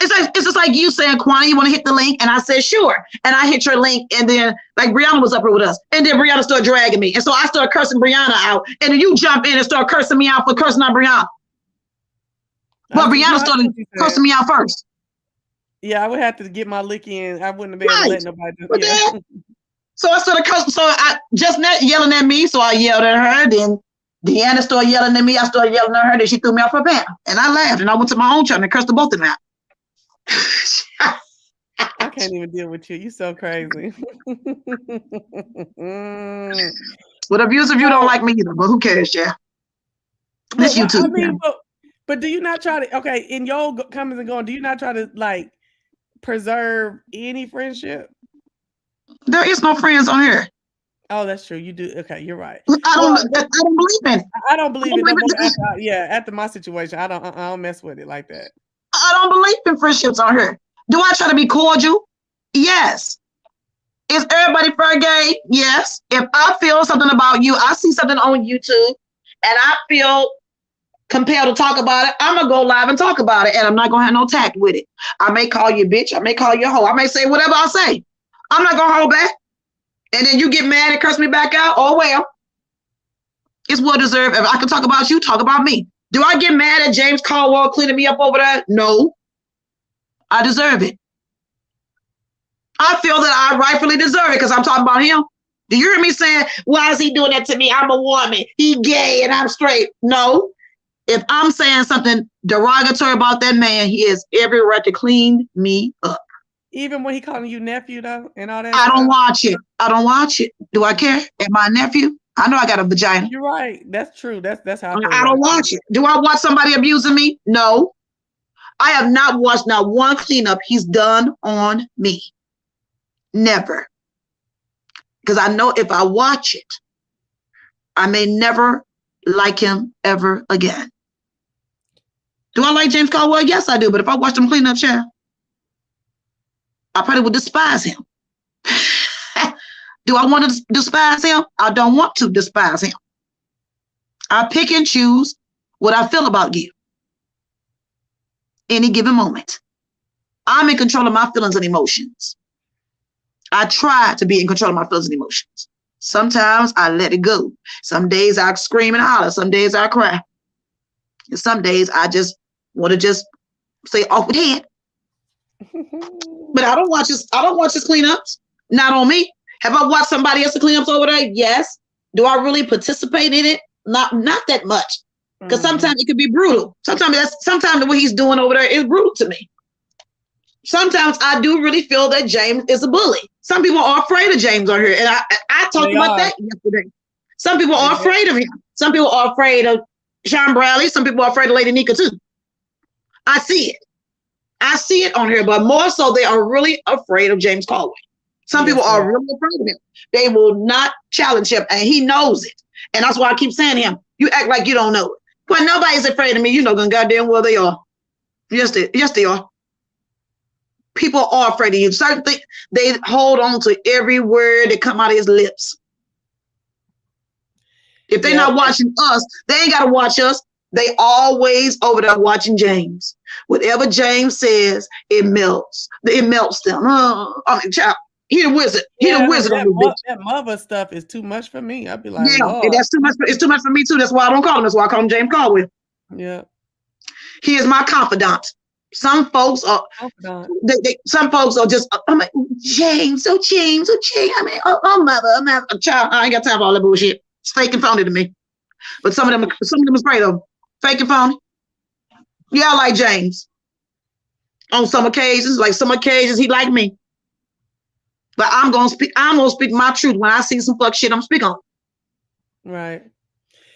S5: It's just like you saying, "Kwani, you want to hit the link?" And I said, "Sure." And I hit your link, and then like Brianna was up here with us, and then Brianna started dragging me, and so I started cursing Brianna out, and then you jump in and start cursing me out for cursing out Brianna. But Brianna started cursing me out first.
S1: Yeah, I would have to get my lick in. I wouldn't have been able to let nobody do
S5: it. So I started cursing. So JessNet yelling at me, so I yelled at her. Then Deanna started yelling at me. I started yelling at her. Then she threw me off her panel, and I laughed, and I went to my own channel and cursed the both of them out.
S1: I can't even deal with you. You so crazy.
S5: What abuse if you don't like me either? But who cares, yeah? This YouTube.
S1: I mean, but do you not try to? In your comings and going, do you not try to like preserve any friendship?
S5: There is no friends on here.
S1: Oh, that's true. You do. Okay, you're right.
S5: I don't believe in it.
S1: I don't believe it no more. After my situation, I don't mess with it like that.
S5: I don't believe in friendships on here. Do I try to be cordial? Yes. Is everybody fair game? Yes. If I feel something about you, I see something on YouTube, and I feel compelled to talk about it, I'm gonna go live and talk about it, and I'm not gonna have no tact with it. I may call you bitch. I may call you a hoe. I may say whatever I say. I'm not gonna hold back. And then you get mad and curse me back out. Oh well. It's well deserved. If I can talk about you, talk about me. Do I get mad at James Caldwell cleaning me up over there? No. I deserve it. I feel that I rightfully deserve it because I'm talking about him. Do you hear me saying, "Why is he doing that to me? I'm a woman. He gay and I'm straight"? No. If I'm saying something derogatory about that man, he has every right to clean me up.
S1: Even when he calling you nephew though and all that.
S5: I don't watch it. I don't watch it. Do I care? Am I a nephew? I know I got a vagina.
S1: You're right. That's true. That's how
S5: I don't watch it. Do I watch somebody abusing me? No. I have not watched not one cleanup he's done on me. Never. Because I know if I watch it, I may never like him ever again. Do I like James Caldwell? Yes, I do. But if I watch him clean up, child, I probably would despise him. Do I want to despise him? I don't want to despise him. I pick and choose what I feel about you. Any given moment. I'm in control of my feelings and emotions. I try to be in control of my feelings and emotions. Sometimes I let it go. Some days I scream and holler. Some days I cry. And some days I just want to just say off with head. But I don't watch his cleanups. Not on me. Have I watched somebody else's cleanups over there? Yes. Do I really participate in it? Not that much. Because sometimes it could be brutal. Sometimes the way he's doing over there is brutal to me. Sometimes I do really feel that James is a bully. Some people are afraid of James on here. And I talked about that yesterday. Some people are afraid of him. Some people are afraid of Sean Bradley. Some people are afraid of Lady Nika too. I see it. I see it on here, but more so they are really afraid of James Caldwell. Some people are really afraid of him. They will not challenge him, and he knows it. And that's why I keep saying to him, you act like you don't know it. But nobody's afraid of me. You know, goddamn well they are. Yes, they are. people are afraid of you. Certain things, they hold on to every word that come out of his lips. If they're not watching us, they ain't got to watch us. They always over there watching James. Whatever James says, it melts. It melts them. I mean, child, he the wizard. He the wizard on this bitch.
S1: That mother stuff is too much for me. I'd be like,
S5: yeah, that's too much. It's too much for me too. That's why I don't call him. That's why I call him James Caldwell.
S1: Yeah.
S5: He is my confidant. Some folks are. Some folks are just. I'm like James. James. I mean, mother. Child, I ain't got time for all that bullshit. It's fake and phony to me. But some of them is great of them. Fake and phony. Yeah, I like James. On some occasions, he like me. But I'm gonna speak my truth. When I see some fuck shit, I'm speaking on it.
S1: Right.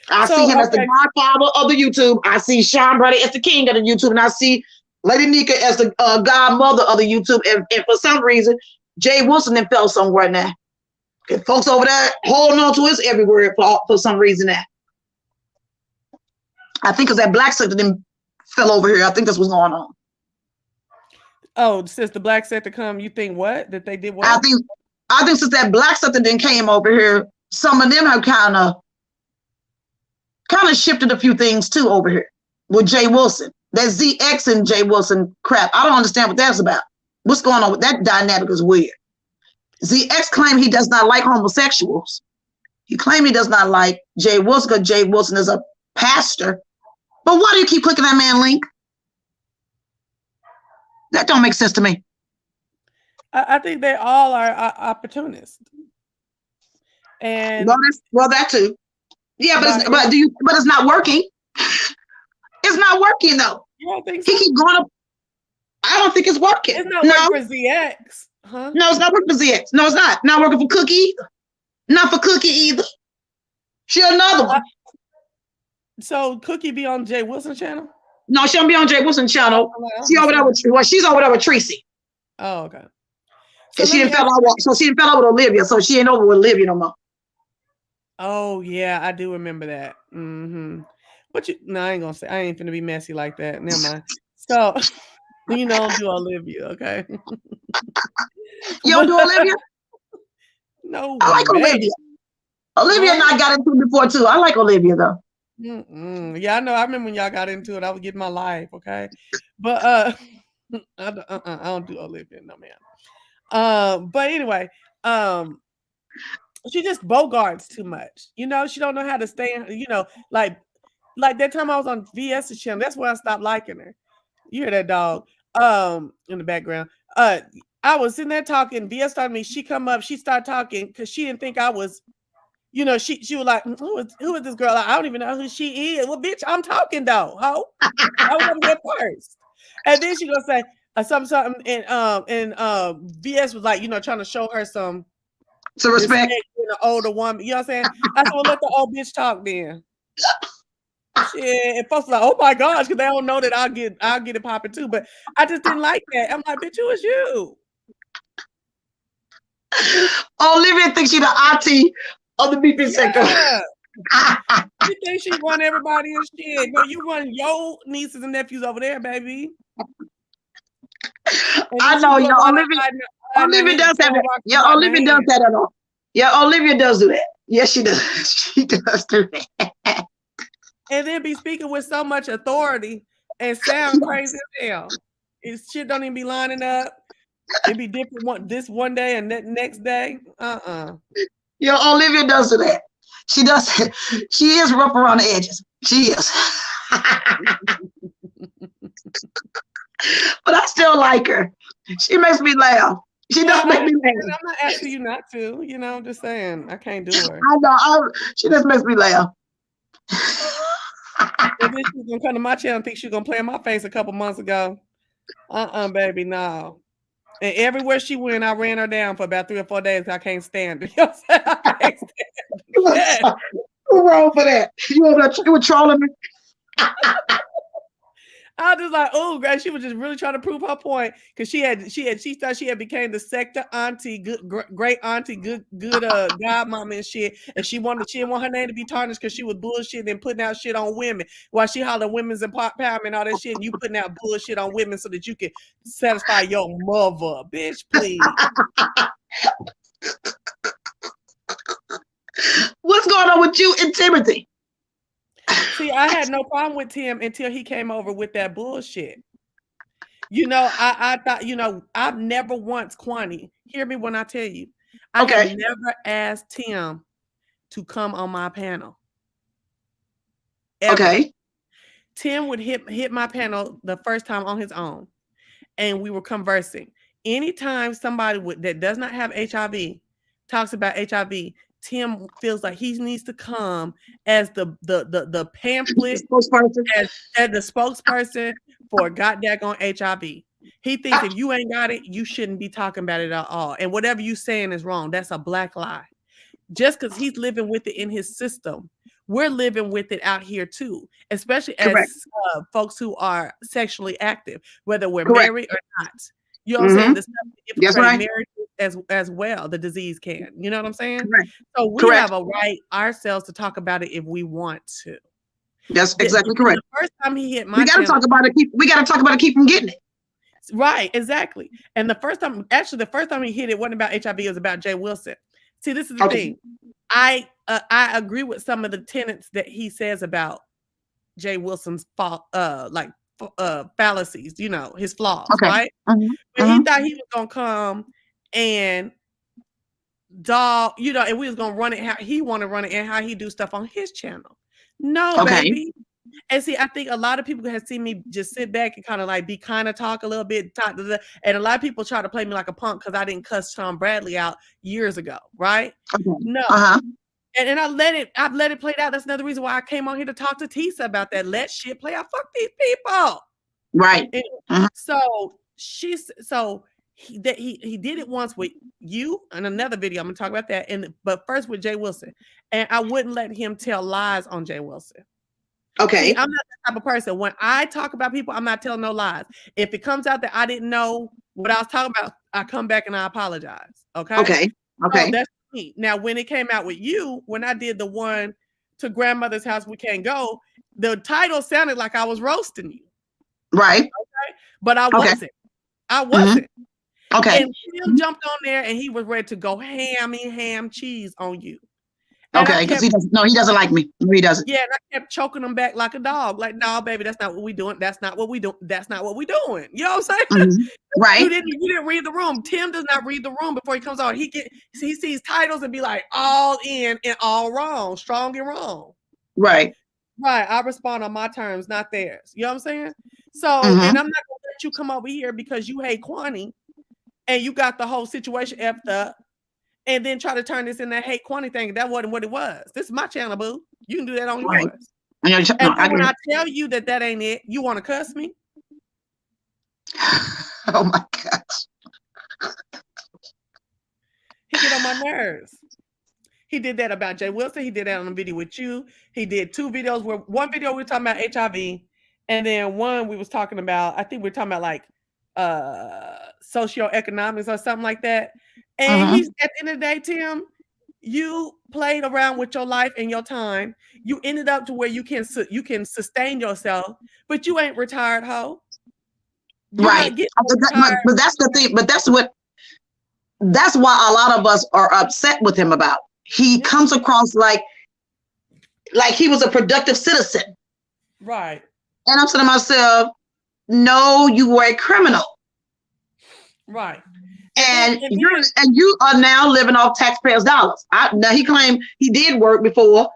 S5: I see him as the godfather of the YouTube. I see Sean Brady as the king of the YouTube, and I see Lady Nika as the godmother of the YouTube. And for some reason, Jay Wilson then fell somewhere now. Okay, folks over there holding on to his every word for some reason now. I think because that black sector then fell over here. I think that's what's going on.
S1: Oh, since the black sector come, you think what? That they did what?
S5: I think since that black sector then came over here, some of them have kind of shifted a few things too over here with Jay Wilson. That ZX and Jay Wilson crap. I don't understand what that's about. What's going on with that dynamic is weird. ZX claimed he does not like homosexuals. He claimed he does not like Jay Wilson because Jay Wilson is a pastor. But why do you keep clicking that man link? That don't make sense to me.
S1: I think they all are opportunists. And
S5: well, that too. Yeah, but it's not working. It's not working though.
S1: You don't think so?
S5: He keep going up. I don't think it's working.
S1: It's not working for ZX, huh?
S5: No, it's not working for ZX. No, it's not. Not working for Cookie either. Not for Cookie either. She another one.
S1: So Cookie be on Jay Wilson channel?
S5: No, she don't be on Jay Wilson channel. She's over there with Tracy.
S1: Oh, okay.
S5: So she didn't fell out with Olivia, so she ain't over with Olivia no more.
S1: Oh yeah, I do remember that. Mm-hmm. I ain't gonna say. I ain't finna be messy like that. Never mind. So you don't do Olivia, okay?
S5: You don't do Olivia?
S1: No.
S5: I like Olivia. Olivia and I got into it before too. I like Olivia though.
S1: Yeah, I know. I remember when y'all got into it. I was getting my life, okay? But I don't do Olivia, no man. But anyway, she just bogarts too much. You know, she don't know how to stay. You know, like that time I was on VS's channel. That's where I stopped liking her. You hear that dog? In the background. I was sitting there talking. VS started me. She come up. She started talking because she didn't think I was. You know, she was like, who is this girl? I don't even know who she is. Well, bitch, I'm talking though, ho. I was gonna get first. And then she gonna say something, and VS was like, you know, trying to show her some
S5: respect.
S1: In an older woman. You know what I'm saying? I said, well, let the old bitch talk then. Shit, and folks were like, oh my gosh, because they don't know that I'll get it popping too. But I just didn't like that. I'm like, bitch, who is you?
S5: Olivia thinks she's the auntie of the BP sector.
S1: You think she run everybody and shit? No, you run your nieces and nephews over there, baby.
S5: I know, Olivia does have that. Yeah, Olivia does that. Yeah, Olivia does do that. Yes, she does. She does do that.
S1: And then be speaking with so much authority and sound crazy as hell. His shit don't even be lining up. It be different this one day and next day.
S5: Yeah, Olivia does do that. She does. She is rough around the edges. She is. But I still like her. She makes me laugh. She does make me laugh.
S1: I'm not asking you not to. You know, I'm just saying I can't do her.
S5: I know. She just makes me laugh.
S1: And then she's gonna come to my channel and think she's gonna play in my face a couple months ago. Baby, no. And everywhere she went, I ran her down for about 3 or 4 days. I can't stand it. You know what I'm saying? I can't stand it.
S5: What's wrong for that? You were trolling me.
S1: I was just like, oh, girl, she was just really trying to prove her point because she thought she had became the sector auntie, great auntie, good godmama and shit, and she didn't want her name to be tarnished because she was bullshit and putting out shit on women while she hollering women's empowerment and all that shit, and you putting out bullshit on women so that you can satisfy your mother, bitch, please.
S5: What's going on with you and Timothy?
S1: See, I had no problem with Tim until he came over with that bullshit. You know, I thought, you know, I've never once, Kwani, hear me when I tell you, I have never asked Tim to come on my panel. Ever. Okay. Tim would hit my panel the first time on his own, and we were conversing. Anytime somebody that does not have HIV talks about HIV, Tim feels like he needs to come as the pamphlet, as the spokesperson for goddamn HIV. He thinks if you ain't got it, you shouldn't be talking about it at all. And whatever you saying is wrong. That's a black lie. Just because he's living with it in his system, we're living with it out here too, especially as folks who are sexually active, whether we're married or not. You know what I'm saying? The stuff infiltrate marriage as well. The disease can. You know what I'm saying? So we have a right ourselves to talk about it if we want to.
S5: That's exactly correct.
S1: The first time he hit my
S5: we got to talk about it. We got to talk about it. Keep from getting it.
S1: Right, exactly. And the first time he hit it wasn't about HIV. It was about Jay Wilson. See, this is the thing. I agree with some of the tenets that he says about Jay Wilson's fallacies, you know, his flaws, right? But he thought he was gonna come and dog, you know, and we was gonna run it how he want to run it and how he do stuff on his channel. No, baby. And see, I think a lot of people have seen me just sit back and kind of like talk a little bit, and a lot of people try to play me like a punk because I didn't cuss Sean Bradley out years ago, right? No. And I've let it play out. That's another reason why I came on here to talk to Tisa about that. Let shit play out. Fuck these people. Right. And so he did it once with you in another video. I'm gonna talk about that. But first with Jay Wilson. And I wouldn't let him tell lies on Jay Wilson. Okay. See, I'm not that type of person. When I talk about people, I'm not telling no lies. If it comes out that I didn't know what I was talking about, I come back and I apologize. Okay. So that's me. Now, when it came out with you, when I did the one to grandmother's house, we can't go, the title sounded like I was roasting you. Right. Okay. But I wasn't. I wasn't. Okay. And Tim jumped on there and he was ready to go ham cheese on you. And because he doesn't like me. No, he doesn't. Yeah, and I kept choking him back like a dog. Like, no, baby, that's not what we doing. That's not what we do. That's not what we doing. You know what I'm saying? Right. You didn't read the room. Tim does not read the room before he comes on. He sees titles and be like, all in and all wrong, strong and wrong. Right. Right. I respond on my terms, not theirs. You know what I'm saying? So, and I'm not gonna let you come over here because you hate Kwani and you got the whole situation effed up. And then try to turn this in that hate Kwani thing. That wasn't what it was. This is my channel, boo. You can do that on yours. And when I tell you that ain't it, you want to cuss me? Oh my gosh. He get on my nerves. He did that about Jay Wilson. He did that on a video with you. He did 2 videos where one video we were talking about HIV, and then one we was talking about, I think we were talking about like socioeconomics or something like that. And he's at the end of the day, Tim, you played around with your life and your time. You ended up to where you can sustain yourself, but you ain't retired, hoe. Right. But that's the thing. But that's why a lot of us are upset with him about. He comes across like he was a productive citizen. Right. And I'm saying to myself, no, you were a criminal. Right. And you are now living off taxpayers' dollars. Now he claimed he did work before.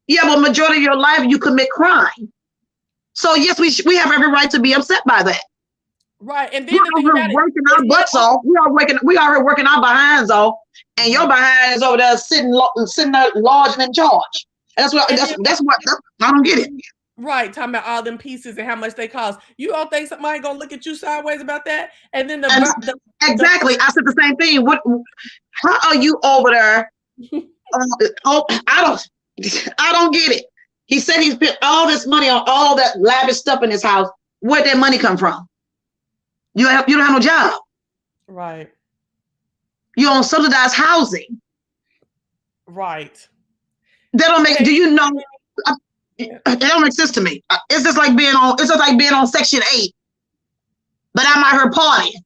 S1: Yeah, but majority of your life you commit crime. So yes, we have every right to be upset by that. Right. And then we're working our butts off. We already working our behinds off, and your behind is over there sitting there large and in charge. And that's what I don't get it. Right, talking about all them pieces and how much they cost. You don't think somebody gonna look at you sideways about that? And then exactly, I said the same thing. How are you over there? I don't get it. He said he spent all this money on all that lavish stuff in his house.
S5: where'd that money come from? You don't have no job.
S1: Right.
S5: You're on subsidized housing.
S1: Right.
S5: That don't make. Do you know? It don't make sense to me. It's just like being on Section 8, but I'm out here partying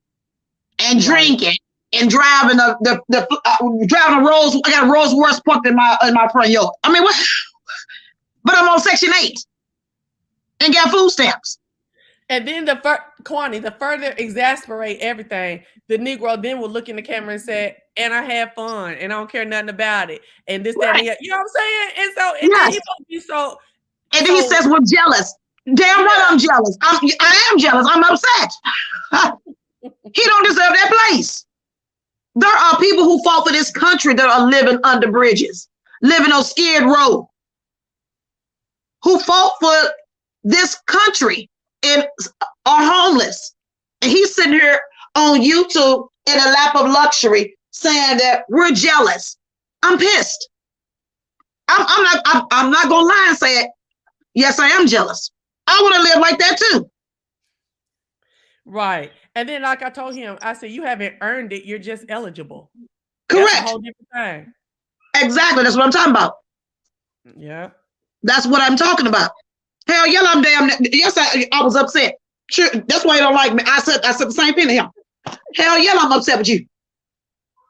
S5: and drinking and driving driving a Rolls. I got a Rolls Royce parked in my front yard. I mean, what? But I'm on Section 8 and got food stamps.
S1: And then Kwani, the further exasperate everything, the Negro then will look in the camera and say, and I had fun and I don't care nothing about it. And this, that, and the other. You know what I'm saying? And so then he won't be so.
S5: And then he says we're jealous. Damn right I'm jealous. I am jealous. I'm upset. He don't deserve that place. There are people who fought for this country that are living under bridges, living on Skid Row, who fought for this country and are homeless. And he's sitting here on YouTube in a lap of luxury saying that we're jealous. I'm pissed. I'm not gonna lie and say it. Yes, I am jealous. I want to live like that too.
S1: Right. And then, like I told him, I said, you haven't earned it. You're just eligible.
S5: Correct.
S1: That's a whole different thing.
S5: Exactly. That's what I'm talking about.
S1: Yeah.
S5: That's what I'm talking about. Hell yeah, I'm damn. Yes, I was upset. Sure, that's why you don't like me. I said the same thing to him. Hell yeah, I'm upset with you.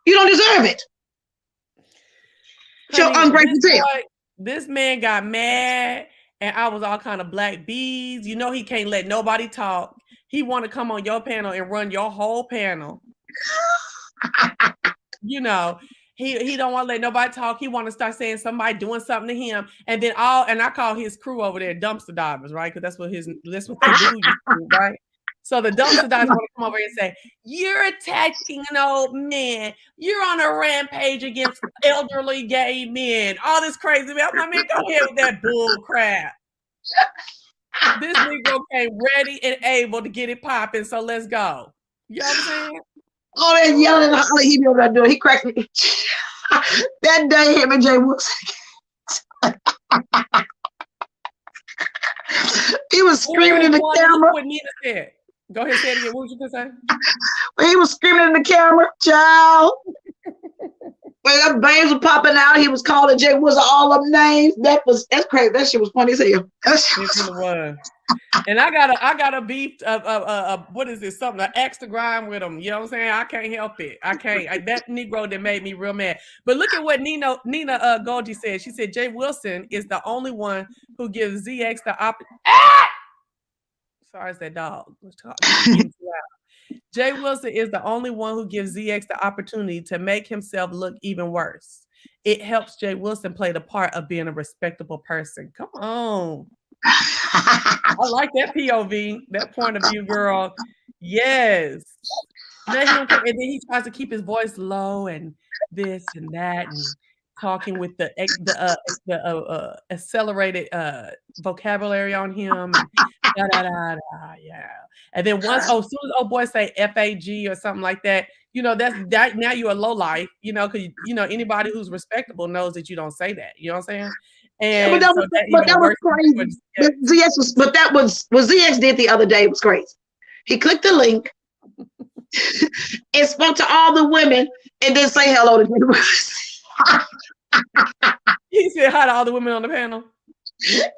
S5: You don't deserve it. Your ungrateful tail.
S1: This man got mad, and I was all kind of black bees. You know he can't let nobody talk. He want to come on your panel and run your whole panel. You know. He don't want to let nobody talk. He want to start saying somebody doing something to him, and then I call his crew over there dumpster divers, right? Because that's what they do, right? So the dumpster divers want to come over and say, "You're attacking an old man. You're on a rampage against elderly gay men. All this crazy man. My man, go ahead with that bull crap." This Negro came ready and able to get it popping. So let's go. You know what I'm saying?
S5: Oh, that yelling and hollering, he be over there doing. He cracked me. That day, him and Jay Wilson. He was screaming in the camera.
S1: What Nina said. Go ahead, say it again. What was you gonna
S5: say? He was screaming in the camera, child. When the babes were popping out, he was calling Jay Wilson all them names. That's crazy. That shit was funny as hell.
S1: It was. And I got a beef what is this? Something, an extra grind with him. You know what I'm saying? I can't help it. I can't. That Negro that made me real mad. But look at what Nina Golgi said. She said Jay Wilson is the only one who gives ZX the Sorry, it's that dog. Jay Wilson is the only one who gives ZX the opportunity to make himself look even worse. It helps Jay Wilson play the part of being a respectable person. Come on. I like that POV, that point of view, girl. Yes. And then he tries to keep his voice low and this and that, and talking with the accelerated vocabulary on him. And yeah. And then as soon as old boy say FAG or something like that, you know, that now you're a low life, you know, because you know anybody who's respectable knows that you don't say that. You know what I'm saying? And
S5: that was crazy. But that was what ZX did the other day. It was crazy. He clicked the link and spoke to all the women and then say hello to me.
S1: He said hi to all the women on the panel.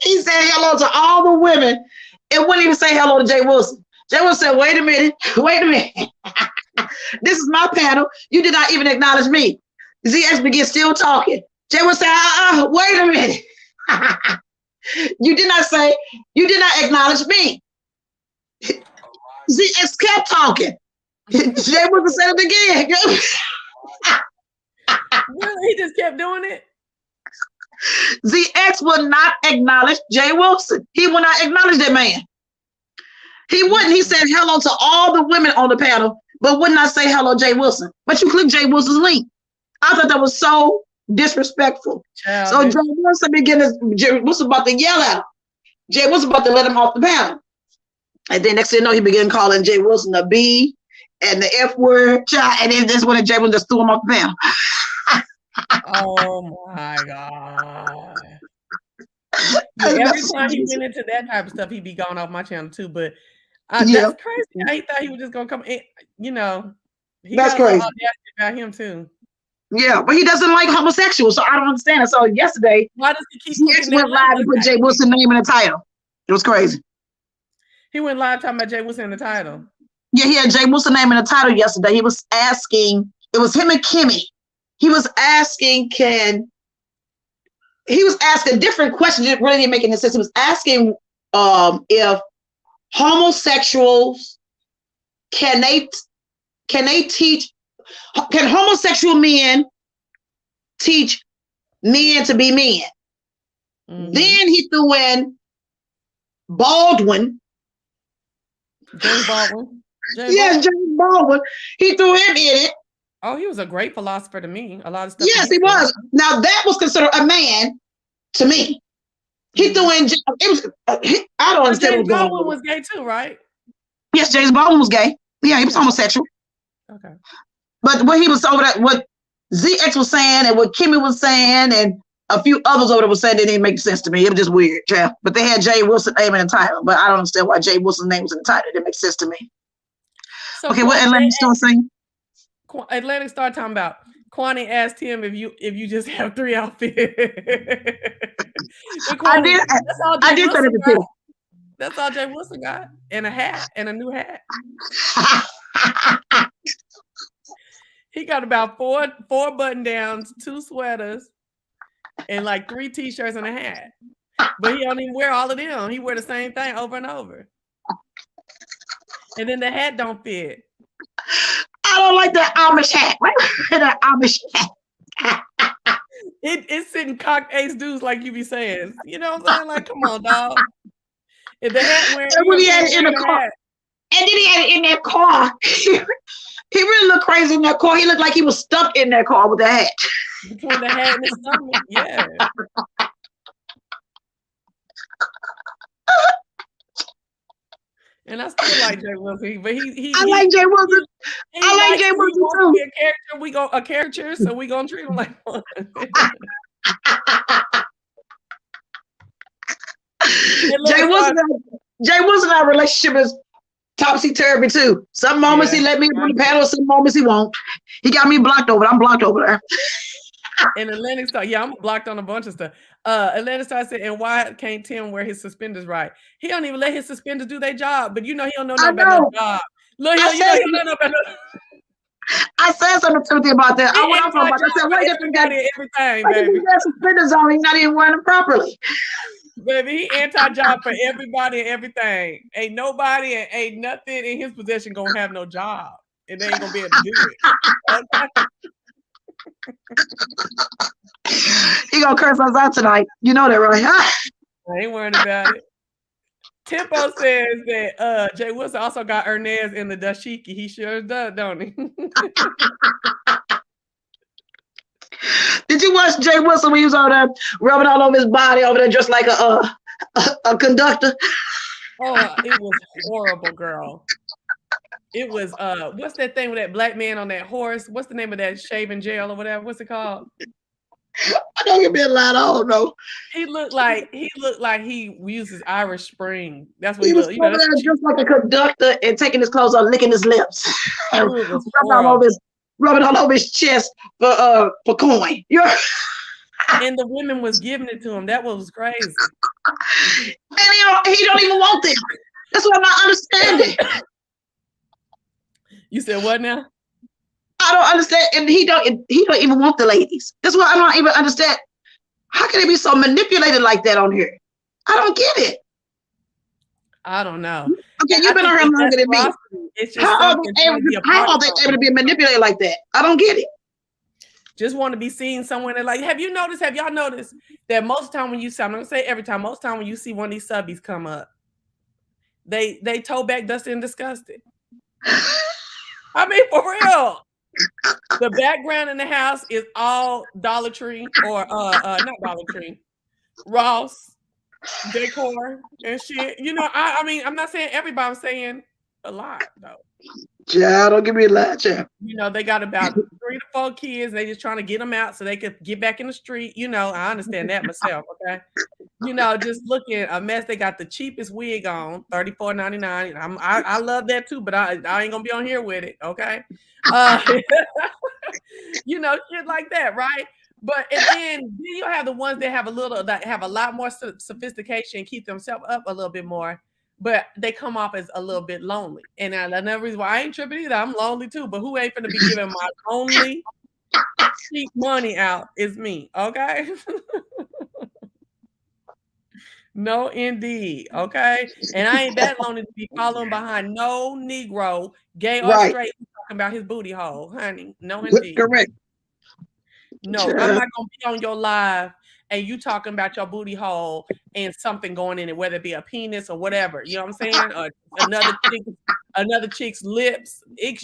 S5: He said hello to all the women and wouldn't even say hello to Jay Wilson. Jay Wilson said, wait a minute. This is my panel. You did not even acknowledge me. ZX began still talking. Jay Wilson said, wait a minute. You did not acknowledge me. ZX kept talking. Jay Wilson said it again.
S1: Really? He just kept doing it?
S5: ZX would not acknowledge Jay Wilson. He would not acknowledge that man. He wouldn't. He said hello to all the women on the panel, but would not say hello Jay Wilson. But you click Jay Wilson's link. I thought that was so disrespectful. So Jay Wilson Jay Wilson about to yell at him. Jay Wilson about to let him off the panel. And then next thing you know, he began calling Jay Wilson a B and the F word, child. And then this when Jay Wilson just threw him off the panel.
S1: Oh my God. Every time he went into that type of stuff, he'd be gone off my channel too. But That's crazy. I thought he was just gonna come in, you know. He
S5: That's
S1: got a little
S5: crazy.
S1: audacity about him too.
S5: Yeah, but he doesn't like homosexuals, so I don't understand it. So yesterday,
S1: Why does he keep
S5: GX went live and put Jay Wilson's name in the title. It was crazy.
S1: He went live talking about Jay Wilson in the title.
S5: Yeah, he had Jay Wilson's name in the title yesterday. He was asking, it was him and Kimmy. He was asking different questions. It really didn't make any sense. He was asking if homosexuals can homosexual men teach men to be men? Mm-hmm. Then he threw in Baldwin.
S1: James Baldwin.
S5: James Baldwin. He threw him in it.
S1: Oh, he was a great philosopher to me. A lot of stuff.
S5: Yes, he was. Now that was considered a man to me. He threw in. It was. I don't understand.
S1: James Baldwin was gay too, right?
S5: Yes, James Baldwin was gay. Yeah, he was homosexual.
S1: Okay.
S5: But when he was over that, what ZX was saying and what Kimmy was saying and a few others over there was saying, it didn't make sense to me. It was just weird, yeah. But they had Jay Wilson's name in the title. But I don't understand why Jay Wilson's name was in the title. It didn't make sense to me. So okay, what Atlantic Star saying?
S1: Atlantic Star talking about Kwani asked him if you just have 3 outfits.
S5: I did say that too.
S1: That's all Jay Wilson got. And a hat and a new hat. He got about four button downs, 2 sweaters, and like 3 t-shirts and a hat. But he don't even wear all of them. He wear the same thing over and over. And then the hat don't fit.
S5: I don't like that Amish hat. That Amish hat.
S1: It's sitting cock ace dudes like you be saying. You know what I'm saying? Like, come on, dog. If the hat wearing,
S5: and when he had it in the car, and then he had it in that car. He really looked crazy in that car. He looked like he was stuck in that car with the hat.
S1: Between the hat and his stomach, yeah. And I still like Jay Wilson, but
S5: I like Jay Wilson. I like Jay Wilson too.
S1: Be a character, so we gonna treat him like one.
S5: Jay Wilson and our relationship is topsy-turvy too. Some moments he let me on the panel, some moments he won't. He got me blocked over. I'm blocked over there.
S1: And Atlantic Star, I'm blocked on a bunch of stuff. Atlantic Star said, and why can't Tim wear his suspenders right? He don't even let his suspenders do their job, but you know he don't know nothing about no job. Look, he don't know about no.
S5: I said something to Timothy about that. I went off about that. I said, why you got
S1: everything, baby?
S5: He got suspenders on, he's not even wearing them properly.
S1: Baby, he anti-job for everybody and everything. Ain't nobody and ain't nothing in his possession gonna have no job. And they ain't gonna be able to do it. Okay?
S5: He gonna curse us out tonight. You know that, right?
S1: I ain't worried about it. Tempo says that Jay Wilson also got Ernest in the dashiki. He sure does, don't he?
S5: Did you watch Jay Wilson when he was over there rubbing all over his body over there just like a conductor?
S1: Oh, it was horrible, girl. It was what's that thing with that black man on that horse? What's the name of that shaving gel or whatever? What's it called?
S5: I don't get me a lot. I don't know.
S1: He looked like he uses Irish Spring. That's what
S5: he was over there just like a conductor and taking his clothes off, licking his lips, rubbing all over his chest for coin.
S1: And the women was giving it to him. That was crazy.
S5: And he don't even want them. That's what I'm not understanding.
S1: You said what now?
S5: I don't understand, and he don't even want the ladies. That's why I don't even understand. How can they be so manipulated like that on here? I don't get it.
S1: I don't know.
S5: Okay, you've been on here longer than me.
S1: It's just
S5: how are they able to be manipulated like that? I don't get it.
S1: Just want to be seen somewhere. That like, have y'all noticed that most of the time when you see, I'm not gonna say every time, most of the time when you see one of these subbies come up, they toe back dusted and disgusted. I mean, for real. The background in the house is all Dollar Tree or not Dollar Tree, Ross decor and shit. You know, I mean, I'm not saying everybody, I'm saying a lot though.
S5: Yeah, don't give me a lot, yeah.
S1: You know, they got about 3 to 4 kids. They just trying to get them out so they could get back in the street. You know, I understand that myself. Okay, you know, just looking a mess. They got the cheapest wig on, $34.99. I love that too, but I ain't gonna be on here with it. Okay. You know, shit like that, right? But and then you have the ones that have a lot more sophistication, keep themselves up a little bit more, but they come off as a little bit lonely. And another reason why I ain't tripping either, I'm lonely too. But who ain't gonna be giving my lonely cheap money out is me, okay? No, indeed, okay. And I ain't that lonely to be following behind no Negro, gay or straight, talking about his booty hole, honey. No, indeed.
S5: Correct.
S1: No, I'm not gonna be on your live and you talking about your booty hole and something going in it, whether it be a penis or whatever. You know what I'm saying? Or another chick's lips. It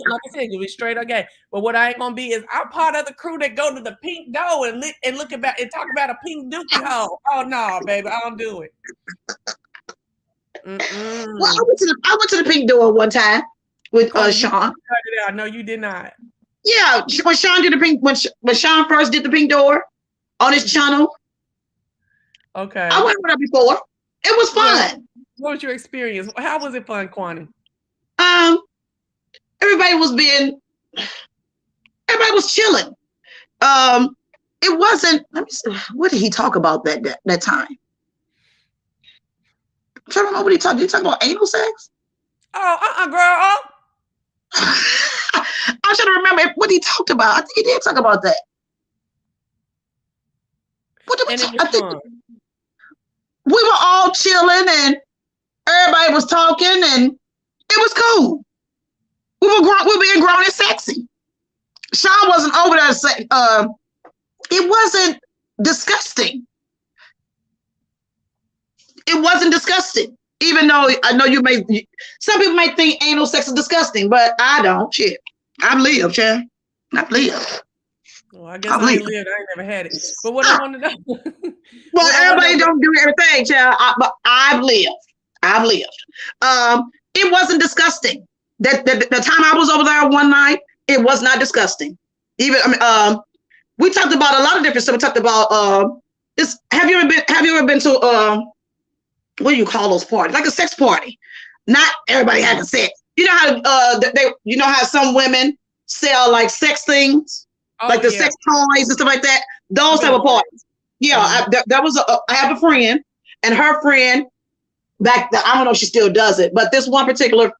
S1: like I said, it can be straight or gay. But what I ain't gonna be is I'm part of the crew that go to the pink door and look about and talk about a pink dookie hole. Oh no, baby, I don't do it.
S5: Well, I went to the pink door one time with Sean.
S1: Cut it out. No, you did not.
S5: Yeah, when Sean did the pink, when Sean first did the pink door on his channel.
S1: Okay.
S5: I went with her before. It was fun.
S1: What was your experience? How was it fun, Kwani?
S5: Everybody was chilling. It wasn't, let me see, what did he talk about that time? I'm trying to remember what he talked. Did he talk about anal sex?
S1: Oh, girl.
S5: I'm trying to remember what he talked about. I think he did talk about that. What did we talk? I think we were all chilling and everybody was talking and it was cool. We were being grown and sexy. Sean wasn't over there saying it wasn't disgusting. It wasn't disgusting. Even though I know some people might think anal sex is disgusting, but I don't. Shit, I've lived, Chad. I've lived.
S1: Well, I guess I ain't lived. I ain't never had it. But what I want to know.
S5: Well, everybody don't do everything, Chad. But I've lived. It wasn't disgusting. The time I was over there one night, it was not disgusting. Even we talked about a lot of different stuff. We talked about have you ever been to what do you call those parties? Like a sex party. Not everybody having sex. You know how some women sell like sex things, like the sex toys and stuff like that. Those type of parties. Yeah, I have a friend, and her friend I don't know if she still does it, but this one particular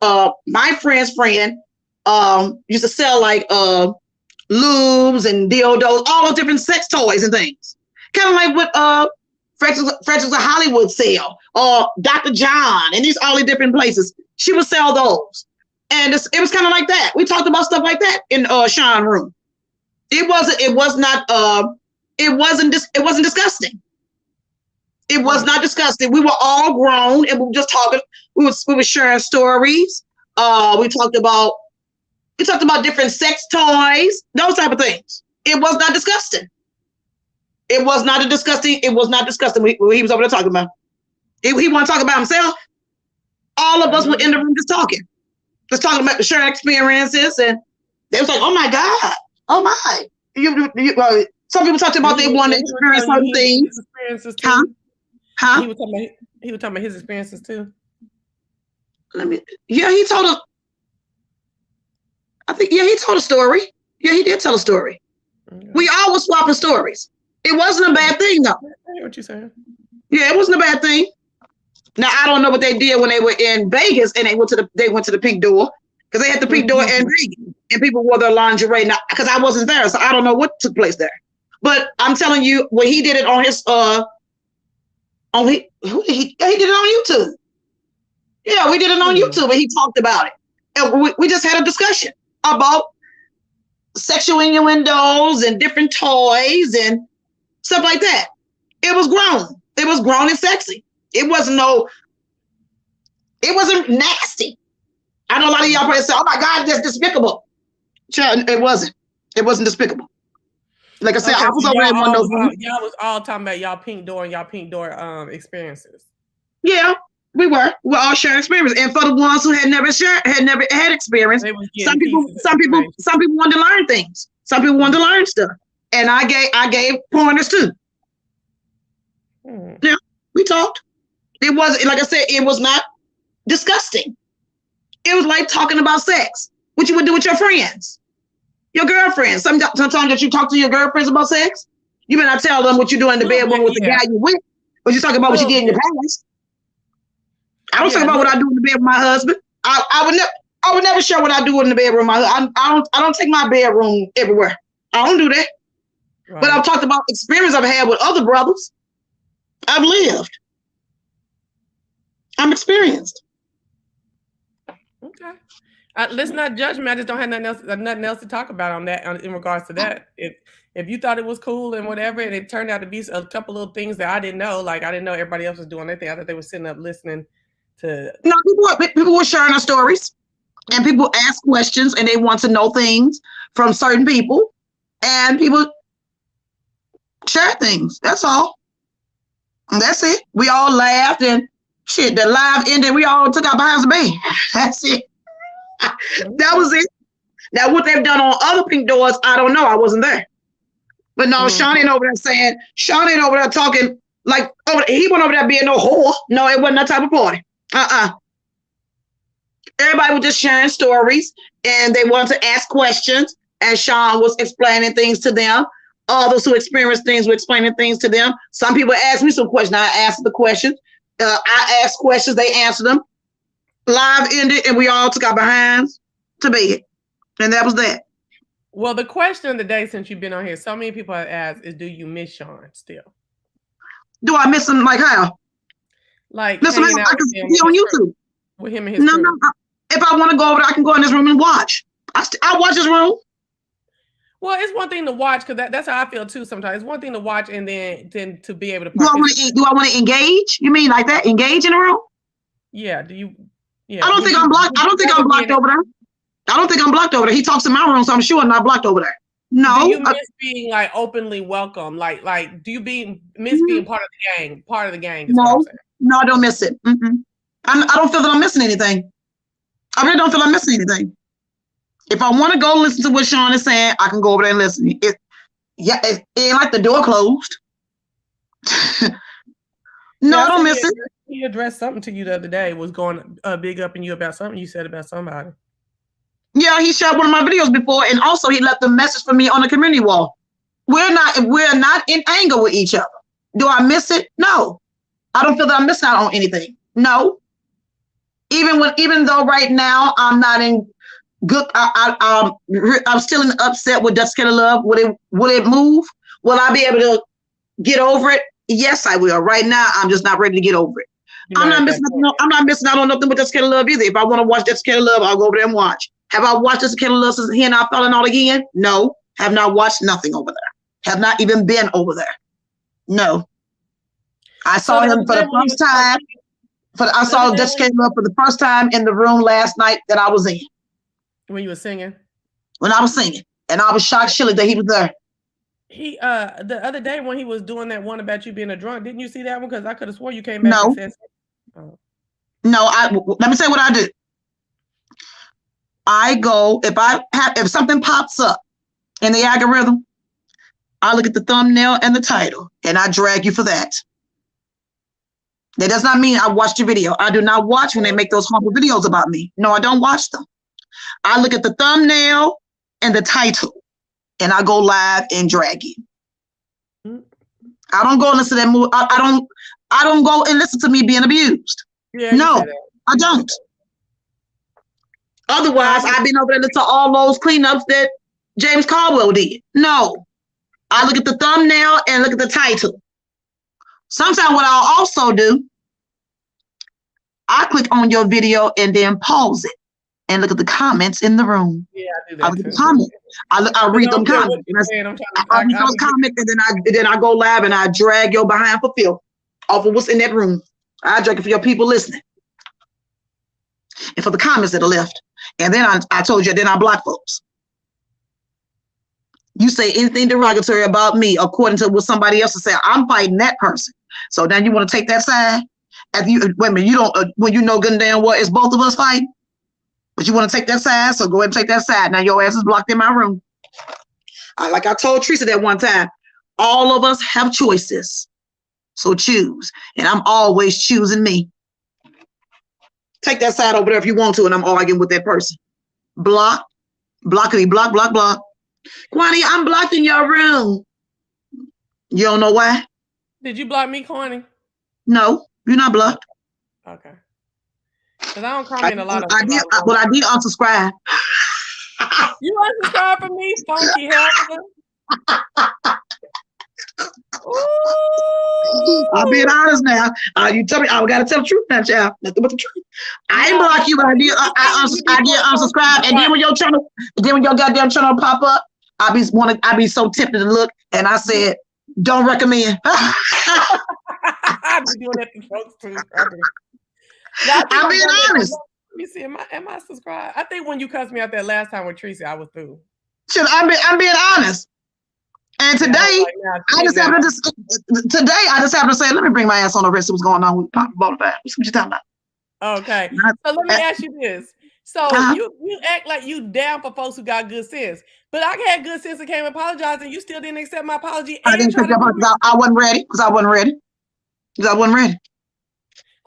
S5: my friend's friend used to sell like lubes and dildos, all those different sex toys and things. Kind of like what Frederick's of Hollywood sell, or Dr. John, and all these different places. She would sell those. And it was kind of like that. We talked about stuff like that in Sean's room. It wasn't disgusting. It was not disgusting. We were all grown and we were just talking. We were sharing stories. We talked about different sex toys, those type of things. It was not disgusting. It was not disgusting. He was over there talking about. He wanted to talk about himself. All of us were in the room just talking about the sharing experiences, and they was like, "Oh my God, oh my!" Some people talked about they wanted to experience certain things. Huh?
S1: He was talking about his experiences too.
S5: He told us. I think he told a story. Yeah, he did tell a story. Okay. We all were swapping stories. It wasn't a bad thing, though.
S1: I hear what you're saying.
S5: Yeah, it wasn't a bad thing. Now I don't know what they did when they were in Vegas and they went to the pink door, because they had the pink door in Vegas and people wore their lingerie. Now, because I wasn't there, so I don't know what took place there. But I'm telling you, when he did it on his he did it on YouTube. Yeah, we did it on YouTube, and he talked about it, and we just had a discussion about sexual innuendos and different toys and stuff like that. It was grown. It was grown and sexy. It wasn't nasty. I know a lot of y'all probably say, "Oh my God, that's despicable." Child, it wasn't. It wasn't despicable. Like I said, I was over there in one of those rooms.
S1: Y'all was all talking about y'all pink door experiences.
S5: Yeah, we were. We're all sharing experiences. And for the ones who had never had experience, some people wanted to learn things. Some people wanted to learn stuff. And I gave pointers too. Yeah, we talked. It wasn't, like I said, it was not disgusting. It was like talking about sex, what you would do with your friends, your girlfriends. Sometimes that you talk to your girlfriends about sex, you may not tell them what you do in the bedroom with the guy you with, but you talk about what you did in the past. I don't talk about what I do in the bed with my husband. I would never share what I do in the bedroom. I don't take my bedroom everywhere. I don't do that. Right. But I've talked about experience I've had with other brothers. I've lived. I'm experienced.
S1: Okay. Let's not judge me. I just don't have nothing else to talk about on that in regards to that. If you thought it was cool and whatever, and it turned out to be a couple little things that I didn't know, like I didn't know everybody else was doing anything. I thought they were sitting up listening to.
S5: No, people were sharing their stories, and people ask questions, and they want to know things from certain people, and people share things. That's all. And that's it. We all laughed, and shit, the live ended. We all took our behinds to bed. That's it. That was it. Now, what they've done on other pink doors, I don't know. I wasn't there. But no, Sean ain't over there talking like, he went over there being no whore. No, it wasn't that type of party. Everybody was just sharing stories, and they wanted to ask questions, and Sean was explaining things to them. Others who experienced things were explaining things to them. Some people asked me some questions. I answered the questions. I asked questions. They answered them. Live ended, and we all took our behinds to bed. And that was that.
S1: Well, the question of the day, since you've been on here, so many people have asked, is do you miss Sean still?
S5: Do I miss him? Like how?
S1: Like
S5: listen, I can see on YouTube.
S1: With him and his crew.
S5: No. If I want to go over there, I can go in this room and watch. I watch this room.
S1: Well, it's one thing to watch, because that's how I feel too sometimes. It's one thing to watch, and then to be able to
S5: participate. Do I want to engage? You mean like that? Engage in the room?
S1: Yeah. Do you? Yeah.
S5: I don't think I'm blocked. I don't think I'm blocked over there. I don't think I'm blocked over there. He talks in my room, so I'm sure I'm not blocked over there. No.
S1: Do you miss being like openly welcome? Like do you miss being part of the gang? Part of the gang?
S5: No, I don't miss it. I don't feel that I'm missing anything. I really don't feel I'm missing anything. If I want to go listen to what Sean is saying, I can go over there and listen. It ain't like the door closed. No, I don't miss it.
S1: He addressed something to you the other day, was going big up in you about something you said about somebody.
S5: Yeah, he shared one of my videos before, and also he left a message for me on the community wall. We're not in anger with each other. Do I miss it? No. I don't feel that I'm missing out on anything. No. Even though right now I'm not in good, I'm still in upset with Dutch Killer Love. Will it move? Will I be able to get over it? Yes, I will. Right now, I'm just not ready to get over it. I'm not missing out on nothing with Dutch Killer Love either. If I want to watch Dutch Killer Love, I'll go over there and watch. Have I watched Dutch Killer Love since he and I fell in all again? No. Have not watched nothing over there. Have not even been over there. No. I saw him for the first time. I saw Dutch Killer Love for the first time in the room last night that I was in.
S1: When you were singing?
S5: When I was singing. And I was shocked, Shirley, that he was there.
S1: He the other day when he was doing that one about you being a drunk, didn't you see that one? Because I could have swore you came back and said something.
S5: No, let me say what I do. I go, if something pops up in the algorithm, I look at the thumbnail and the title, and I drag you for that. That does not mean I watched your video. I do not watch when they make those harmful videos about me. No, I don't watch them. I look at the thumbnail and the title, and I go live and drag you. I don't go and listen to that movie. I don't go and listen to me being abused.
S1: Yeah,
S5: no, I don't. Otherwise, I've been over there to all those cleanups that James Caldwell did. No, I look at the thumbnail and look at the title. Sometimes what I'll also do, I click on your video and then pause it and look at the comments in the room.
S1: Yeah, I do that. I look
S5: at the comments. I read them comments. I read those comments, and then I go live and I drag your behind for filth off of what's in that room. I drag it for your people listening and for the comments that are left. And then I told you, then I block folks. You say anything derogatory about me according to what somebody else is saying, I'm fighting that person. So now you want to take that side? Wait a minute, you don't, when you know good and damn well it's both of us fighting, but you want to take that side, so go ahead and take that side. Now your ass is blocked in my room. Like I told Teresa that one time, all of us have choices. So choose. And I'm always choosing me. Take that side over there if you want to, and I'm arguing with that person. Block. Blockity, block, block, block. Kwani, I'm blocked in your room. You don't know why?
S1: Did you block me, Kwani?
S5: No, you're not blocked.
S1: Okay. Because I don't comment a lot of
S5: I did unsubscribe.
S1: You unsubscribe from me, funky helper?
S5: I'm being honest now. You tell me I gotta tell the truth now, child. Nothing but the truth. I ain't block you, but I did unsubscribe. And then when your goddamn channel pop up, I be so tempted to look, and I said, don't recommend.
S1: I be doing that to folks too.
S5: I'm being honest.
S1: Let me see. Am I subscribed? I think when you cussed me out that last time with Tracy, I was through.
S5: I'm being honest. And today, I just happened to say, let me bring my ass on the rest of what's going on with Papa Bonafide. What you talking about?
S1: Okay. So let me ask you this. So you act like you down for folks who got good sense. But I had good sense and came and apologized, and you still didn't accept my apology.
S5: I didn't accept your apology. I wasn't ready because I wasn't ready.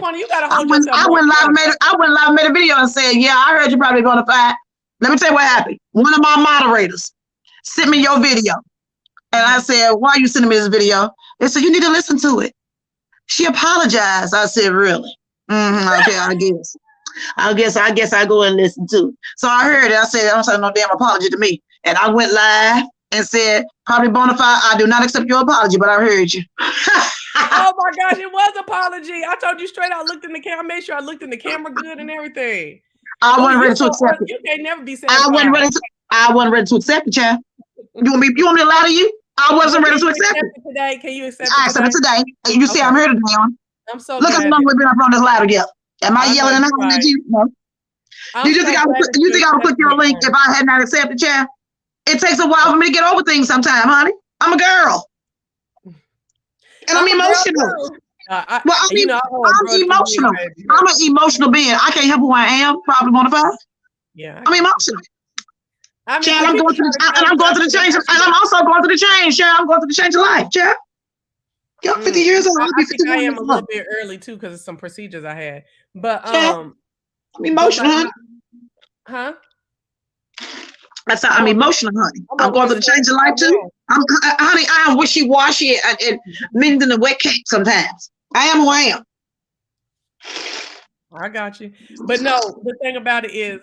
S1: Kwani, you gotta hold yourself.
S5: I went live and made a video and said, yeah, I heard you probably going to fight. Let me tell you what happened. One of my moderators sent me your video. And I said, why are you sending me this video? They said, you need to listen to it. She apologized. I said, really? Okay, I guess I go and listen to it. So I heard it. I said, don't say no damn apology to me. And I went live and said, probably Bonafide, I do not accept your apology, but I heard you.
S1: Oh my gosh, it was apology. I told you straight. I looked in the camera, I made sure I looked in the camera good and everything.
S5: I wasn't ready to accept it.
S1: You can't never be satisfied.
S5: I wasn't ready to accept it, child. You want me to lie to you? I wasn't ready to accept it.
S1: Today, can you accept it?
S5: I accept it today. You see, I'm here today.
S1: I'm so
S5: look how long we've been up on this ladder together. Am I yelling and hollering at you? No. You think I would click your link if I had not accepted, child? It takes a while for me to get over things sometimes, honey. I'm a girl. And I'm emotional. I'm emotional. I'm an emotional being. I can't help who I am. Probably Bonafide.
S1: Yeah.
S5: I'm emotional. I'm going through the change, and I'm also going through the change, child. I'm going through the change of life, child. I'm 50 years old.
S1: I am a little bit early too because of some procedures I had. But
S5: I'm emotional, honey.
S1: Huh?
S5: That's how I'm emotional, honey. I'm going through the change of life too. Honey, I am wishy-washy and mending the wet cake sometimes. I am who I am.
S1: I got you. But no, the thing about it is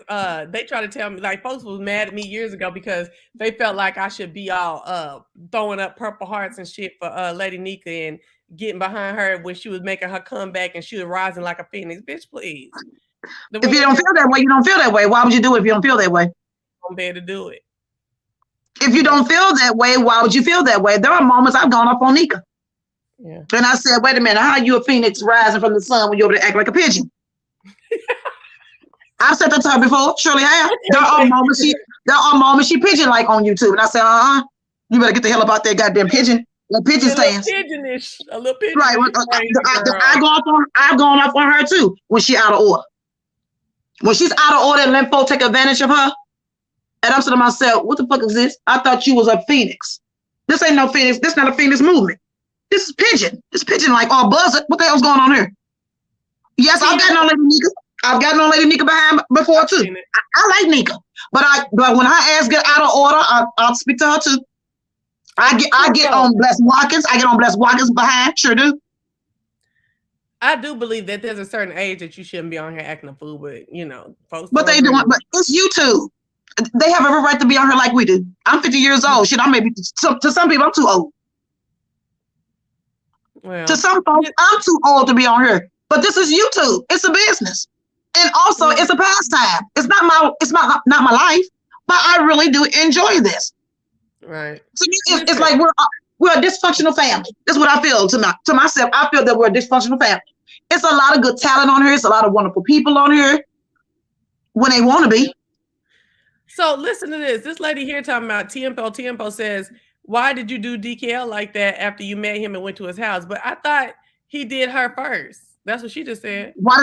S1: they try to tell me, like, folks was mad at me years ago because they felt like I should be all throwing up purple hearts and shit for Lady Nika and getting behind her when she was making her comeback and she was rising like a phoenix. Bitch, please.
S5: If you don't feel that way, you don't feel that way. Why would you do it if you don't feel that way?
S1: I'm there to do it.
S5: If you don't feel that way, why would you feel that way? There are moments I've gone up on Nika.
S1: Yeah.
S5: And I said, wait a minute, how are you a phoenix rising from the sun when you're able to act like a pigeon? I've said that to her before, surely have. There are moments she pigeon like on YouTube. And I said, you better get the hell about that goddamn pigeon. That pigeon stance.
S1: Pigeonish, a little pigeon.
S5: Right. I've gone off on her too when she out of order. When she's out of order and let folk take advantage of her. And I'm saying to myself, what the fuck is this? I thought you was a phoenix. This ain't no phoenix. This not a phoenix movement. This is pigeon. This pigeon like all buzzard. What the hell's going on here? Yes, I've gotten on Lady Nika. I've gotten on Lady Nika behind before too. I like Nika, but when her ass get out of order, I'll speak to her too. I get on Bless Watkins. I get on Bless Watkins behind. Sure do.
S1: I do believe that there's a certain age that you shouldn't be on here acting a fool, but folks.
S5: But they doing. But it's YouTube. They have every right to be on here like we do. I'm 50 years old. Shit, I may be to some people I'm too old. Well, to some folks, I'm too old to be on here. But this is YouTube. It's a business, and also it's a pastime. It's not my life, but I really do enjoy this.
S1: Right.
S5: To me, it's like we're a dysfunctional family. That's what I feel to myself. I feel that we're a dysfunctional family. It's a lot of good talent on here. It's a lot of wonderful people on here when they want to be.
S1: So listen to this. This lady here talking about Tiempo says, why did you do DKL like that after you met him and went to his house? But I thought he did her first. That's what she just said.
S5: What?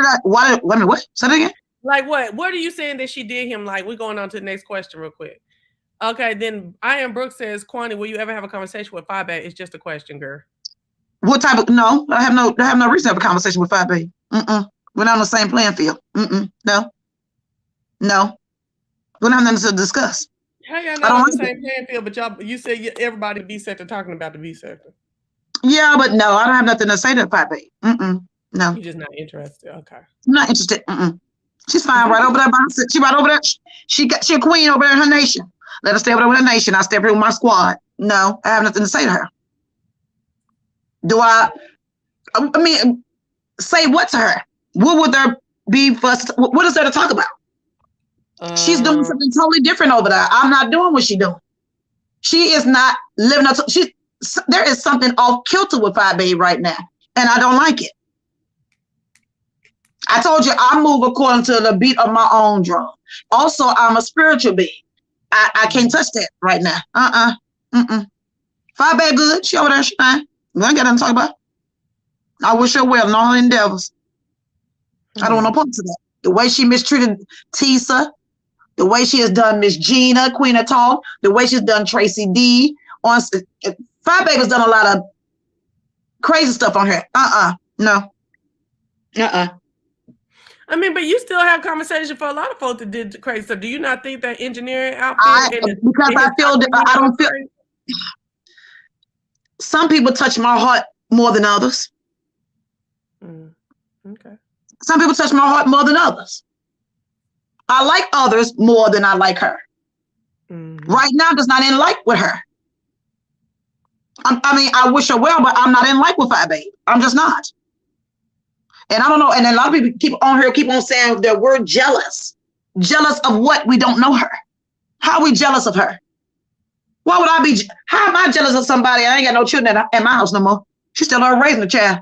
S5: Say that again?
S1: Like what? What are you saying that she did him like? We're going on to the next question real quick. Okay, then I Am Brooke says, Kwani, will you ever have a conversation with Fabe? It's just a question, girl.
S5: What type of, no, I have no reason to have a conversation with 5 Baby. We're not on the same playing field. No. We don't have nothing to discuss.
S1: How y'all not on the same playing field, but you said everybody B sector talking about the B sector. Yeah,
S5: but no, I don't have nothing to say to 5Baby. No.
S1: You're just not interested. Okay. I'm
S5: not interested. She's fine right over there. She right over there. She a queen over there in her nation. Let her stay over there with her nation. I stay over here with my squad. No, I have nothing to say to her. Do I mean, say what to her? What would there be for us? What is there to talk about? She's doing something totally different over there. I'm not doing what she's doing. She is not living up to, there is something off kilter with 5Baby right now, and I don't like it. I told you I move according to the beat of my own drum. Also, I'm a spiritual being. I can't touch that right now. 5Baby good. She over there, she fine. We ain't got nothing to talk about. I wish her well in all her endeavors. I don't want no part to that. The way she mistreated Tisa, the way she has done Miss Gina, Queen of Talk, the way she's done Tracy D. 5Baby's done a lot of crazy stuff on her. No.
S1: I mean, but you still have conversation for a lot of folks that did crazy stuff. Do you not think that engineering outfit?
S5: Because I feel that I don't feel. Some people touch my heart more than others.
S1: Okay.
S5: Some people touch my heart more than others. I like others more than I like her. Right now, I'm just not in like with her. I mean, I wish her well, but I'm not in like with 5Baby. I'm just not. And I don't know. And a lot of people keep on saying that we're jealous. Jealous of what? We don't know her. How are we jealous of her? Why would I be? How am I jealous of somebody? I ain't got no children at my house no more. She's still raising a child.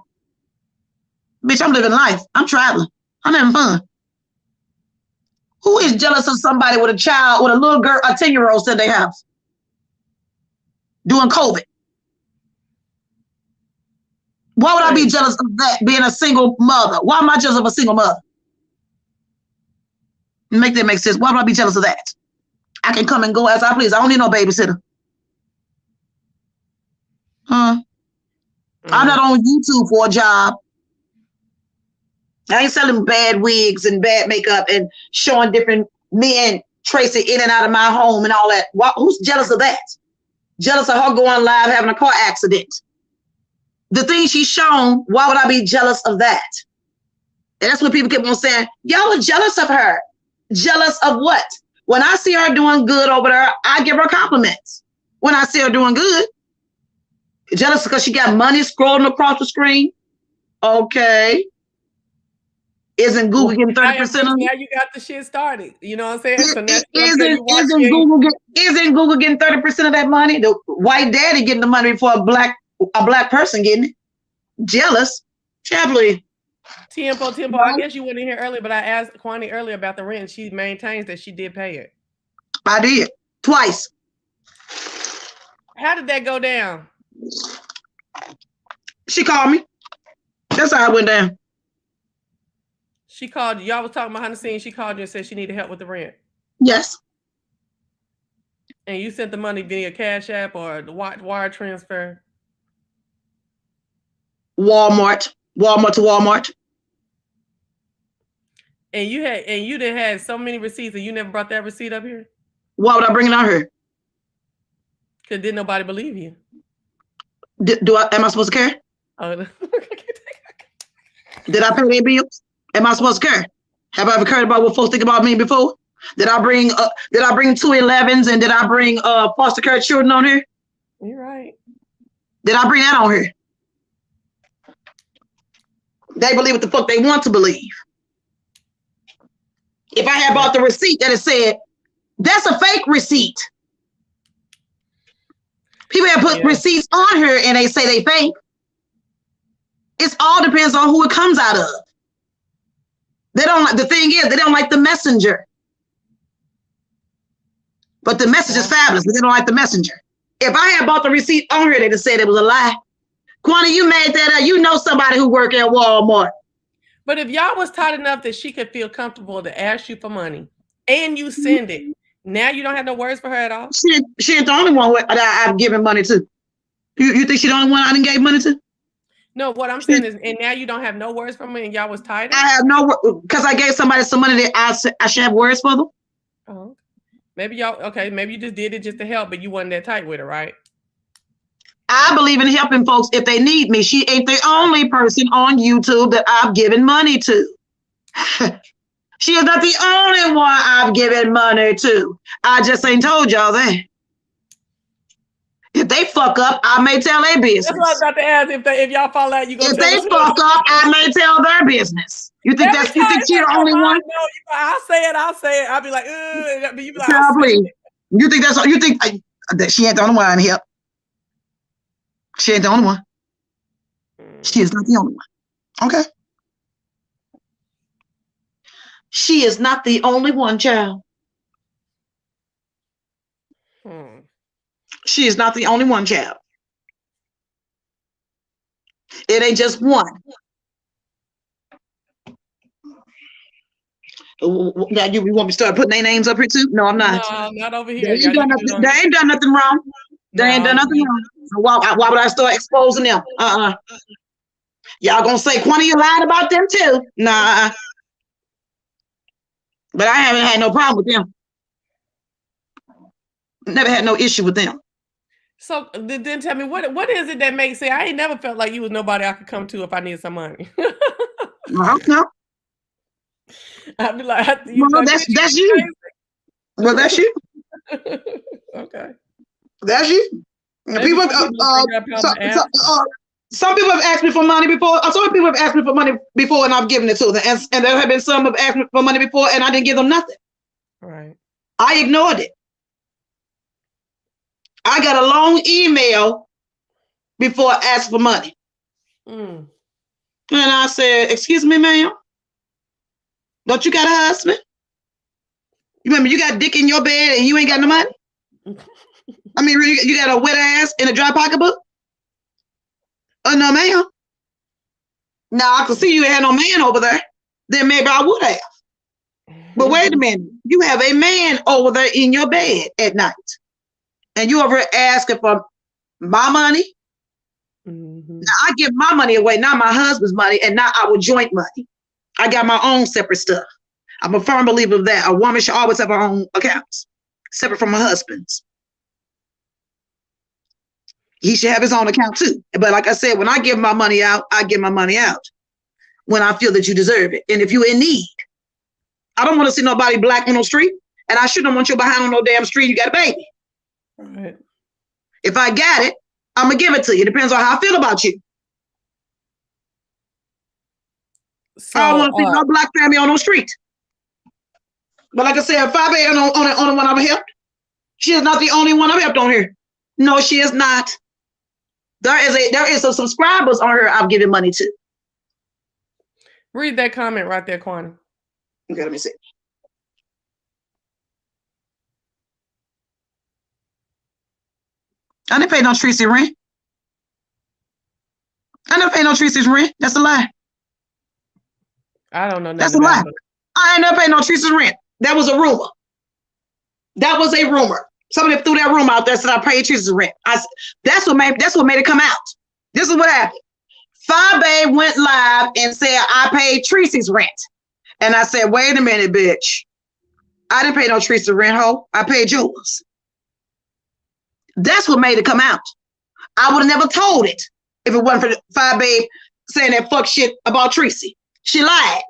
S5: Bitch, I'm living life. I'm traveling. I'm having fun. Who is jealous of somebody with a child, with a little girl, a 10-year-old still at their house? Doing COVID. Why would I be jealous of that, being a single mother? Why am I jealous of a single mother? Make that make sense. Why would I be jealous of that? I can come and go as I please. I don't need no babysitter. I'm not on YouTube for a job. I ain't selling bad wigs and bad makeup and showing different men tracing in and out of my home and all that. Who's jealous of that? Jealous of her going live having a car accident. The thing she's shown, why would I be jealous of that? And that's what people keep on saying. Y'all are jealous of her. Jealous of what? When I see her doing good over there, I give her compliments. When I see her doing good. Jealous because she got money scrolling across the screen. Okay. Isn't Google getting 30% of it?
S1: Now you got the shit started. You know what I'm saying? So
S5: isn't Google getting 30% of that money? The white daddy getting the money for a black person getting it. Jealous. Chably.
S1: Tempo. I guess you weren't in here earlier, but I asked Kwani earlier about the rent. She maintains that she did pay it.
S5: I did. Twice.
S1: How did that go down?
S5: She called me. That's how it went down.
S1: She called you. Y'all was talking behind the scenes. She called you and said she needed help with the rent.
S5: Yes.
S1: And you sent the money via Cash App or the wire transfer?
S5: Walmart to Walmart.
S1: And you done had so many receipts and you never brought that receipt up here?
S5: Why would I bring it out here?
S1: Because didn't nobody believe you.
S5: Am I supposed to care?
S1: Oh.
S5: Did I pay their bills? Am I supposed to care? Have I ever cared about what folks think about me before? Did I bring 2 11s and did I bring foster care children on here?
S1: You're right.
S5: Did I bring that on here? They believe what the fuck they want to believe. If I had bought the receipt that it said, that's a fake receipt. People have put receipts on here and they say they fake. It all depends on who it comes out of. They don't like, the thing is, they don't like the messenger. But the message is fabulous, but they don't like the messenger. If I had bought the receipt on here, they'd have said it was a lie. Kwani, you made that up. You know somebody who work at Walmart.
S1: But if y'all was tight enough that she could feel comfortable to ask you for money and you send it, now you don't have no words for her at all?
S5: She ain't the only one that I've given money to. You think she's the only one I done gave money to?
S1: No, what I'm saying is, and now you don't have no words from me, and y'all was tight.
S5: I have no, because I gave somebody some money that I should have words for them.
S1: Oh, maybe y'all, okay, maybe you just did it just to help, but you wasn't that tight with her, right?
S5: I believe in helping folks if they need me. She ain't the only person on YouTube that I've given money to. She is not the only one I've given money to. I just ain't told y'all that. If they fuck up, I may tell their business.
S1: That's what I was about to ask. If y'all fall out, you gonna
S5: if
S1: tell
S5: they
S1: them?
S5: fuck up, I may tell their business. You think that's you think she's the only one?
S1: No, I'll say it. I'll be like, but you be like,
S5: please. You think that's you think that she ain't the only one here? She ain't the only one. She is not the only one. Okay. She is not the only one, child. She is not the only one, child. It ain't just one. Now you want me to start putting their names up here too? No, I'm not.
S1: No, not over here.
S5: They ain't done nothing wrong. They ain't done nothing wrong. So why would I start exposing them? Y'all gonna say Quanta, you lied about them too? Nah. But I haven't had no problem with them. Never had no issue with them.
S1: So then tell me, what is it that makes it? I ain't never felt like you was nobody I could come to if I needed some money.
S5: No.
S1: I'd be like,
S5: well, that's you. Well, that's you.
S1: Okay.
S5: That's you. People, some people have asked me for money before. Some people have asked me for money before, and I've given it to them. And there have been some who have asked me for money before, and I didn't give them nothing.
S1: Right.
S5: I ignored it. I got a long email before I asked for money. And I said, excuse me, ma'am. Don't you got a husband? You remember you got dick in your bed and you ain't got no money? I mean, really, you got a wet ass in a dry pocketbook? Oh, no, ma'am. Now, I could see you had no man over there. Then maybe I would have. But wait a minute. You have a man over there in your bed at night. And you over here asking for my money? Now, I give my money away, not my husband's money, and not our joint money. I got my own separate stuff. I'm a firm believer of that. A woman should always have her own accounts, separate from her husband's. He should have his own account too. But like I said, when I give my money out, I give my money out when I feel that you deserve it. And if you're in need, I don't want to see nobody black on the street, and I shouldn't want you behind on no damn street. You got a baby.
S1: Right.
S5: If I got it, I'm going to give it to you. It depends on how I feel about you. So, I don't want to see no black family on no street. But like I said, if I be on the one I've helped, she is not the only one I've helped on here. No, she is not. There is some subscribers on her I've given money to.
S1: Read that comment right there, Quanta.
S5: Okay, let me see. I didn't pay no Tracy rent. I never paid no Tracy's rent. That's a lie.
S1: I don't know.
S5: That's a lie. I ain't never paid no Tracy's rent. That was a rumor. That was a rumor. Somebody threw that rumor out there, said I paid Tracy's rent. That's what made it come out. This is what happened. Babe went live and said I paid Tracy's rent. And I said, wait a minute, bitch. I didn't pay no Tracy's rent, ho. I paid yours. That's what made it come out. I would have never told it if it wasn't for Babe saying that fuck shit about Tracy. She lied.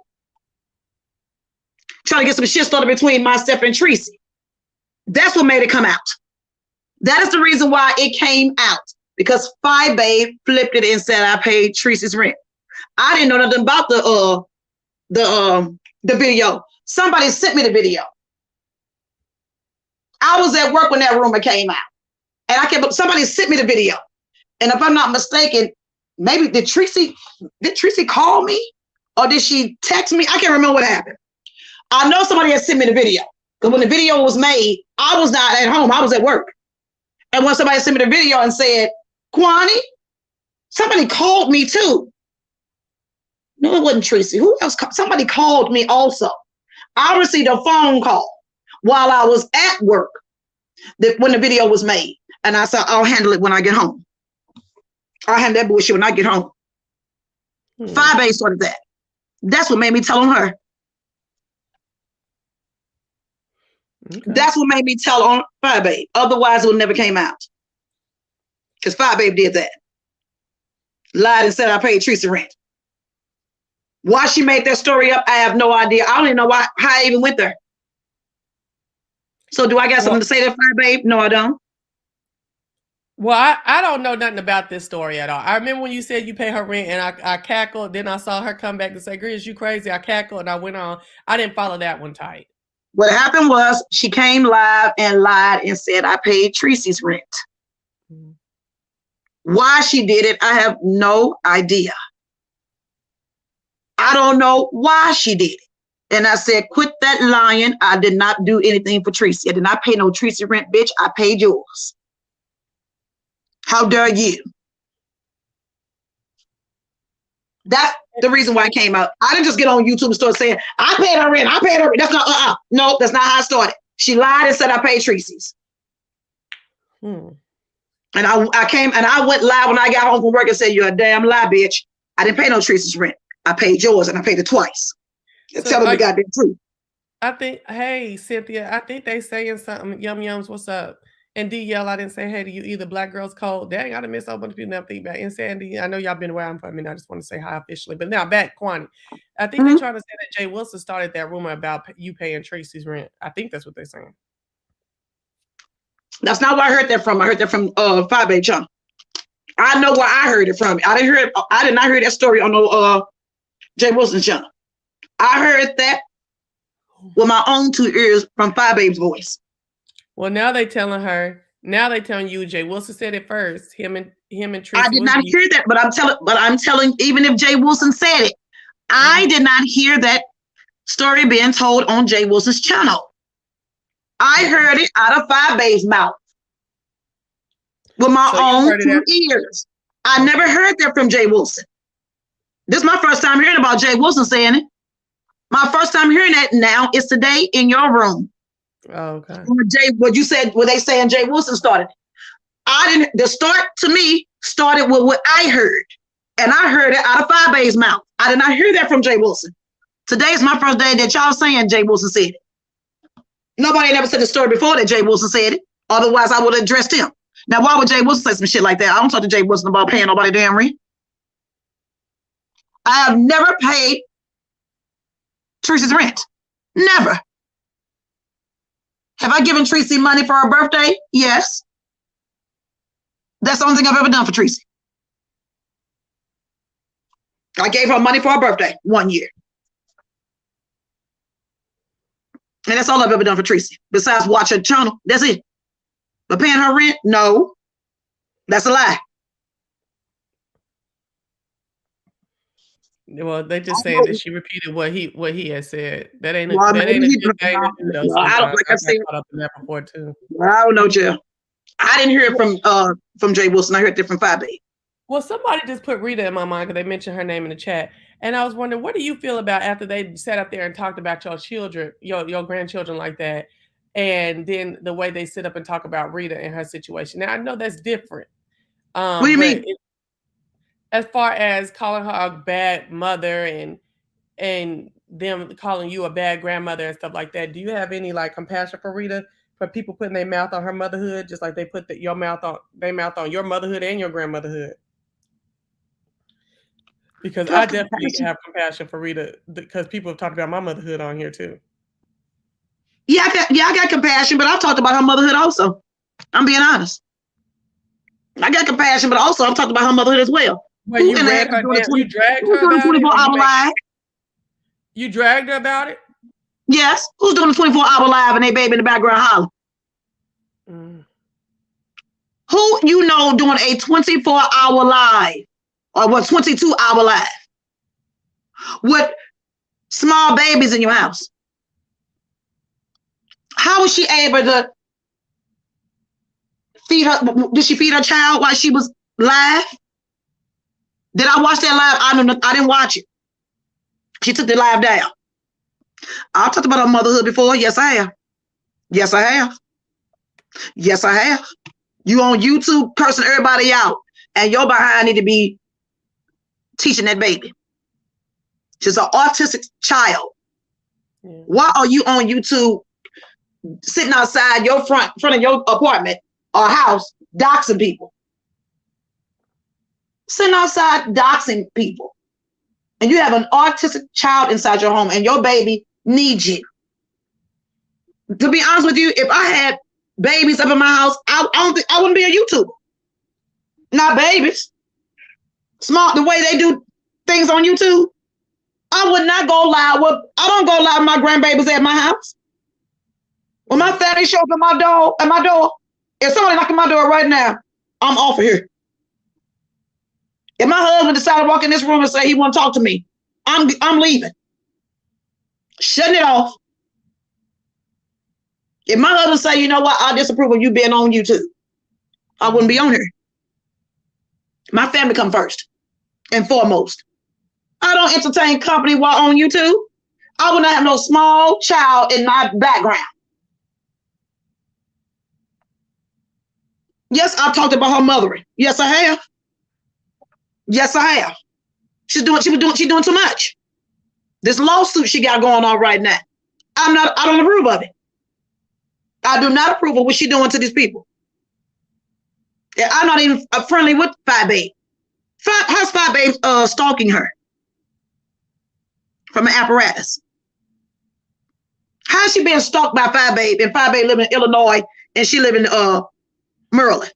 S5: Trying to get some shit started between myself and Tracy. That's what made it come out. That is the reason why it came out. Because Babe flipped it and said I paid Tracy's rent. I didn't know nothing about the video. Somebody sent me the video. I was at work when that rumor came out. And somebody sent me the video. And if I'm not mistaken, maybe did Tracy call me? Or did she text me? I can't remember what happened. I know somebody had sent me the video. Because when the video was made, I was not at home. I was at work. And when somebody sent me the video and said, Kwani, somebody called me too. No, it wasn't Tracy. Who else? Somebody called me also. I received a phone call while I was at work when the video was made. And I said, I'll handle it when I get home. I'll handle that bullshit when I get home. 5A started that. That's what made me tell on her. Okay. That's what made me tell on 5A. Otherwise, it would never came out. Because 5A did that. Lied and said I paid Teresa rent. Why she made that story up, I have no idea. I don't even know how I even went there. So do I got something to say to 5A? No, I don't.
S1: Well, I don't know nothing about this story at all. I remember when you said you pay her rent and I cackled. Then I saw her come back and say, Grizz, you crazy. I cackled and I went on. I didn't follow that one tight.
S5: What happened was she came live and lied and said I paid Tracy's rent. Why she did it, I have no idea. I don't know why she did it. And I said, quit that lying. I did not do anything for Tracy. I did not pay no Tracy rent, bitch. I paid yours. How dare you? That's the reason why I came out. I didn't just get on YouTube and start saying, I paid her rent. I paid her rent. That's not, no, that's not how I started. She lied and said I paid Tracy's. And I came and I went live when I got home from work and said, you're a damn lie, bitch. I didn't pay no Tracy's rent. I paid yours and I paid it twice. So tell them the goddamn truth.
S1: I think, hey, Cynthia, I think they saying something. Yum Yums, what's up? And DL, I didn't say hey to you either. Black Girls Cold. Dang, I done missed a whole bunch of people that think back. And Sandy, I know y'all been around for a minute. I just want to say hi officially. But now back, Kwani. I think they're trying to say that Jay Wilson started that rumor about you paying Tracy's rent. I think that's what they're saying.
S5: That's not where I heard that from. I heard that from 5A channel. I know where I heard it from. I did not hear that story on no Jay Wilson channel. I heard that with my own 2 ears from 5A's voice.
S1: Well, now they telling her. Now they telling you Jay Wilson said it first. Him and Tracy.
S5: I did not hear that, but I'm telling. Even if Jay Wilson said it, I did not hear that story being told on Jay Wilson's channel. I heard it out of 5A's mouth with my own 2 ears. I never heard that from Jay Wilson. This is my first time hearing about Jay Wilson saying it. My first time hearing that now is today in your room.
S1: Oh, okay.
S5: What you said, what they saying Jay Wilson started. The start to me started with what I heard. And I heard it out of 5A's mouth. I did not hear that from Jay Wilson. Today is my first day that y'all saying Jay Wilson said it. Nobody never said the story before that Jay Wilson said it. Otherwise, I would have addressed him. Now, why would Jay Wilson say some shit like that? I don't talk to Jay Wilson about paying nobody damn rent. I have never paid Teresa's rent. Never. Have I given Tracy money for her birthday? Yes. That's the only thing I've ever done for Tracy. I gave her money for her birthday 1 year. And that's all I've ever done for Tracy. Besides watch her channel. That's it. But paying her rent? No. That's a lie.
S1: Well, they just saying that she repeated what he had said. That ain't a good thing to do. I don't like I said caught up in that before too.
S5: I don't know, Jill. I didn't hear it from Jay Wilson. I heard it from 5A.
S1: Well, somebody just put Rita in my mind because they mentioned her name in the chat. And I was wondering, what do you feel about after they sat up there and talked about your children, your grandchildren like that, and then the way they sit up and talk about Rita and her situation? Now, I know that's different.
S5: What do you mean?
S1: As far as calling her a bad mother and them calling you a bad grandmother and stuff like that, do you have any like compassion for Rita, for people putting their mouth on her motherhood, just like they put their mouth on your motherhood and your grandmotherhood? Because I definitely have compassion for Rita because people have talked about my motherhood on here too.
S5: Yeah, I got compassion, but I've talked about her motherhood also. I'm being honest. I got compassion, but also I've talked about her motherhood as well.
S1: Well, you dragged her about
S5: 24-hour live.
S1: You dragged her about it?
S5: Yes. Who's doing a 24-hour live and they baby in the background hollering? Who you know doing a 24-hour live or what 22-hour live with small babies in your house? How was she able to feed her? Did she feed her child while she was live? Did I watch that live? I didn't watch it. She took the live down. I've talked about her motherhood before. Yes, I have. Yes, I have. Yes, I have. You on YouTube cursing everybody out, and your behind need to be teaching that baby. She's an autistic child.
S1: Yeah.
S5: Why are you on YouTube sitting outside your front of your apartment or house doxing people? Sitting outside doxing people. And you have an autistic child inside your home and your baby needs you. To be honest with you, if I had babies up in my house, I wouldn't be a YouTuber. Not babies. Smart the way they do things on YouTube. I would not go live with, I don't go live with my grandbabies at my house. When my family show up at my door, if somebody knocking my door right now, I'm off of here. If my husband decided to walk in this room and say he want to talk to me, I'm leaving. Shutting it off. If my husband say, you know what, I disapprove of you being on YouTube, I wouldn't be on here. My family come first and foremost. I don't entertain company while on YouTube. I would not have no small child in my background. Yes, I've talked about her mothering. Yes, I have. Yes, I have. She's doing too much. This lawsuit she got going on right now. I don't approve of it. I do not approve of what she's doing to these people. I'm not even friendly with Five Babe. How's Five Babe stalking her from an apparatus? How's she being stalked by Five Babe and Five Babe live in Illinois and she live in Maryland?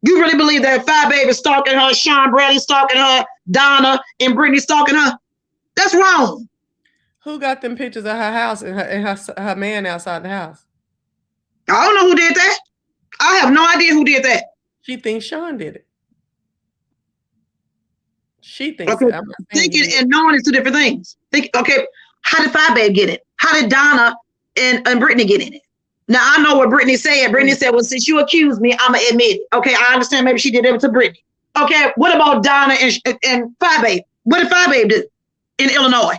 S5: You really believe that Five Babe is stalking her, Sean Bradley stalking her, Donna and Brittany stalking her? That's wrong.
S1: Who got them pictures of her house and her man outside the house?
S5: I don't know who did that. I have no idea who did that.
S1: She thinks Sean did it. She thinks
S5: okay. Thinking and knowing is two different things. Okay, how did Five Babe get it? How did Donna and Brittany get in it? Now I know what Brittany said. Brittany said, well, since you accused me, I'm gonna admit it. Okay, I understand maybe she did it to Brittany. Okay, what about Donna and Five Babe? What did Five Babe do in Illinois?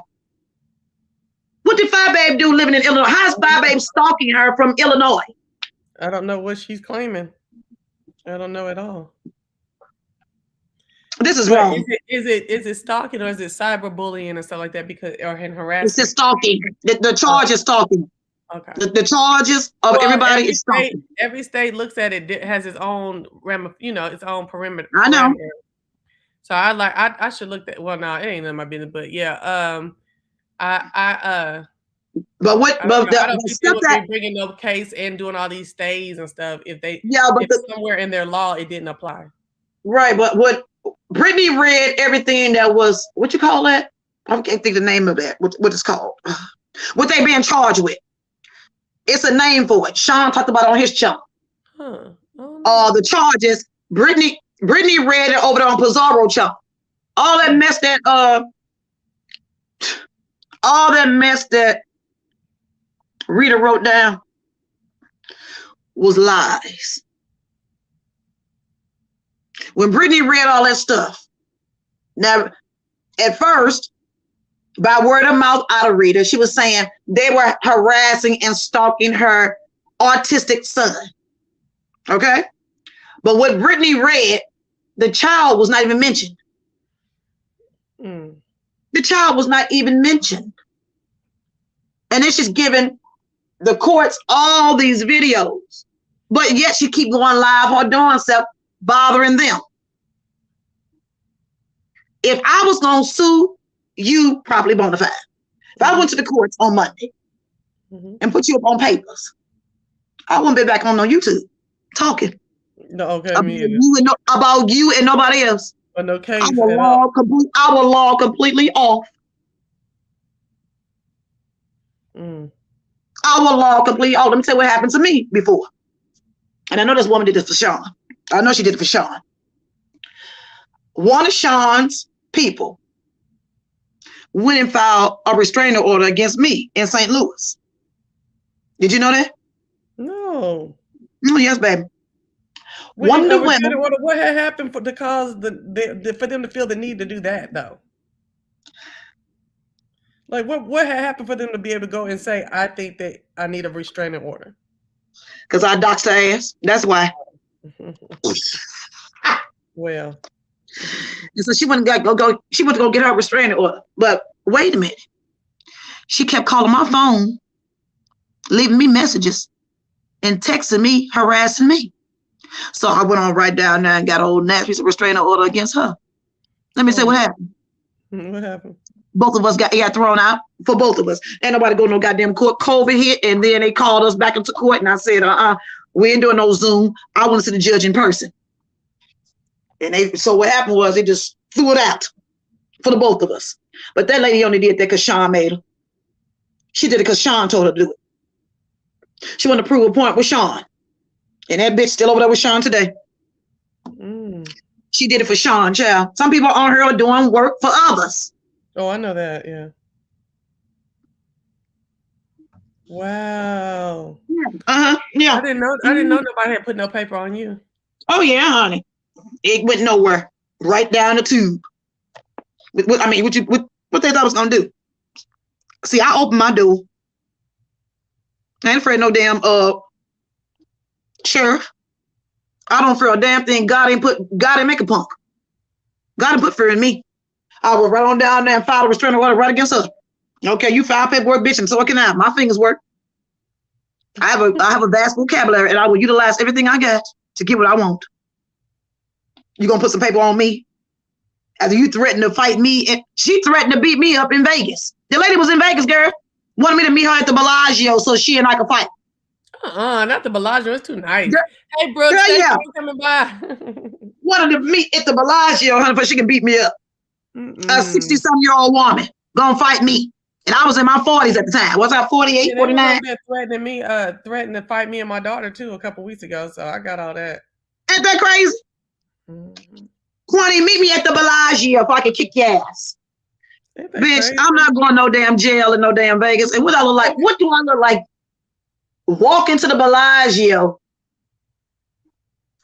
S5: What did Five Babe do living in Illinois? How's Five Babe stalking her from Illinois?
S1: I don't know what she's claiming. I don't know at all.
S5: This is wrong.
S1: Is it stalking or is it cyberbullying and stuff like that? Because or harassment?
S5: It's just stalking. The charge is stalking.
S1: Okay.
S5: The charges of everybody is stalking.
S1: Every state looks at it has its own its own perimeter.
S5: I know.
S1: So I should look at. Well, no, it ain't none of my business. But yeah,
S5: But what? But
S1: I don't think they would be bringing up case and doing all these stays and stuff if somewhere in their law it didn't apply. Right,
S5: but what Brittany read everything that was what you call that? I can't think the name of that. What it's called? What they being charged with? It's a name for it. Sean talked about it on his channel. The charges. Brittany read it over there on Pizarro channel. All that mess that Rita wrote down was lies. When Brittany read all that stuff, now at first, by word of mouth out of Rita, she was saying they were harassing and stalking her autistic son. Okay? But what Brittany read, the child was not even mentioned. The child was not even mentioned. And then she's giving the courts all these videos, but yet she keep going live or doing stuff, bothering them. If I was going to sue you, probably bona fide. If I went to the courts on Monday and put you up on papers, I wouldn't be back on no YouTube talking.
S1: No, okay,
S5: about you and nobody else.
S1: But no case.
S5: I will log completely off. I will log completely off. Let me tell you what happened to me before. And I know this woman did this for Sean. I know she did it for Sean. One of Sean's people went and filed a restraining order against me in St. Louis. Did you know that?
S1: No.
S5: Oh, yes, baby. One of the women.
S1: What had happened for them to feel the need to do that, though? Like, what had happened for them to be able to go and say, I think that I need a restraining order?
S5: Because I doxed her ass. That's why.
S1: Well.
S5: And so she went to go get her restraining order. But wait a minute. She kept calling my phone, leaving me messages, and texting me, harassing me. So I went on right down there and got an old nasty piece of restraining order against her. Let me say what happened.
S1: What happened?
S5: Both of us got thrown out for both of us. Ain't nobody go no goddamn court. COVID hit, and then they called us back into court, and I said, we ain't doing no Zoom. I want to see the judge in person. And so what happened was they just threw it out for the both of us. But that lady only did that because Sean made her. She did it because Sean told her to do it. She wanted to prove a point with Sean. And that bitch still over there with Sean today. She did it for Sean, child. Some people on her are doing work for others.
S1: Oh, I know that, yeah. Wow.
S5: Yeah.
S1: I didn't know nobody had put no paper on you.
S5: Oh yeah, honey. It went nowhere. Right down the tube. What they thought I was gonna do? See, I opened my door. I ain't afraid of no damn sheriff. I don't fear a damn thing. God ain't make a punk. God didn't put fear in me. I will right on down there and file a restraining order right against her. Okay, you file paperwork, bitch, and so can I. My fingers work. I have a vast vocabulary, and I will utilize everything I got to get what I want. You gonna put some paper on me? After you threatened to fight me, and she threatened to beat me up in Vegas. The lady was in Vegas, girl. Wanted me to meet her at the Bellagio so she and I could fight.
S1: Not the Bellagio. It's too nice.
S5: Girl,
S1: hey, Brooke, thank you for coming by.
S5: Wanted to meet at the Bellagio, honey, but she can beat me up. A 60-some-year-old woman gonna fight me. And I was in my 40s at the time. Was I 48, 49?
S1: Threatened to fight me and my daughter, too, a couple weeks ago. So I got all that.
S5: Ain't that crazy? Quanti, meet me at the Bellagio if I can kick your ass. Bitch, crazy? I'm not going no damn jail in no damn Vegas. And what I look like? What do I look like? Walk into the Bellagio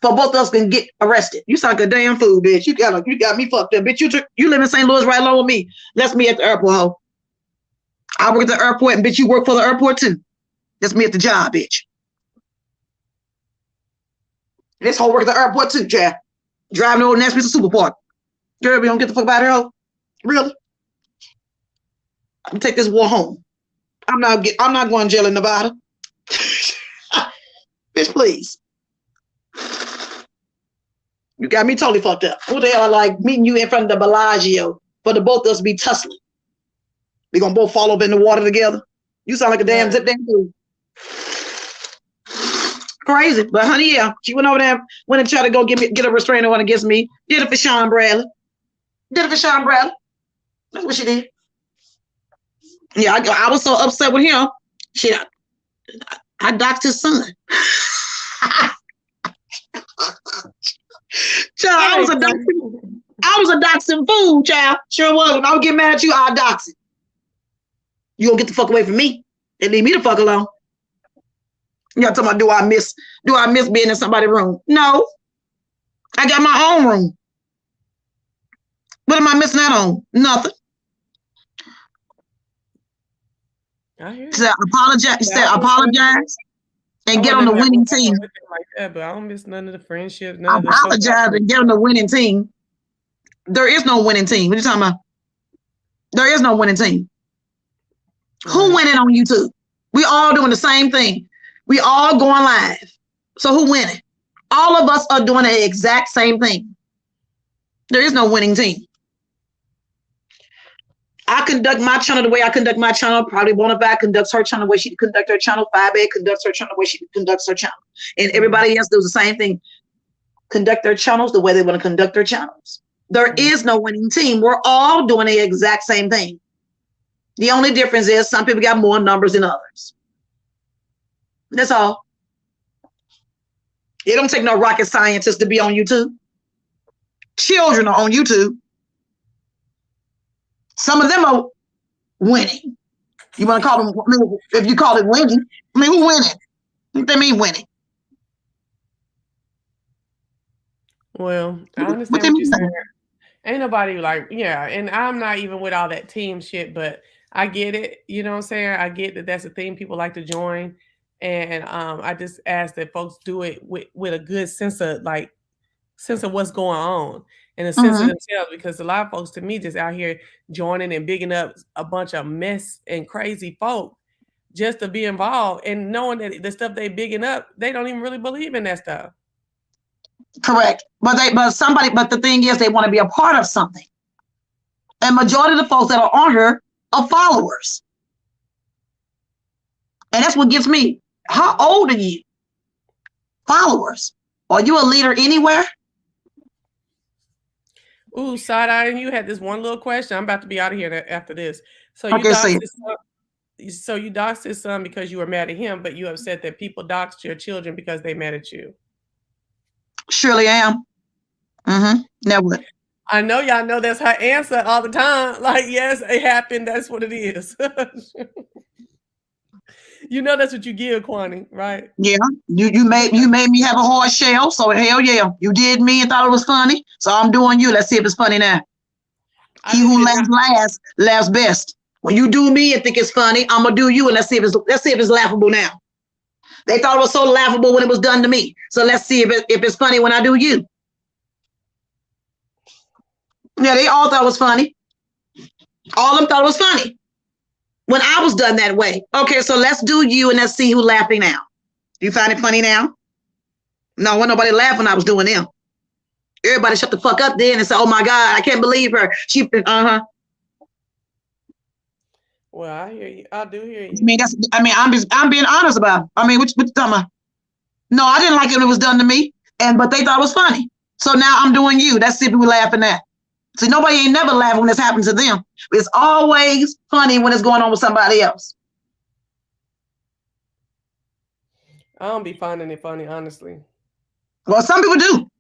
S5: for both of us can get arrested. You sound like a damn fool, bitch. You got me fucked up, bitch. You live in St. Louis right along with me. That's me at the airport, ho. I work at the airport, and bitch, you work for the airport too. That's me at the job, bitch. This whole work at the airport too, Chad. Driving over next to Super Park. Girl, we don't get the fuck out of here, ho. Really? I'm gonna take this war home. I'm not going to jail in Nevada. Bitch, please. You got me totally fucked up. Who the hell I like meeting you in front of the Bellagio for the both of us to be tussling? We gonna both fall over in the water together. You sound like a damn zip damn fool. Crazy, but honey, yeah, she went over there, went and tried to go get a restraining order against me. Did it for Sean Bradley. That's what she did. Yeah, I was so upset with him. Shit, I doxed his son. Child, I was a doxing fool, child. Sure was. When I would get mad at you, I'll dox it. You gonna get the fuck away from me and leave me the fuck alone. Y'all talking about do I miss being in somebody's room? No. I got my own room. What am I missing out on? Nothing. Apologize and get on the winning team.
S1: Like that, but I don't miss none of the friendship.
S5: Apologize and get on the winning team. There is no winning team. What are you talking about? There is no winning team. Who winning on YouTube? We all doing the same thing. We all going live. So who winning? All of us are doing the exact same thing. There is no winning team. I conduct my channel the way I conduct my channel. Probably Bonafide conducts her channel the way she conducts her channel. 5A conducts her channel the way she conducts her channel. And everybody else does the same thing. Conduct their channels the way they want to conduct their channels. There is no winning team. We're all doing the exact same thing. The only difference is some people got more numbers than others. That's all. It don't take no rocket scientists to be on YouTube. Children are on YouTube. Some of them are winning. You want to call them, if you call it winning, who winning? What they mean winning?
S1: Well, I understand what you're saying. Ain't nobody like, and I'm not even with all that team shit, but I get it. You know what I'm saying? I get that that's a thing people like to join. And I just ask that folks do it with a good sense of what's going on. in a sense of themselves, because a lot of folks to me just out here joining and bigging up a bunch of mess and crazy folk just to be involved, and knowing that the stuff they bigging up, they don't even really believe in that stuff.
S5: Correct. But the thing is, they want to be a part of something. And majority of the folks that are on here are followers. And that's what gets me. How old are you? Followers. Are you a leader anywhere?
S2: Ooh,
S1: Side-eye, and you had this one little question. I'm about to be out of here after this. So you doxed his son because you were mad at him, but you have said that people doxed your children because they mad at you.
S5: Surely am. Now what?
S1: I know y'all know that's her answer all the time. Like, yes, it happened. That's what it is. You know that's what you give, Kwani, right?
S5: Yeah. You made me have a hard shell. So hell yeah. You did me and thought it was funny. So I'm doing you. Let's see if it's funny now. He who laughs last laughs best. When you do me and think it's funny, I'm gonna do you, and let's see if it's laughable now. They thought it was so laughable when it was done to me. So let's see if it's funny when I do you. Yeah, they all thought it was funny. All of them thought it was funny when I was done that way. Okay, so let's do you and let's see who's laughing now. Do you find it funny now? No, wasn't nobody laugh when I was doing them. Everybody shut the fuck up then and say, "Oh my God, I can't believe her." She,
S1: Well, I hear you. I do hear you.
S5: I'm being honest about it. I mean, what you talking about? No, I didn't like it when it was done to me, but they thought it was funny. So now I'm doing you. Let's see if we're laughing at. See, nobody ain't never laughing when this happens to them. It's always funny when it's going on with somebody else.
S1: I don't be finding it funny, honestly.
S5: Well, some people do.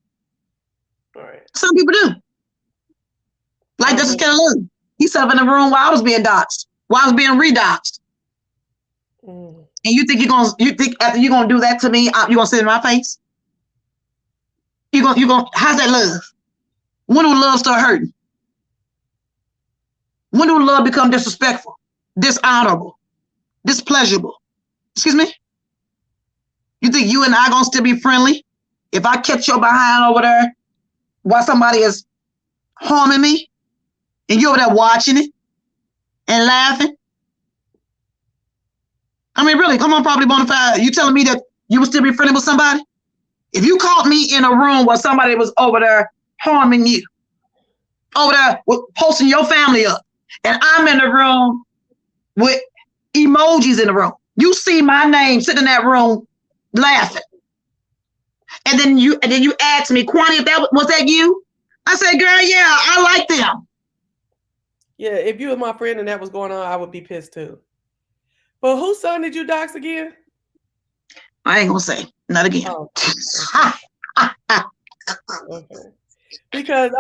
S1: All right.
S5: Some people do. Like this is kind of look. He sat up in the room while I was being doxxed, while I was being redoxed. And you think after you're gonna do that to me, you're gonna sit in my face? You gonna how's that love? When do love start hurting? When do love become disrespectful, dishonorable, displeasurable? Excuse me? You think you and I gonna still be friendly if I catch your behind over there while somebody is harming me and you over there watching it and laughing? I mean, really, come on, Properly Bonafide. You telling me that you would still be friendly with somebody? If you caught me in a room where somebody was over there harming you, over there posting your family up, and I'm in the room with emojis in the room, you see my name sitting in that room laughing, and then you ask me, Kwani, was that you? I said, girl, yeah, I like them.
S1: Yeah, if you were my friend and that was going on, I would be pissed too. But whose son did you dox again?
S5: I ain't gonna say. Not again.
S1: Oh, okay. Because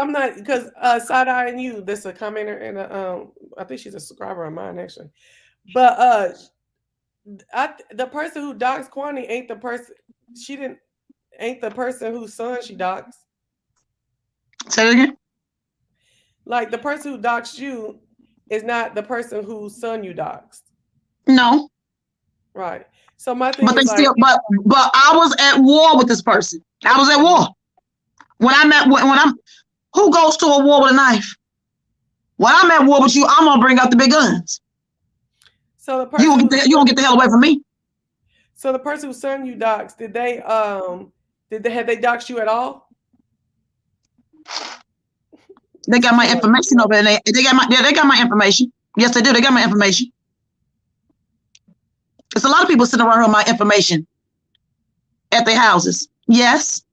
S1: Side-Eye and you, this is a commenter and I think she's a subscriber of mine actually. But the person who doxed Kwani ain't the person whose son she doxed.
S5: Say it again.
S1: Like the person who doxed you is not the person whose son you doxed.
S5: No.
S1: Right. So my thing
S5: but
S1: is
S5: but I was at war with this person. I was at war. Who goes to a war with a knife? When I'm at war with you, I'm gonna bring out the big guns.
S1: So the person
S5: you won't get the hell away from me.
S1: So the person whose son you doxed, had they doxed you at all?
S5: They got my information over there. They got my information. Yes, they do. They got my information. There's a lot of people sitting around here with my information at their houses. Yes.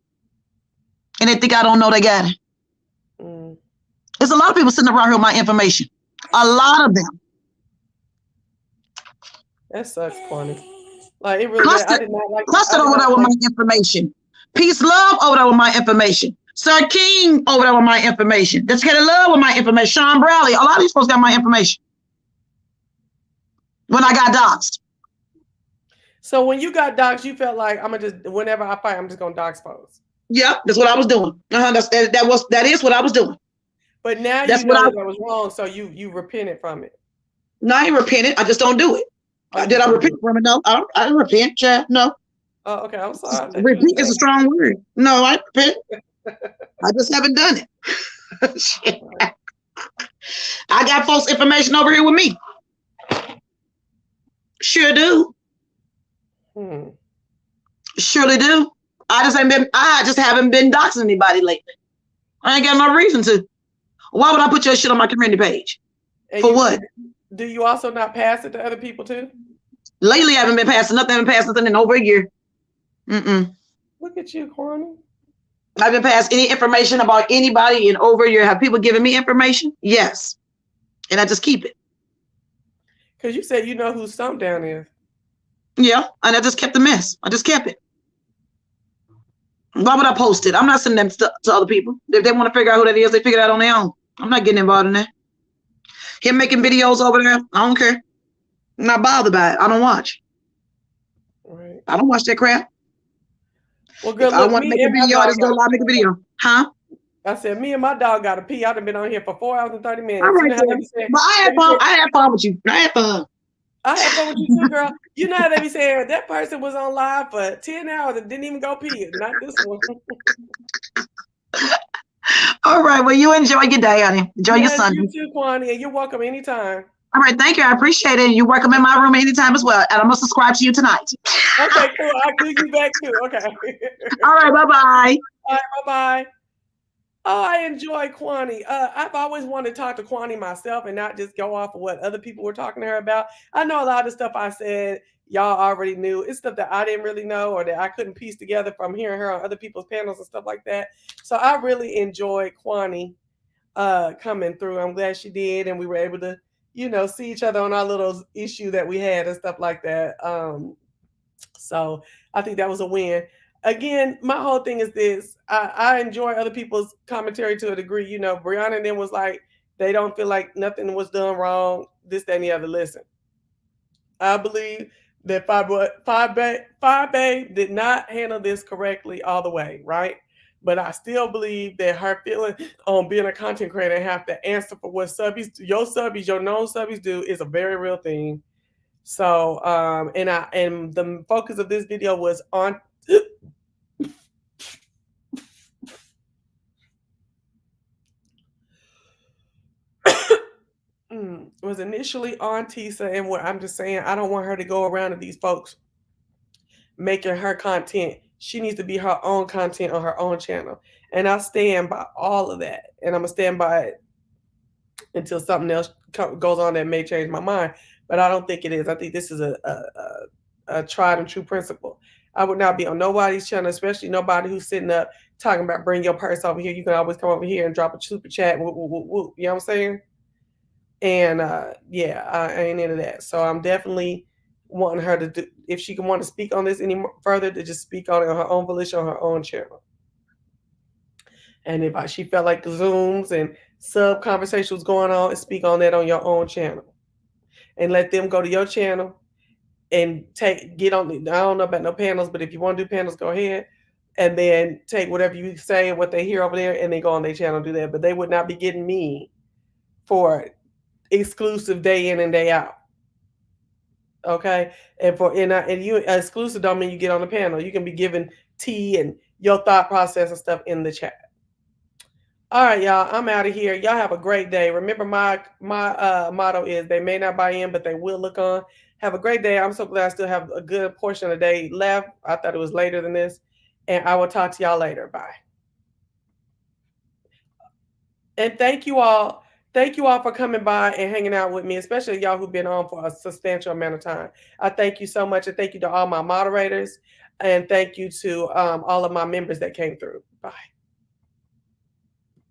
S5: And they think I don't know they got it. There's a lot of people sitting around here with my information. A lot of them.
S1: That sucks, Kwani. Like it really. I did not like.
S5: Clustered over there with my information. Peace, love over there with my information. Sir King over there with my information. Just get a love with my information. Sean Bradley. A lot of these folks got my information. When I got doxxed.
S1: So when you got doxxed, you felt like whenever I fight, I'm just gonna dox folks.
S5: Yeah, that's what I was doing. That is what I was doing.
S1: But now that was wrong, so you repented from it.
S5: No, I ain't repented. I just don't do it. Did I repent from it? No, I didn't repent, Chad. No.
S1: Oh, okay. I'm sorry.
S5: Repent is a strong word. No, I repent. I just haven't done it. I got false information over here with me. Sure do. Surely do. I just haven't been doxing anybody lately. I ain't got no reason to. Why would I put your shit on my community page? For what?
S1: Do you also not pass it to other people too?
S5: Lately, I haven't been passing nothing. I haven't passed nothing in over a year.
S1: Look at you, Kwani.
S5: I haven't passed any information about anybody in over a year. Have people given me information? Yes. And I just keep it.
S1: Because you said you know who Stump Down is.
S5: Yeah, and I just kept the mess. I just kept it. Why would I post it? I'm not sending them to other people. If they want to figure out who that is, they figure it out on their own. I'm not getting involved in that. Him making videos over there, I don't care. I'm not bothered by it. I don't watch.
S1: Right.
S5: I don't watch that crap.
S1: Well, good.
S5: If I want to make a video, I just go live, make a video. Huh?
S1: I said, me and my dog got to pee. I've been on here for 4 hours and 30 minutes.
S5: All right, but I had fun. I had fun with you. I had fun.
S1: I had fun with you too, girl. You know how they be saying that person was on live for 10 hours and didn't even go pee. Not this one.
S5: All right. Well, you enjoy your day, honey. Enjoy your Sunday.
S1: You too, Kwani, and you're welcome anytime.
S5: All right. Thank you. I appreciate it. You're welcome in my room anytime as well. And I'm going to subscribe to you tonight.
S1: Okay, cool. I'll do you back too. Okay.
S5: All right. Bye-bye.
S1: All right. Bye-bye. Oh, I enjoy Kwani. I've always wanted to talk to Kwani myself and not just go off of what other people were talking to her about. I know a lot of stuff I said y'all already knew. It's stuff that I didn't really know or that I couldn't piece together from hearing her on other people's panels and stuff like that. So I really enjoyed Kwani coming through. I'm glad she did, and we were able to, see each other on our little issue that we had and stuff like that. So I think that was a win. Again, my whole thing is this. I enjoy other people's commentary to a degree. Brianna and them was like, they don't feel like nothing was done wrong, this, that, and the other. Listen, I believe that Five Babe did not handle this correctly all the way, right? But I still believe that her feeling on being a content creator and have to answer for what your known subbies do is a very real thing. So, and the focus of this video was on was initially on Tisa, and what I'm just saying, I don't want her to go around to these folks making her content. She needs to be her own content on her own channel, and I stand by all of that, and I'm gonna stand by it until something else goes on that may change my mind. But I don't think it is. I think this is a tried and true principle. I would not be on nobody's channel, especially nobody who's sitting up talking about bring your purse over here. You can always come over here and drop a super chat. Whoop, whoop, whoop, whoop. You know what I'm saying? And yeah, I ain't into that. So I'm definitely wanting her to do, if she can want to speak on this any further, to just speak on it on her own volition on her own channel. And if she felt like the Zooms and sub conversation was going on, speak on that on your own channel. And let them go to your channel and get on. I don't know about no panels, but if you want to do panels, go ahead. And then take whatever you say, what they hear over there, and they go on their channel and do that. But they would not be getting me for exclusive day in and day out. Okay, and you exclusive don't mean you get on the panel. You can be given tea and your thought process and stuff in the chat. All right, y'all, I'm out of here. Y'all have a great day. Remember, my motto is they may not buy in, but they will look on. Have a great day. I'm so glad I still have a good portion of the day left. I thought it was later than this. And I will talk to y'all later. Bye. And thank you all. Thank you all for coming by and hanging out with me, especially y'all who've been on for a substantial amount of time. I thank you so much. And thank you to all my moderators. And thank you to all of my members that came through. Bye.